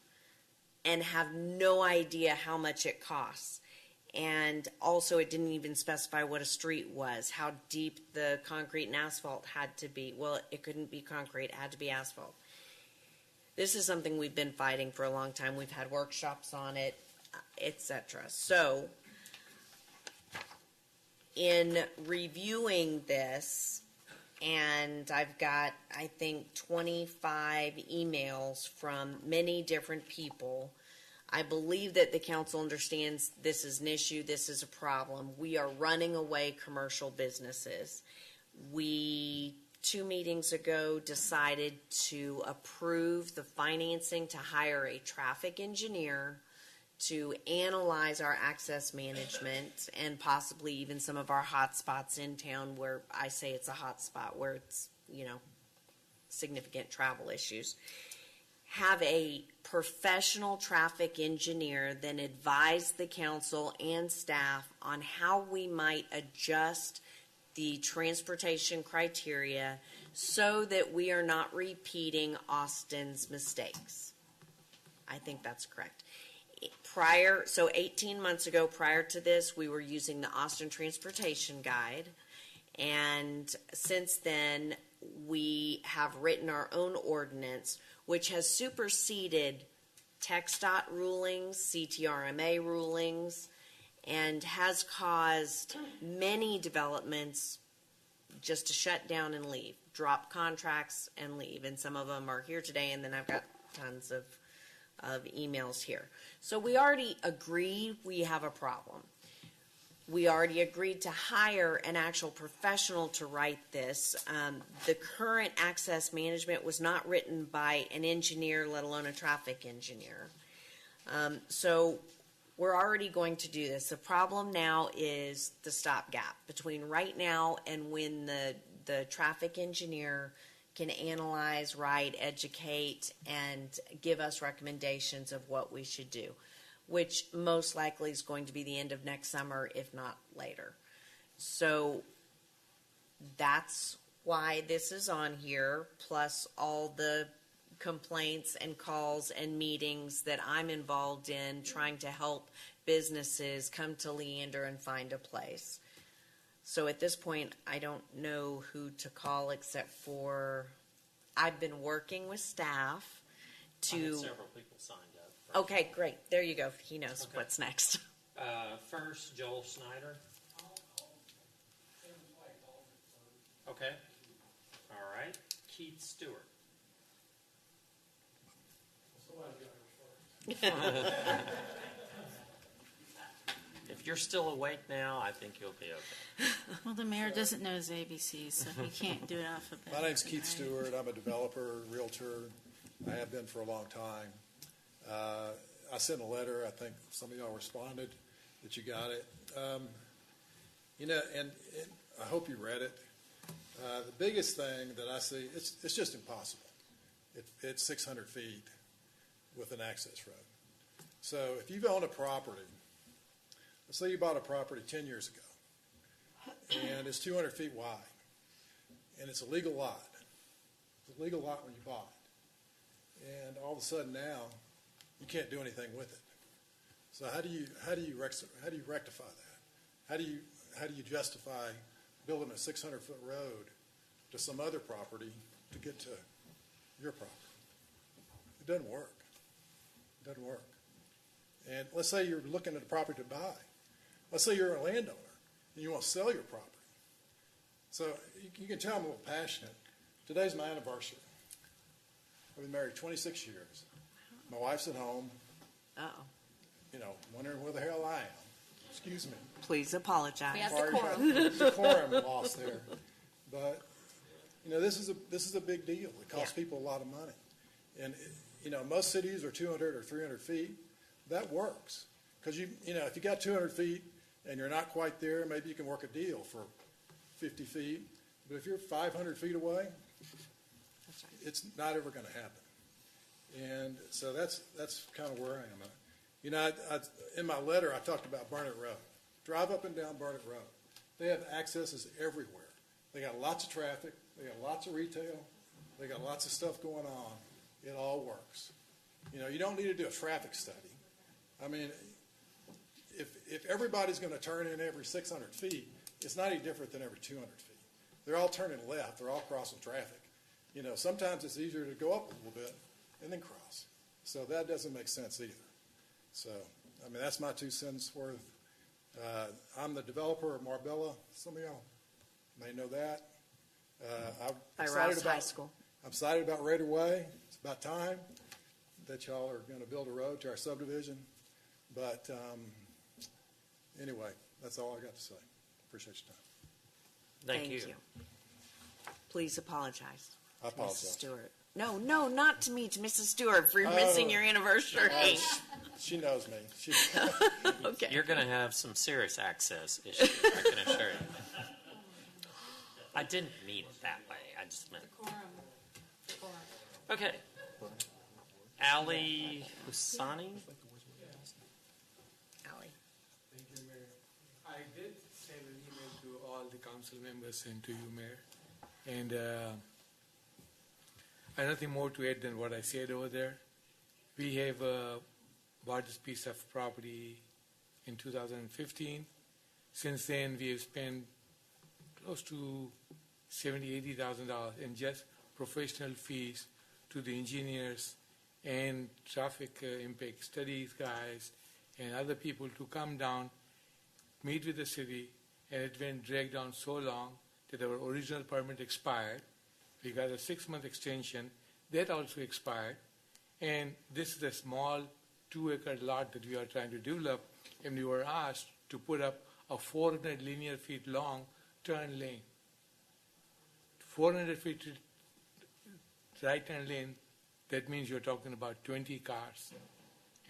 and have no idea how much it costs. And also it didn't even specify what a street was, how deep the concrete and asphalt had to be. Well, it couldn't be concrete, it had to be asphalt. This is something we've been fighting for a long time. We've had workshops on it, etc. So, in reviewing this, and I've got, I think, 25 emails from many different people, I believe that the council understands this is an issue, this is a problem. We are running away commercial businesses. We, 2 meetings ago, decided to approve the financing to hire a traffic engineer to analyze our access management and possibly even some of our hot spots in town, where I say it's a hot spot, where it's, significant travel issues. Have a professional traffic engineer then advise the council and staff on how we might adjust the transportation criteria so that we are not repeating Austin's mistakes. I think that's correct. 18 months ago, prior to this, we were using the Austin Transportation Guide, and since then, we have written our own ordinance, which has superseded TxDOT rulings, CTRMA rulings, and has caused many developments just to shut down and leave, drop contracts and leave. And some of them are here today, and then I've got tons of of emails here. So we already agree we have a problem. We already agreed to hire an actual professional to write this. The current access management was not written by an engineer, let alone a traffic engineer. So we're already going to do this. The problem now is the stopgap between right now and when the traffic engineer can analyze, write, educate, and give us recommendations of what we should do, which most likely is going to be the end of next summer, if not later. So that's why this is on here, plus all the complaints and calls and meetings that I'm involved in trying to help businesses come to Leander and find a place. So at this point, I don't know who to call except for I've been working with staff I had to. several people signed up. Okay, great. There you go. He knows what's next. First, Joel Snyder. Okay. All right. Keith Stewart. If you're still awake now, I think you'll be okay. Well, the mayor doesn't know his ABCs, so he can't do it alphabetically. My name's Keith Stewart. I'm a developer, realtor. I have been for a long time. I sent a letter. I think some of y'all responded that you got it. And I hope you read it. The biggest thing that I see, it's just impossible. It's 600 feet with an access road. So if you've owned a property, let's say you bought a property 10 years ago, and it's 200 feet wide, and it's a legal lot. It's a legal lot when you bought it. And all of a sudden now, you can't do anything with it. So how do you rectify that? How do you justify building a 600-foot road to some other property to get to your property? It doesn't work. It doesn't work. And let's say you're looking at a property to buy. Let's say you're a landowner and you want to sell your property. So you can tell I'm a little passionate. Today's my anniversary. I've been married 26 years. My wife's at home, wondering where the hell I am. Excuse me. Please apologize. We have the quorum. There's a quorum lost there. But, this is a big deal. It costs people a lot of money. And, most cities are 200 or 300 feet. That works. Because, if you got 200 feet and you're not quite there, maybe you can work a deal for 50 feet. But if you're 500 feet away, it's not ever going to happen. And so that's kind of where I am. In my letter, I talked about Barnett Road. Drive up and down Barnett Road. They have accesses everywhere. They got lots of traffic. They got lots of retail. They got lots of stuff going on. It all works. You don't need to do a traffic study. I mean, if everybody's going to turn in every 600 feet, it's not any different than every 200 feet. They're all turning left. They're all crossing traffic. Sometimes it's easier to go up a little bit and then cross. So that doesn't make sense either. So, that's my 2 cents worth. I'm the developer of Marbella. Some of y'all may know that. By Rouse High School. I'm excited about Raider Way. It's about time that y'all are going to build a road to our subdivision. But anyway, that's all I got to say. Appreciate your time. Thank you. Please apologize. I apologize. Mrs. Stewart. No, not to me, to Mrs. Stewart for missing your anniversary. She knows me. Okay. You're going to have some serious access issues, I can assure you. I didn't mean it that way. I just meant. Okay. Ali Husani. Ali. Thank you, Mayor. I did send an email to all the council members and to you, Mayor. And I have nothing more to add than what I said over there. We have bought this piece of property in 2015. Since then, we have spent close to $70,000, $80,000 in just professional fees to the engineers and traffic impact studies guys and other people to come down, meet with the city, and it went dragged on so long that our original permit expired. We got a 6-month extension. That also expired. And this is a small 2-acre lot that we are trying to develop, and we were asked to put up a 400 linear feet long turn lane. 400 feet right turn lane, that means you're talking about 20 cars.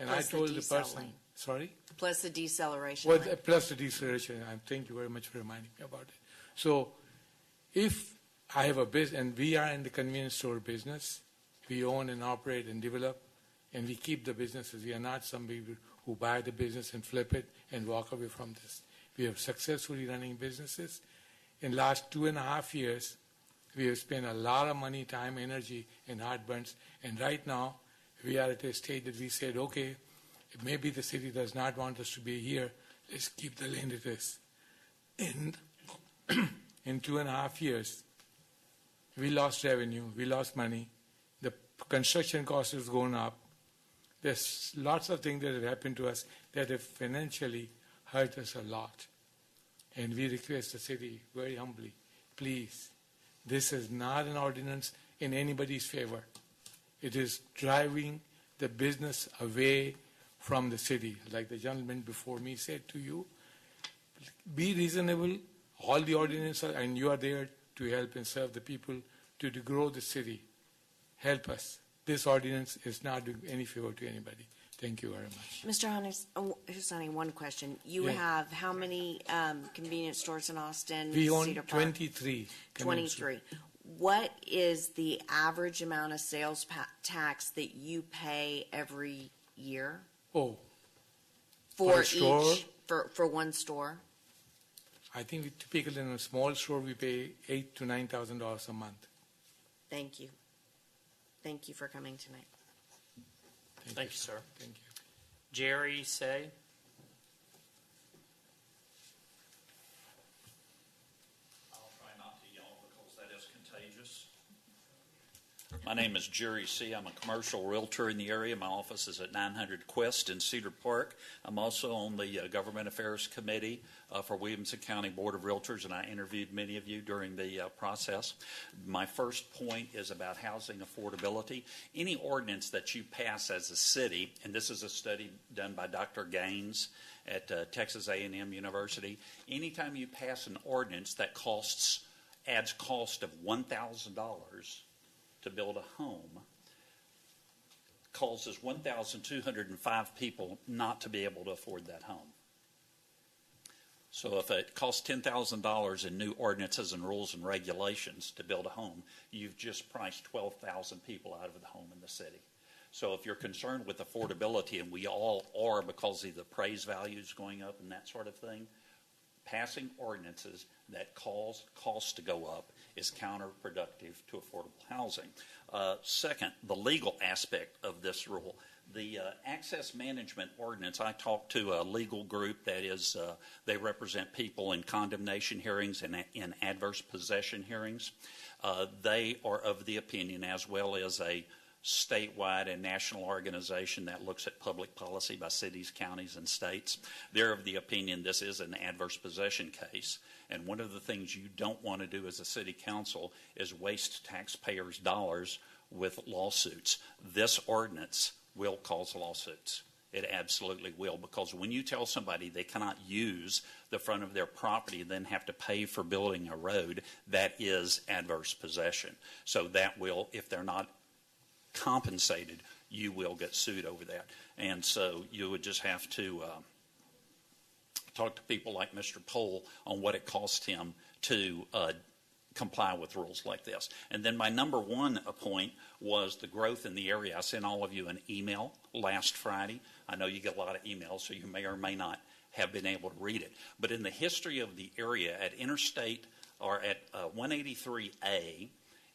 And Plus I the told the decel person, lane. sorry? Plus the deceleration. Well, lane. plus the deceleration. Thank you very much for reminding me about it. So if I have a business, and we are in the convenience store business, we own and operate and develop, and we keep the businesses. We are not some people who buy the business and flip it and walk away from this. We have successfully running businesses. In last 2.5 years, we have spent a lot of money, time, energy, and heartburns. And right now, we are at a stage that we said, okay, maybe the city does not want us to be here. Let's keep the land it is. And in 2.5 years, we lost revenue, we lost money. The construction cost has gone up. There's lots of things that have happened to us that have financially hurt us a lot. And we request the city very humbly, please, this is not an ordinance in anybody's favor. It is driving the business away from the city. Like the gentleman before me said to you, be reasonable. All the ordinances, and you are there to help and serve the people, to grow the city. Help us. This ordinance is not doing any favor to anybody. Thank you very much. Mr. Husani, one question. You Yeah. have how many convenience stores in Austin? We own Cedar Park? 23. 23. What is the average amount of sales tax that you pay every year Oh, for a store? each, for one store? I think we typically in a small store we pay $8,000 to $9,000 a month. Thank you. Thank you for coming tonight. Thank you, sir. Thank you. Jerry Say. I'll try not to yell because that is contagious. My name is Jerry C. I'm a commercial realtor in the area. My office is at 900 Quest in Cedar Park. I'm also on the Government Affairs Committee for Williamson County Board of Realtors, and I interviewed many of you during the process. My first point is about housing affordability. Any ordinance that you pass as a city, and this is a study done by Dr. Gaines at Texas A&M University, anytime you pass an ordinance that adds cost of $1,000 to build a home, causes 1,205 people not to be able to afford that home. So if it costs $10,000 in new ordinances and rules and regulations to build a home, you've just priced 12,000 people out of the home in the city. So if you're concerned with affordability, and we all are because of the appraised values going up and that sort of thing, passing ordinances that cause costs to go up is counterproductive to affordable housing. Second, the legal aspect of this rule. The access management ordinance, I talked to a legal group that is, they represent people in condemnation hearings and in adverse possession hearings. They are of the opinion, as well as a statewide and national organization that looks at public policy by cities, counties, and states. They're of the opinion this is an adverse possession case. And one of the things you don't want to do as a city council is waste taxpayers' dollars with lawsuits. This ordinance will cause lawsuits. It absolutely will, because when you tell somebody they cannot use the front of their property and then have to pay for building a road, that is adverse possession. So that will, if they're not compensated, you will get sued over that. And so you would just have to talk to people like Mr. Pohl on what it cost him to comply with rules like this. And then my number one point was the growth in the area. I sent all of you an email last Friday. I know you get a lot of emails, so you may or may not have been able to read it. But in the history of the area, at Interstate, or at 183A,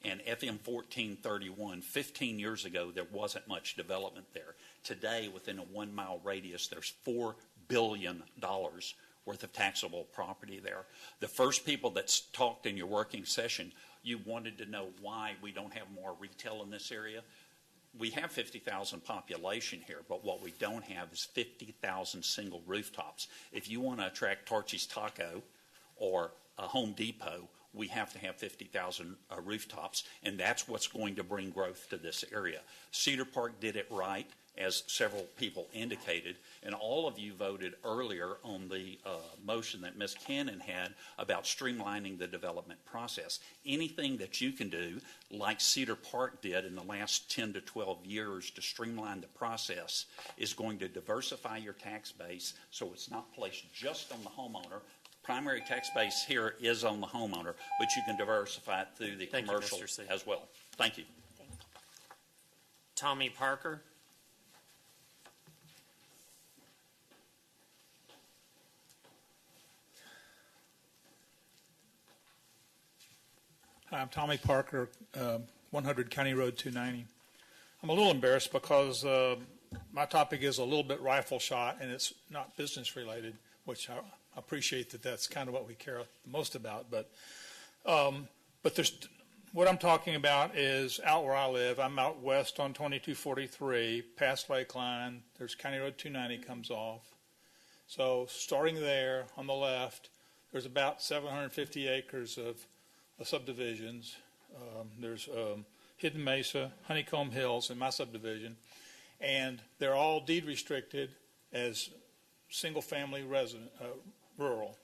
and FM 1431, 15 years ago, there wasn't much development there. Today, within a 1 mile radius, there's $4 billion worth of taxable property there. The first people that talked in your working session, you wanted to know why we don't have more retail in this area. We have 50,000 population here, but what we don't have is 50,000 single rooftops. If you want to attract Torchy's Taco or a Home Depot we have to have 50,000 rooftops, and that's what's going to bring growth to this area. Cedar Park did it right, as several people indicated, and all of you voted earlier on the motion that Ms. Cannon had about streamlining the development process. Anything that you can do, like Cedar Park did in the last 10 to 12 years to streamline the process, is going to diversify your tax base so it's not placed just on the homeowner. Primary tax base here is on the homeowner, but you can diversify it through the commercial as well. Thank you. Tommy Parker. Hi, I'm Tommy Parker, 100 County Road 290. I'm a little embarrassed because my topic is a little bit rifle shot and it's not business related, which I appreciate that that's kind of what we care most about. But there's what I'm talking about is out where I live. I'm out west on 2243, past Lakeline. There's County Road 290 comes off. So starting there on the left, there's about 750 acres of subdivisions. There's Hidden Mesa, Honeycomb Hills in my subdivision, and they're all deed restricted as single-family resident, rural,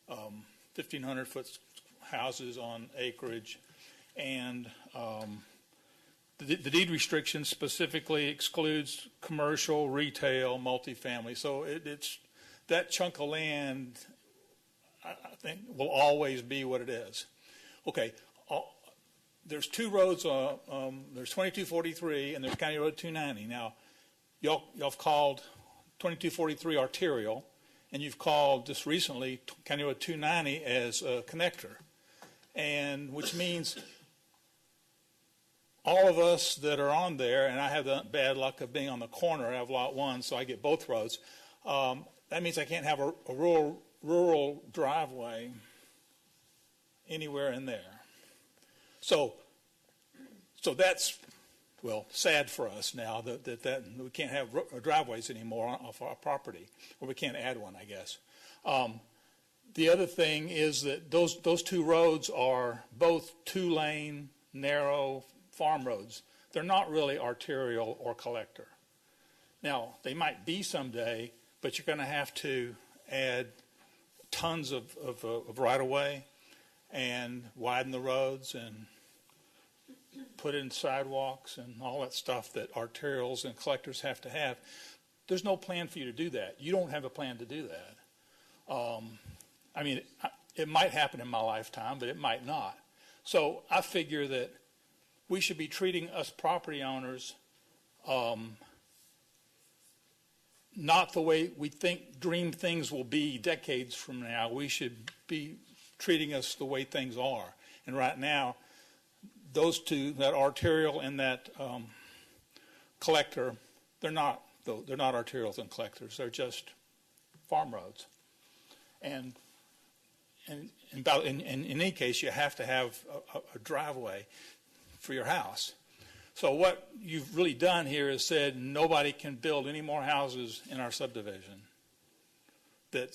1,500-foot houses on acreage, and the deed restriction specifically excludes commercial, retail, multifamily. So it's that chunk of land, I think, will always be what it is. Okay, there's two roads. There's 2243 and there's County Road 290. Now, y'all have called 2243 arterial, and you've called just recently County Road 290 as a connector, and which means all of us that are on there, and I have the bad luck of being on the corner. I have lot 1, so I get both roads. That means I can't have a rural driveway anywhere in there. So that's, well, sad for us now that we can't have driveways anymore off our property, or we can't add one, I guess. The other thing is that those two roads are both 2-lane, narrow farm roads. They're not really arterial or collector. Now, they might be someday, but you're going to have to add tons of right-of-way and widen the roads and put in sidewalks and all that stuff that arterials and collectors have to have. There's no plan for you to do that. You don't have a plan to do that. I mean, it might happen in my lifetime, but it might not. So I figure that we should be treating us property owners not the way we dream things will be decades from now. We should be treating us the way things are. And right now, those two, that arterial and that collector, they're not arterials and collectors. They're just farm roads. And in any case, you have to have a driveway for your house. So what you've really done here is said nobody can build any more houses in our subdivision that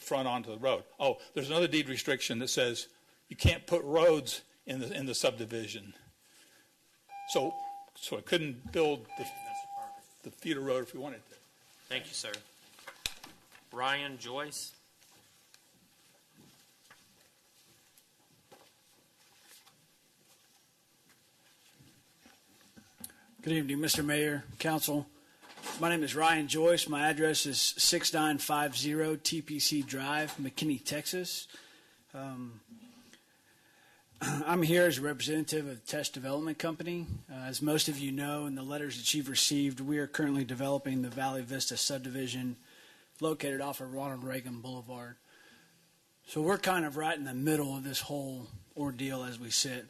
front onto the road. Oh, there's another deed restriction that says you can't put roads in the subdivision. So I couldn't build the feeder road if we wanted to. Thank you, sir. Ryan Joyce. Good evening, Mr. Mayor, Council. My name is Ryan Joyce. My address is 6950 TPC Drive, McKinney, Texas. I'm here as a representative of the Test Development Company. As most of you know, in the letters that you've received, we are currently developing the Valley Vista subdivision located off of Ronald Reagan Boulevard. So we're kind of right in the middle of this whole ordeal as we sit.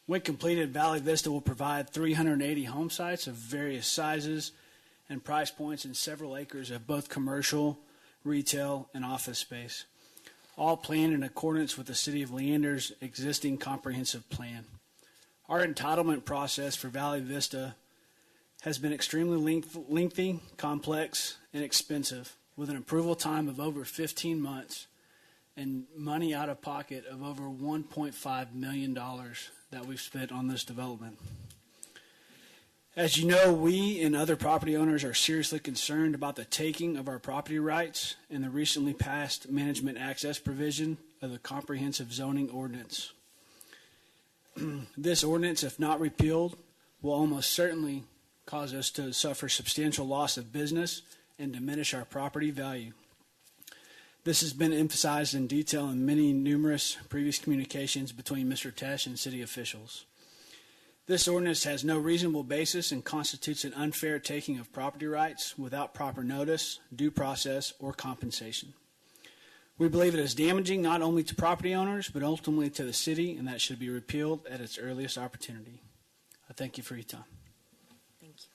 When completed, Valley Vista will provide 380 home sites of various sizes and price points and several acres of both commercial, retail, and office space, all planned in accordance with the City of Leander's existing comprehensive plan. Our entitlement process for Valley Vista has been extremely lengthy, complex, and expensive, with an approval time of over 15 months and money out of pocket of over $1.5 million that we've spent on this development. As you know, we and other property owners are seriously concerned about the taking of our property rights and the recently passed management access provision of the comprehensive zoning ordinance. This ordinance, if not repealed, will almost certainly cause us to suffer substantial loss of business and diminish our property value. This has been emphasized in detail in numerous previous communications between Mr. Tesh and city officials. This ordinance has no reasonable basis and constitutes an unfair taking of property rights without proper notice, due process, or compensation. We believe it is damaging not only to property owners, but ultimately to the city, and that should be repealed at its earliest opportunity. I thank you for your time. Thank you.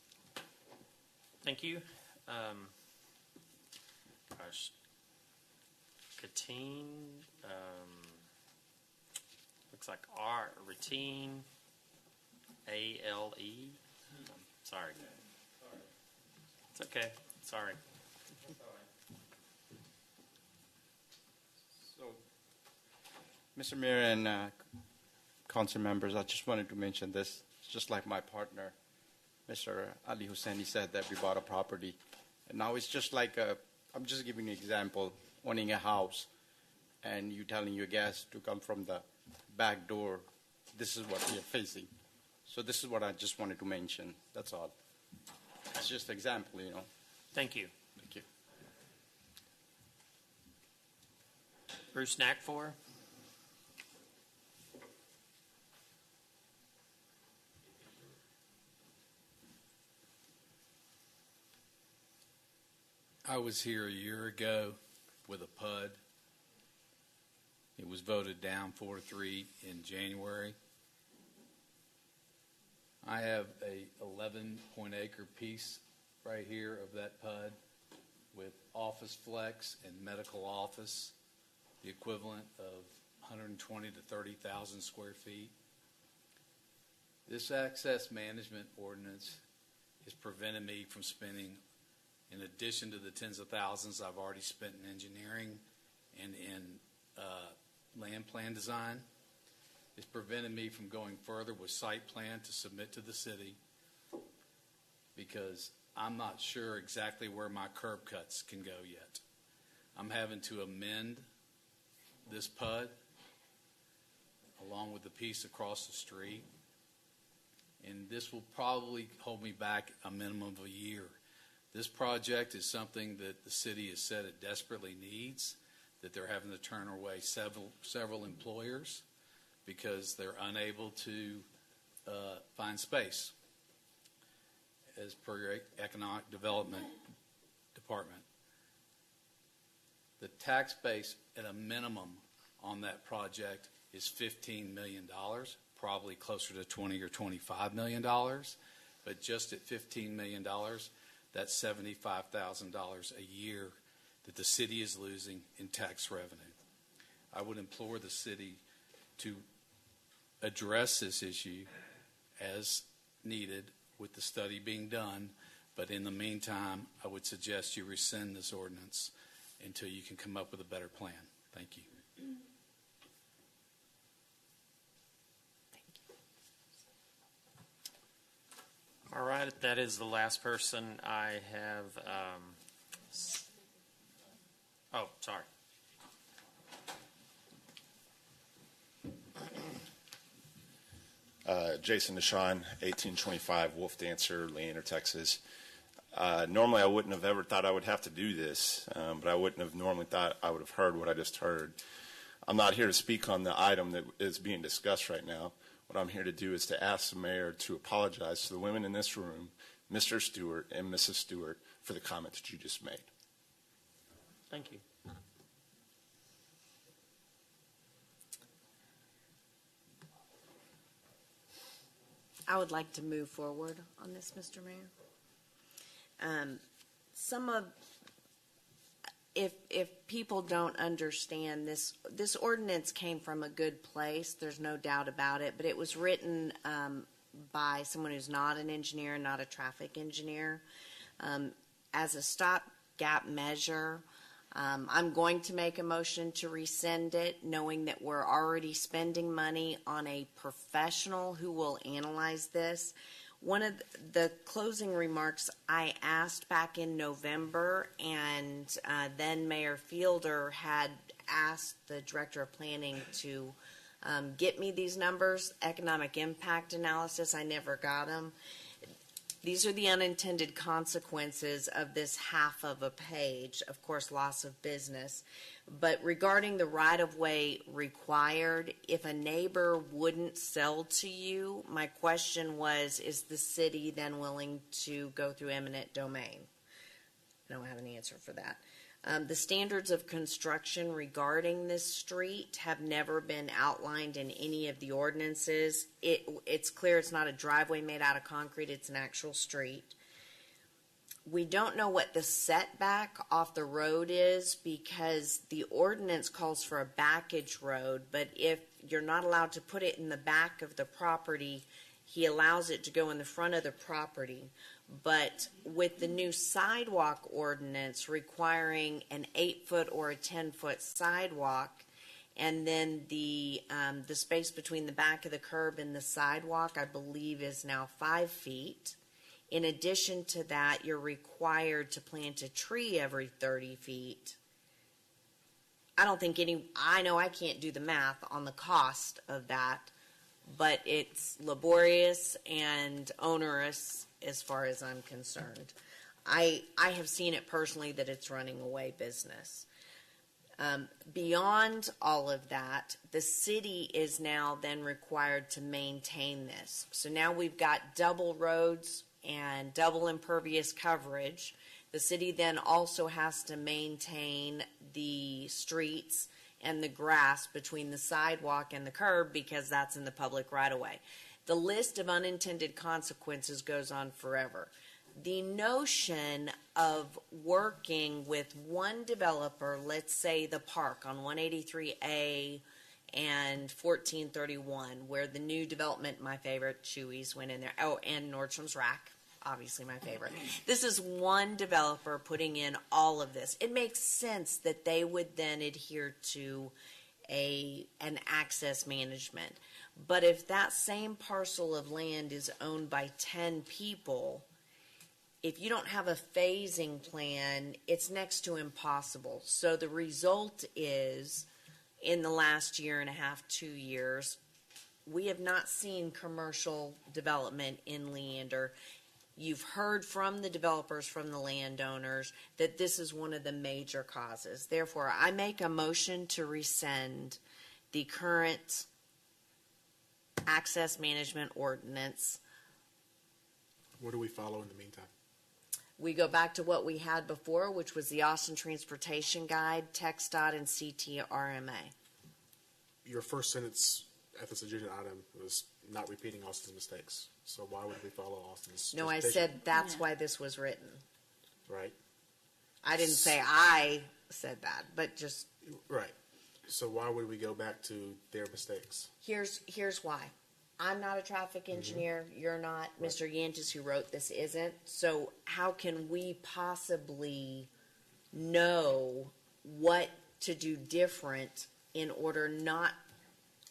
Thank you. Gosh. Katine, looks like Routine, A-L-E. Sorry. It's okay. Sorry. So, Mr. Mayor and council members, I just wanted to mention this. Just like my partner, Mr. Ali Husseini, said that we bought a property. And now it's just like I'm just giving you an example, owning a house, and you telling your guests to come from the back door. This is what we are facing. So this is what I just wanted to mention. That's all. It's just an example, you know. Thank you. Thank you. Bruce Knackfor. I was here a year ago with a PUD. It was voted down 4-3 in January. I have a 11-acre piece right here of that PUD with office flex and medical office, the equivalent of 120 to 30,000 square feet. This access management ordinance has prevented me from spending, in addition to the tens of thousands I've already spent in engineering and in land plan design, it's prevented me from going further with site plan to submit to the city because I'm not sure exactly where my curb cuts can go yet. I'm having to amend this PUD along with the piece across the street, and this will probably hold me back a minimum of a year. This project is something that the city has said it desperately needs, that they're having to turn away several employers because they're unable to find space as per your economic development department. The tax base at a minimum on that project is $15 million, probably closer to $20 or $25 million, but just at $15 million, that's $75,000 a year that the city is losing in tax revenue. I would implore the city to address this issue as needed with the study being done, but in the meantime, I would suggest you rescind this ordinance until you can come up with a better plan. Thank you. All right, that is the last person I have. Oh, sorry. Jason Deshawn, 1825 Wolf Dancer, Leander, Texas. Normally I wouldn't have ever thought I would have to do this, but I wouldn't have normally thought I would have heard what I just heard. I'm not here to speak on the item that is being discussed right now. What I'm here to do is to ask the mayor to apologize to the women in this room, Mr. Stewart and Mrs. Stewart, for the comment that you just made. Thank you. I would like to move forward on this, Mr. Mayor. If people don't understand this ordinance came from a good place. There's no doubt about it, but it was written by someone who's not an engineer, not a traffic engineer, as a stopgap measure. I'm going to make a motion to rescind it, knowing that we're already spending money on a professional who will analyze this. One of the closing remarks I asked back in November, and then Mayor Fielder had asked the Director of Planning to get me these numbers. Economic impact analysis, I never got them. These are the unintended consequences of this half of a page, of course, loss of business. But regarding the right-of-way required, if a neighbor wouldn't sell to you, my question was, is the city then willing to go through eminent domain? I don't have an answer for that. The standards of construction regarding this street have never been outlined in any of the ordinances. It's clear it's not a driveway made out of concrete, it's an actual street. We don't know what the setback off the road is because the ordinance calls for a backage road, but if you're not allowed to put it in the back of the property, he allows it to go in the front of the property. But with the new sidewalk ordinance requiring an 8-foot or a 10-foot sidewalk, and then the space between the back of the curb and the sidewalk, I believe, is now 5 feet. In addition to that, you're required to plant a tree every 30 feet. I know I can't do the math on the cost of that, but it's laborious and onerous as far as I'm concerned. I have seen it personally that it's running away business. Beyond all of that, the city is now then required to maintain this. So now we've got double roads and double impervious coverage. The city then also has to maintain the streets and the grass between the sidewalk and the curb because that's in the public right-of-way. The list of unintended consequences goes on forever. The notion of working with one developer, let's say the park on 183A and 1431, where the new development, my favorite, Chewy's went in there. Oh, and Nordstrom's Rack, obviously my favorite. This is one developer putting in all of this. It makes sense that they would then adhere to an access management. But if that same parcel of land is owned by 10 people, if you don't have a phasing plan, it's next to impossible. So the result is, in the last year and a half, 2 years, we have not seen commercial development in Leander. You've heard from the developers, from the landowners, that this is one of the major causes. Therefore, I make a motion to rescind the current access management ordinance. What do we follow in the meantime? We go back to what we had before, which was the Austin Transportation Guide, TxDOT, and CTRMA. Your first sentence at this agenda item was not repeating Austin's mistakes. So why would we follow Austin's No, I transportation? said that's why this was written. Right. I didn't say I said that, but just Right. So why would we go back to their mistakes? here's why. I'm not a traffic engineer. You're not. Right. Mr. Yantis, who wrote this, isn't. So how can we possibly know what to do different in order not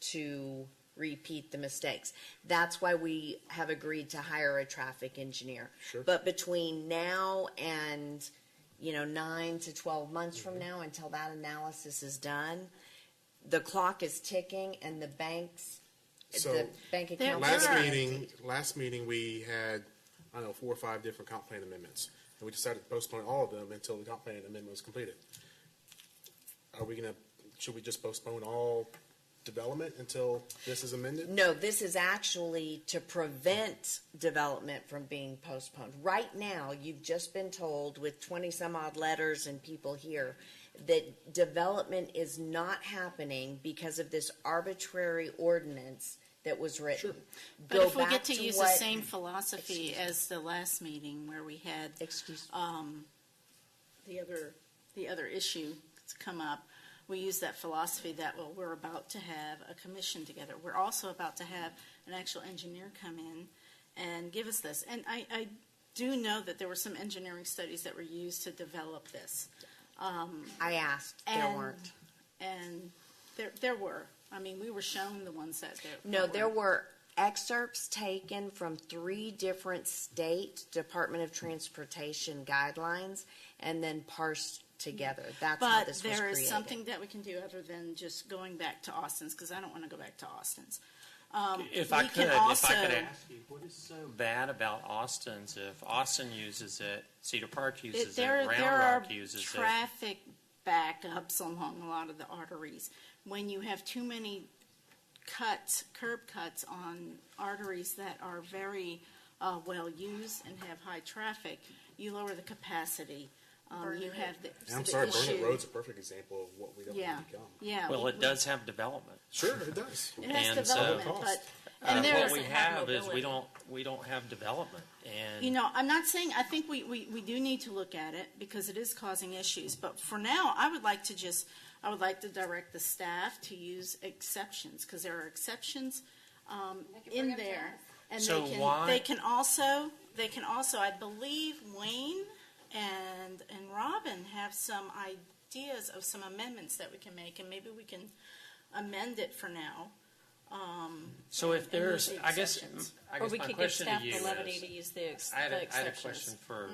to repeat the mistakes? That's why we have agreed to hire a traffic engineer. Sure. But between now and 9 to 12 months from now, until that analysis is done, the clock is ticking, and the banks. So The bank account. last meeting we had, 4 or 5 different comp plan amendments, and we decided to postpone all of them until the comp plan amendment was completed. Should we just postpone all development until this is amended? No, this is actually to prevent development from being postponed. Right now, you've just been told with 20 some odd letters and people here that development is not happening because of this arbitrary ordinance that was written. Sure. But if we get to use the what- same philosophy as the last meeting where we had the other issue that's come up, we use that philosophy that, well, we're about to have a commission together. We're also about to have an actual engineer come in and give us this. And I do know that there were some engineering studies that were used to develop this. I asked, there weren't. And there were. I mean, we were shown the ones that there. No, there were excerpts taken from 3 different state Department of Transportation guidelines and then parsed together. That's how But this was there created. is something that we can do other than just going back to Austin's, because I don't want to go back to Austin's. If we I could can also- ask you, what is so bad about Austin's? If Austin uses it, Cedar Park uses it, There Round are Rock uses it. traffic backups along a lot of the arteries. When you have too many curb cuts on arteries that are very well used and have high traffic, you lower the capacity. You have the And I'm the sorry, issue. Burnett Road's a perfect example of what we don't Yeah, want to become. yeah. Well, it does have development. Sure, it does. It has And so- development, but and there What is we have is we don't have development, and You know, I'm not saying, I think we do need to look at it because it is causing issues. But for now, I would like to direct the staff to use exceptions because there are exceptions in there. And So they can, why- they can also, I believe Wayne and Robin have some ideas of some amendments that we can make, and maybe we can amend it for now. so if and there's, use the I guess exceptions. my Or we could give question staff to you the levity is, to use the I had a exceptions. question for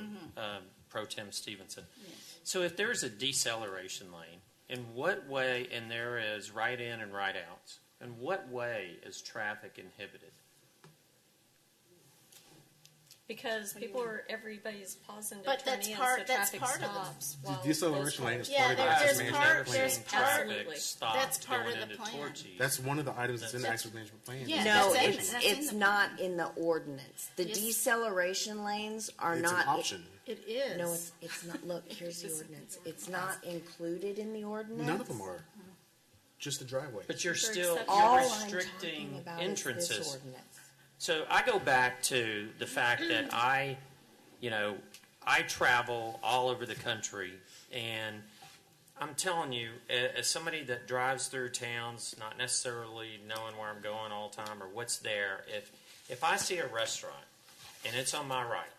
Pro Tem Stevenson. Yes. So if there's a deceleration lane, in what way, and there is right in and right outs, in what way is traffic inhibited? Because everybody's pausing to But turn that's in, part- so that's traffic part of the- stops. The while deceleration those lane is cars- Yeah, part of the there's access part- management plan. there's part- Traffic Absolutely. stops That's part going of the into plan. towards you. That's one of the items that's in the That's- access management plan. Yeah. No, that's in- it's that's in it's the- not in the ordinance. The Yes. deceleration lanes are It's not. an option. It is. No, it's not. Look, here's the ordinance. It's not included in the ordinance. None of them are. Just the driveway. But you're For still exception. All you're I'm restricting talking about is this entrances. ordinance. So I go back to the fact that I travel all over the country, and I'm telling you, as somebody that drives through towns, not necessarily knowing where I'm going all the time or what's there, if I see a restaurant and it's on my right,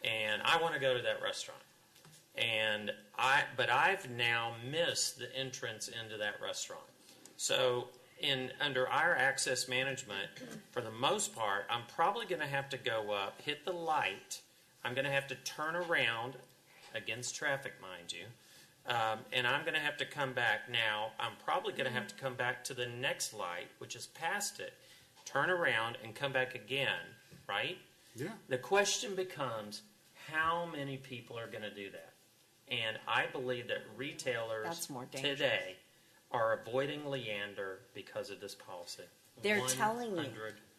and I want to go to that restaurant, but I've now missed the entrance into that restaurant. So under our access management, for the most part, I'm probably going to have to go up, hit the light. I'm going to have to turn around against traffic, mind you, and I'm going to have to come back. Now, I'm probably going to have to come back to the next light, which is past it, turn around, and come back again, right? Yeah. The question becomes, how many people are going to do that? And I believe that retailers That's more dangerous. today are avoiding Leander because of this policy. They're telling you.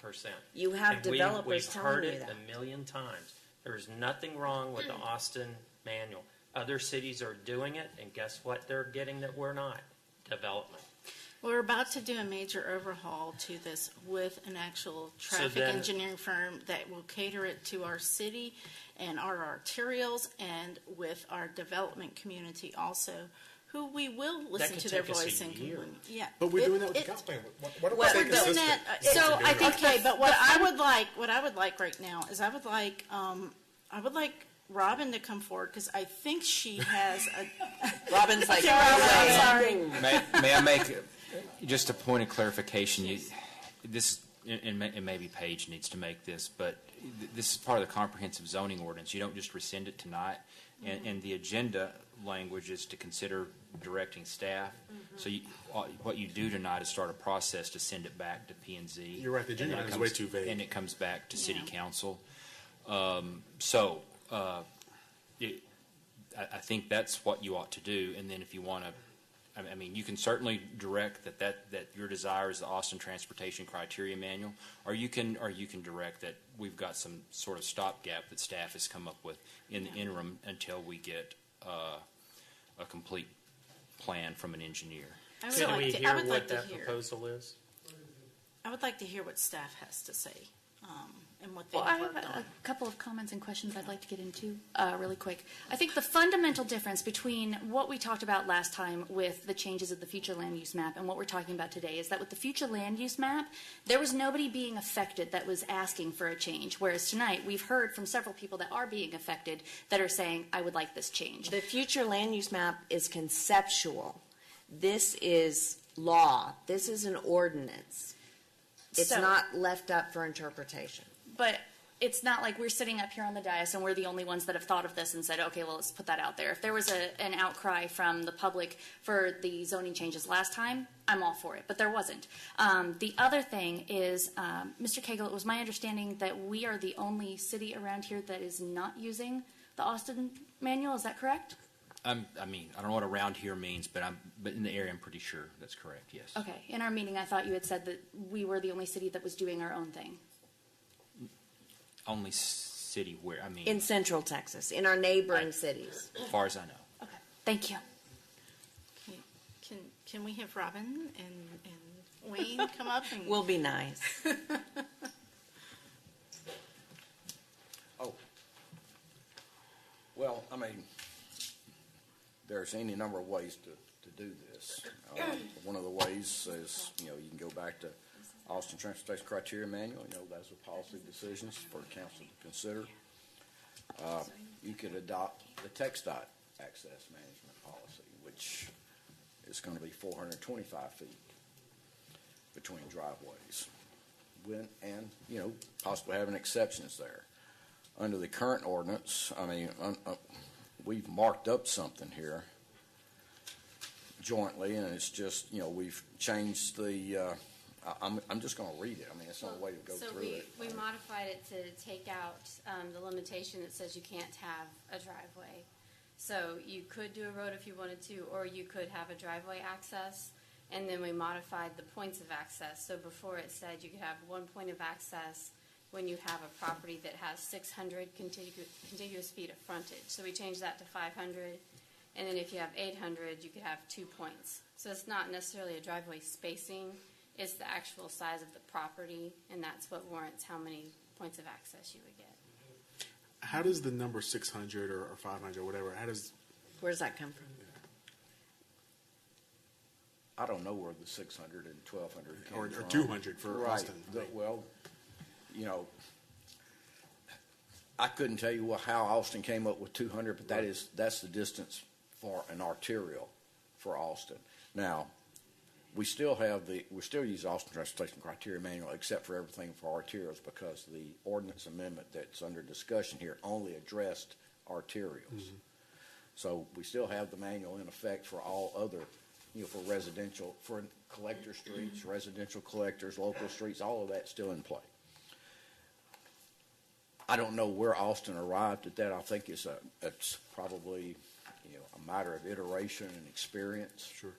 100%. You have And developers we've telling heard you it that. a million times. There's nothing wrong with the Austin manual. Other cities are doing it, and guess what they're getting that we're not? Development. We're about to do a major overhaul to this with an actual traffic then- engineering firm that will cater it to our city and our arterials and with our development community also, who we will listen could to their take us a voice and year. conclude. Yeah. But we're doing that with It- the comp plan. What Well, about we're staying doing consistent? that, That's so what we're I doing. think, okay, but what I would like right now is I would like Robin to come forward because I think she has a. Robin's like, Okay, Robin, I'm sorry. May I make just a point of clarification? And maybe Paige needs to make this, but this is part of the comprehensive zoning ordinance. You don't just rescind it tonight. And the agenda language is to consider directing staff. So what you do tonight is start a process to send it back to P&Z. You're right, the agenda And then it item is way comes- too vague. And it comes back to city Yeah. council. I think that's what you ought to do. And then if you want to, I mean, you can certainly direct that your desire is the Austin Transportation Criteria Manual, or you can direct that we've got some sort of stopgap that staff has come up with in the interim until we get a complete plan from an engineer. I would Can like we to- I hear would what like to that hear. proposal is? I would like to hear what staff has to say. and what they've Well, I have worked on. a couple of comments and questions I'd like to get into really quick. I think the fundamental difference between what we talked about last time with the changes of the future land use map and what we're talking about today is that with the future land use map, there was nobody being affected that was asking for a change, whereas tonight we've heard from several people that are being affected that are saying, I would like this change. The future land use map is conceptual. This is law. This is an ordinance. It's So- not left up for interpretation. But it's not like we're sitting up here on the dais and we're the only ones that have thought of this and said, okay, well, let's put that out there. If there was an outcry from the public for the zoning changes last time, I'm all for it, but there wasn't. The other thing is, Mr. Cagle, it was my understanding that we are the only city around here that is not using the Austin manual. Is that correct? I mean, I don't know what around here means, but in the area, I'm pretty sure that's correct, yes. Okay. In our meeting, I thought you had said that we were the only city that was doing our own thing. Only city where, I mean, In Central Texas, in our neighboring cities. as far as I know. Okay. Thank you. Can we have Robin and Wayne come up and? We'll be nice. Oh. Well, I mean, there's any number of ways to do this. One of the ways is, you can go back to Austin Transportation Criteria Manual, those are policy decisions for council to consider. You could adopt the TxDOT access management policy, which is going to be 425 feet between driveways. And possibly having exceptions there. Under the current ordinance, I mean, we've marked up something here jointly, and it's just, we've changed the, I'm just going to read it. I mean, it's not a way to go through it. So we modified it to take out the limitation that says you can't have a driveway. So you could do a road if you wanted to, or you could have a driveway access. And then we modified the points of access. So before it said you could have one point of access when you have a property that has 600 contiguous feet of frontage. So we changed that to 500. And then if you have 800, you could have 2 points. So it's not necessarily a driveway spacing. It's the actual size of the property, and that's what warrants how many points of access you would get. How does the number 600 or 500 or whatever, Where does that come from? I don't know where the 600 and 1,200 came or from. 200 for Right. Austin? Well, I couldn't tell you how Austin came up with 200, but that's the distance for an arterial for Austin. Now, we still use Austin Transportation Criteria Manual except for everything for arterials because the ordinance amendment that's under discussion here only addressed arterials. Mm-hmm. So we still have the manual in effect for all other, for residential, for collector streets, residential collectors, local streets, all of that's still in play. I don't know where Austin arrived at that. I think it's probably a matter of iteration and experience. Sure.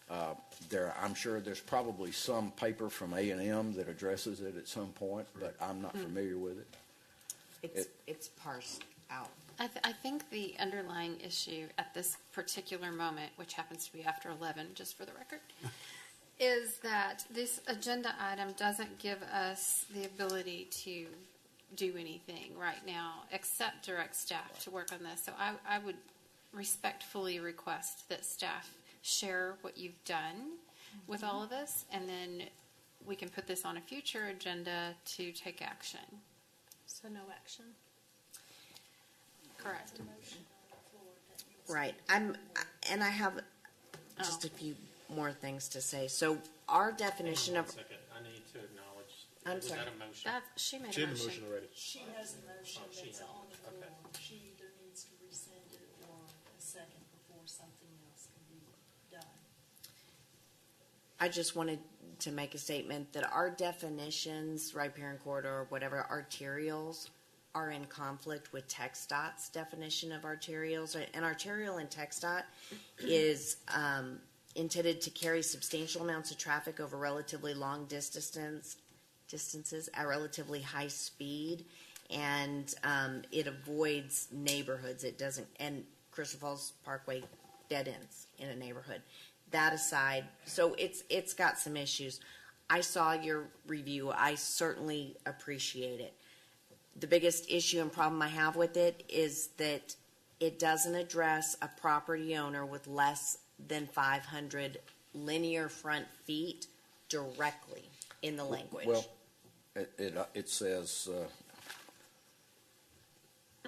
I'm sure there's probably some paper from A&M that addresses it at some point, but I'm not familiar with it. It's parsed out. I think the underlying issue at this particular moment, which happens to be after 11, just for the record, is that this agenda item doesn't give us the ability to do anything right now except direct staff to work on this. So I would respectfully request that staff share what you've done with all of us, and then we can put this on a future agenda to take action. So no action. Correct. Right. And I have just a few more things to say. So our definition of. One second. I need to acknowledge. I'm Was sorry. that a motion? She made She a had the motion. motion already. She has a motion she that's has. on the floor. Okay. She either needs to rescind it or a second before something else can be done. I just wanted to make a statement that our definitions, riparian corridor, whatever, arterials, are in conflict with TxDOT's definition of arterials. An arterial in TxDOT is intended to carry substantial amounts of traffic over relatively long distances at relatively high speed, and it avoids neighborhoods. It doesn't, and Crystal Falls Parkway dead ends in a neighborhood. That aside, so it's got some issues. I saw your review. I certainly appreciate it. the biggest issue and problem I have with it is that it doesn't address a property owner with less than 500 linear front feet directly in the language. Well, it says,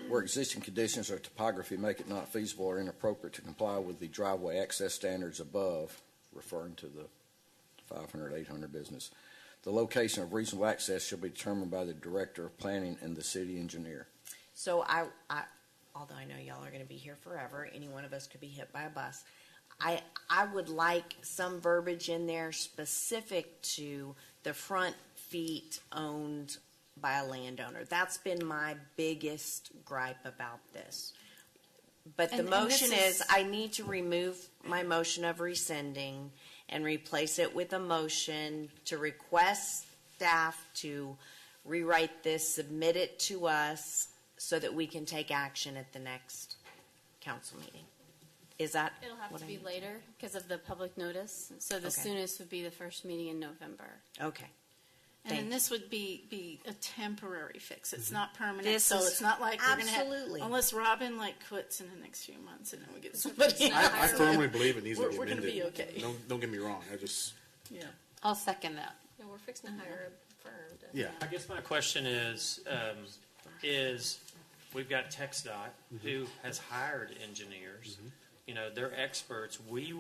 where existing conditions or topography make it not feasible or inappropriate to comply with the driveway access standards above, referring to the 500, 800 business, the location of reasonable access shall be determined by the Director of Planning and the city engineer. So although I know y'all are going to be here forever, any one of us could be hit by a bus. I would like some verbiage in there specific to the front feet owned by a landowner. That's been my biggest gripe about this. But the motion is, I need to remove my motion of rescinding and replace it with a motion to request staff to rewrite this, submit it to us, so that we can take action at the next council meeting. Is that It'll have what to I be need? later because of the public notice. So the Okay. soonest would be the first meeting in November. Okay. And then Thank this would be a temporary fix. It's not permanent, This so is- it's not like we're gonna have, absolutely. unless Robin quits in the next few months and then we get somebody. I firmly believe it needs to be We're gonna amended. be okay. Don't get me wrong. I just, Yeah. I'll second that. Yeah, we're fixing to hire a firm. to- yeah. I guess my question is we've got TxDOT who has hired engineers. You know, they're experts. We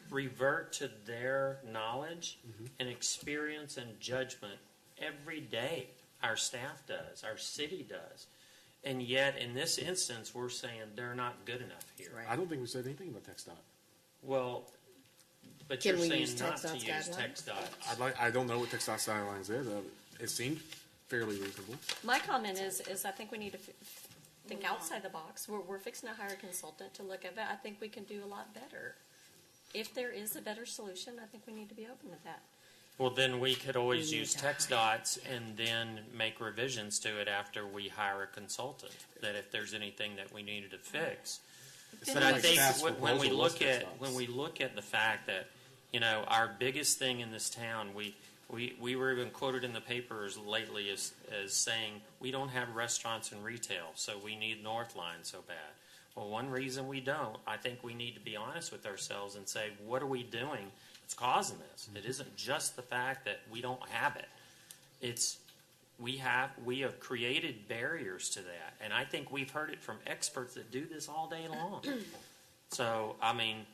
revert to their knowledge and experience and judgment every day. Our staff does, our city does. And yet, in this instance, we're saying they're not good enough here. Right. I don't think we said anything about TxDOT. Well, but Can you're we saying use not to TxDOT's use guidelines? TxDOT. I don't know what TxDOT guidelines is. It seemed fairly reasonable. My comment is I think we need to think outside the box. We're fixing to hire a consultant to look at that. I think we can do a lot better. If there is a better solution, I think we need to be open to that. Well, then we could always We need use to hire. TxDOTs and then make revisions to it after we hire a consultant, that if there's anything that we needed to fix. It's But not I like think staff's when we proposal was look at, TxDOT's. when we look at the fact that, you know, our biggest thing in this town, we were even quoted in the papers lately as saying, we don't have restaurants and retail, so we need Northline so bad. Well, one reason we don't, I think we need to be honest with ourselves and say, what are we doing that's causing this? It isn't just the fact that we don't have it. It's we have created barriers to that, and I think we've heard it from experts that do this all day long. So, I mean,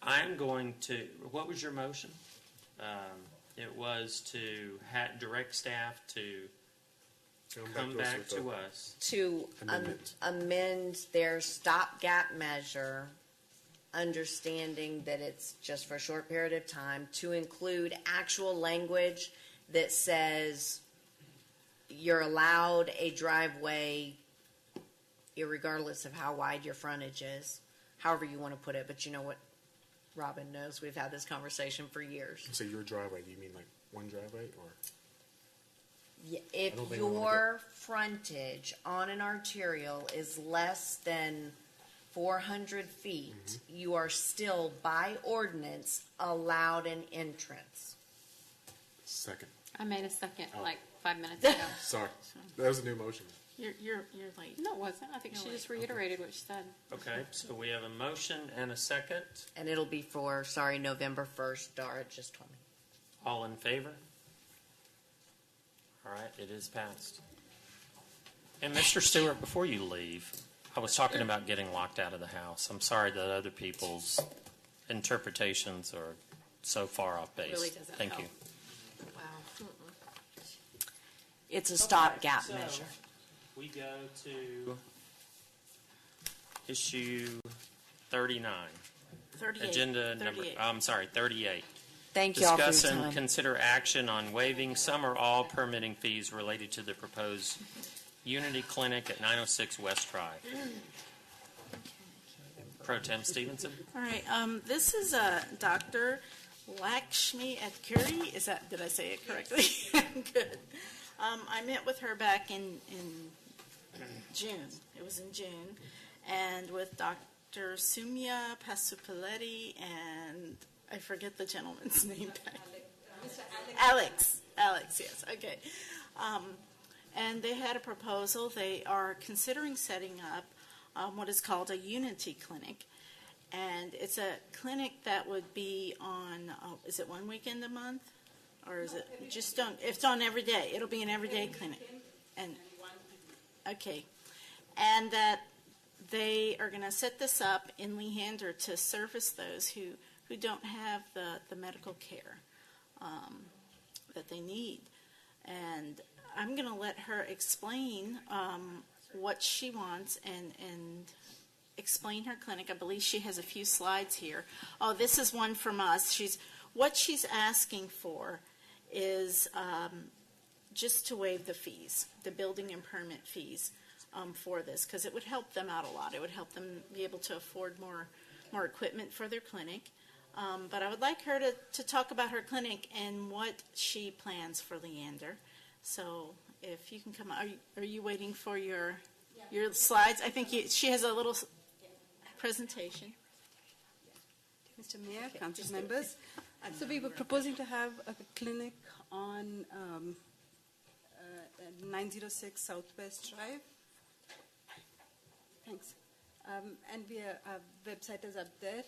I'm going to. What was your motion? It was to direct staff to come back to us. To Amendment. amend their stopgap measure, understanding that it's just for a short period of time, to include actual language that says you're allowed a driveway irregardless of how wide your frontage is, however you want to put it. But you know what? Robin knows we've had this conversation for years. So your driveway, do you mean like one driveway or? If I don't think I wanna your frontage on an arterial is less than 400 feet, you are still, by ordinance, allowed an entrance. Second. I made a second Oh. like 5 minutes ago. Sorry. That was a new motion. You're late. No, it wasn't. I think No, she wait. just reiterated what she said. Okay, so we have a motion and a second. And it'll be for, November 1st, Dara just told me. All in favor? All right, it is passed. And Mr. Stewart, before you leave, I was talking about getting locked out of the house. I'm sorry that other people's interpretations are so far off base. Really doesn't Thank you. help. Wow. It's a stopgap So, measure. we go to issue 39. 38. Agenda number, 38. I'm sorry, 38. Thank you all for your Discuss and time. consider action on waiving some or all permitting fees related to the proposed Unity Clinic at 906 West Drive. Pro Tem Stevenson? All right, this is Dr. Lakshmi Adkuri. Did I say it correctly? Good. I met with her back in June. It was in June. And with Dr. Sumya Pasupaletti and I forget the gentleman's name. Alex, yes, okay. and they had a proposal. They are considering setting up what is called a Unity Clinic. And it's a clinic that would be on, is it one weekend a month? Or is it just on, it's on every day. It'll be an everyday clinic. And okay. And that they are going to set this up in Leander to service those who don't have the medical care that they need. And I'm going to let her explain what she wants and explain her clinic. I believe she has a few slides here. Oh, this is one from us. What she's asking for is just to waive the fees, the building and permit fees for this, because it would help them out a lot. It would help them be able to afford more equipment for their clinic. But I would like her to talk about her clinic and what she plans for Leander. So if you can come, are you waiting for your slides? I think she has a little presentation. Mr. Mayor, council members. So we were proposing to have a clinic on 906 Southwest Drive. Thanks. And our website is up there.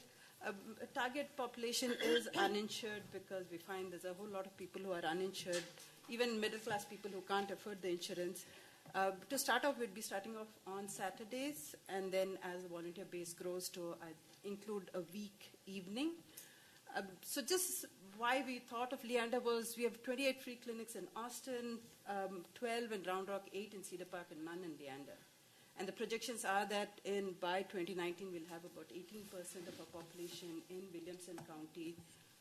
Target population is uninsured because we find there's a whole lot of people who are uninsured, even middle-class people who can't afford the insurance. To start off, we'd be starting off on Saturdays, and then as the volunteer base grows to include a week evening. So just why we thought of Leander was we have 28 free clinics in Austin, 12 in Round Rock, 8 in Cedar Park, and none in Leander. And the projections are that by 2019, we'll have about 18% of our population in Williamson County,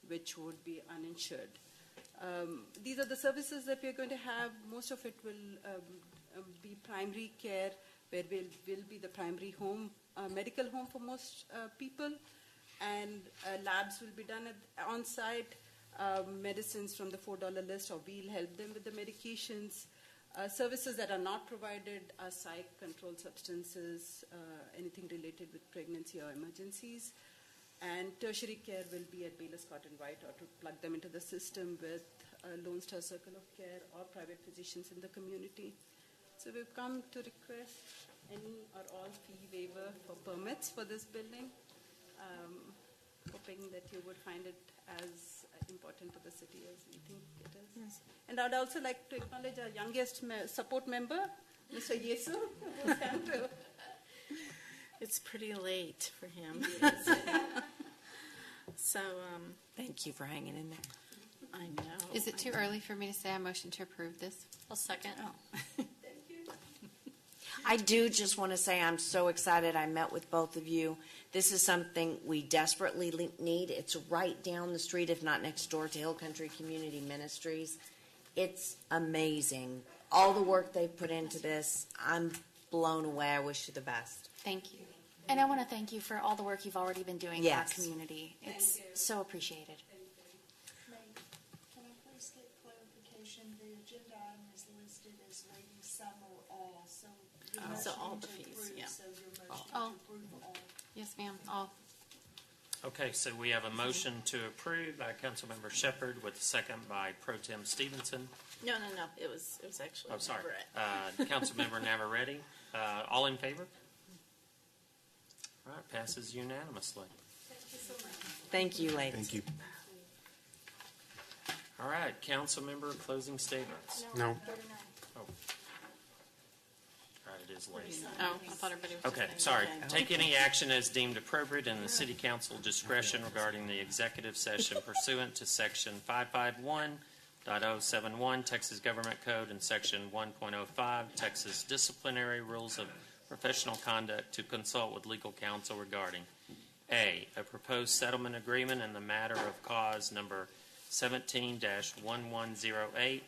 which would be uninsured. These are the services that we're going to have. Most of it will be primary care, where will be the primary home, medical home for most people, and labs will be done on site. Medicines from the $4 list, or we'll help them with the medications. Services that are not provided are psych-controlled substances, anything related with pregnancy or emergencies. And tertiary care will be at Baylor, Scott & White, or to plug them into the system with Lone Star Circle of Care or private physicians in the community. So we've come to request any or all fee waiver for permits for this building, hoping that you would find it as important to the city as we think it is. Yes. And I'd also like to acknowledge our youngest support member, Mr. Yesu, who's come to. It's pretty late for him. So, thank you for hanging in there. I know. Is it too early for me to say I motion to approve this? I'll second. Oh. I do just want to say I'm so excited I met with both of you. This is something we desperately need. It's right down the street, if not next door, to Hill Country Community Ministries. It's amazing. All the work they've put into this, I'm blown away. I wish you the best. Thank you. And I want to thank you for all the work you've already been doing for our community. It's so appreciated. May, can I please get clarification? The agenda item is listed as waiving some or all, so your So all motion the to fees, approve, yeah. so your motion Oh. to approve all. Yes, ma'am. All. Okay, so we have a motion to approve by Councilmember Shepherd with a second by Pro Tem Stevenson. No. It was actually. Oh, sorry. Navarrete. Councilmember Navarrete. All in favor? All right, passes unanimously. Thank you, ladies. Thank you. All right, Councilmember closing statements. No. Oh. All right, it is late. Oh, I thought everybody was. Okay, just saying. sorry. Take any action as deemed appropriate in the city council discretion regarding the executive session pursuant to section 551.071 Texas Government Code and section 1.05 Texas Disciplinary Rules of Professional Conduct to consult with legal counsel regarding A proposed settlement agreement in the matter of cause number 17-1108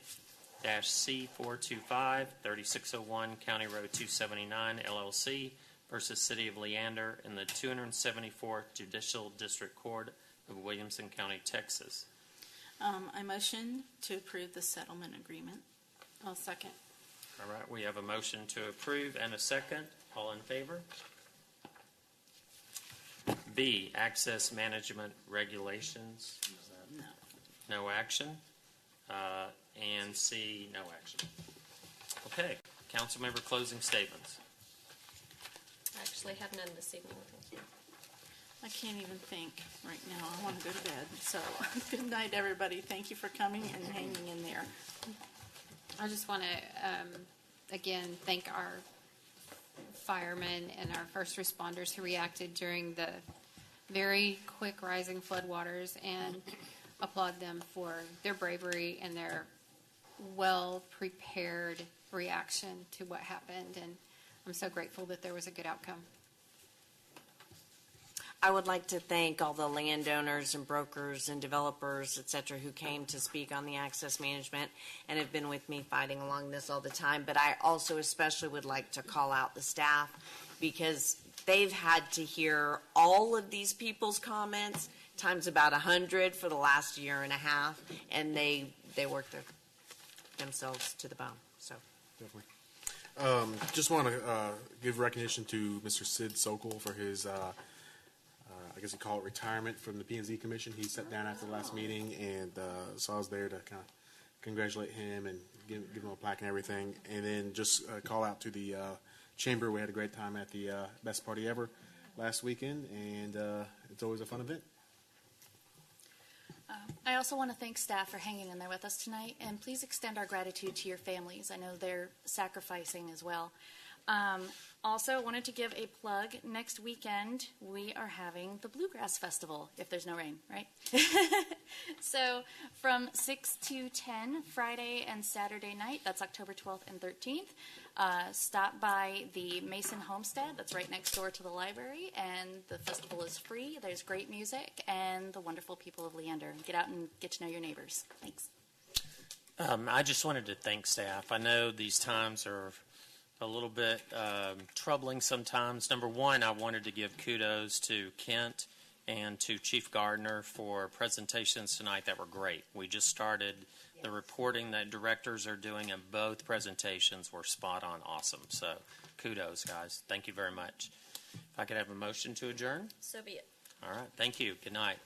C425 3601 County Road 279 LLC versus City of Leander in the 274th Judicial District Court of Williamson County, Texas. I motion to approve the settlement agreement. I'll second. All right, we have a motion to approve and a second. All in favor? B, access management regulations. No action. And C, no action. Okay, Councilmember closing statements. I actually have none this evening. I can't even think right now. I want to go to bed. So good night, everybody. Thank you for coming and hanging in there. I just want to, again, thank our firemen and our first responders who reacted during the very quick rising floodwaters and applaud them for their bravery and their well-prepared reaction to what happened. And I'm so grateful that there was a good outcome. I would like to thank all the landowners and brokers and developers, et cetera, who came to speak on the access management and have been with me fighting along this all the time. But I also especially would like to call out the staff because they've had to hear all of these people's comments, times about 100 for the last year and a half, and they work themselves to the bone. So Definitely. Just want to give recognition to Mr. Sid Sokol for his I guess you call it retirement from the P&Z Commission. He sat down after the last meeting, and so I was there to kind of congratulate him and give him a plaque and everything. And then just call out to the chamber. We had a great time at the Best Party Ever last weekend, and it's always a fun event. I also want to thank staff for hanging in there with us tonight, and please extend our gratitude to your families. I know they're sacrificing as well. Also, wanted to give a plug. Next weekend, we are having the Bluegrass Festival, if there's no rain, right? So from 6 to 10, Friday and Saturday night, that's October 12th and 13th, stop by the Mason Homestead, that's right next door to the library, and the festival is free. There's great music and the wonderful people of Leander. Get out and get to know your neighbors. Thanks. I just wanted to thank staff. I know these times are a little bit troubling sometimes. Number one, I wanted to give kudos to Kent and to Chief Gardner for presentations tonight that were great. We just started the reporting that directors are doing, and both presentations were spot on awesome. So kudos, guys. Thank you very much. If I could have a motion to adjourn? So be it. All right. Thank you. Good night.